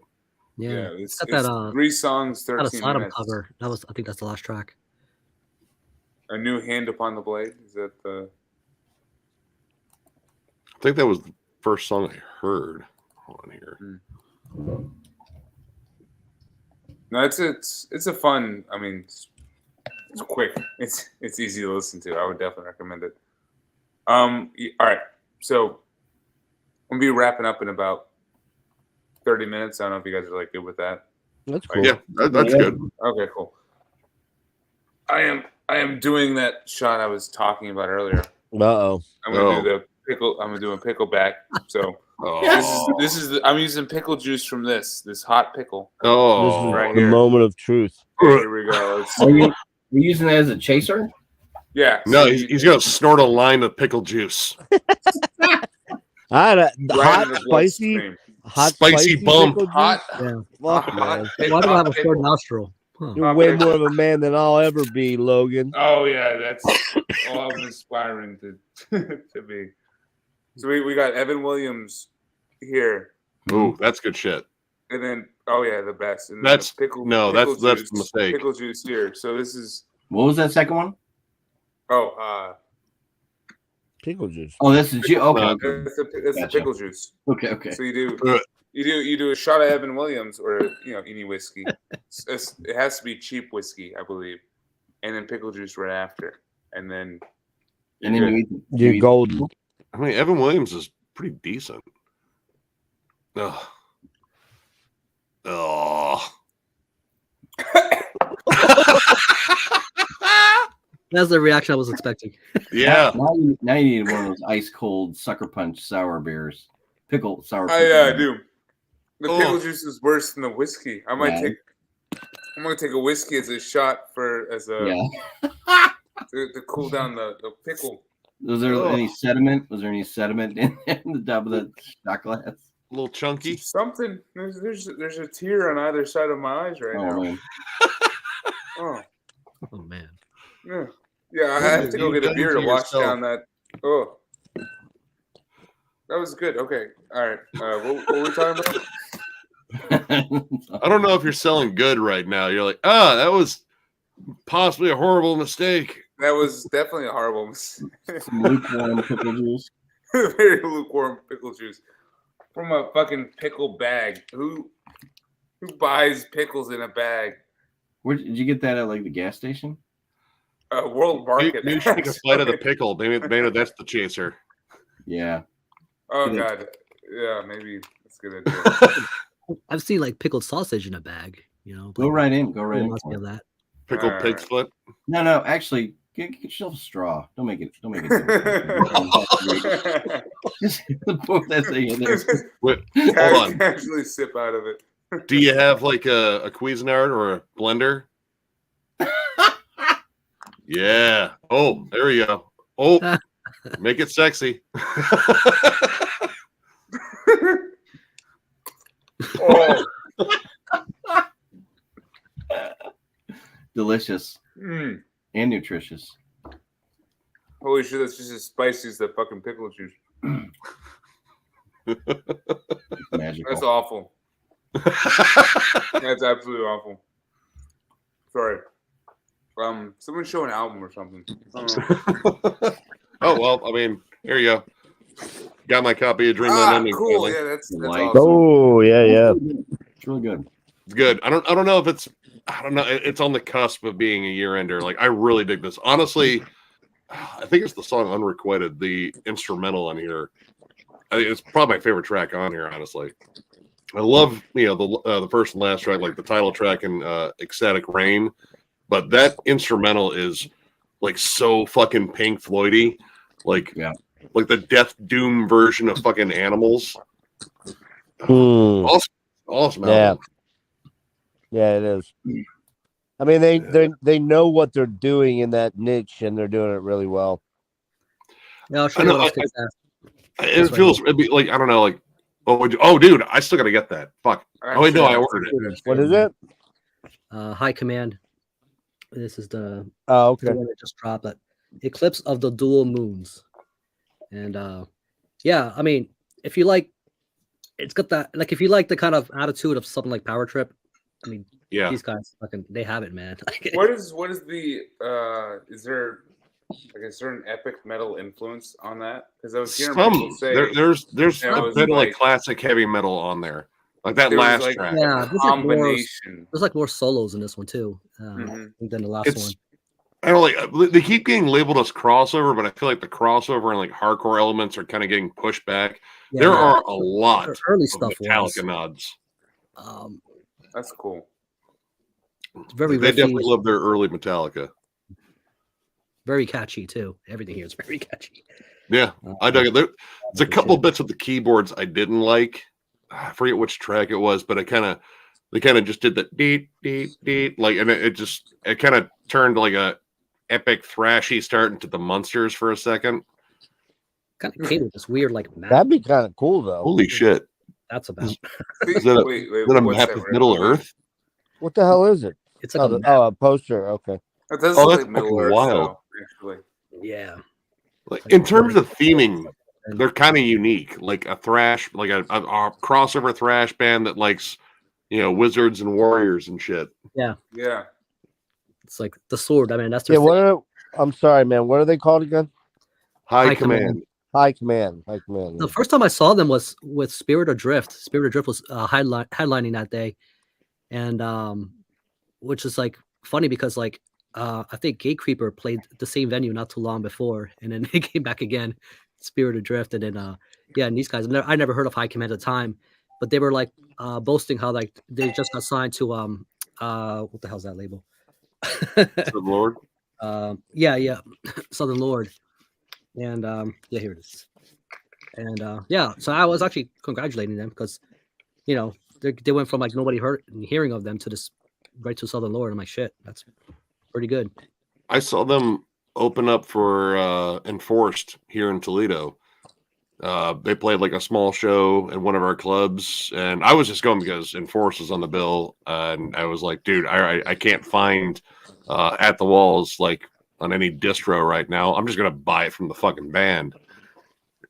Speaker 3: Yeah.
Speaker 1: It's
Speaker 3: Got that,
Speaker 1: 3 songs,
Speaker 3: Got a
Speaker 1: 13
Speaker 3: Sodom
Speaker 1: minutes.
Speaker 3: cover. I think that's the last track.
Speaker 1: A New Hand Upon the Blade. Is that the?
Speaker 6: I think that was the first song I heard on here.
Speaker 1: No, it's a fun. I mean, it's quick. It's easy to listen to. I would definitely recommend it. All right, so we'll be wrapping up in about 30 minutes. I don't know if you guys are like good with that.
Speaker 5: That's cool.
Speaker 6: Yeah, that's good.
Speaker 1: Okay, cool. I am doing that shot I was talking about earlier.
Speaker 5: Uh-oh.
Speaker 1: I'm gonna do the pickle. I'm doing pickleback. So
Speaker 6: Oh,
Speaker 1: this is I'm using pickle juice from this hot pickle.
Speaker 5: This is
Speaker 1: right
Speaker 5: the
Speaker 1: here.
Speaker 5: moment of truth.
Speaker 1: Here we go.
Speaker 7: Are you using that as a chaser?
Speaker 1: Yeah.
Speaker 6: no,
Speaker 1: so
Speaker 6: he's going to snort a line of pickle juice.
Speaker 5: I had a
Speaker 1: right in the bloodstream.
Speaker 6: Spicy bump.
Speaker 5: pickle juice.
Speaker 1: Hot.
Speaker 3: Yeah.
Speaker 5: Fuck, man.
Speaker 3: Why do I have a third nostril? Huh.
Speaker 5: You're way more of a man than I'll ever be, Logan.
Speaker 1: Oh yeah, that's all I was aspiring to to be. So we got Evan Williams here,
Speaker 6: Ooh, that's good shit.
Speaker 1: and then the best. And then
Speaker 6: That's-
Speaker 1: the pickle.
Speaker 6: no,
Speaker 1: pickle
Speaker 6: that's the
Speaker 1: juice-
Speaker 6: mistake.
Speaker 1: Pickle juice here. So this is
Speaker 4: What was that second one?
Speaker 5: Pickle juice.
Speaker 4: Oh, this is you. Okay.
Speaker 1: that's the
Speaker 4: Gotcha.
Speaker 1: pickle juice.
Speaker 4: Okay.
Speaker 1: So you do a shot of Evan Williams or any whiskey. It has to be cheap whiskey, I believe, and then pickle juice right after, and then
Speaker 4: And then you eat,
Speaker 5: You're
Speaker 4: eat-
Speaker 5: golden.
Speaker 6: I mean, Evan Williams is pretty decent. Ugh. Oh.
Speaker 3: That's the reaction I was expecting.
Speaker 6: Yeah.
Speaker 4: Now you need one of those ice cold sucker punch sour beers. Pickle sour.
Speaker 1: Oh
Speaker 4: pickle
Speaker 1: yeah, I
Speaker 4: beer.
Speaker 1: do. The
Speaker 6: Oh.
Speaker 1: pickle juice is worse than the whiskey. I'm gonna
Speaker 4: Yeah.
Speaker 1: take a whiskey as a shot
Speaker 4: Yeah.
Speaker 1: to cool down the pickle.
Speaker 4: Was there
Speaker 6: Oh.
Speaker 4: any sediment? Was there any sediment in the top of the shot glass?
Speaker 6: A little chunky.
Speaker 1: Something. There's a tear on either side of my eyes right
Speaker 4: Oh
Speaker 1: now.
Speaker 4: man.
Speaker 1: Oh
Speaker 3: Oh man.
Speaker 1: yeah. Yeah, I have to go get a beer to wash down that. Oh, that was good. Okay, all right. What were we talking about?
Speaker 6: I don't know if you're selling good right now. You're like, that was possibly a horrible mistake.
Speaker 1: That was definitely a horrible mistake.
Speaker 4: Some lukewarm pickle juice.
Speaker 1: Very lukewarm pickle juice from a fucking pickle bag. Who buys pickles in a bag?
Speaker 4: Where did you get that at? Like the gas station?
Speaker 1: World Market.
Speaker 6: You should take a bite of the pickle. Maybe that's the chaser.
Speaker 4: Yeah.
Speaker 1: Oh god. Yeah, maybe that's a good idea.
Speaker 3: I've seen like pickled sausage in a bag. You know.
Speaker 4: Go right in. Go right in.
Speaker 3: Reminds me of that.
Speaker 6: Pickled
Speaker 1: All
Speaker 6: pig's foot.
Speaker 4: No. Actually, get yourself a straw. Don't make it. Just put that thing in there.
Speaker 6: Wait, hold on.
Speaker 1: Casually sip out of it.
Speaker 6: Do you have like a Cuisinart or a blender? Yeah. Oh, there we go. Oh, make it sexy.
Speaker 1: Oh.
Speaker 4: Delicious
Speaker 1: Mm.
Speaker 4: and nutritious.
Speaker 1: Holy shit, that's just as spicy as the fucking pickle juice.
Speaker 4: Magical.
Speaker 1: That's awful. That's absolutely awful. Sorry. Someone show an album or something.
Speaker 6: Oh well, I mean, here you go. Got my copy of Dreamland Ending.
Speaker 1: Cool.
Speaker 6: finally.
Speaker 1: Yeah, that's
Speaker 4: Like-
Speaker 1: awesome.
Speaker 5: Oh yeah.
Speaker 4: It's really good.
Speaker 6: It's good. I don't know if it's it's on the cusp of being a year ender. Like I really dig this. Honestly, I think it's the song Unrequited, the instrumental on here. I think it's probably my favorite track on here, honestly. I love the first and last track, like the title track and Ecstatic Rain, but that instrumental is like so fucking Pink Floydy, like like the Death Doom version of fucking Animals.
Speaker 5: Hmm.
Speaker 6: Awesome
Speaker 5: Yeah.
Speaker 6: album.
Speaker 5: Yeah, it is. I mean, they know what they're doing in that niche, and they're doing it really well.
Speaker 3: Yeah, I'll show
Speaker 6: I
Speaker 3: you
Speaker 6: know,
Speaker 3: what else kicks ass.
Speaker 6: It feels it'd be like I don't know, like dude, I still gotta get that. Fuck. Oh wait, no, I ordered it.
Speaker 5: What is it?
Speaker 3: High Command. This is the
Speaker 5: Oh, okay.
Speaker 3: one that just dropped. But Eclipse of the Dual Moons, and yeah, I mean, if you like, it's got that like if you like the kind of attitude of something like Power Trip, I mean,
Speaker 6: Yeah.
Speaker 3: these guys fucking they have it, man.
Speaker 1: What is the is there an epic metal influence on that? Because I was hearing people say
Speaker 6: There's
Speaker 1: Yeah, it was
Speaker 6: been like
Speaker 1: like-
Speaker 6: classic heavy metal on there. Like that
Speaker 1: there was,
Speaker 6: last
Speaker 1: like,
Speaker 6: track.
Speaker 3: Yeah, there's like more-
Speaker 1: combination.
Speaker 3: There's like more solos in this one too
Speaker 1: Mhm.
Speaker 3: than the last
Speaker 6: It's
Speaker 3: one.
Speaker 6: I don't like they keep getting labeled as crossover, but I feel like the crossover and like hardcore elements are kind of getting pushed back.
Speaker 3: Yeah,
Speaker 6: There
Speaker 3: yeah.
Speaker 6: are a lot
Speaker 3: Their early
Speaker 6: of
Speaker 3: stuff
Speaker 6: Metallica
Speaker 3: was
Speaker 6: nods.
Speaker 1: That's cool.
Speaker 3: it's very
Speaker 6: They definitely
Speaker 3: riffy,
Speaker 6: love their early Metallica.
Speaker 3: very catchy too. Everything here is very catchy.
Speaker 6: Yeah, I dug it. There's a
Speaker 3: for
Speaker 6: couple
Speaker 3: sure.
Speaker 6: bits of the keyboards I didn't like. I forget which track it was, but they kind of just did that deep like, and it kind of turned like a epic thrashy start into the Munsters for a second.
Speaker 3: Kind of came with this weird like map.
Speaker 5: That'd be kind of cool, though.
Speaker 6: Holy shit!
Speaker 3: That's about.
Speaker 6: Is that a,
Speaker 1: Wait,
Speaker 6: is that a
Speaker 1: what's
Speaker 6: map
Speaker 1: that
Speaker 6: of
Speaker 1: right
Speaker 6: Middle
Speaker 1: there?
Speaker 6: Earth?
Speaker 5: What the hell is it?
Speaker 3: It's like
Speaker 5: Oh,
Speaker 3: a map.
Speaker 5: a poster. Okay.
Speaker 1: That does
Speaker 6: Oh,
Speaker 1: look
Speaker 6: that's
Speaker 1: like Middle
Speaker 6: fucking
Speaker 1: Earth,
Speaker 6: wild.
Speaker 1: though, actually.
Speaker 3: Yeah.
Speaker 6: Like in terms of theming, they're kind of unique. Like a thrash, like a crossover thrash band that likes, wizards and warriors and shit.
Speaker 1: Yeah.
Speaker 3: It's like the sword. I mean, that's their
Speaker 5: Yeah.
Speaker 3: thing.
Speaker 5: I'm sorry, man. What are they called again?
Speaker 6: High
Speaker 3: High
Speaker 6: command.
Speaker 3: Command.
Speaker 5: High Command. High Command.
Speaker 3: The first time I saw them was with Spirit Adrift. Spirit Adrift was headlining that day, and which is like funny because like I think Gatecreeper played the same venue not too long before, and then they came back again, Spirit Adrift, and then yeah, and these guys, I never heard of High Command at the time, but they were like boasting how like they just got signed to what the hell's that label?
Speaker 6: Good Lord.
Speaker 3: Yeah, Southern Lord, and yeah, here it is, and yeah, so I was actually congratulating them because you know they went from like nobody heard and hearing of them to this right to Southern Lord. I'm like, shit, that's pretty good.
Speaker 6: I saw them open up for Enforced here in Toledo. They played like a small show in one of our clubs, and I was just going because Enforced was on the bill, and I was like, dude, I can't find At the Walls like on any distro right now. I'm just gonna buy it from the fucking band.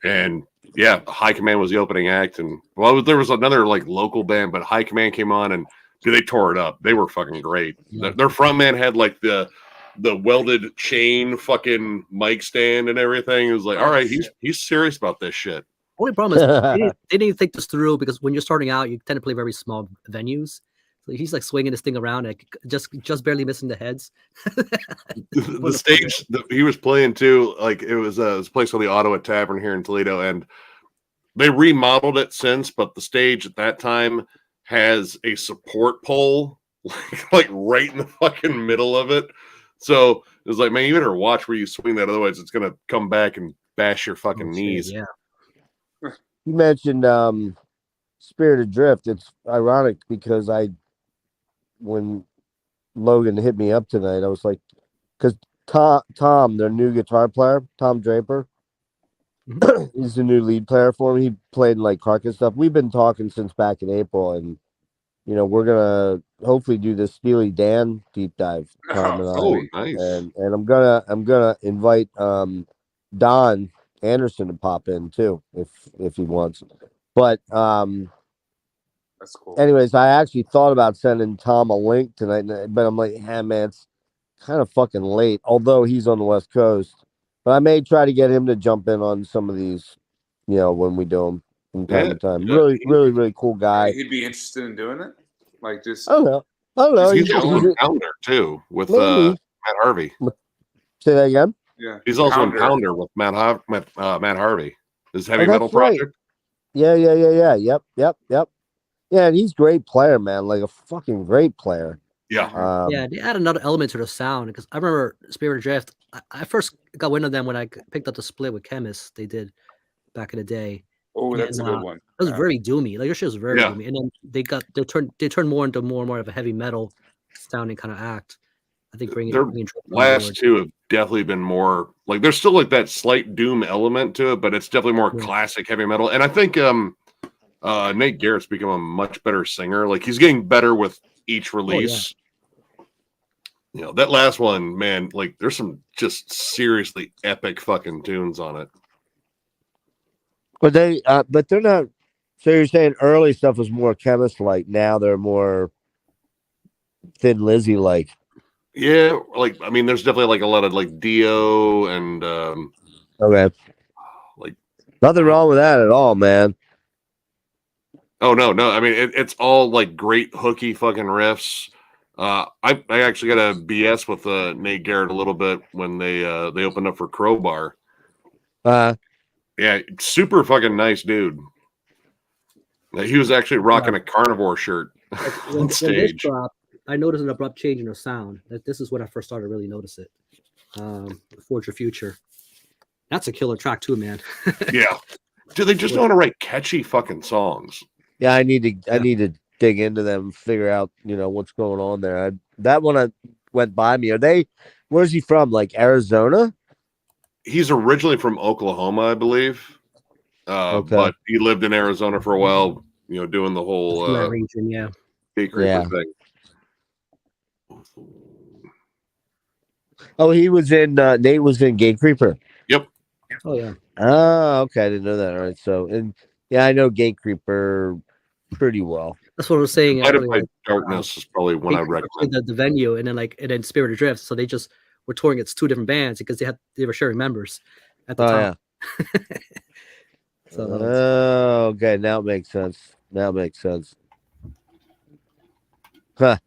Speaker 6: And yeah, High Command was the opening act, and well, there was another like local band, but High Command came on and dude, they tore it up. They were fucking great.
Speaker 3: Yeah.
Speaker 6: Their frontman had like the welded chain fucking mic stand and everything. It was like, all right, he's serious about this shit.
Speaker 3: Only problem is they didn't think this through because when you're starting out, you tend to play very small venues. So he's like swinging this thing around, like just barely missing the heads.
Speaker 6: The stage that he was playing too, like it was a place called the Ottawa Tavern here in Toledo, and they remodeled it since, but the stage at that time has a support pole like right in the fucking middle of it. So it was like, man, you better watch where you swing that, otherwise it's gonna come back and bash your fucking knees.
Speaker 3: Yeah.
Speaker 5: You mentioned Spirit Adrift. It's ironic because when Logan hit me up tonight, I was like, because Tom, their new guitar player, Tom Draper, he's the new lead player for him. He played in like Carcass stuff. We've been talking since back in April, and you know we're gonna hopefully do this Steely Dan deep dive. Tom and I.
Speaker 6: Oh, nice.
Speaker 5: And I'm gonna invite Don Anderson to pop in too if he wants. But
Speaker 1: That's cool.
Speaker 5: anyways, I actually thought about sending Tom a link tonight, but I'm like, man, it's kind of fucking late. Although he's on the West Coast, but I may try to get him to jump in on some of these, you know, when we do them from time to time. Really cool guy.
Speaker 1: He'd be interested in doing it, like just.
Speaker 5: I don't know.
Speaker 6: He's also in Pounder too with
Speaker 5: maybe.
Speaker 6: Matt Harvey.
Speaker 5: Say that again.
Speaker 1: Yeah,
Speaker 6: He's also in Pounder with Matt Harvey. His heavy
Speaker 5: that's
Speaker 6: metal
Speaker 5: right.
Speaker 6: project.
Speaker 5: Yeah. Yep. Yeah, and he's a great player, man. Like a fucking great player.
Speaker 6: Yeah.
Speaker 3: Yeah, they add another element to the sound because I remember Spirit Adrift. I first got wind of them when I picked up the split with Chemist. They did back in the day.
Speaker 1: Oh, that's
Speaker 3: And,
Speaker 1: a good one.
Speaker 3: It was very doomy. Like your shit was very
Speaker 6: Yeah.
Speaker 3: doomy, and then they turned more into more and more of a heavy metal sounding kind of act. I think bringing
Speaker 6: Their
Speaker 3: Trip on
Speaker 6: last
Speaker 3: board.
Speaker 6: two have definitely been more like there's still like that slight doom element to it, but it's definitely more
Speaker 3: Yeah.
Speaker 6: classic heavy metal. And I think Nate Garrett's become a much better singer. Like he's getting better with each release. You know, that last one, man, like there's some just seriously epic fucking tunes on it.
Speaker 5: But they're not. So you're saying early stuff was more Chemist like. Now they're more Thin Lizzy like.
Speaker 6: Yeah, like I mean, there's definitely like a lot of like Dio and
Speaker 5: Okay.
Speaker 6: like
Speaker 5: Nothing wrong with that at all, man.
Speaker 6: oh no. I mean, it's all like great hooky fucking riffs. I actually got a BS with Nate Garrett a little bit when they opened up for Crowbar. Yeah, super fucking nice dude. He was actually rocking a carnivore shirt
Speaker 3: When
Speaker 6: on
Speaker 3: this
Speaker 6: stage.
Speaker 3: dropped, I noticed an abrupt change in the sound. This is when I first started to really notice it. Forge Your Future. That's a killer track too, man.
Speaker 6: Yeah, dude, they just know how to write catchy fucking songs.
Speaker 5: Yeah, I need to dig into them and figure out, you know, what's going on there. That one went by me. Where's he from? Like Arizona?
Speaker 6: He's originally from Oklahoma, I believe.
Speaker 5: Okay.
Speaker 6: But he lived in Arizona for a while, you know, doing the whole
Speaker 3: In that region, yeah.
Speaker 6: Gatecreeper thing.
Speaker 5: Oh, he was in Nate was in Gatecreeper.
Speaker 6: Yep.
Speaker 3: Oh yeah.
Speaker 5: Oh, okay. I didn't know that. All right. So, and yeah, I know Gatecreeper pretty well.
Speaker 3: That's what I was saying.
Speaker 6: Light of
Speaker 3: earlier.
Speaker 6: My Darkness is probably one I recommend.
Speaker 3: The venue, and then Spirit Adrift. So they just were touring. It's two different bands because they were sharing members at the time.
Speaker 5: Yeah.
Speaker 3: So
Speaker 5: Oh, okay. Now it makes sense. Huh.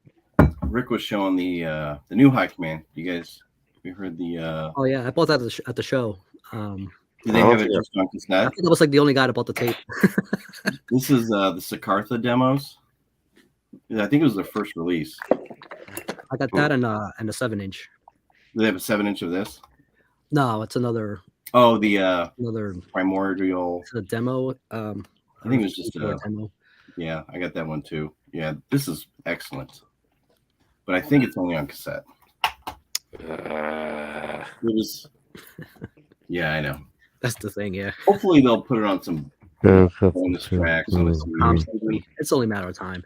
Speaker 4: Rick was showing the new high command. You guys, we heard the.
Speaker 3: Oh yeah, I bought that at the show.
Speaker 4: Did they have it just on
Speaker 3: I
Speaker 4: cassette?
Speaker 3: think I was like the only guy that bought the tape.
Speaker 4: This is the Siddhartha demos. Yeah, I think it was their first release.
Speaker 3: I got that and a 7-inch.
Speaker 4: Do they have a 7-inch of this?
Speaker 3: No, it's another
Speaker 4: Oh, the primordial.
Speaker 3: it's a demo.
Speaker 4: I think it was just
Speaker 3: a
Speaker 4: a
Speaker 3: demo.
Speaker 4: yeah. I got that one too. Yeah, this is excellent. But I think it's only on cassette. It was. Yeah, I know.
Speaker 3: That's the thing, yeah.
Speaker 4: Hopefully they'll put it on some bonus tracks on a series.
Speaker 3: It's only a matter of time.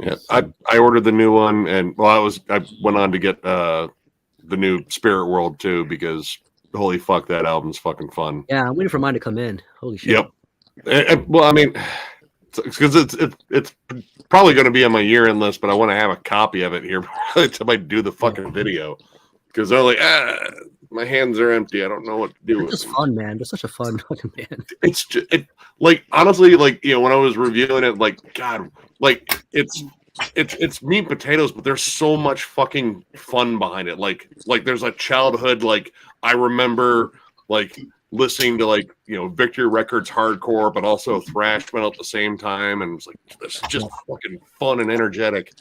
Speaker 6: Yeah, I ordered the new one, and well, I went on to get the new Spirit World too, because holy fuck, that album's fucking fun.
Speaker 3: Yeah, I'm waiting for mine to come in. Holy shit.
Speaker 6: Yep. Well, I mean, because it's probably going to be on my year-end list, but I want to have a copy of it here by the time I do the fucking video, because they're like, my hands are empty. I don't know what to do.
Speaker 3: It's
Speaker 6: with
Speaker 3: just
Speaker 6: them.
Speaker 3: fun, man. They're such a fun fucking band.
Speaker 6: It's just like honestly, like when I was reviewing it, like God, like it's meat and potatoes, but there's so much fucking fun behind it. Like there's a childhood, like I remember like listening to like Victory Records hardcore, but also thrash metal at the same time, and it's like this is just fucking fun and energetic.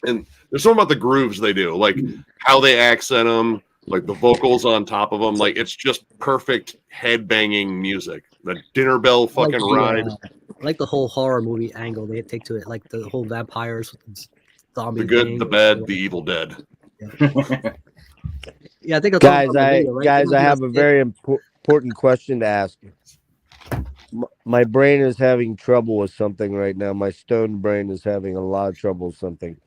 Speaker 6: And there's something about the grooves they do, like how they accent them. Like the vocals on top of them, like it's just perfect head banging music. The dinner bell fucking ride.
Speaker 3: I like the whole horror movie angle they take to it, like the whole vampires, zombies.
Speaker 6: The good, the bad, the evil dead.
Speaker 3: Yeah, I think
Speaker 5: Guys, I have a very important question to ask. My brain is having trouble with something right now. My stone brain is having a lot of trouble with something.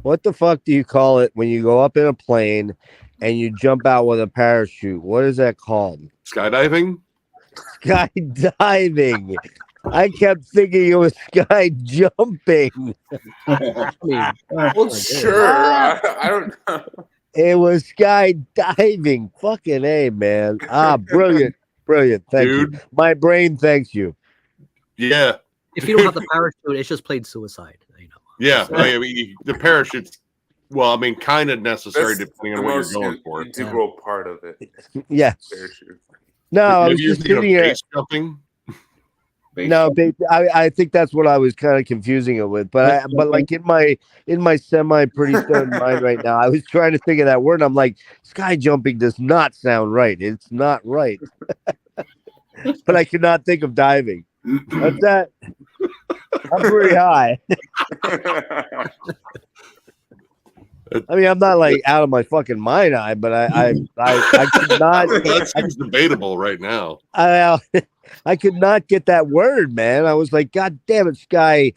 Speaker 5: What the fuck do you call it when you go up in a plane and you jump out with a parachute? What is that called?
Speaker 6: Skydiving?
Speaker 5: Skydiving. I kept thinking it was sky jumping.
Speaker 1: Well, sure. I don't know.
Speaker 5: It was skydiving. Fucking A, man. Brilliant. Brilliant. Thank you. My brain thanks you.
Speaker 6: Yeah.
Speaker 3: If you don't have the parachute, it's just plain suicide.
Speaker 6: Yeah. I mean, the parachute's, well, I mean, kind of necessary
Speaker 1: That's
Speaker 6: depending on what you're going for.
Speaker 1: Integral part of it.
Speaker 5: Yes.
Speaker 1: Parachute.
Speaker 5: No, I
Speaker 6: Have
Speaker 5: was
Speaker 6: you
Speaker 5: just
Speaker 6: seen a
Speaker 5: sitting here.
Speaker 6: base jumping?
Speaker 5: No, I think that's what I was kind of confusing it with. But like in my semi pretty stone mind right now, I was trying to think of that word. And I'm like, sky jumping does not sound right. It's not right. But I could not think of diving. What's that? I'm pretty high. I mean, I'm not like out of my fucking mind eye, but I could not.
Speaker 6: That seems debatable right now.
Speaker 5: I could not get that word, man. I was like, God damn it, sky.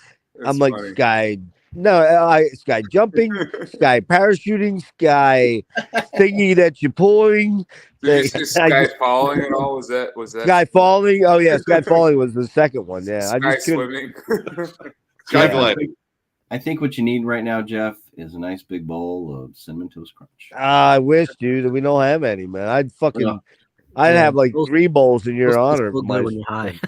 Speaker 5: I'm like,
Speaker 1: funny.
Speaker 5: sky. No, sky jumping, sky parachuting, sky thingy that you're pulling.
Speaker 1: Did you say sky falling at all? Was that
Speaker 5: Sky falling? Oh yeah, sky falling was the second one. Yeah,
Speaker 1: sky
Speaker 5: I just
Speaker 1: swimming?
Speaker 6: Sky
Speaker 4: Yeah.
Speaker 6: gliding.
Speaker 4: I think what you need right now, Jeff, is a nice big bowl of cinnamon toast crunch.
Speaker 5: I wish, dude, we don't have any, man. I'd have like 3 bowls in your honor.
Speaker 3: When you're high.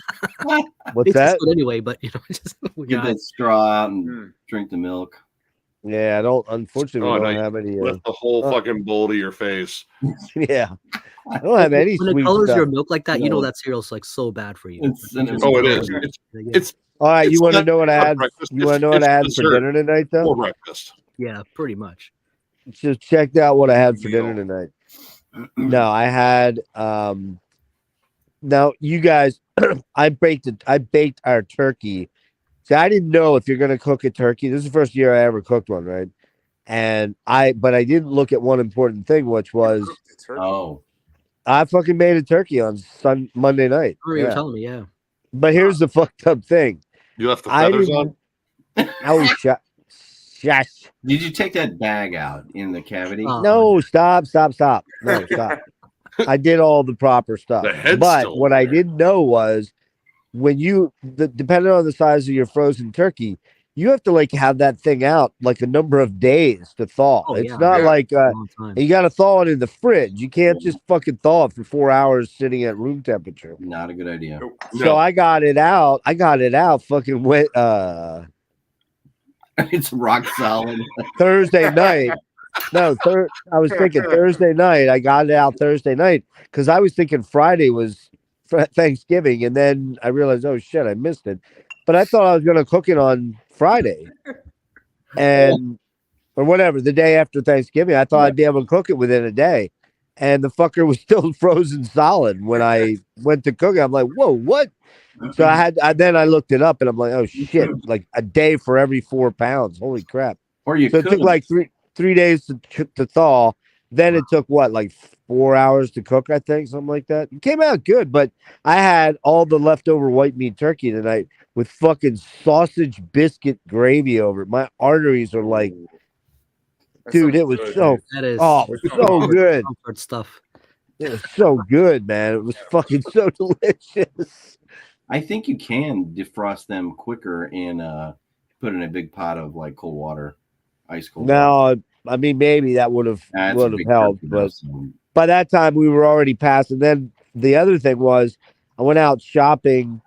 Speaker 5: What's
Speaker 3: It's
Speaker 5: that?
Speaker 3: good anyway, but just
Speaker 4: Get that straw out and drink the milk.
Speaker 5: Yeah, I don't. Unfortunately, we
Speaker 6: Oh,
Speaker 5: don't
Speaker 6: no,
Speaker 5: have any.
Speaker 6: Lift the whole fucking bowl to your face.
Speaker 5: Yeah, I don't have any
Speaker 3: when it
Speaker 5: sweet
Speaker 3: colors
Speaker 5: stuff.
Speaker 3: your milk like that, you know
Speaker 4: No.
Speaker 3: that cereal's like so bad for you.
Speaker 4: It's cinnamon.
Speaker 6: Oh, it
Speaker 4: toast
Speaker 6: is.
Speaker 4: crunch.
Speaker 6: It's
Speaker 5: All right, you
Speaker 6: it's
Speaker 5: want to
Speaker 6: not-
Speaker 5: know what I
Speaker 6: not
Speaker 5: had?
Speaker 6: breakfast,
Speaker 5: You want to know what
Speaker 6: it's
Speaker 5: I had for
Speaker 6: dessert.
Speaker 5: dinner tonight,
Speaker 6: For
Speaker 5: though?
Speaker 6: breakfast.
Speaker 3: Yeah, pretty much.
Speaker 5: Just checked out what I had for
Speaker 1: Meal.
Speaker 5: dinner tonight. No, I had. Now you guys, I baked our turkey. See, I didn't know if you're gonna cook a turkey. This is the first year I ever cooked one, right? But I didn't look at one important thing, which was
Speaker 4: Oh,
Speaker 5: I fucking made a turkey on Monday night.
Speaker 3: Oh, you were
Speaker 5: Yeah.
Speaker 3: telling me, yeah.
Speaker 5: But here's the fucked up thing.
Speaker 6: You left the
Speaker 5: I
Speaker 6: feathers on?
Speaker 5: didn't. Oh, shush.
Speaker 4: did you take that bag out in the cavity?
Speaker 5: No, stop. No, stop. I did all the proper stuff.
Speaker 6: The head's
Speaker 5: But
Speaker 6: still
Speaker 5: what I
Speaker 6: there.
Speaker 5: didn't know was when depending on the size of your frozen turkey, you have to like have that thing out like a number of days to thaw.
Speaker 3: Oh,
Speaker 5: It's
Speaker 3: yeah.
Speaker 5: not
Speaker 1: Yeah.
Speaker 5: like
Speaker 3: Long time.
Speaker 5: you got to thaw it in the fridge. You can't just fucking thaw it for 4 hours sitting at room temperature.
Speaker 4: Not a good idea.
Speaker 5: So I got it out. Fucking wet.
Speaker 4: It's rock solid.
Speaker 5: Thursday night. No, I was thinking Thursday night. I got it out Thursday night because I was thinking Friday was Thanksgiving, and then I realized, oh shit, I missed it. But I thought I was gonna cook it on Friday, and or whatever the day after Thanksgiving. I thought I'd be able to cook it within a day, and the fucker was still frozen solid when I went to cook it. I'm like, whoa, what? So then I looked it up, and I'm like, oh shit, like a day for every 4 pounds. Holy crap!
Speaker 4: Or you
Speaker 5: So it
Speaker 4: could
Speaker 5: took like three days to thaw. Then it took what, like 4 hours to cook, I think, something like that. It came out good, but I had all the leftover white meat turkey tonight with fucking sausage biscuit gravy over it. My arteries are like,
Speaker 1: That
Speaker 5: dude,
Speaker 1: sounds
Speaker 5: it was
Speaker 1: good,
Speaker 5: so
Speaker 1: dude.
Speaker 3: That is
Speaker 5: so good.
Speaker 3: comfort stuff.
Speaker 5: It was so good, man. It was fucking so delicious.
Speaker 4: I think you can defrost them quicker and put in a big pot of like cold water, ice cold. Water.
Speaker 5: No, I mean maybe that would have
Speaker 4: That's a big
Speaker 5: helped,
Speaker 4: turkey,
Speaker 5: but
Speaker 4: so
Speaker 5: by that time we were already past. And then the other thing was I went out shopping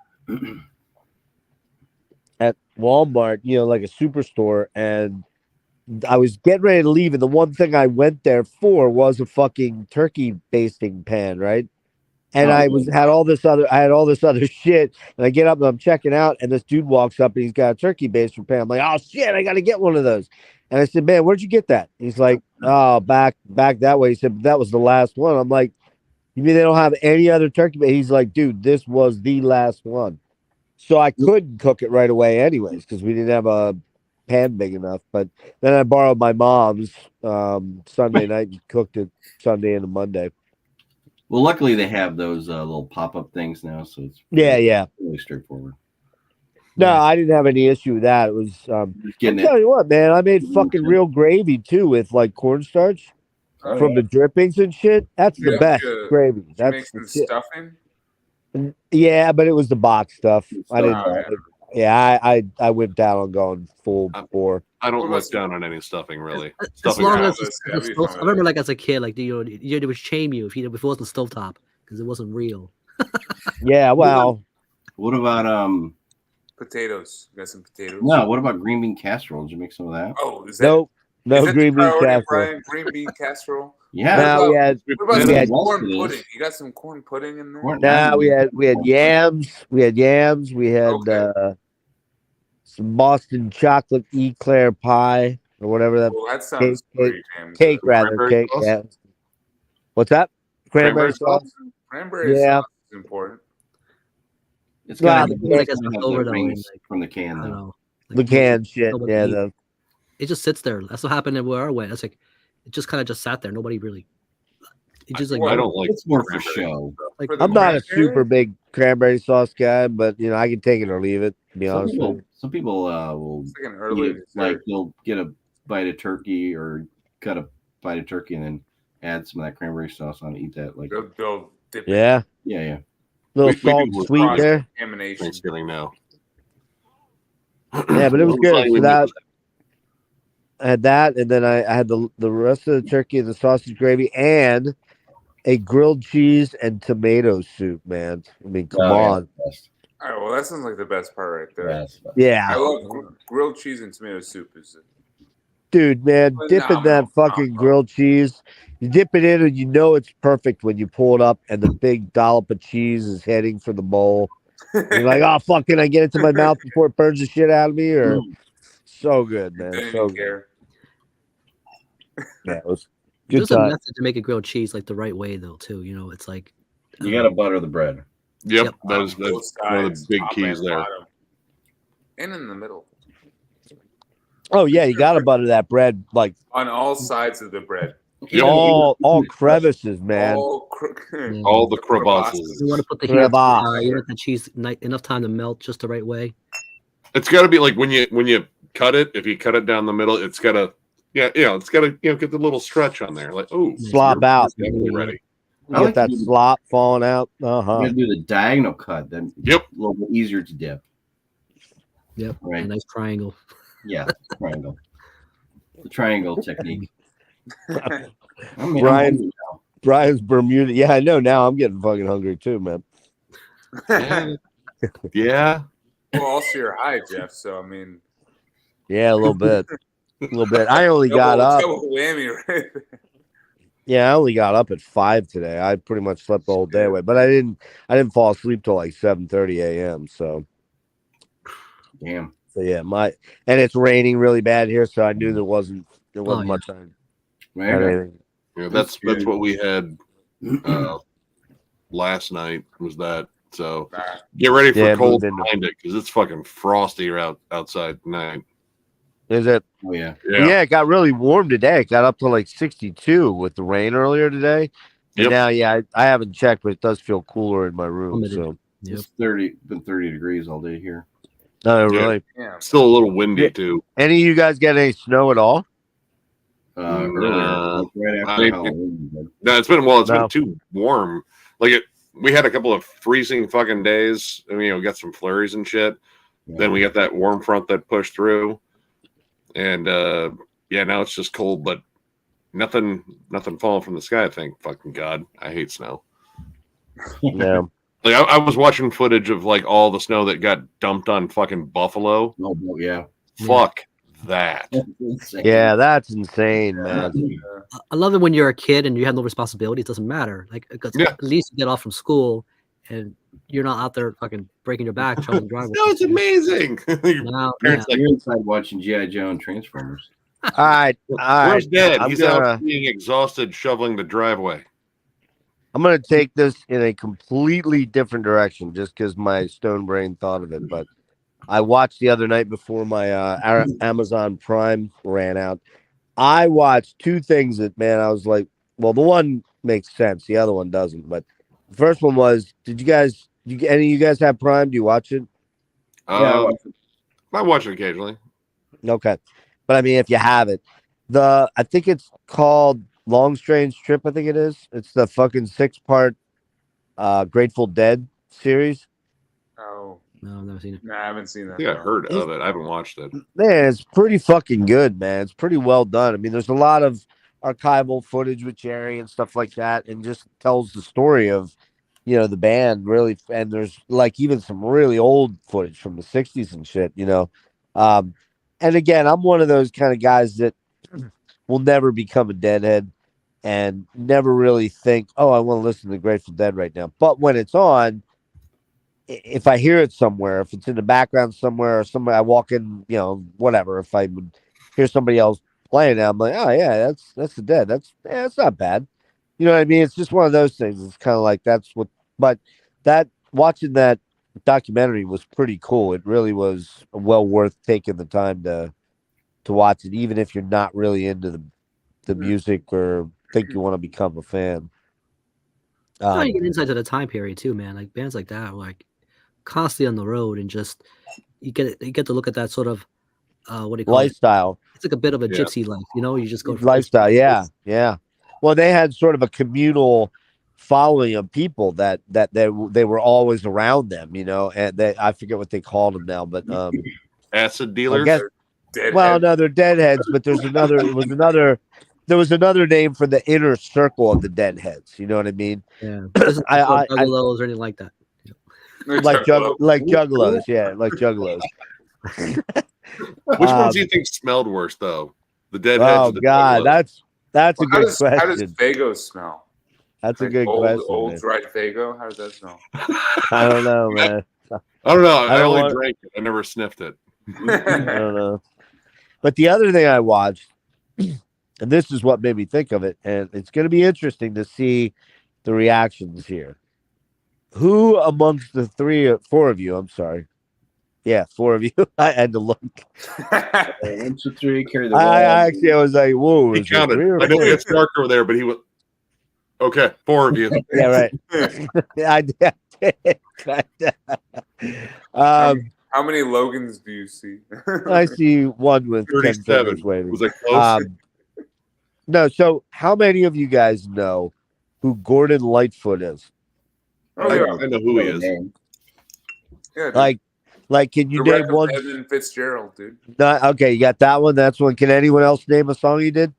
Speaker 5: at Walmart, like a superstore, and I was getting ready to leave, and the one thing I went there for was a fucking turkey basting pan, right? And I had all this other shit, and I get up and I'm checking out, and this dude walks up and he's got a turkey baster pan. I'm like, oh shit, I got to get one of those. And I said, man, where'd you get that? He's like, oh, back that way. He said, that was the last one. I'm like, you mean they don't have any other turkey? But he's like, dude, this was the last one. So I couldn't cook it right away, anyways, because we didn't have a pan big enough. But then I borrowed my mom's Sunday night and cooked it Sunday into Monday.
Speaker 4: Well, luckily they have those little pop-up things now, so it's
Speaker 5: Yeah.
Speaker 4: really straightforward.
Speaker 5: No, I didn't have any issue with that. It was I'll tell you what, man, I made fucking real gravy too with like cornstarch from the drippings and shit. That's the best gravy. That's the shit.
Speaker 1: Stuffing?
Speaker 5: Yeah, but it was the box stuff. I didn't.
Speaker 1: Alright.
Speaker 5: Yeah, I went down on going full bore.
Speaker 6: I don't look down on any stuffing really.
Speaker 3: As
Speaker 6: Stuffing
Speaker 3: long
Speaker 6: is-
Speaker 3: as I remember, like as a kid, like they would shame you if it wasn't stovetop because it wasn't real.
Speaker 5: Yeah, well,
Speaker 4: What about
Speaker 1: Potatoes. You got some potatoes?
Speaker 4: no? What about green bean casserole? Did you make some of that?
Speaker 1: Oh, is that
Speaker 5: no
Speaker 1: is that
Speaker 5: green
Speaker 1: the
Speaker 5: bean
Speaker 1: priority,
Speaker 5: casserole.
Speaker 1: Brian? Green bean casserole.
Speaker 4: Yeah.
Speaker 5: Now we had
Speaker 1: What about
Speaker 5: we
Speaker 1: some
Speaker 5: had-
Speaker 1: corn
Speaker 4: Yes, it is.
Speaker 1: pudding? You got some corn pudding in there?
Speaker 4: Corn-
Speaker 5: now we had yams. We had yams. We had
Speaker 1: Okay.
Speaker 5: some Boston chocolate eclair pie or whatever that
Speaker 1: Well, that sounds pretty damn
Speaker 5: cake
Speaker 1: good.
Speaker 5: rather
Speaker 6: Cranberry
Speaker 5: cake.
Speaker 6: sauce?
Speaker 5: Yeah. What's that? Cranberry sauce.
Speaker 1: Cranberry
Speaker 5: Yeah.
Speaker 1: sauce is important.
Speaker 4: It's
Speaker 5: Well,
Speaker 4: got
Speaker 3: I guess it's over though,
Speaker 4: rings
Speaker 3: like,
Speaker 4: from the
Speaker 3: I
Speaker 4: can.
Speaker 3: don't
Speaker 4: Though.
Speaker 3: know.
Speaker 5: The canned shit.
Speaker 3: nobody
Speaker 5: Yeah.
Speaker 3: eats. It just sits there. That's what happened where I went. That's like it just kind of just sat there. Nobody really. It just like
Speaker 1: Well,
Speaker 6: I don't like
Speaker 4: It's more for
Speaker 6: cranberry.
Speaker 4: show.
Speaker 3: like
Speaker 1: For the
Speaker 5: I'm not a
Speaker 1: cranberry?
Speaker 5: super big cranberry sauce guy, but I can take it or leave it. To be honest with you.
Speaker 4: Some people will
Speaker 1: It's like an
Speaker 4: eat
Speaker 1: early
Speaker 4: it, like
Speaker 1: dessert.
Speaker 4: they'll get a bite of turkey or cut a bite of turkey and then add some of that cranberry sauce on and eat that. Like
Speaker 1: They'll dip it
Speaker 5: Yeah,
Speaker 4: yeah.
Speaker 5: little
Speaker 6: We
Speaker 5: salt
Speaker 6: do
Speaker 5: and sweet
Speaker 1: cross
Speaker 5: there.
Speaker 1: contamination.
Speaker 6: Thanksgiving now.
Speaker 5: Yeah, but it was good.
Speaker 6: Funny
Speaker 5: So
Speaker 6: when
Speaker 5: that I had that, and then I had the rest of the turkey and the sausage gravy and a grilled cheese and tomato soup. Man, I mean, come
Speaker 4: Oh, yeah.
Speaker 5: on.
Speaker 4: Best.
Speaker 1: All right, well, that sounds like the best part right there.
Speaker 4: Best.
Speaker 1: I
Speaker 5: Yeah,
Speaker 1: love grilled cheese and tomato soup. Is
Speaker 5: dude, man,
Speaker 1: Phenomenal.
Speaker 5: dipping that fucking grilled cheese. You dip it in, and you know it's perfect when you pull it up, and the big dollop of cheese is heading for the bowl. You're like, oh fuck, can I get it to my mouth before it burns the shit out of me? Or so good, man,
Speaker 1: Didn't
Speaker 5: so
Speaker 1: even
Speaker 5: good.
Speaker 1: care.
Speaker 5: Yeah, it was good
Speaker 3: there's a
Speaker 5: time.
Speaker 3: method to make a grilled cheese like the right way though too. It's like
Speaker 4: You gotta butter the bread.
Speaker 6: Yep,
Speaker 3: Yep.
Speaker 6: that's
Speaker 1: Both
Speaker 6: one of the
Speaker 1: sides,
Speaker 6: big
Speaker 1: top
Speaker 6: keys
Speaker 1: and
Speaker 6: there.
Speaker 1: bottom. And in the middle.
Speaker 5: Oh yeah, you gotta butter that bread like
Speaker 1: On all sides of the bread.
Speaker 6: Yep.
Speaker 5: all crevices, man.
Speaker 1: All
Speaker 6: All the crevasses.
Speaker 3: you want to put the heat,
Speaker 5: Crevasse.
Speaker 3: you want the cheese enough time to melt just the right way.
Speaker 6: It's got to be like when you cut it. If you cut it down the middle, it's got to it's got to get the little stretch on there. Like
Speaker 5: Slop
Speaker 6: you're
Speaker 5: out.
Speaker 6: definitely ready.
Speaker 5: You
Speaker 4: I
Speaker 5: get
Speaker 4: like
Speaker 5: that
Speaker 4: to do-
Speaker 5: slop falling out.
Speaker 4: You gotta do the diagonal cut. Then
Speaker 6: Yep.
Speaker 4: a little bit easier to dip.
Speaker 3: Yep,
Speaker 4: Right.
Speaker 3: a nice triangle.
Speaker 4: Yeah, triangle. The triangle technique. I mean,
Speaker 5: Brian-
Speaker 4: I'm hungry now.
Speaker 5: Brian's Bermuda. Yeah, I know. Now I'm getting fucking hungry too, man.
Speaker 6: Yeah. Yeah.
Speaker 1: Well, also you're high, Jeff. So I mean,
Speaker 5: Yeah, a little bit. A little bit. I only got
Speaker 1: Double,
Speaker 5: up.
Speaker 1: double whammy, right?
Speaker 5: Yeah, I only got up at 5 today. I pretty much slept the whole day away, but I didn't fall asleep till like 7:30 a.m. So
Speaker 7: Damn.
Speaker 5: yeah, and it's raining really bad here, so I knew there wasn't
Speaker 3: yeah.
Speaker 5: much on
Speaker 7: Man,
Speaker 5: anything.
Speaker 6: Yeah, that's what we had last night was that. So
Speaker 1: Nah.
Speaker 6: get ready for
Speaker 5: Yeah,
Speaker 6: cold
Speaker 5: moved into-
Speaker 6: behind it because it's fucking frosty outside tonight.
Speaker 5: Is it?
Speaker 7: oh yeah.
Speaker 5: Yeah. It got really warm today. It got up to like 62 with the rain earlier today. And
Speaker 6: Yep.
Speaker 5: now, yeah, I haven't checked, but it does feel cooler in my room.
Speaker 3: Limited.
Speaker 5: So,
Speaker 3: Yep.
Speaker 7: It's been 30 degrees all day here.
Speaker 5: no,
Speaker 6: Yeah.
Speaker 5: really.
Speaker 1: Yeah.
Speaker 6: Still a little windy
Speaker 5: Yeah.
Speaker 6: too.
Speaker 5: Any of you guys get any snow at all?
Speaker 7: Earlier, like right after
Speaker 6: I mean,
Speaker 7: Halloween. but-
Speaker 6: No, it's
Speaker 5: No.
Speaker 6: been too warm. We had a couple of freezing fucking days. And, got some flurries and shit. Then we got that warm front that pushed through, and now it's just cold, but nothing falling from the sky. I think, fucking God, I hate snow.
Speaker 5: Yeah.
Speaker 6: Like I was watching footage of like all the snow that got dumped on fucking Buffalo.
Speaker 7: Oh, yeah.
Speaker 6: Fuck that.
Speaker 7: That's insane.
Speaker 5: Yeah, that's insane, man.
Speaker 3: I love it when you're a kid and you have no responsibility. It doesn't matter. Like, 'cause
Speaker 6: Yeah.
Speaker 3: at least you get off from school and you're not out there fucking breaking your back, shoveling driveway.
Speaker 6: No, it's amazing. Your
Speaker 3: Now,
Speaker 6: parents
Speaker 3: yeah.
Speaker 6: like,
Speaker 7: You're inside watching G.I. Joe and Transformers.
Speaker 5: All right.
Speaker 6: where's Dad?
Speaker 5: I'm
Speaker 6: He's
Speaker 5: gonna-
Speaker 6: out being exhausted shoveling the driveway.
Speaker 5: I'm going to take this in a completely different direction just because my stone brain thought of it. But I watched the other night before my Amazon Prime ran out. I watched two things that, man, I was like, well, the one makes sense. The other one doesn't. But the first one was, any of you guys have Prime? Do you watch it?
Speaker 7: Yeah,
Speaker 6: I watch it occasionally.
Speaker 5: Okay. But I mean, if you have it, I think it's called Long Strange Trip. I think it is. It's the fucking 6-part Grateful Dead series.
Speaker 1: Oh,
Speaker 3: No, I've never seen it.
Speaker 1: no, I haven't seen
Speaker 6: I
Speaker 1: that.
Speaker 6: think I heard of it. I haven't watched it.
Speaker 5: Man, it's pretty fucking good, man. It's pretty well done. I mean, there's a lot of archival footage with Jerry and stuff like that, and just tells the story of, the band really. And there's like even some really old footage from the 60s and shit, And again, I'm one of those kind of guys that will never become a Deadhead and never really think, oh, I want to listen to the Grateful Dead right now. But when it's on, if I hear it somewhere, if it's in the background somewhere, or somebody I walk in, whatever, if I would hear somebody else playing it, I'm like, oh yeah, that's the Dead. That's not bad. You know what I mean? It's just one of those things. It's kind of like but watching that documentary was pretty cool. It really was well worth taking the time to watch it, even if you're not really into the music or think you want to become a fan.
Speaker 3: You get insight to the time period too, man. Like bands like that, are like constantly on the road, and just you get to look at that sort of what do you call it?
Speaker 5: Lifestyle.
Speaker 3: It's like a bit of a
Speaker 6: Yeah.
Speaker 3: gypsy life, You just go from
Speaker 5: Lifestyle,
Speaker 3: place to
Speaker 5: yeah. Well, they had sort of a communal following of people that they were always around them, and I forget what they called them now, but
Speaker 6: Acid dealers.
Speaker 5: guess-
Speaker 1: Deadhead.
Speaker 5: well, no, they're Deadheads, but there was another name for the inner circle of the Deadheads. You know what I mean?
Speaker 3: Yeah, doesn't
Speaker 5: I-
Speaker 3: juggalos or anything like that.
Speaker 5: Like juggalos, yeah, like juggalos.
Speaker 6: Which ones do you think smelled worse, though? The Deadheads.
Speaker 5: Oh
Speaker 6: or the
Speaker 5: God,
Speaker 6: Juggalos?
Speaker 5: that's a
Speaker 1: Well,
Speaker 5: good
Speaker 1: how does
Speaker 5: question.
Speaker 1: Fago smell?
Speaker 5: That's a
Speaker 1: Like
Speaker 5: good
Speaker 1: old,
Speaker 5: question.
Speaker 1: Old
Speaker 5: man.
Speaker 1: dried Fago. How does that smell?
Speaker 5: I don't know, man.
Speaker 6: I don't know. I
Speaker 5: don't
Speaker 6: only
Speaker 5: want-
Speaker 6: drank it. I never sniffed it.
Speaker 5: I don't know. But the other thing I watched, and this is what made me think of it, and it's going to be interesting to see the reactions here. Who amongst the four of you, I'm sorry. Yeah, four of you. I had to look.
Speaker 7: 1, 2, 3, carry the
Speaker 5: I
Speaker 7: ball.
Speaker 5: was like, whoa.
Speaker 6: He
Speaker 5: is there
Speaker 6: counted.
Speaker 5: three or
Speaker 6: I know
Speaker 5: four?
Speaker 6: it's dark over there, but he was okay. 4 of you.
Speaker 5: Yeah, right. I did.
Speaker 1: How many Logans do you see?
Speaker 5: I see one with 10
Speaker 6: 37.
Speaker 5: fingers waving.
Speaker 6: Was it close?
Speaker 5: No, so how many of you guys know who Gordon Lightfoot is?
Speaker 1: Oh,
Speaker 6: I
Speaker 1: yeah.
Speaker 6: know who he is.
Speaker 1: Yeah, dude.
Speaker 5: Like, can you
Speaker 1: The
Speaker 5: name
Speaker 1: Wreck of
Speaker 5: one?
Speaker 1: Evan Fitzgerald, dude.
Speaker 5: Okay, you got that one. That's one. Can anyone else name a song he did?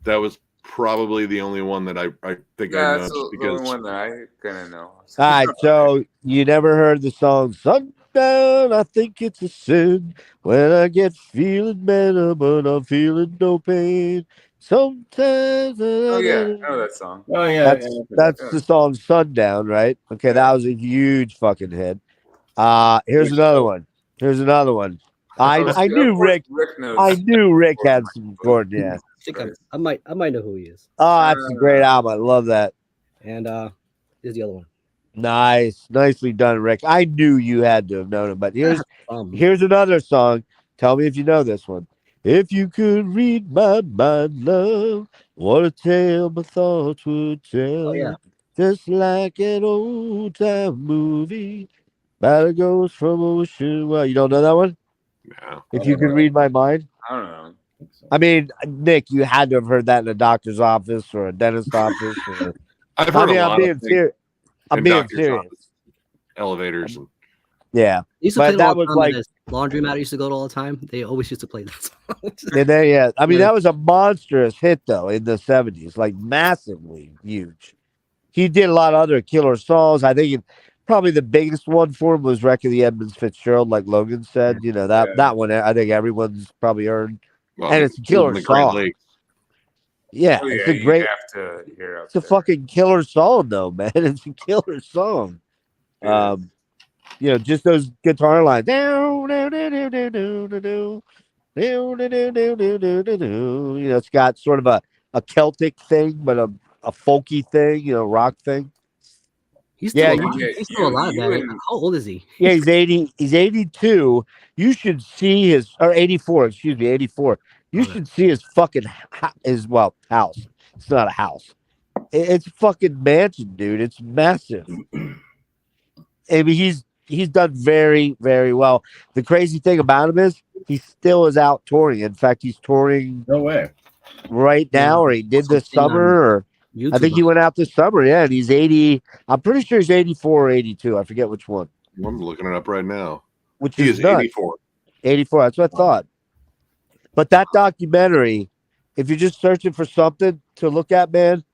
Speaker 6: That was probably the only one that I think
Speaker 1: Yeah,
Speaker 6: I
Speaker 1: that's
Speaker 6: know
Speaker 1: the
Speaker 6: because
Speaker 1: only one that I kind of know.
Speaker 5: All right, so you never heard the song "Sunday down. I think it's a sin when I get feeling better, but I'm feeling no pain. Sometimes.
Speaker 1: Oh yeah, I know that song.
Speaker 7: Oh yeah,
Speaker 5: That's
Speaker 7: yeah.
Speaker 5: that's the song Sundown, right? Okay, that was a huge fucking hit. Here's
Speaker 1: Which
Speaker 5: another
Speaker 1: song?
Speaker 5: one. Here's another one.
Speaker 1: Oh,
Speaker 5: I
Speaker 1: see,
Speaker 5: knew
Speaker 1: of course
Speaker 5: Rick.
Speaker 1: Rick knows.
Speaker 5: I knew Rick had
Speaker 1: Gordon,
Speaker 5: some
Speaker 1: but-
Speaker 5: Gordon. Yeah.
Speaker 3: I think
Speaker 1: Christ.
Speaker 3: I might know who he is.
Speaker 5: Oh, that's a great album. I love that.
Speaker 3: And here's the other one.
Speaker 5: Nice, nicely done, Rick. I knew you had to have known him, but here's another song. Tell me if you know this one. If you could read my mind, love, what a tale my thoughts would tell.
Speaker 3: Oh, yeah.
Speaker 5: Just like an old time movie. Battle goes from ocean. Well, you don't know that one?
Speaker 6: No.
Speaker 5: If you could read my mind.
Speaker 1: I don't know.
Speaker 5: I mean, Nick, you had to have heard that in a doctor's office or a dentist's office. Or,
Speaker 6: I've heard a
Speaker 5: I'm
Speaker 6: lot
Speaker 5: being
Speaker 6: of things
Speaker 5: serious. I'm
Speaker 6: in
Speaker 5: being
Speaker 6: doctor's
Speaker 5: serious.
Speaker 6: office, elevators. And,
Speaker 5: Yeah.
Speaker 3: I used to
Speaker 5: But
Speaker 3: play it
Speaker 5: that
Speaker 3: all the
Speaker 5: was
Speaker 3: time
Speaker 5: like-
Speaker 3: at this laundromat I used to go to all the time. They always used to play that song.
Speaker 5: And then, yeah, I mean,
Speaker 3: Yeah.
Speaker 5: that was a monstrous hit, though, in the 70s, like massively huge. He did a lot of other killer songs. I think probably the biggest one for him was Wreck of the Edmonds Fitzgerald, like Logan said. You know, that one, I think everyone's probably heard.
Speaker 6: well,
Speaker 5: And it's a killer
Speaker 6: the Great
Speaker 5: song.
Speaker 6: Lakes.
Speaker 5: Yeah,
Speaker 1: Oh, yeah,
Speaker 5: it's a
Speaker 1: you
Speaker 5: great,
Speaker 1: have to hear out
Speaker 5: it's a
Speaker 1: there.
Speaker 5: fucking killer song, though, man. It's a killer song.
Speaker 1: Yeah.
Speaker 5: You know, just those guitar lines. You know, it's got sort of a Celtic thing, but a folky thing, you know, rock thing.
Speaker 3: He's still
Speaker 5: Yeah,
Speaker 3: alive.
Speaker 1: you-
Speaker 3: He's still alive,
Speaker 1: you
Speaker 3: man.
Speaker 1: and-
Speaker 3: How old is he?
Speaker 5: Yeah, he's 80. He's 82. You should see his, or 84. Excuse me, 84. You
Speaker 3: Okay.
Speaker 5: should see his fucking house. It's not a house. It's a fucking mansion, dude. It's massive. I mean, he's done very, very well. The crazy thing about him is he still is out touring. In fact, he's touring
Speaker 7: No way.
Speaker 5: right now, or he did this
Speaker 3: Something on
Speaker 5: summer, or
Speaker 3: YouTube.
Speaker 5: I think he went out this summer. Yeah, and he's 80. I'm pretty sure he's 84 or 82. I forget which one.
Speaker 6: I'm looking it up right now.
Speaker 5: Which
Speaker 6: He
Speaker 5: is
Speaker 6: is
Speaker 5: nuts.
Speaker 6: 84.
Speaker 5: 84. That's what I thought. But that documentary, if you're just searching for something to look at, man,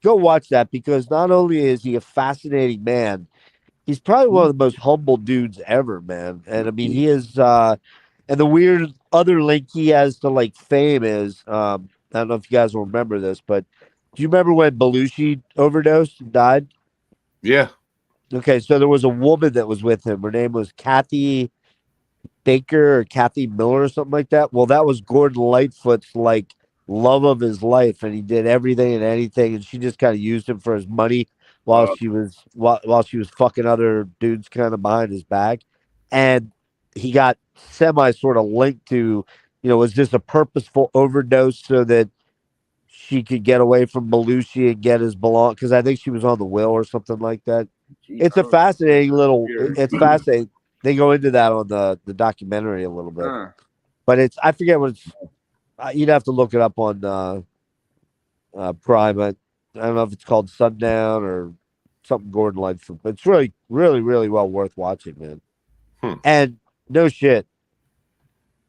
Speaker 5: go watch that, because not only is he a fascinating man, he's probably one of the most humble dudes ever, man. And I mean, he is. And the weird other link he has to like fame is, I don't know if you guys will remember this, but do you remember when Belushi overdosed and died?
Speaker 6: Yeah.
Speaker 5: Okay, so there was a woman that was with him. Her name was Kathy Baker or Kathy Miller or something like that. Well, that was Gordon Lightfoot's like love of his life, and he did everything and anything, and she just kind of used him for his money while she was fucking other dudes kind of behind his back. And he got semi sort of linked to, you know, was this a purposeful overdose so that she could get away from Belushi and get his belong? Because I think she was on the will or something like that. It's a fascinating little. It's fascinating. They go into that on the documentary a little bit,
Speaker 1: Huh.
Speaker 5: but it's, I forget what it's. You'd have to look it up on Prime. I don't know if it's called Sundown or something Gordon Lightfoot, but it's really, really, really well worth watching, man. And no shit,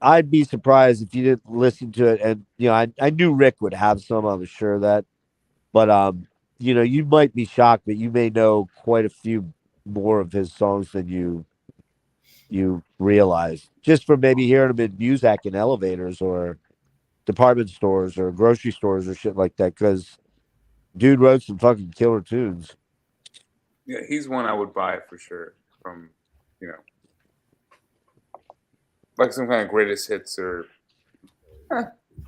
Speaker 5: I'd be surprised if you didn't listen to it. And you know, I knew Rick would have some. I was sure of that, but you know, you might be shocked, but you may know quite a few more of his songs than you realize, just from maybe hearing them in Muzak in elevators or department stores or grocery stores or shit like that. Because dude wrote some fucking killer tunes.
Speaker 1: Yeah, he's one I would buy for sure. From, you know, like some kind of greatest hits or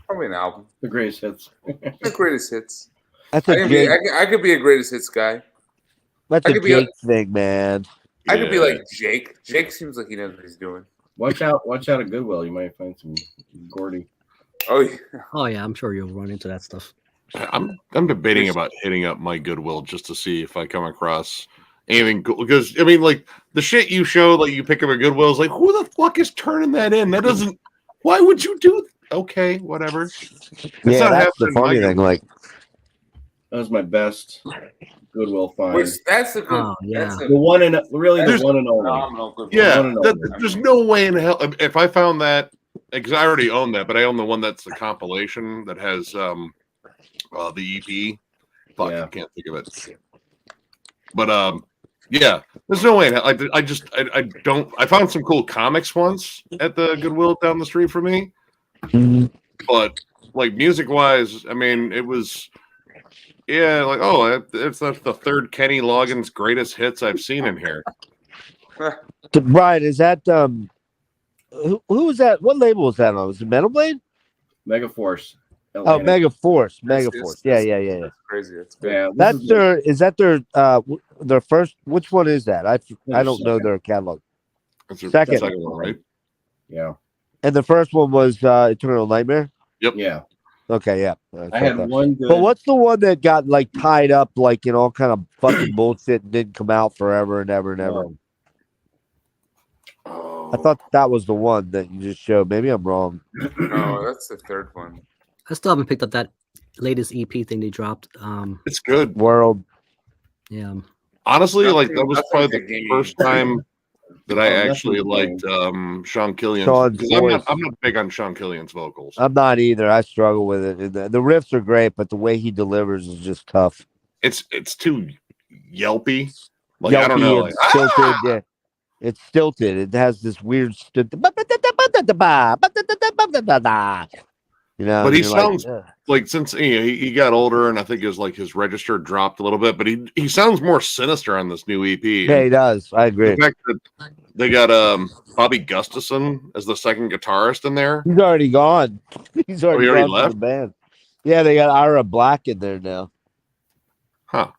Speaker 1: probably an album.
Speaker 7: The greatest hits.
Speaker 1: The greatest hits.
Speaker 5: That's
Speaker 1: I
Speaker 5: a
Speaker 1: could,
Speaker 5: Jake.
Speaker 1: I could be a greatest hits guy.
Speaker 5: That's
Speaker 1: I
Speaker 5: a
Speaker 1: could be
Speaker 5: Jake thing, man.
Speaker 1: I could be
Speaker 6: Yeah.
Speaker 1: like Jake. Jake seems like he knows what he's doing.
Speaker 7: Watch out at Goodwill. You might find some Gordy.
Speaker 1: Oh yeah.
Speaker 3: Oh yeah, I'm sure you'll run into that stuff.
Speaker 6: I'm debating about hitting up my Goodwill just to see if I come across anything cool. Because I mean, like the shit you show, like you pick up a Goodwill, is like, who the fuck is turning that in? That doesn't. Why would you do? Okay, whatever. It's
Speaker 5: Yeah,
Speaker 6: not
Speaker 5: that's the
Speaker 6: happening in my
Speaker 5: funny thing.
Speaker 6: Goodwill.
Speaker 5: Like,
Speaker 7: That was my best Goodwill find.
Speaker 1: Which that's a good.
Speaker 3: Oh, yeah.
Speaker 1: That's a
Speaker 7: The one and really
Speaker 6: There's-
Speaker 7: the one and only.
Speaker 1: phenomenal good.
Speaker 6: Yeah,
Speaker 7: No.
Speaker 6: there's no way in hell. If I found that, because I already own that, but I own the one that's the compilation that has the EP. Fuck,
Speaker 7: Yeah.
Speaker 6: I can't think of it. But Yeah, there's no way. I don't. I found some cool comics once at the Goodwill down the street from me, but like music wise, I mean, it was like that's the third Kenny Loggins greatest hits I've seen in here.
Speaker 5: Brian, is that who was that? What label was that on? Was it Metal Blade?
Speaker 7: Megaforce.
Speaker 5: Oh,
Speaker 7: Atlanta.
Speaker 5: Megaforce.
Speaker 1: It's-
Speaker 5: Megaforce.
Speaker 1: it's-
Speaker 5: Yeah.
Speaker 1: That's crazy. That's good.
Speaker 7: Yeah, this
Speaker 5: That's
Speaker 7: is
Speaker 5: their. Is that their first? Which one is that? I don't know their catalog.
Speaker 6: That's the
Speaker 5: Second.
Speaker 6: second one, right?
Speaker 7: yeah.
Speaker 5: And the first one was Eternal Nightmare.
Speaker 7: Yeah.
Speaker 5: Okay, yeah.
Speaker 7: I had one good.
Speaker 5: But what's the one that got like tied up like in all kind of fucking bullshit and didn't come out forever and ever and ever? I thought that was the one that you just showed. Maybe I'm wrong.
Speaker 1: No, that's the third one.
Speaker 3: I still haven't picked up that latest EP thing they dropped.
Speaker 6: It's good.
Speaker 5: World.
Speaker 3: Yeah.
Speaker 6: Honestly, like
Speaker 1: Nothing-
Speaker 6: that was
Speaker 1: nothing
Speaker 6: probably
Speaker 1: to
Speaker 6: the
Speaker 1: gain.
Speaker 6: first time that I
Speaker 7: Oh,
Speaker 6: actually
Speaker 7: nothing to
Speaker 6: liked Sean Killian.
Speaker 5: Sean's voice.
Speaker 6: I'm not big on Sean Killian's vocals.
Speaker 5: I'm not either. I struggle with it. And the riffs are great, but the way he delivers is just tough.
Speaker 6: It's too yelpy. Like I don't
Speaker 5: Yelpy
Speaker 6: know.
Speaker 5: and
Speaker 6: Like,
Speaker 5: stilted. Yeah. It's stilted. It has this weird. You know,
Speaker 6: But he
Speaker 5: you're like,
Speaker 6: sounds
Speaker 5: "Ugh."
Speaker 6: like since he got older and I think his register dropped a little bit, but he sounds more sinister on this new EP.
Speaker 5: Yeah, he does. I agree.
Speaker 6: The fact that they got Bobby Gustafson as the second guitarist in there.
Speaker 5: He's already gone. He's already,
Speaker 6: he already
Speaker 5: gone from
Speaker 6: left?
Speaker 5: the band. Yeah, they got Ira Black in there now.
Speaker 6: Huh.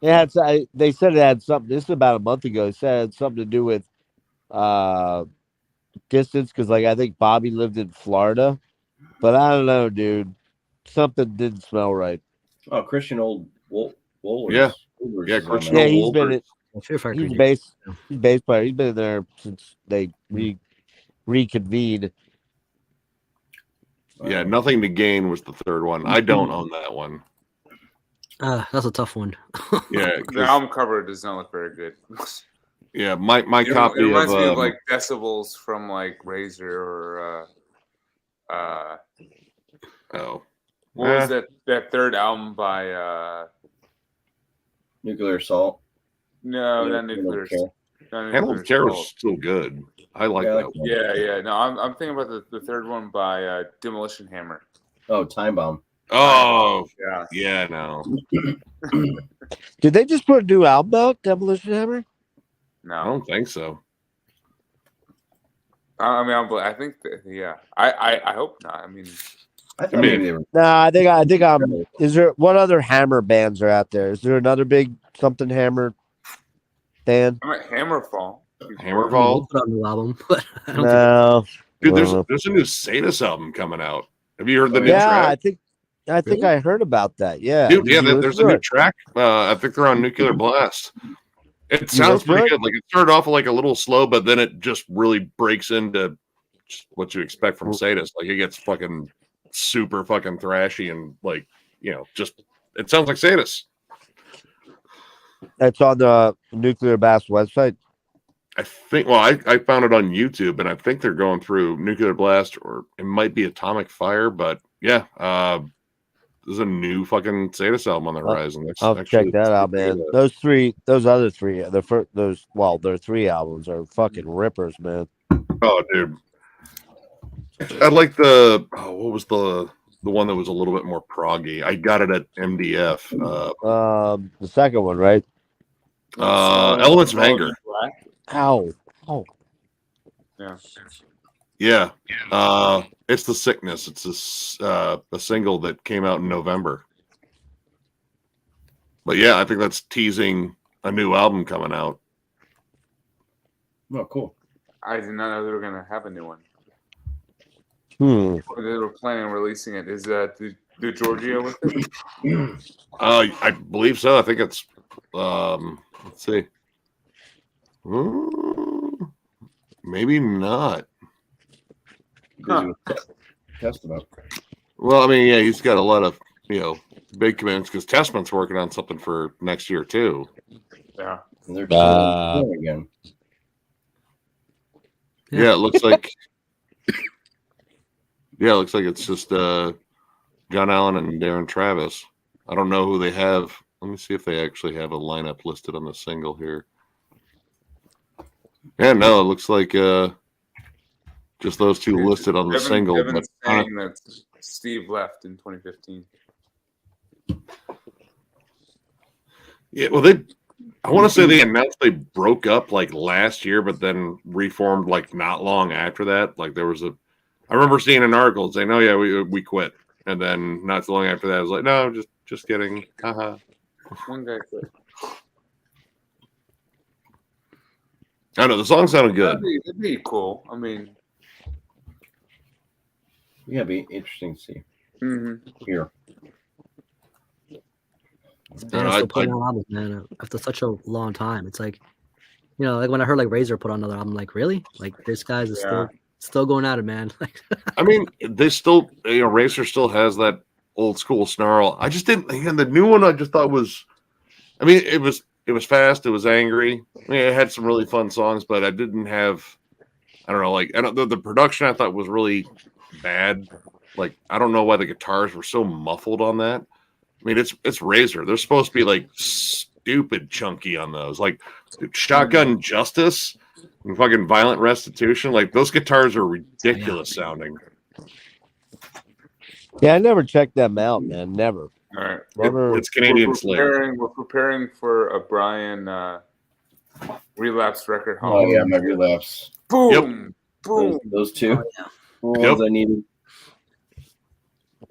Speaker 5: Yeah, they said it had something. This is about a month ago. It said it had something to do with distance because, like, I think Bobby lived in Florida, but I don't know, dude. Something didn't smell right.
Speaker 7: Oh, Christian Wohlers.
Speaker 6: Yeah.
Speaker 7: Wohlers
Speaker 6: Yeah,
Speaker 7: is on
Speaker 6: Christian
Speaker 7: there.
Speaker 5: Yeah, he's
Speaker 6: Wohlers.
Speaker 5: been
Speaker 3: Fear Factory.
Speaker 5: he's bass player. He's been there since they reconvened.
Speaker 6: Yeah, Nothing to Gain was the third one. I don't own that one.
Speaker 3: That's a tough one.
Speaker 6: Yeah,
Speaker 1: The
Speaker 6: 'cause-
Speaker 1: album cover does not look very good.
Speaker 6: yeah. My
Speaker 1: It
Speaker 6: copy
Speaker 1: reminds
Speaker 6: of
Speaker 1: me of like Decibels from like Razor or
Speaker 6: oh
Speaker 1: what was that third album by
Speaker 7: Nuclear Assault.
Speaker 1: no,
Speaker 7: Yeah,
Speaker 1: not Nuclear.
Speaker 7: Care.
Speaker 1: not
Speaker 6: Animal
Speaker 1: Nuclear
Speaker 6: Terror
Speaker 1: Assault.
Speaker 6: is still good. I like
Speaker 7: Yeah, I
Speaker 6: that
Speaker 7: like
Speaker 6: one.
Speaker 1: Yeah. No, I'm thinking about the third one by Demolition Hammer.
Speaker 7: Oh, Time Bomb.
Speaker 6: Oh
Speaker 1: Yeah.
Speaker 6: yeah, no.
Speaker 5: Did they just put a new album out, Demolition Hammer?
Speaker 6: I
Speaker 1: No.
Speaker 6: don't think so.
Speaker 1: I mean, I think that, yeah. I hope not. I mean,
Speaker 7: I thought
Speaker 6: mean-
Speaker 7: maybe they were.
Speaker 5: Nah, I think I'm. Is there what other Hammer bands are out there? Is there another big something Hammer band?
Speaker 1: I'm at Hammerfall.
Speaker 6: Hammerfall?
Speaker 3: We'll put out a new album, but I don't think
Speaker 5: No.
Speaker 6: Dude,
Speaker 5: Uh,
Speaker 6: there's a new Sadus album coming out. Have you heard the new
Speaker 5: yeah,
Speaker 6: track?
Speaker 5: I think I heard about that. Yeah,
Speaker 6: Dude,
Speaker 5: Did
Speaker 6: yeah,
Speaker 5: you
Speaker 6: there's
Speaker 5: listen
Speaker 6: a
Speaker 5: to
Speaker 6: new
Speaker 5: it?
Speaker 6: track. I think they're on Nuclear Blast. It sounds
Speaker 5: listen to
Speaker 6: pretty
Speaker 5: it?
Speaker 6: good. Like it started off like a little slow, but then it just really breaks into just what you expect from Sadus. Like it gets fucking super fucking thrashy and like, just it sounds like Sadus.
Speaker 5: That's on the Nuclear Blast website.
Speaker 6: I think I found it on YouTube and I think they're going through Nuclear Blast or it might be Atomic Fire, but yeah, there's a new fucking Sadus album on the horizon. That's
Speaker 5: I'll
Speaker 6: actually-
Speaker 5: check that out, man. Those other three, their three albums are fucking rippers, man.
Speaker 6: Oh, dude. I like what was the one that was a little bit more proggy? I got it at MDF.
Speaker 5: The second one, right?
Speaker 6: Elements of Anger.
Speaker 1: Black?
Speaker 5: Ow.
Speaker 1: Yeah.
Speaker 6: Yeah. It's The Sickness. It's a single that came out in November. But yeah, I think that's teasing a new album coming out.
Speaker 7: Oh, cool.
Speaker 1: I did not know they were gonna have a new one.
Speaker 5: Hmm.
Speaker 1: They were planning on releasing it. Is that the Giorgio with it?
Speaker 6: I believe so. I think it's let's see. Maybe not.
Speaker 1: Huh.
Speaker 7: Testament.
Speaker 6: Well, I mean, yeah, he's got a lot of big commitments because Testament's working on something for next year too.
Speaker 1: Yeah.
Speaker 7: And they're
Speaker 5: Uh,
Speaker 7: again.
Speaker 6: Yeah, it looks like. Yeah, it looks like it's just John Allen and Darren Travis. I don't know who they have Let me see if they actually have a lineup listed on the single here. Yeah, no, it looks like just those two listed on the single.
Speaker 1: Evan's
Speaker 6: But
Speaker 1: saying that Steve left in 2015.
Speaker 6: yeah, well, I want to say they announced they broke up like last year, but then reformed like not long after that. Like there was I remember seeing an article saying, "Oh yeah, we quit," and then not so long after that, I was like, "No, just kidding." Haha.
Speaker 1: One guy quit.
Speaker 6: I know the song sounded good.
Speaker 1: That'd be cool. I mean,
Speaker 7: Yeah, it'd be interesting to see
Speaker 1: mhm.
Speaker 7: here.
Speaker 3: Yeah,
Speaker 6: I-
Speaker 3: still putting on albums, man. After such a long time, it's like, like when I heard like Razor put on another album, like really, like this guy's is still going at it, man. Like,
Speaker 6: I mean, they still, Racer still has that old school snarl. I just didn't. And the new one, I just thought was. I mean, it was fast. It was angry. I mean, it had some really fun songs, but I didn't have. I don't know, like the production I thought was really bad. Like I don't know why the guitars were so muffled on that. I mean, it's Razor. They're supposed to be like stupid chunky on those. Like dude, Shotgun Justice and fucking Violent Restitution. Like those guitars are ridiculous sounding.
Speaker 5: Yeah, I never checked them out, man. Never.
Speaker 1: All right.
Speaker 5: Never.
Speaker 6: It's Canadian Slayer.
Speaker 1: We're preparing for a Brian relapse record.
Speaker 7: Oh yeah, my relapse.
Speaker 1: Boom, boom.
Speaker 7: Those two. Were the
Speaker 6: Yep.
Speaker 7: ones I needed.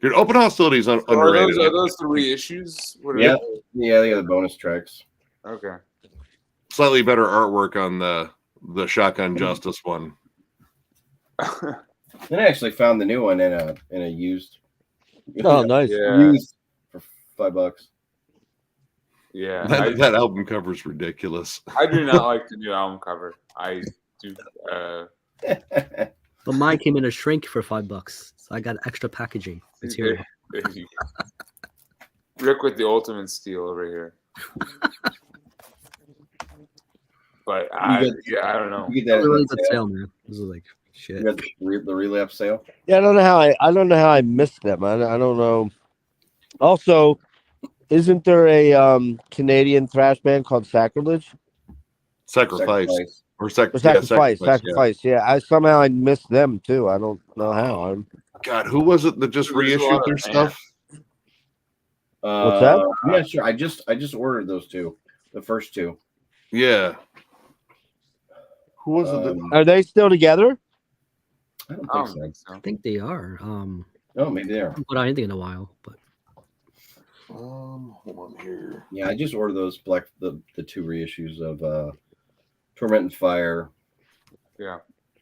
Speaker 6: Dude, Open Hostility's underrated.
Speaker 1: Are those the reissues? What are
Speaker 7: Yeah, yeah, they got the bonus tracks.
Speaker 1: they? Okay.
Speaker 6: Slightly better artwork on the Shotgun Justice one.
Speaker 7: Then I actually found the new one in a used.
Speaker 5: Oh, nice.
Speaker 1: Yeah.
Speaker 7: Used for $5.
Speaker 1: Yeah.
Speaker 6: That album cover is ridiculous.
Speaker 1: I do not like the new album cover. I do.
Speaker 3: but mine came in a shrink for $5, so I got extra packaging. It's here.
Speaker 1: Rick with the ultimate steal over here. But I don't know.
Speaker 7: You get that
Speaker 3: It
Speaker 7: at
Speaker 3: really
Speaker 7: the
Speaker 3: good
Speaker 7: sale.
Speaker 3: sale, man. This is like shit.
Speaker 7: You got the relapse sale.
Speaker 5: Yeah, I don't know how I missed them. I don't know. Also, isn't there a Canadian thrash band called Sacrilege?
Speaker 6: Sacrifice.
Speaker 5: Or Sacrifice. Yeah, I missed them too. I don't know how.
Speaker 6: God, who was it that just
Speaker 1: There's a
Speaker 6: reissued
Speaker 1: lot
Speaker 6: their
Speaker 1: of
Speaker 6: stuff?
Speaker 5: What's that?
Speaker 7: I'm not sure. I just ordered those two, the first two.
Speaker 6: Yeah. Who was it?
Speaker 5: Are they still together?
Speaker 7: I don't
Speaker 1: I
Speaker 7: think
Speaker 1: don't
Speaker 7: so.
Speaker 1: think so.
Speaker 3: I think they are.
Speaker 7: Oh, maybe they are.
Speaker 3: Haven't put out anything in a while, but
Speaker 6: Hold on here.
Speaker 7: Yeah, I just ordered those the two reissues of Torment and Fire.
Speaker 1: Yeah.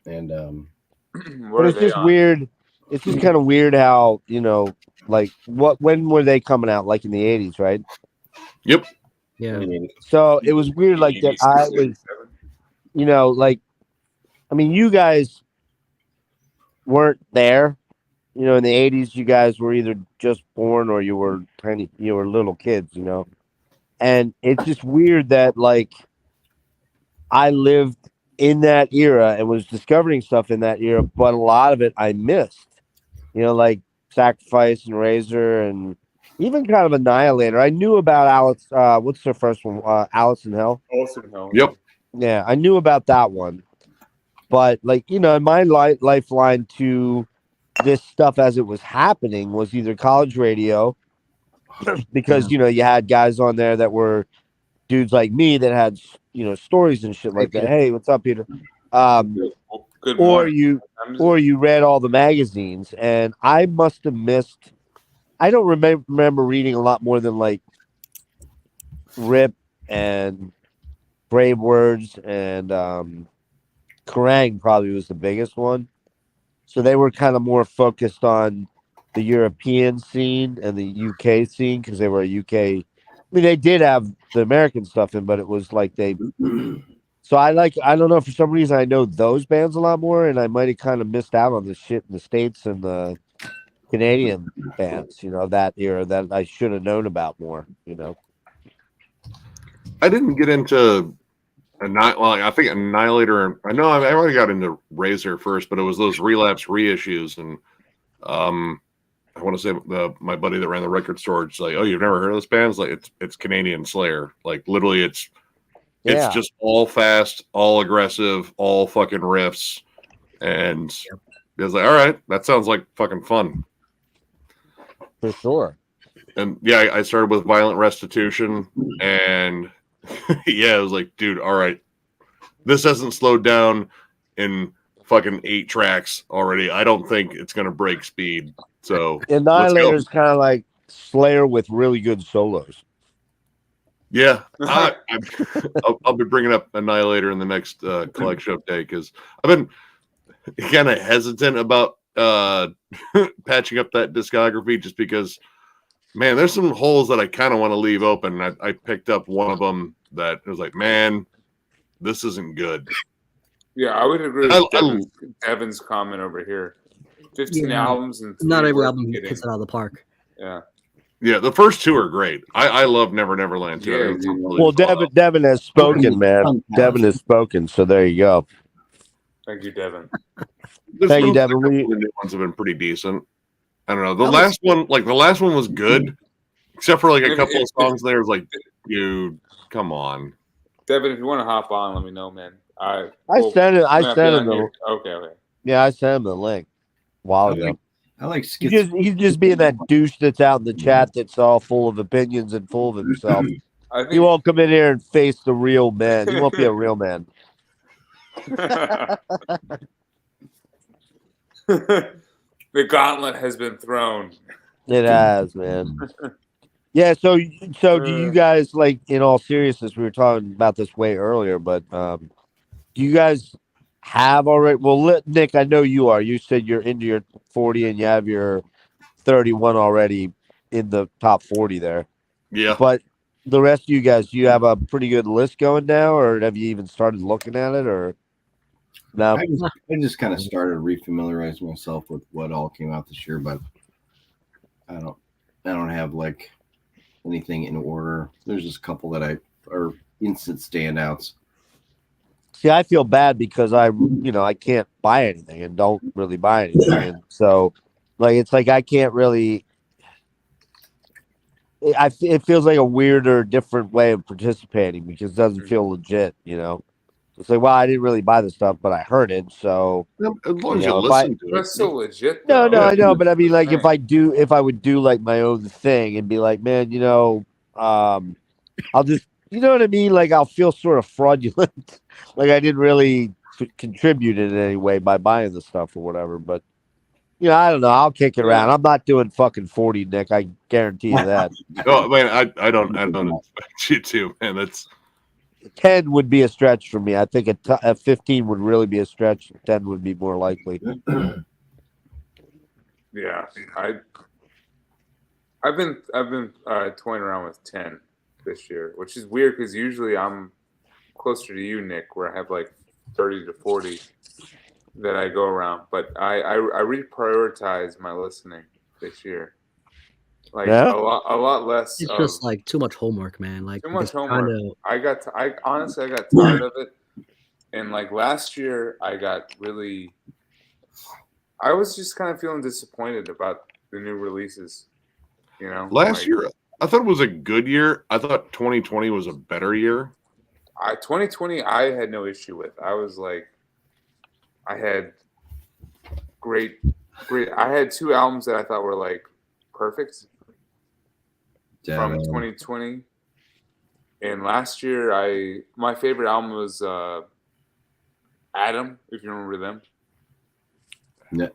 Speaker 7: And
Speaker 1: What
Speaker 5: But
Speaker 1: are
Speaker 5: it's
Speaker 1: they
Speaker 5: just
Speaker 1: on?
Speaker 5: weird. It's just kind of weird how like when were they coming out? Like in the 80s, right?
Speaker 6: Yep.
Speaker 3: yeah.
Speaker 5: So it was weird, like that. I was, like, I mean, you guys weren't there. In the 80s, you guys were either just born or you were little kids, And it's just weird that, like, I lived in that era and was discovering stuff in that era, but a lot of it I missed. Like Sacrifice and Razor and even kind of Annihilator. I knew about Alice. What's their first one? Alice in Hell.
Speaker 1: Awesome Hell.
Speaker 6: Yep.
Speaker 5: Yeah, I knew about that one, but like in my lifeline to this stuff as it was happening was either college radio, because you had guys on there that were dudes like me that had stories and shit like that. Hey, what's up, Peter?
Speaker 1: Good
Speaker 5: Or
Speaker 1: morning.
Speaker 5: you read all the magazines, and I must have missed. I don't remember reading a lot more than like Rip and Brave Words and Kerrang probably was the biggest one. So they were kind of more focused on the European scene and the UK scene because they were a UK. I mean, they did have the American stuff in, but it was like they. So I don't know, for some reason I know those bands a lot more, and I might have kind of missed out on the shit in the States and the Canadian bands, that era that I should have known about more,
Speaker 6: I didn't get into I think Annihilator. I know I already got into Razor first, but it was those Relapse reissues, and I I want to say my buddy that ran the record store. It's like, oh, you've never heard of this band? It's like it's Canadian Slayer. Like literally, it's just all fast, all aggressive, all fucking riffs, and it was like, all right, that sounds like fucking fun.
Speaker 5: For sure.
Speaker 6: And yeah, I started with Violent Restitution, and yeah, I was like, dude, all right, this hasn't slowed down in fucking 8 tracks already. I don't think it's gonna break speed. So
Speaker 5: Annihilator's kind of like Slayer with really good solos.
Speaker 6: yeah, I'll be bringing up Annihilator in the next collection update because I've been kind of hesitant about patching up that discography just because, man, there's some holes that I kind of want to leave open. I picked up one of them that was like, man, this isn't good.
Speaker 1: Yeah, I would agree with Devin's comment over here. 15 albums and
Speaker 3: not every
Speaker 1: worth
Speaker 3: album
Speaker 1: getting.
Speaker 3: hits it out of the park.
Speaker 1: Yeah.
Speaker 6: Yeah, the first 2 are great. I love Never Never Land too.
Speaker 1: Yeah,
Speaker 6: It's really
Speaker 5: Well,
Speaker 6: fun.
Speaker 5: Devin has spoken, man. Devin has spoken, so there you go.
Speaker 1: Thank you, Devin.
Speaker 5: Thank you, Devin.
Speaker 6: The new ones have been pretty decent. I don't know. The last one was good, except for like a couple of songs there. It was like, dude, come on.
Speaker 1: Devin, if you want to hop on, let me know, man.
Speaker 5: I sent him. I sent him the.
Speaker 1: Okay.
Speaker 5: Yeah, I sent him the link a while ago.
Speaker 7: I like
Speaker 5: He's just being that douche that's out in the chat that's all full of opinions and full of himself.
Speaker 1: I think
Speaker 5: He won't come in here and face the real man. He won't be a real man.
Speaker 1: The gauntlet has been thrown.
Speaker 5: It has, man. Yeah, so do you guys, like, in all seriousness, we were talking about this way earlier, but do you guys have already? Well, Nick, I know you are. You said you're into your 40 and you have your 31 already in the top 40 there.
Speaker 6: Yeah.
Speaker 5: But the rest of you guys, do you have a pretty good list going now, or have you even started looking at it, or no?
Speaker 7: I just kind of started refamiliarizing myself with what all came out this year, but I don't have like anything in order. There's just a couple that are instant standouts.
Speaker 5: See, I feel bad because I can't buy anything and don't really buy anything, and so like it's like I can't really. It feels like a weirder, different way of participating because it doesn't feel legit, you know. It's like, well, I didn't really buy the stuff, but I heard it, so
Speaker 6: As long as you
Speaker 5: know,
Speaker 6: listen to it.
Speaker 1: That's so legit.
Speaker 5: no,
Speaker 1: though.
Speaker 5: I know, but I mean, like,
Speaker 1: Right.
Speaker 5: if I would do like my own thing and be like, man, I'll just, you know what I mean? Like, I'll feel sort of fraudulent, like I didn't really contribute in any way by buying the stuff or whatever. But I don't know. I'll kick it around. I'm not doing fucking 40, Nick. I guarantee you that.
Speaker 6: Oh man, I don't expect you to, man. That's
Speaker 5: 10 would be a stretch for me. I think a 15 would really be a stretch. 10 would be more likely.
Speaker 1: Yeah, I've been toying around with 10 this year, which is weird because usually I'm closer to you, Nick, where I have like 30 to 40 that I go around. But I reprioritize my listening this year, like
Speaker 5: Yeah?
Speaker 1: a lot less.
Speaker 3: It's
Speaker 1: of,
Speaker 3: just like too much homework, man. Like
Speaker 1: too much
Speaker 3: just trying
Speaker 1: homework.
Speaker 3: to-
Speaker 1: I honestly got tired of it, and like last year I was just kind of feeling disappointed about the new releases.
Speaker 6: last year. I thought it was a good year. I thought 2020 was a better year.
Speaker 1: 2020 I had no issue with. I was like, I had great. I had 2 albums that I thought were like perfect from 2020. And last year, my favorite album was Adam, if you remember them.
Speaker 7: No.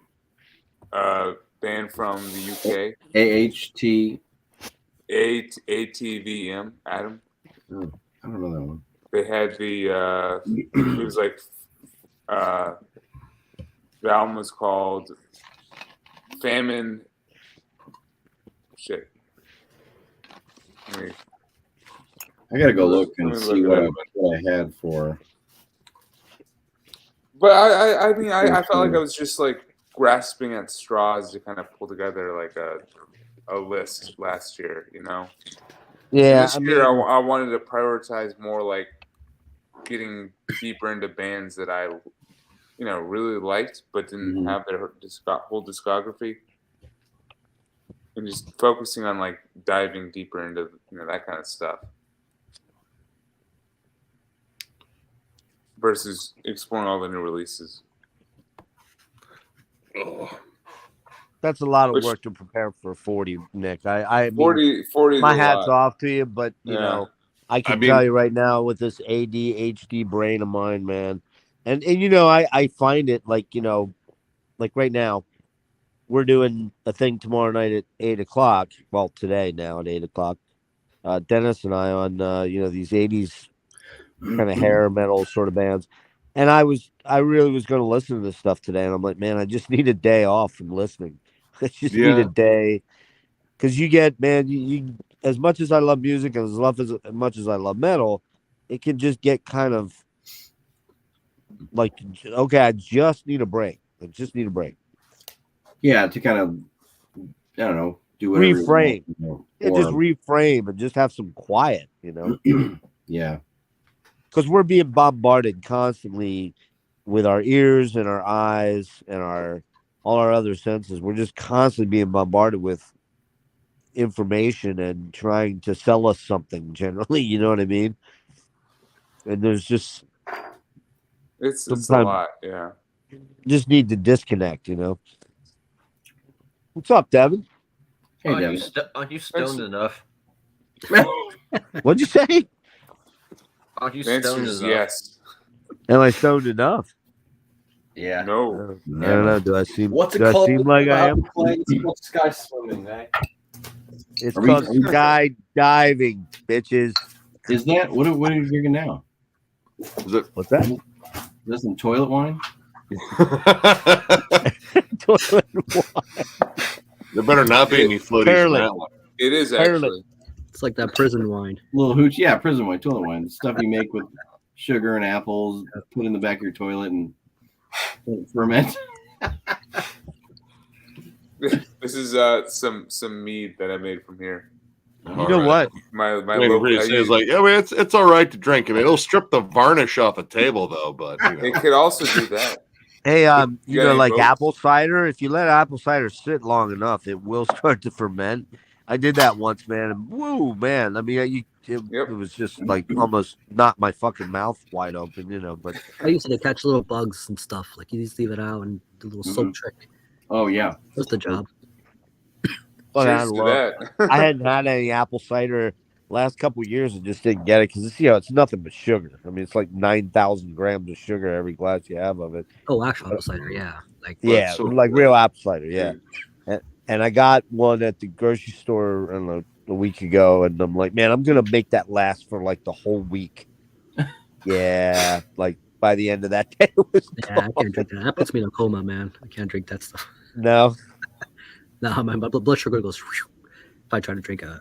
Speaker 1: Band from the UK.
Speaker 7: AHT.
Speaker 1: ATVM, Adam.
Speaker 7: I don't know that one.
Speaker 1: They had the it was like the album was called Famine. Shit.
Speaker 7: I gotta go look and
Speaker 1: Let me
Speaker 7: see
Speaker 1: look
Speaker 7: what I had for.
Speaker 1: But I mean I felt like I was just like grasping at straws to kind of pull together like a list last year,
Speaker 5: Yeah.
Speaker 1: This year I wanted to prioritize more like getting deeper into bands that I really liked but didn't have their whole discography. and just focusing on like diving deeper into that kind of stuff versus exploring all the new releases.
Speaker 6: Oh.
Speaker 5: That's a lot of
Speaker 1: Which-
Speaker 5: work to prepare for 40, Nick. I mean,
Speaker 1: 40 is
Speaker 5: my
Speaker 1: a
Speaker 5: hat's
Speaker 1: lot.
Speaker 5: off to you, but you
Speaker 1: Yeah.
Speaker 5: know, I can
Speaker 6: mean-
Speaker 5: tell you right now with this ADHD brain of mine, man, and you know, I find it like like right now, we're doing a thing tomorrow night at 8:00. Well, today now at 8:00. Dennis and I on these 80s kind of hair metal sort of bands, and I really was going to listen to this stuff today, and I'm like, man, I just need a day off from listening. I just need a
Speaker 6: Yeah.
Speaker 5: day. Because you get, man, you as much as I love music and as much as I love metal, it can just get kind of like, okay, I just need a break. I just need a break.
Speaker 7: Yeah, to kind of, I don't know, do whatever you want,
Speaker 5: Reframe.
Speaker 7: you know,
Speaker 5: Yeah, just
Speaker 7: or-
Speaker 5: reframe and just have some quiet,
Speaker 7: yeah.
Speaker 5: Because we're being bombarded constantly with our ears and our eyes and all our other senses. We're just constantly being bombarded with information and trying to sell us something generally, you know what I mean? And there's just
Speaker 1: It's a
Speaker 5: sometimes-
Speaker 1: lot, yeah.
Speaker 5: just need to disconnect, What's up, Devin?
Speaker 7: Hey,
Speaker 8: Aren't
Speaker 7: Devin.
Speaker 8: you stoned enough?
Speaker 5: What'd you say?
Speaker 8: Aren't you
Speaker 1: The answer
Speaker 8: stoned
Speaker 1: is
Speaker 8: enough?
Speaker 1: yes.
Speaker 5: Am I stoned enough?
Speaker 8: Yeah.
Speaker 1: No.
Speaker 5: I don't know. Do I seem
Speaker 9: What's it
Speaker 5: do I
Speaker 9: called?
Speaker 5: seem like I am?
Speaker 9: It's called sky swimming, man.
Speaker 5: It's
Speaker 7: Are we-
Speaker 5: called
Speaker 7: are we-
Speaker 5: skydiving, bitches.
Speaker 7: Is that what are you drinking now?
Speaker 6: Is it?
Speaker 5: What's that?
Speaker 7: Is that some toilet wine?
Speaker 5: Toilet water.
Speaker 6: There better not be any floaties in
Speaker 5: Barely.
Speaker 6: that one.
Speaker 1: It is
Speaker 5: Ireland.
Speaker 1: actually.
Speaker 3: It's like that prison wine.
Speaker 7: Little hooch, yeah, prison wine, toilet wine, the stuff you make with sugar and apples, put in the back of your toilet and ferment.
Speaker 1: This is some mead that I made from here.
Speaker 5: You know what?
Speaker 1: My
Speaker 6: Wayne
Speaker 1: local.
Speaker 6: Reese
Speaker 1: I
Speaker 6: says
Speaker 1: use-
Speaker 6: like, yeah, I mean, it's all right to drink. I mean, it'll strip the varnish off a table though, but
Speaker 1: it could also do that.
Speaker 5: Hey,
Speaker 1: You
Speaker 5: you
Speaker 1: got
Speaker 5: know,
Speaker 1: any
Speaker 5: like
Speaker 1: votes?
Speaker 5: apple cider. If you let apple cider sit long enough, it will start to ferment. I did that once, man. And woo, man. I mean, it was just like almost not my fucking mouth wide open, But
Speaker 3: I used to catch little bugs and stuff. Like you just leave it out and do a little soap trick.
Speaker 7: Oh yeah.
Speaker 3: That's the job.
Speaker 5: but
Speaker 1: Cheers to that.
Speaker 5: I hadn't had any apple cider last couple of years and just didn't get it because it's nothing but sugar. I mean, it's like 9,000 grams of sugar every glass you have of it.
Speaker 3: Oh, actual apple cider, yeah. Like
Speaker 5: Yeah,
Speaker 6: so
Speaker 5: like
Speaker 6: good.
Speaker 5: real apple cider. Yeah. And I got one at the grocery store, I don't know, a week ago, and I'm like, man, I'm gonna make that last for like the whole week. Yeah, like by the end of that day, it was
Speaker 3: yeah, I can't drink that. That puts me in a coma, man. I can't drink that stuff.
Speaker 5: no.
Speaker 3: No, my blood sugar goes whew, if I try to drink a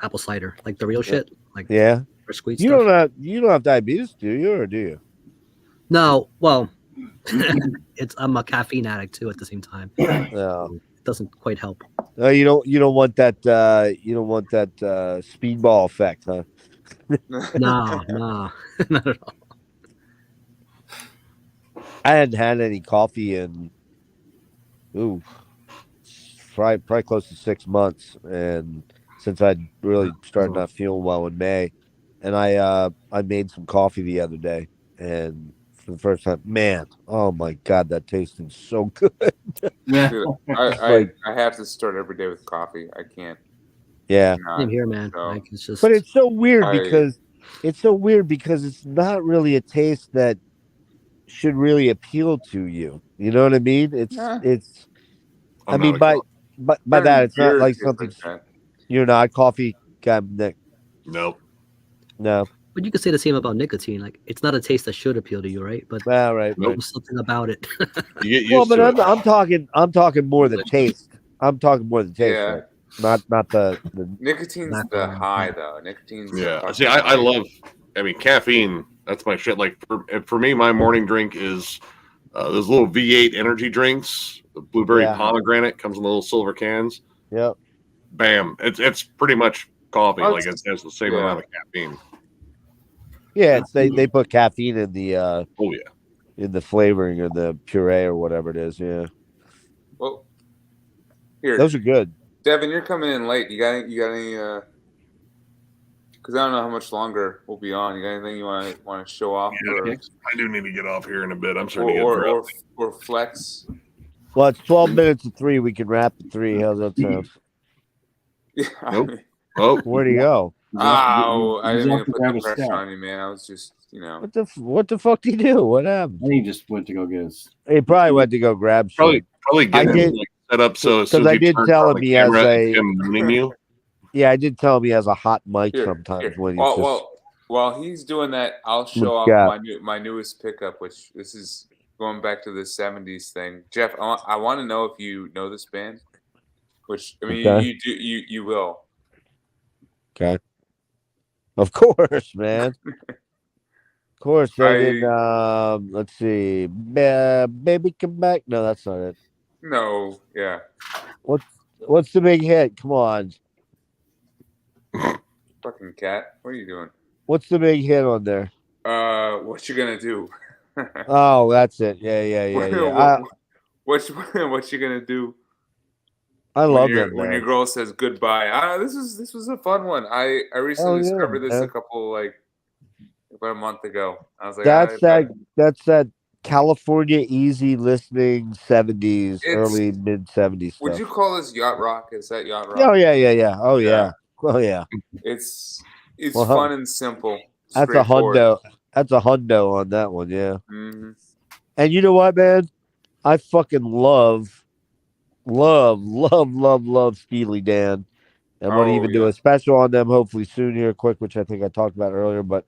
Speaker 3: apple cider, like the real shit, like
Speaker 5: Yeah,
Speaker 3: or sweet
Speaker 5: you
Speaker 3: stuff.
Speaker 5: don't have diabetes, do you, or do you?
Speaker 3: No, well, I'm a caffeine addict too. At the same time,
Speaker 5: No.
Speaker 3: it doesn't quite help.
Speaker 5: No, you don't want that. You don't want that speedball effect, huh?
Speaker 3: No, no, not at all.
Speaker 5: I hadn't had any coffee in probably close to 6 months, and since I'd really started not feeling well in May, and I made some coffee the other day, and for the first time, man, oh my god, that tasted so good.
Speaker 7: Yeah.
Speaker 1: Dude,
Speaker 5: Like-
Speaker 1: I have to start every day with coffee. I can't.
Speaker 5: Yeah,
Speaker 1: not.
Speaker 3: Same here, man.
Speaker 1: so-
Speaker 3: Like it's just.
Speaker 5: but it's so weird
Speaker 1: I-
Speaker 5: because it's not really a taste that should really appeal to you. You know what I mean?
Speaker 1: Yeah.
Speaker 5: It's.
Speaker 6: I'm
Speaker 5: I mean,
Speaker 6: not
Speaker 5: by
Speaker 6: a-
Speaker 5: by that, it's not
Speaker 1: Beer
Speaker 5: like
Speaker 1: tastes
Speaker 5: something
Speaker 1: that.
Speaker 5: you're not a coffee guy, Nick.
Speaker 6: Nope.
Speaker 5: No,
Speaker 3: But you could say the same about nicotine. Like it's not a taste that should appeal to you, right? But
Speaker 5: all right.
Speaker 6: Nope.
Speaker 3: there's something about it.
Speaker 6: You get used
Speaker 5: Well, but
Speaker 6: to
Speaker 5: I'm talking more than taste. I'm talking more than taste.
Speaker 1: Yeah.
Speaker 5: Right? Not the
Speaker 1: Nicotine's
Speaker 3: Black
Speaker 1: the
Speaker 3: wine.
Speaker 1: high though. Nicotine's the
Speaker 6: Yeah.
Speaker 1: fucking
Speaker 6: See, I
Speaker 1: high.
Speaker 6: love. I mean, caffeine. That's my shit. Like for me, my morning drink is those little V8 energy drinks. The blueberry
Speaker 5: Yeah.
Speaker 6: pomegranate comes in little silver cans.
Speaker 5: yeah.
Speaker 6: Bam! It's pretty much coffee.
Speaker 1: Oh,
Speaker 6: Like it has the same
Speaker 1: yeah.
Speaker 6: amount of caffeine.
Speaker 5: Yeah, it's they put caffeine in the
Speaker 6: Oh yeah.
Speaker 5: in the flavoring or the puree or whatever it is. Yeah,
Speaker 1: Well, here,
Speaker 5: those are good.
Speaker 1: Devin, you're coming in late. You got any? Because I don't know how much longer we'll be on. You got anything you want to show off,
Speaker 6: Yeah, I do need to get off here in a bit. I'm starting to get drowsy.
Speaker 1: or flex?
Speaker 5: Well, it's 12 minutes to 3. We can wrap at 3. How's that sound?
Speaker 1: Yeah.
Speaker 6: Nope. Oh,
Speaker 5: Where'd he go?
Speaker 1: Oh, I
Speaker 7: He's
Speaker 1: didn't mean
Speaker 7: off
Speaker 1: to
Speaker 7: to
Speaker 1: put
Speaker 7: grab
Speaker 1: the
Speaker 7: a
Speaker 1: pressure
Speaker 7: scout.
Speaker 1: on you, man. I was just,
Speaker 5: What the fuck did he do? What happened?
Speaker 7: He just went to go get his.
Speaker 5: He probably went to go grab shit.
Speaker 6: probably get
Speaker 5: I
Speaker 6: him
Speaker 5: did-
Speaker 6: like, set up so as soon
Speaker 5: because
Speaker 6: as
Speaker 5: I did tell him he has
Speaker 6: him mooning you.
Speaker 5: Yeah, I did tell him he has a hot mic
Speaker 1: Here,
Speaker 5: sometimes
Speaker 1: here.
Speaker 5: when he's just.
Speaker 1: While he's doing that, I'll
Speaker 5: What
Speaker 1: show
Speaker 5: you
Speaker 1: off
Speaker 5: got?
Speaker 1: my newest pickup, which this is going back to the '70s thing. Jeff, I want to know if you know this band. Which I mean,
Speaker 5: Okay.
Speaker 1: you do, you will.
Speaker 5: Okay. Of course, man. Of course, they did. Let's see. Baby, come back. No, that's not it.
Speaker 1: No, yeah.
Speaker 5: What's the big hit? Come on.
Speaker 1: Fucking cat. What are you doing?
Speaker 5: What's the big hit on there?
Speaker 1: What you gonna do?
Speaker 5: Oh, that's it. Yeah.
Speaker 1: What you gonna do?
Speaker 5: I love
Speaker 1: when
Speaker 5: that.
Speaker 1: when your
Speaker 5: Man.
Speaker 1: girl says goodbye. This was a fun one. I recently
Speaker 5: yeah,
Speaker 1: discovered this
Speaker 5: man.
Speaker 1: a couple about a month ago. I was like,
Speaker 5: That's that California easy listening 70s,
Speaker 1: It's-
Speaker 5: early mid 70s stuff.
Speaker 1: Would you call this yacht rock? Is that yacht rock?
Speaker 5: Oh yeah. Oh
Speaker 1: Yeah.
Speaker 5: yeah. Oh yeah.
Speaker 1: It's
Speaker 5: Well,
Speaker 1: fun and simple.
Speaker 5: That's a
Speaker 1: straightforward.
Speaker 5: hundo. That's a hundo on that one, yeah.
Speaker 1: Mhm.
Speaker 5: And you know what, man? I fucking love Steely Dan. And want to
Speaker 1: Oh,
Speaker 5: even do
Speaker 1: yeah.
Speaker 5: a special on them hopefully soon here, quick, which I think I talked about earlier, but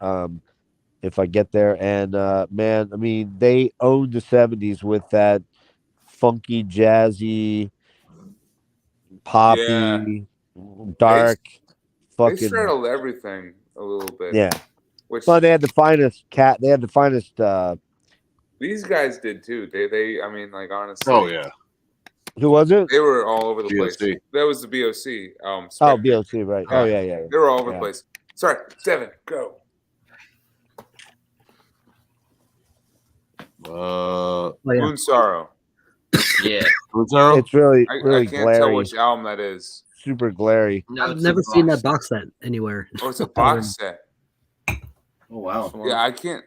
Speaker 5: if I get there. And man, I mean, they owned the 70s with that funky, jazzy, poppy,
Speaker 1: Yeah.
Speaker 5: dark,
Speaker 1: They
Speaker 5: fucking
Speaker 1: straddled everything a little bit.
Speaker 5: yeah.
Speaker 1: Which
Speaker 5: Well, they had the finest cat. They had the finest.
Speaker 1: these guys did too. They I mean, like honestly.
Speaker 6: Oh yeah.
Speaker 5: Who was it?
Speaker 1: They were all over the place.
Speaker 6: BOC.
Speaker 1: That was the BOC.
Speaker 5: Oh,
Speaker 1: Spectre.
Speaker 5: BOC, right? Oh yeah.
Speaker 1: They were all over
Speaker 5: Yeah.
Speaker 1: the place. Sorry, Devin, go.
Speaker 3: Oh, yeah.
Speaker 1: Moon Sorrow.
Speaker 8: Yeah.
Speaker 6: Zero?
Speaker 5: It's really
Speaker 1: I
Speaker 5: really
Speaker 1: can't tell
Speaker 5: glary,
Speaker 1: which album that is.
Speaker 5: super glary.
Speaker 8: No,
Speaker 3: I've
Speaker 8: it's a
Speaker 3: never seen
Speaker 8: box.
Speaker 3: that box set anywhere.
Speaker 1: Oh, it's a box set.
Speaker 7: Oh wow.
Speaker 1: Yeah, I can't.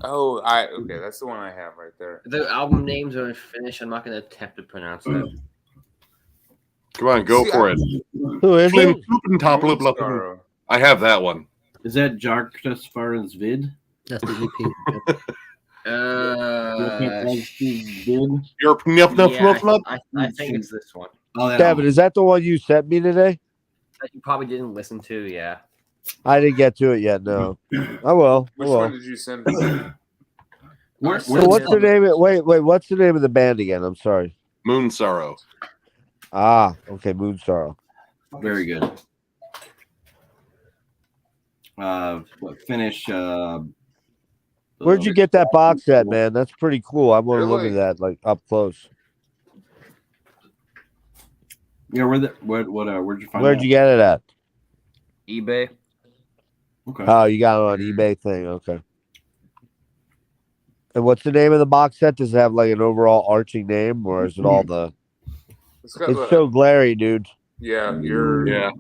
Speaker 1: Okay, that's the one I have right there.
Speaker 8: The album names are in Finnish. I'm not going to attempt to pronounce that.
Speaker 6: Come on, go
Speaker 1: See,
Speaker 6: for it.
Speaker 5: Who is
Speaker 6: Flynn
Speaker 5: it?
Speaker 6: Poopin' Top
Speaker 1: Moon
Speaker 6: Lip Lip.
Speaker 1: Sorrow.
Speaker 6: I have that one.
Speaker 7: Is that Jarktas Farens Vid?
Speaker 3: That's the EP.
Speaker 7: Vid?
Speaker 6: You're nuff nuff
Speaker 8: Yeah,
Speaker 6: nuff nuff.
Speaker 8: I think it's this one
Speaker 7: Oh, that
Speaker 5: Devin, is that the one you sent me today?
Speaker 8: that you probably didn't listen to. Yeah.
Speaker 5: I didn't get to it yet. No. I will.
Speaker 1: Which
Speaker 5: I will.
Speaker 1: one did you send me?
Speaker 7: Where,
Speaker 5: So what's the name? Wait. What's the name of the band again? I'm sorry.
Speaker 6: Moon Sorrow.
Speaker 5: Ah, okay. Moon Sorrow.
Speaker 7: Very good. Finish.
Speaker 5: Where'd you get that box set, man? That's pretty cool. I want to look
Speaker 1: Really?
Speaker 5: at that like up close.
Speaker 7: Yeah, where'd you find
Speaker 5: Where'd
Speaker 7: that?
Speaker 5: you get it at?
Speaker 8: eBay.
Speaker 7: Okay.
Speaker 5: Oh, you got it on eBay thing. Okay. And what's the name of the box set? Does it have like an overall arching name, or is it all the?
Speaker 1: It's got
Speaker 5: It's so glary, dude.
Speaker 1: yeah, you're
Speaker 6: Yeah.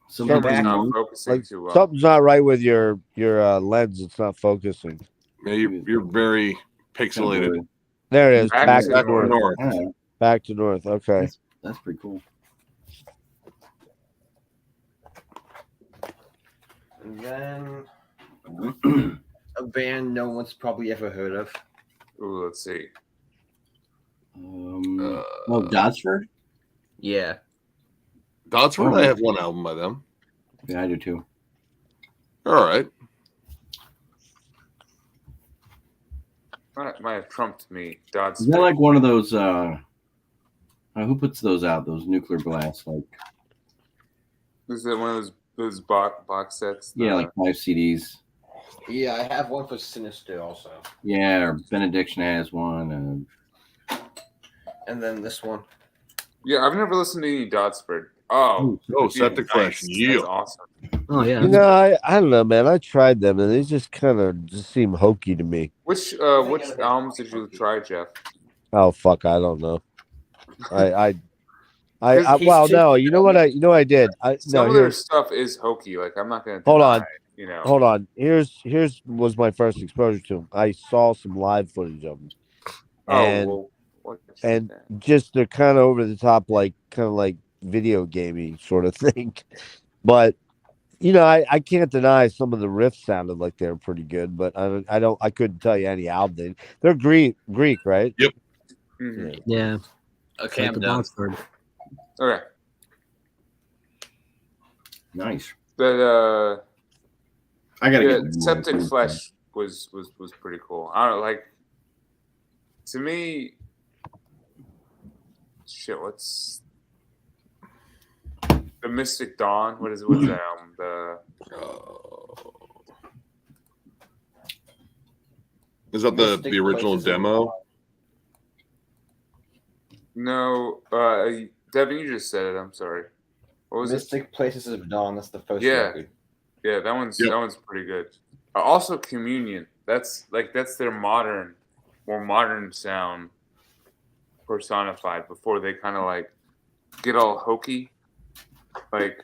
Speaker 7: Something
Speaker 1: camera's not
Speaker 7: back.
Speaker 1: focusing
Speaker 5: Like
Speaker 1: too well.
Speaker 5: something's not right with your lens. It's not focusing.
Speaker 6: Yeah, you're very pixelated.
Speaker 5: There it is.
Speaker 1: Back
Speaker 5: Back
Speaker 1: to
Speaker 5: to
Speaker 1: north.
Speaker 5: north.
Speaker 7: Yeah,
Speaker 5: Back to north. Okay.
Speaker 7: that's pretty cool.
Speaker 8: And then a band no one's probably ever heard of.
Speaker 1: Ooh, let's see.
Speaker 7: Dodsford?
Speaker 8: Yeah.
Speaker 6: Dodsford,
Speaker 7: Oh.
Speaker 6: I have one album by them.
Speaker 7: Yeah, I do too.
Speaker 6: All right.
Speaker 1: Might have trumped me. Dodds.
Speaker 7: Is that like one of those? Who puts those out? Those nuclear blasts, like
Speaker 1: Is it one of those box sets?
Speaker 7: yeah, like 5 CDs.
Speaker 8: Yeah, I have one for Sinister also.
Speaker 7: Yeah, or Benediction has one.
Speaker 8: And then this one.
Speaker 1: Yeah, I've never listened to any Dodsford. Oh,
Speaker 6: Oh, Septic Fresh.
Speaker 1: nice.
Speaker 6: Yeah.
Speaker 1: That's awesome.
Speaker 3: Oh yeah.
Speaker 5: You know, I don't know, man. I tried them and they just kind of just seem hokey to me.
Speaker 1: Which albums did you try, Jeff?
Speaker 5: Oh fuck, I don't know. Well, no, you know what I did.
Speaker 1: Some of their stuff is hokey. Like I'm not gonna
Speaker 5: Hold
Speaker 1: deny,
Speaker 5: on.
Speaker 1: you know.
Speaker 5: Hold on. Here's was my first exposure to them. I saw some live footage of them, and
Speaker 1: well, what
Speaker 5: and just they're kind of over the top, like kind of like video gamey sort of thing. But you know, I can't deny some of the riffs sounded like they were pretty good. But I couldn't tell you any album. They're Greek, right?
Speaker 6: Yep.
Speaker 1: Mhm.
Speaker 3: Yeah.
Speaker 8: Okay,
Speaker 3: Like
Speaker 8: I'm
Speaker 3: the
Speaker 8: done.
Speaker 3: Boxford.
Speaker 1: Okay.
Speaker 7: Nice.
Speaker 1: But
Speaker 7: I gotta
Speaker 1: yeah,
Speaker 7: get
Speaker 1: Septic Flesh was pretty cool. I don't know, like to me. Shit, what's the Mystic Dawn? What's that album?
Speaker 6: Is that
Speaker 8: Mystic
Speaker 6: the original
Speaker 8: Places of
Speaker 6: demo?
Speaker 1: No, Devin, you just said it. I'm sorry. What was it?
Speaker 8: Mystic Places of Dawn. That's the first
Speaker 1: Yeah.
Speaker 8: record.
Speaker 1: Yeah, that one's
Speaker 6: Yep.
Speaker 1: that one's pretty good. Also, Communion. That's their more modern sound personified before they kind of like get all hokey. Like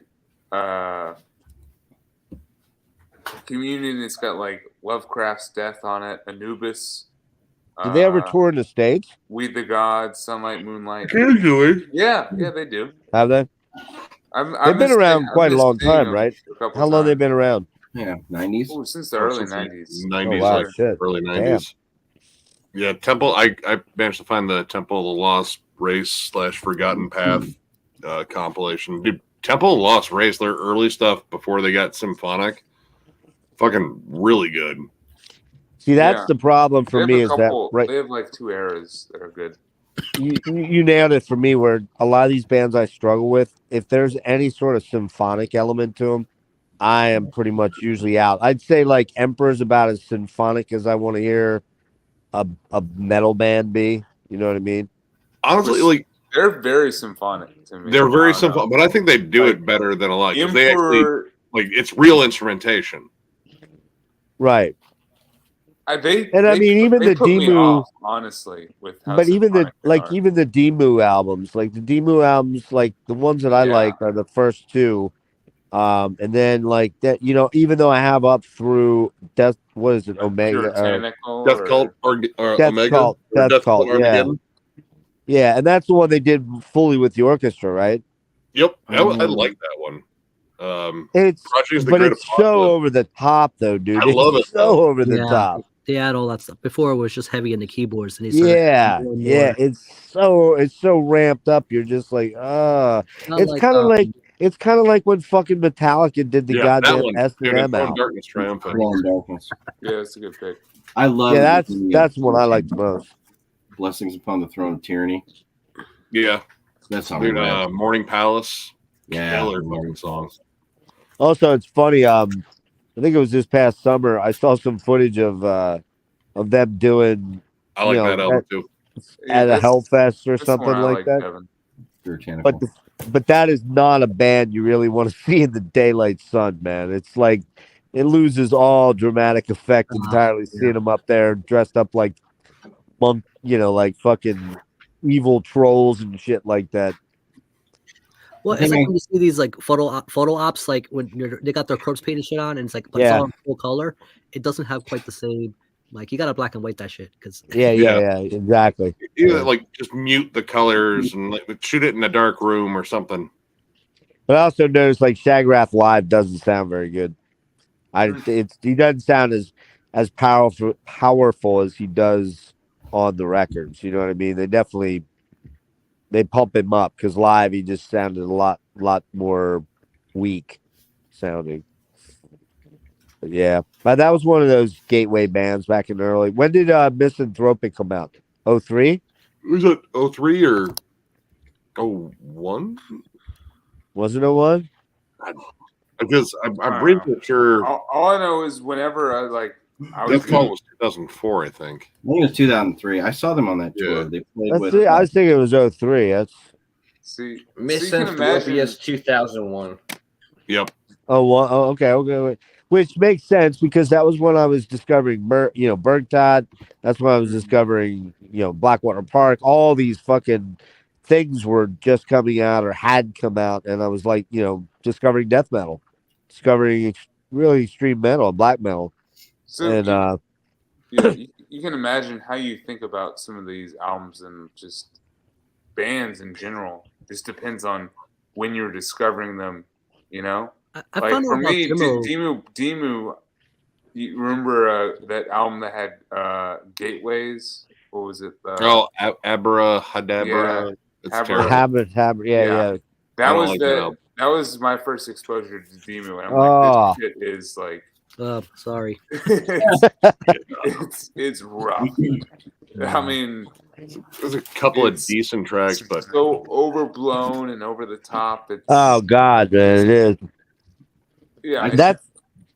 Speaker 1: Communion, it's got like Lovecraft's Death on it, Anubis.
Speaker 5: Did they ever tour in the States?
Speaker 1: We the Gods, Sunlight, Moonlight.
Speaker 6: Occasionally.
Speaker 1: Yeah, they do.
Speaker 5: Have they?
Speaker 1: I've
Speaker 5: They've been around quite a long time, right? How long they been around?
Speaker 7: Yeah, 90s.
Speaker 1: Oh, since the early 90s.
Speaker 6: 90s,
Speaker 5: Oh, wow,
Speaker 6: or
Speaker 5: shit.
Speaker 6: early 90s. Yeah, Temple. I managed to find the Temple of the Lost Race / Forgotten Path compilation. Dude, Temple of the Lost Race, their early stuff before they got symphonic, fucking really good.
Speaker 5: See, that's
Speaker 1: Yeah.
Speaker 5: the problem for me is that right.
Speaker 1: They have like two eras that are good.
Speaker 5: You nailed it for me. Where a lot of these bands I struggle with, if there's any sort of symphonic element to them, I am pretty much usually out. I'd say like Emperor's about as symphonic as I want to hear a metal band be. You know what I mean?
Speaker 6: Honestly, like
Speaker 1: They're very symphonic to me.
Speaker 6: they're
Speaker 1: I
Speaker 6: very
Speaker 1: don't know.
Speaker 6: symphonic, but I think they do it better than a lot because they actually
Speaker 1: Emperor,
Speaker 6: like it's real instrumentation.
Speaker 5: Right.
Speaker 1: they
Speaker 5: even
Speaker 1: they
Speaker 5: the
Speaker 1: put me
Speaker 5: Demu,
Speaker 1: off, honestly, with how
Speaker 5: but even the
Speaker 1: symphonic they are.
Speaker 5: even the Demu albums, like the Demu albums, like the ones that I
Speaker 1: Yeah.
Speaker 5: like are the first two. And then like that, you know, even though I have up through Death, what is it, Omega,
Speaker 1: Puritanical
Speaker 6: Death
Speaker 1: or-
Speaker 6: Cult or
Speaker 5: Death
Speaker 6: Omega,
Speaker 5: Cult,
Speaker 6: or
Speaker 5: Death Cult, yeah.
Speaker 6: Armageddon.
Speaker 5: Yeah, and that's the one they did fully with the orchestra, right?
Speaker 6: Yep, I like that one.
Speaker 5: It's
Speaker 6: Project's the
Speaker 5: but
Speaker 6: Great
Speaker 5: it's so
Speaker 6: Apocalypse.
Speaker 5: over the top, though, dude.
Speaker 6: I love
Speaker 5: It's
Speaker 6: it,
Speaker 5: so
Speaker 6: though.
Speaker 5: over the
Speaker 3: Yeah.
Speaker 5: top.
Speaker 3: They add all that stuff. Before it was just heavy in the keyboards, and they started
Speaker 5: Yeah,
Speaker 3: adding more and
Speaker 5: yeah.
Speaker 3: more.
Speaker 5: It's so ramped up. You're just like,
Speaker 3: Not
Speaker 5: it's
Speaker 3: like,
Speaker 5: kind of like it's kind of like when fucking Metallica did the
Speaker 6: Yeah, that
Speaker 5: goddamn
Speaker 6: one.
Speaker 5: S
Speaker 6: Dude,
Speaker 5: and M
Speaker 6: Throne
Speaker 5: album.
Speaker 6: Darkness Triumphant.
Speaker 7: Glow in Darkness.
Speaker 1: Yeah, it's a good pick.
Speaker 7: I love.
Speaker 5: Yeah,
Speaker 7: the,
Speaker 5: that's one I like the most.
Speaker 7: Blessings Upon the Throne of Tyranny.
Speaker 6: Yeah,
Speaker 7: That's on
Speaker 6: dude.
Speaker 7: my
Speaker 6: Morning Palace.
Speaker 7: Yeah.
Speaker 6: Killer fucking songs.
Speaker 5: Also, it's funny. I think it was this past summer. I saw some footage of them doing
Speaker 6: I like
Speaker 5: you know,
Speaker 6: that album too.
Speaker 5: at a
Speaker 1: That's-
Speaker 5: Hellfest or
Speaker 1: that's
Speaker 5: something
Speaker 1: one I
Speaker 5: like that.
Speaker 1: Kevin.
Speaker 7: Puritanical.
Speaker 5: But that is not a band you really want to see in the daylight sun, man. It's like it loses all dramatic effect entirely seeing them up there dressed up like monk, you know, like fucking evil trolls and shit like that.
Speaker 3: Well, it's like when you see these like photo ops, like when they got their corpse paint and shit on, and it's like but it's
Speaker 5: Yeah.
Speaker 3: all in full color. It doesn't have quite the same. Like you got to black and white that shit because
Speaker 5: Yeah, exactly.
Speaker 6: Either like just mute the colors and like shoot it in a dark room or something.
Speaker 5: But I also noticed like Shagrath live doesn't sound very good. He doesn't sound as powerful as he does on the records. You know what I mean? They pump him up because live he just sounded a lot more weak sounding. But yeah, but that was one of those gateway bands back in the early. When did Misanthropic come out? 03?
Speaker 6: Was it 03 or 01?
Speaker 5: Was it 01?
Speaker 6: Because I'm pretty sure
Speaker 1: All I know is whenever I was
Speaker 6: Death Cult was 2004, I think.
Speaker 7: I think it was 2003. I saw them on that tour. They played with.
Speaker 5: I was thinking it was 03. That's
Speaker 1: see
Speaker 8: Misanthropia's 2001.
Speaker 6: Yep.
Speaker 5: Okay. Wait. Which makes sense because that was when I was discovering, Bergtot. That's when I was discovering, Blackwater Park. All these fucking things were just coming out or had come out, and I was like, discovering death metal, discovering really extreme metal, black metal,
Speaker 1: So
Speaker 5: and
Speaker 1: you can imagine how you think about some of these albums and just bands in general. This depends on when you're discovering them.
Speaker 3: I
Speaker 1: Like
Speaker 3: found
Speaker 1: for
Speaker 3: out about
Speaker 1: me,
Speaker 3: Demo.
Speaker 1: Demu. You remember that album that had Gateways? What was it?
Speaker 6: Abra
Speaker 1: Yeah,
Speaker 6: Hadabra. It's
Speaker 1: Abra-
Speaker 6: terrible.
Speaker 5: habit,
Speaker 1: Yeah.
Speaker 5: yeah.
Speaker 1: that
Speaker 6: I don't
Speaker 1: was
Speaker 6: like that
Speaker 1: the
Speaker 6: album.
Speaker 1: that was my first exposure to Demu, and I'm
Speaker 5: Oh.
Speaker 1: like, this shit is like
Speaker 3: Sorry.
Speaker 1: it's rough. I mean,
Speaker 6: There's a couple of
Speaker 1: it's
Speaker 6: decent tracks, but
Speaker 1: so overblown and over the top. It's
Speaker 5: Oh God, man, it is.
Speaker 1: yeah, it
Speaker 5: That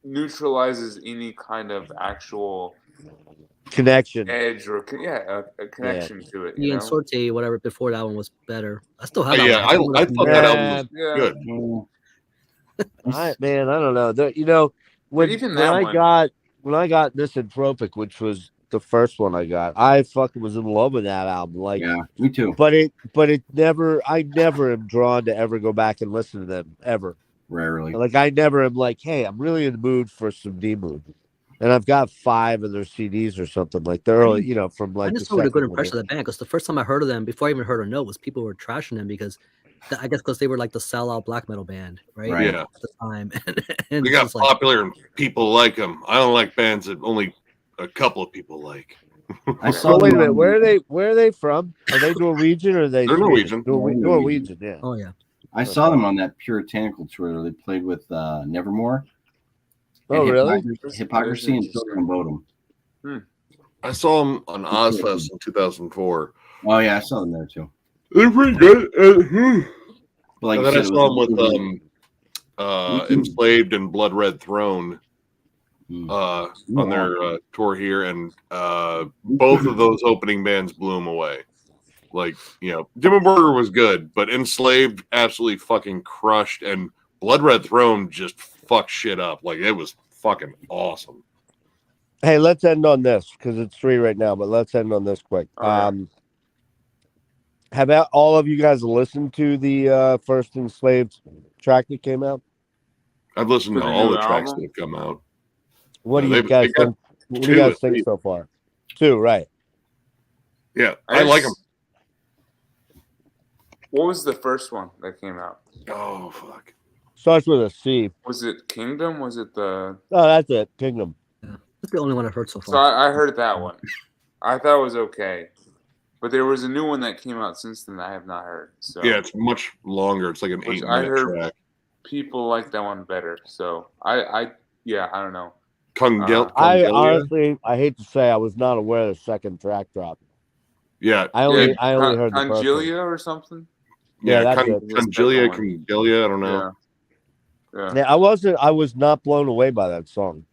Speaker 1: neutralizes any kind of actual
Speaker 5: connection.
Speaker 1: edge or a connection to it.
Speaker 3: Ian Sorte, whatever before that one was better. I still have that
Speaker 6: yeah,
Speaker 3: one.
Speaker 6: I thought that album was
Speaker 1: Yeah.
Speaker 6: good.
Speaker 5: I don't know. When
Speaker 1: even
Speaker 5: when
Speaker 1: that
Speaker 5: I
Speaker 1: one-
Speaker 5: got Misanthropic, which was the first one I got, I fucking was in love with that album. Like,
Speaker 7: Yeah, me too.
Speaker 5: but it never. I never am drawn to ever go back and listen to them ever.
Speaker 7: Rarely.
Speaker 5: Like, I never am like, hey, I'm really in the mood for some D-Mood. And I've got 5 of their CDs or something like the early, from like
Speaker 3: I
Speaker 5: the
Speaker 3: just had a good
Speaker 5: second
Speaker 3: impression of the band because the first time I heard of them, before I even heard a note, was people were trashing them because I guess because they were like the sellout black metal band, right?
Speaker 7: Right.
Speaker 6: Yeah.
Speaker 3: At the time, and
Speaker 6: They
Speaker 3: it's
Speaker 6: got
Speaker 3: just like,
Speaker 6: popular and people like them. I don't like bands that only a couple of people like.
Speaker 7: I
Speaker 5: So
Speaker 7: saw
Speaker 5: wait a
Speaker 7: them
Speaker 5: minute,
Speaker 7: on-
Speaker 5: where are they from? Are they Norwegian or are they
Speaker 6: They're
Speaker 5: Swedish?
Speaker 6: Norwegian.
Speaker 5: Norwegian, yeah.
Speaker 3: oh yeah,
Speaker 7: I saw them on that Puritanical tour where they played with Nevermore.
Speaker 5: Oh,
Speaker 7: and
Speaker 5: really?
Speaker 7: Hypocrisy and Children of Bodom.
Speaker 6: I saw them on Ozfest in 2004.
Speaker 7: Oh yeah, I saw them there too.
Speaker 6: They're pretty good.
Speaker 7: But like
Speaker 6: And
Speaker 7: you
Speaker 6: then I
Speaker 7: said, it
Speaker 6: saw
Speaker 7: was
Speaker 6: them with Enslaved and Blood Red Throne on their tour here, and both of those opening bands blew them away. Like, Dimmu Borgir was good, but Enslaved absolutely fucking crushed, and Blood Red Throne just fucked shit up. Like, it was fucking awesome.
Speaker 5: Hey, let's end on this because it's 3 right now, but let's end on this quick.
Speaker 1: All right.
Speaker 5: Have all of you guys listened to the first Enslaved track that came out?
Speaker 6: I've listened
Speaker 1: For
Speaker 6: to
Speaker 1: the
Speaker 6: all
Speaker 1: new
Speaker 6: the tracks
Speaker 1: album?
Speaker 6: that have come out.
Speaker 5: What do
Speaker 6: They
Speaker 5: you guys
Speaker 6: got
Speaker 5: think? What do
Speaker 6: 2
Speaker 5: you guys
Speaker 6: at
Speaker 5: think
Speaker 6: least.
Speaker 5: so far? 2, right?
Speaker 6: Yeah, I like them.
Speaker 1: What was the first one that came out?
Speaker 6: Oh, fuck.
Speaker 5: Starts with a C.
Speaker 1: Was it Kingdom? Was it the?
Speaker 5: Oh, that's it. Kingdom.
Speaker 3: that's the only one I've heard so
Speaker 1: So
Speaker 3: far.
Speaker 1: I heard that one. I thought it was okay, but there was a new one that came out since then that I have not heard. So
Speaker 6: Yeah, it's much longer. It's like an
Speaker 1: Which
Speaker 6: 8-minute
Speaker 1: I heard-
Speaker 6: track.
Speaker 1: people like that one better. So I don't know.
Speaker 5: I
Speaker 6: Congelia?
Speaker 5: honestly, I hate to say, I was not aware the second track dropped.
Speaker 6: Yeah,
Speaker 5: I only heard the first one.
Speaker 1: Congelia or something.
Speaker 5: Yeah, that's it.
Speaker 6: Congelia, Congelia, I don't know.
Speaker 1: Yeah.
Speaker 5: Yeah, I was not blown away by that song,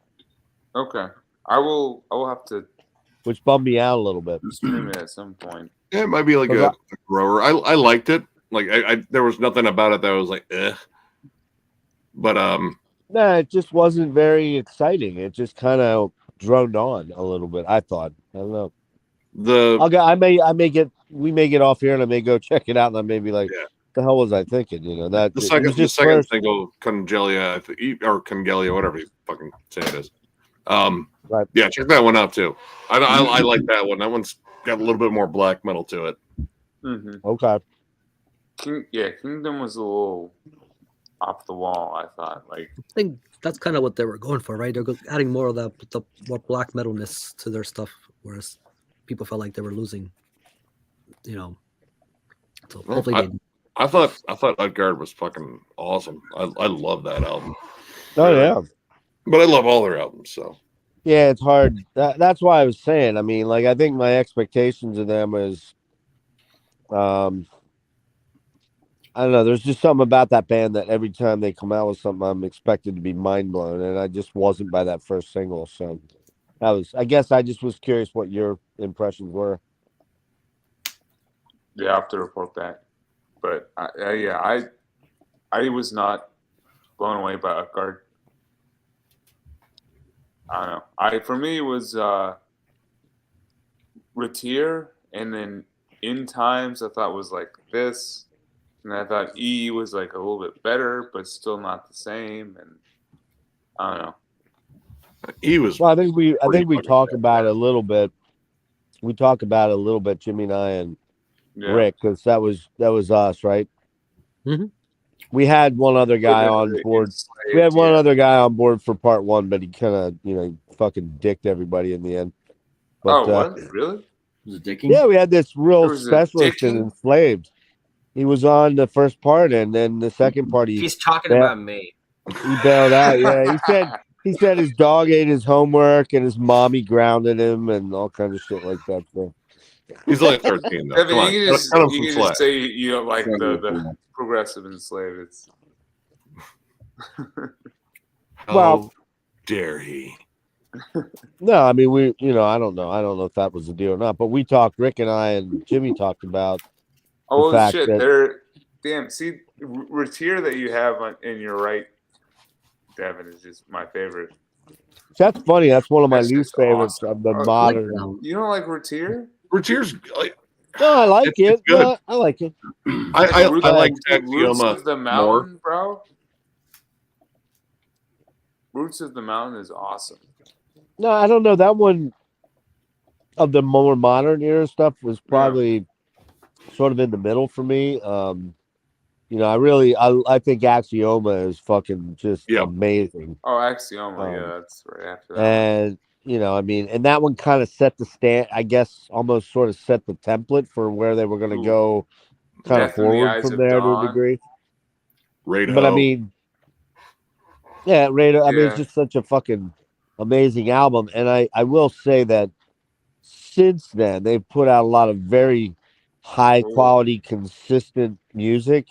Speaker 1: Okay. I will have to
Speaker 5: which bummed me out a little bit.
Speaker 1: stream it at some point.
Speaker 6: Yeah, it might be like a grower. I liked it. Like I there was nothing about it that was like But
Speaker 5: No, it just wasn't very exciting. It just kind of droned on a little bit. I thought. I don't know. We may get off here and I may go check it out and I may be like, the hell was I thinking? That
Speaker 6: the
Speaker 5: it
Speaker 6: second
Speaker 5: was just
Speaker 6: second
Speaker 5: first-
Speaker 6: single, Congelia, or Congelia, whatever you fucking say it is.
Speaker 5: Right.
Speaker 6: Yeah, check that one out too. I like that one. That one's got a little bit more black metal to it.
Speaker 1: Mm-hmm.
Speaker 5: Okay.
Speaker 1: Kingdom was a little off the wall. I thought like
Speaker 3: I think that's kind of what they were going for, right? They're adding more of the more black metalness to their stuff, whereas people felt like they were losing. So
Speaker 6: Well,
Speaker 3: hopefully they.
Speaker 6: I thought Utgard was fucking awesome. I love that album.
Speaker 5: Oh yeah.
Speaker 6: But I love all their albums, so
Speaker 5: Yeah, it's hard. That's why I was saying. I mean, like, I think my expectations of them is, I don't know. There's just something about that band that every time they come out with something, I'm expected to be mind blown, and I just wasn't by that first single. So, I guess I just was curious what your impressions were.
Speaker 1: yeah, I have to report that. But I was not blown away by Utgard. I don't know. For me it was Ratir and then In Times I thought was like this, and I thought E was like a little bit better, but still not the same. And I don't know.
Speaker 6: He was.
Speaker 5: Well, I think we
Speaker 6: Pretty fucking
Speaker 5: talked
Speaker 6: bad.
Speaker 5: about it a little bit. We talked about it a little bit, Jimmy and I and
Speaker 1: Yeah.
Speaker 5: Rick, because that was us, right?
Speaker 3: Mhm.
Speaker 5: We had one other guy on board. We had one other guy on board for part one, but he kind of, fucking dicked everybody in the end. But,
Speaker 1: Oh, what? Really?
Speaker 7: Was it Dicking?
Speaker 5: yeah, we had this real
Speaker 1: There was a
Speaker 5: specialist in
Speaker 1: dicking?
Speaker 5: Enslaved. He was on the first part, and then the second part,
Speaker 8: He's talking
Speaker 5: Yeah.
Speaker 8: about me.
Speaker 5: he bailed out. Yeah, he said his dog ate his homework, and his mommy grounded him, and all kinds of shit like that. So.
Speaker 6: He's only 13 though.
Speaker 1: I mean,
Speaker 6: Come on,
Speaker 1: you
Speaker 6: cut
Speaker 1: can
Speaker 6: him
Speaker 1: just,
Speaker 6: some
Speaker 1: you can
Speaker 6: slack.
Speaker 1: just say you don't like the progressive enslaved. It's
Speaker 6: How
Speaker 5: Well-
Speaker 6: dare he?
Speaker 5: No, I mean we, I don't know if that was the deal or not, but we talked. Rick and I and Jimmy talked about
Speaker 1: oh
Speaker 5: the fact
Speaker 1: shit!
Speaker 5: that
Speaker 1: They're damn. See, Retier that you have in your right, Devin, is just my favorite.
Speaker 5: that's funny. That's one of my
Speaker 1: That's
Speaker 5: least
Speaker 1: just
Speaker 5: favorites
Speaker 1: awesome.
Speaker 5: of the
Speaker 1: I like
Speaker 5: modern.
Speaker 1: You don't like Retier?
Speaker 6: Retier's like
Speaker 5: No, I like
Speaker 6: It's
Speaker 5: it.
Speaker 6: good.
Speaker 5: No, I like it.
Speaker 6: I
Speaker 1: Roots-
Speaker 6: like
Speaker 1: Roots
Speaker 6: Axioma
Speaker 1: of the
Speaker 6: more.
Speaker 1: Mountain, bro. Roots of the Mountain is awesome.
Speaker 5: No, I don't know. That one of the more modern era stuff was probably sort of in the middle for me. I think Axioma is fucking just
Speaker 6: Yeah.
Speaker 5: amazing.
Speaker 1: Oh, Axioma, yeah, that's right after that.
Speaker 5: And and that one kind of set the stand, I guess, almost sort of set the template for where they were going to
Speaker 1: Ooh.
Speaker 5: go kind of
Speaker 1: Death in the
Speaker 5: forward
Speaker 1: Eyes
Speaker 5: from
Speaker 1: of
Speaker 5: there to a
Speaker 1: Dawn.
Speaker 5: degree.
Speaker 6: Radho.
Speaker 5: But I mean, yeah, Radar. I mean, it's
Speaker 1: Yeah.
Speaker 5: just such a fucking amazing album. And I will say that since then, they've put out a lot of very high quality, consistent music.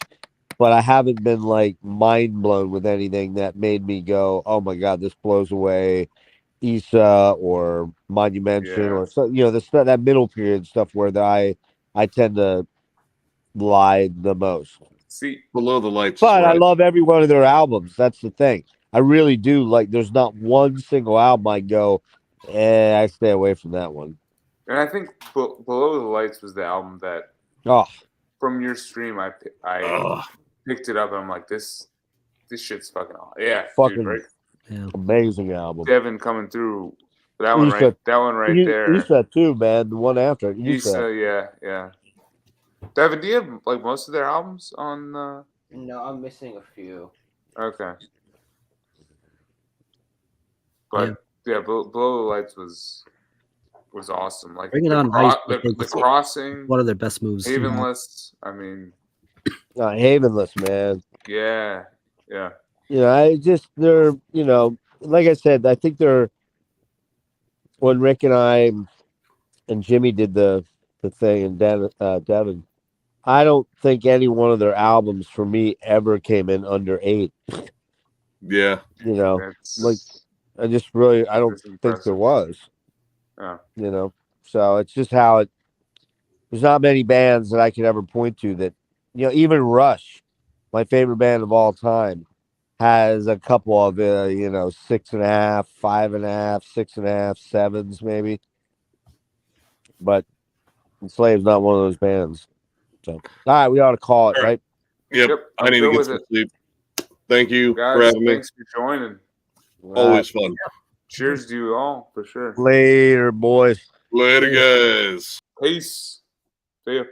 Speaker 5: But I haven't been like mind blown with anything that made me go, "Oh my god, this blows away." Issa or Monumentation
Speaker 1: Yeah.
Speaker 5: or so, that middle period stuff where I tend to lie the most.
Speaker 1: See,
Speaker 6: Below the Lights. is
Speaker 5: But I
Speaker 6: right.
Speaker 5: love every one of their albums. That's the thing. I really do. Like, there's not one single album I go, I stay away from that one.
Speaker 1: and I think Below the Lights was the album that
Speaker 5: Oh,
Speaker 1: from your stream I
Speaker 6: Ugh.
Speaker 1: picked it up and I'm like, this shit's fucking awesome. Yeah,
Speaker 5: Fucking
Speaker 1: dude, right?
Speaker 3: Yeah.
Speaker 5: amazing album.
Speaker 1: Devin coming through. That one right there.
Speaker 5: Issa too, man. The one after
Speaker 1: Issa, yeah. Devin, do you have like most of their albums on?
Speaker 8: No, I'm missing a few.
Speaker 1: Okay. But yeah, Below the Lights was awesome. Like
Speaker 3: Bring It On Ice, I think,
Speaker 1: the
Speaker 3: is
Speaker 1: Crossing,
Speaker 3: one of their best moves.
Speaker 1: Havenless. I mean,
Speaker 5: Havenless, man.
Speaker 1: yeah.
Speaker 5: They're, like I said, I think they're, when Rick and I and Jimmy did the thing and Devin, I don't think any one of their albums for me ever came in under 8.
Speaker 6: Yeah.
Speaker 1: That's,
Speaker 5: like I just really, I don't
Speaker 1: that's
Speaker 5: think there
Speaker 1: impressive.
Speaker 5: was,
Speaker 1: Yeah.
Speaker 5: So it's just how there's not many bands that I could ever point to that, even Rush, my favorite band of all time, has a couple of 6.5, 5.5, 6.5, 7s maybe. But Enslaved's not one of those bands. So all right, we ought to call it, right?
Speaker 6: Yep.
Speaker 1: Yep,
Speaker 6: I need
Speaker 1: I'm
Speaker 6: to
Speaker 1: good
Speaker 6: get
Speaker 1: with
Speaker 6: some
Speaker 1: it.
Speaker 6: sleep. Thank you
Speaker 1: Guys,
Speaker 6: for having me.
Speaker 1: thanks for joining.
Speaker 6: Always fun.
Speaker 1: Cheers to you all for sure.
Speaker 5: Later, boys.
Speaker 6: Later, guys.
Speaker 1: Peace. See ya.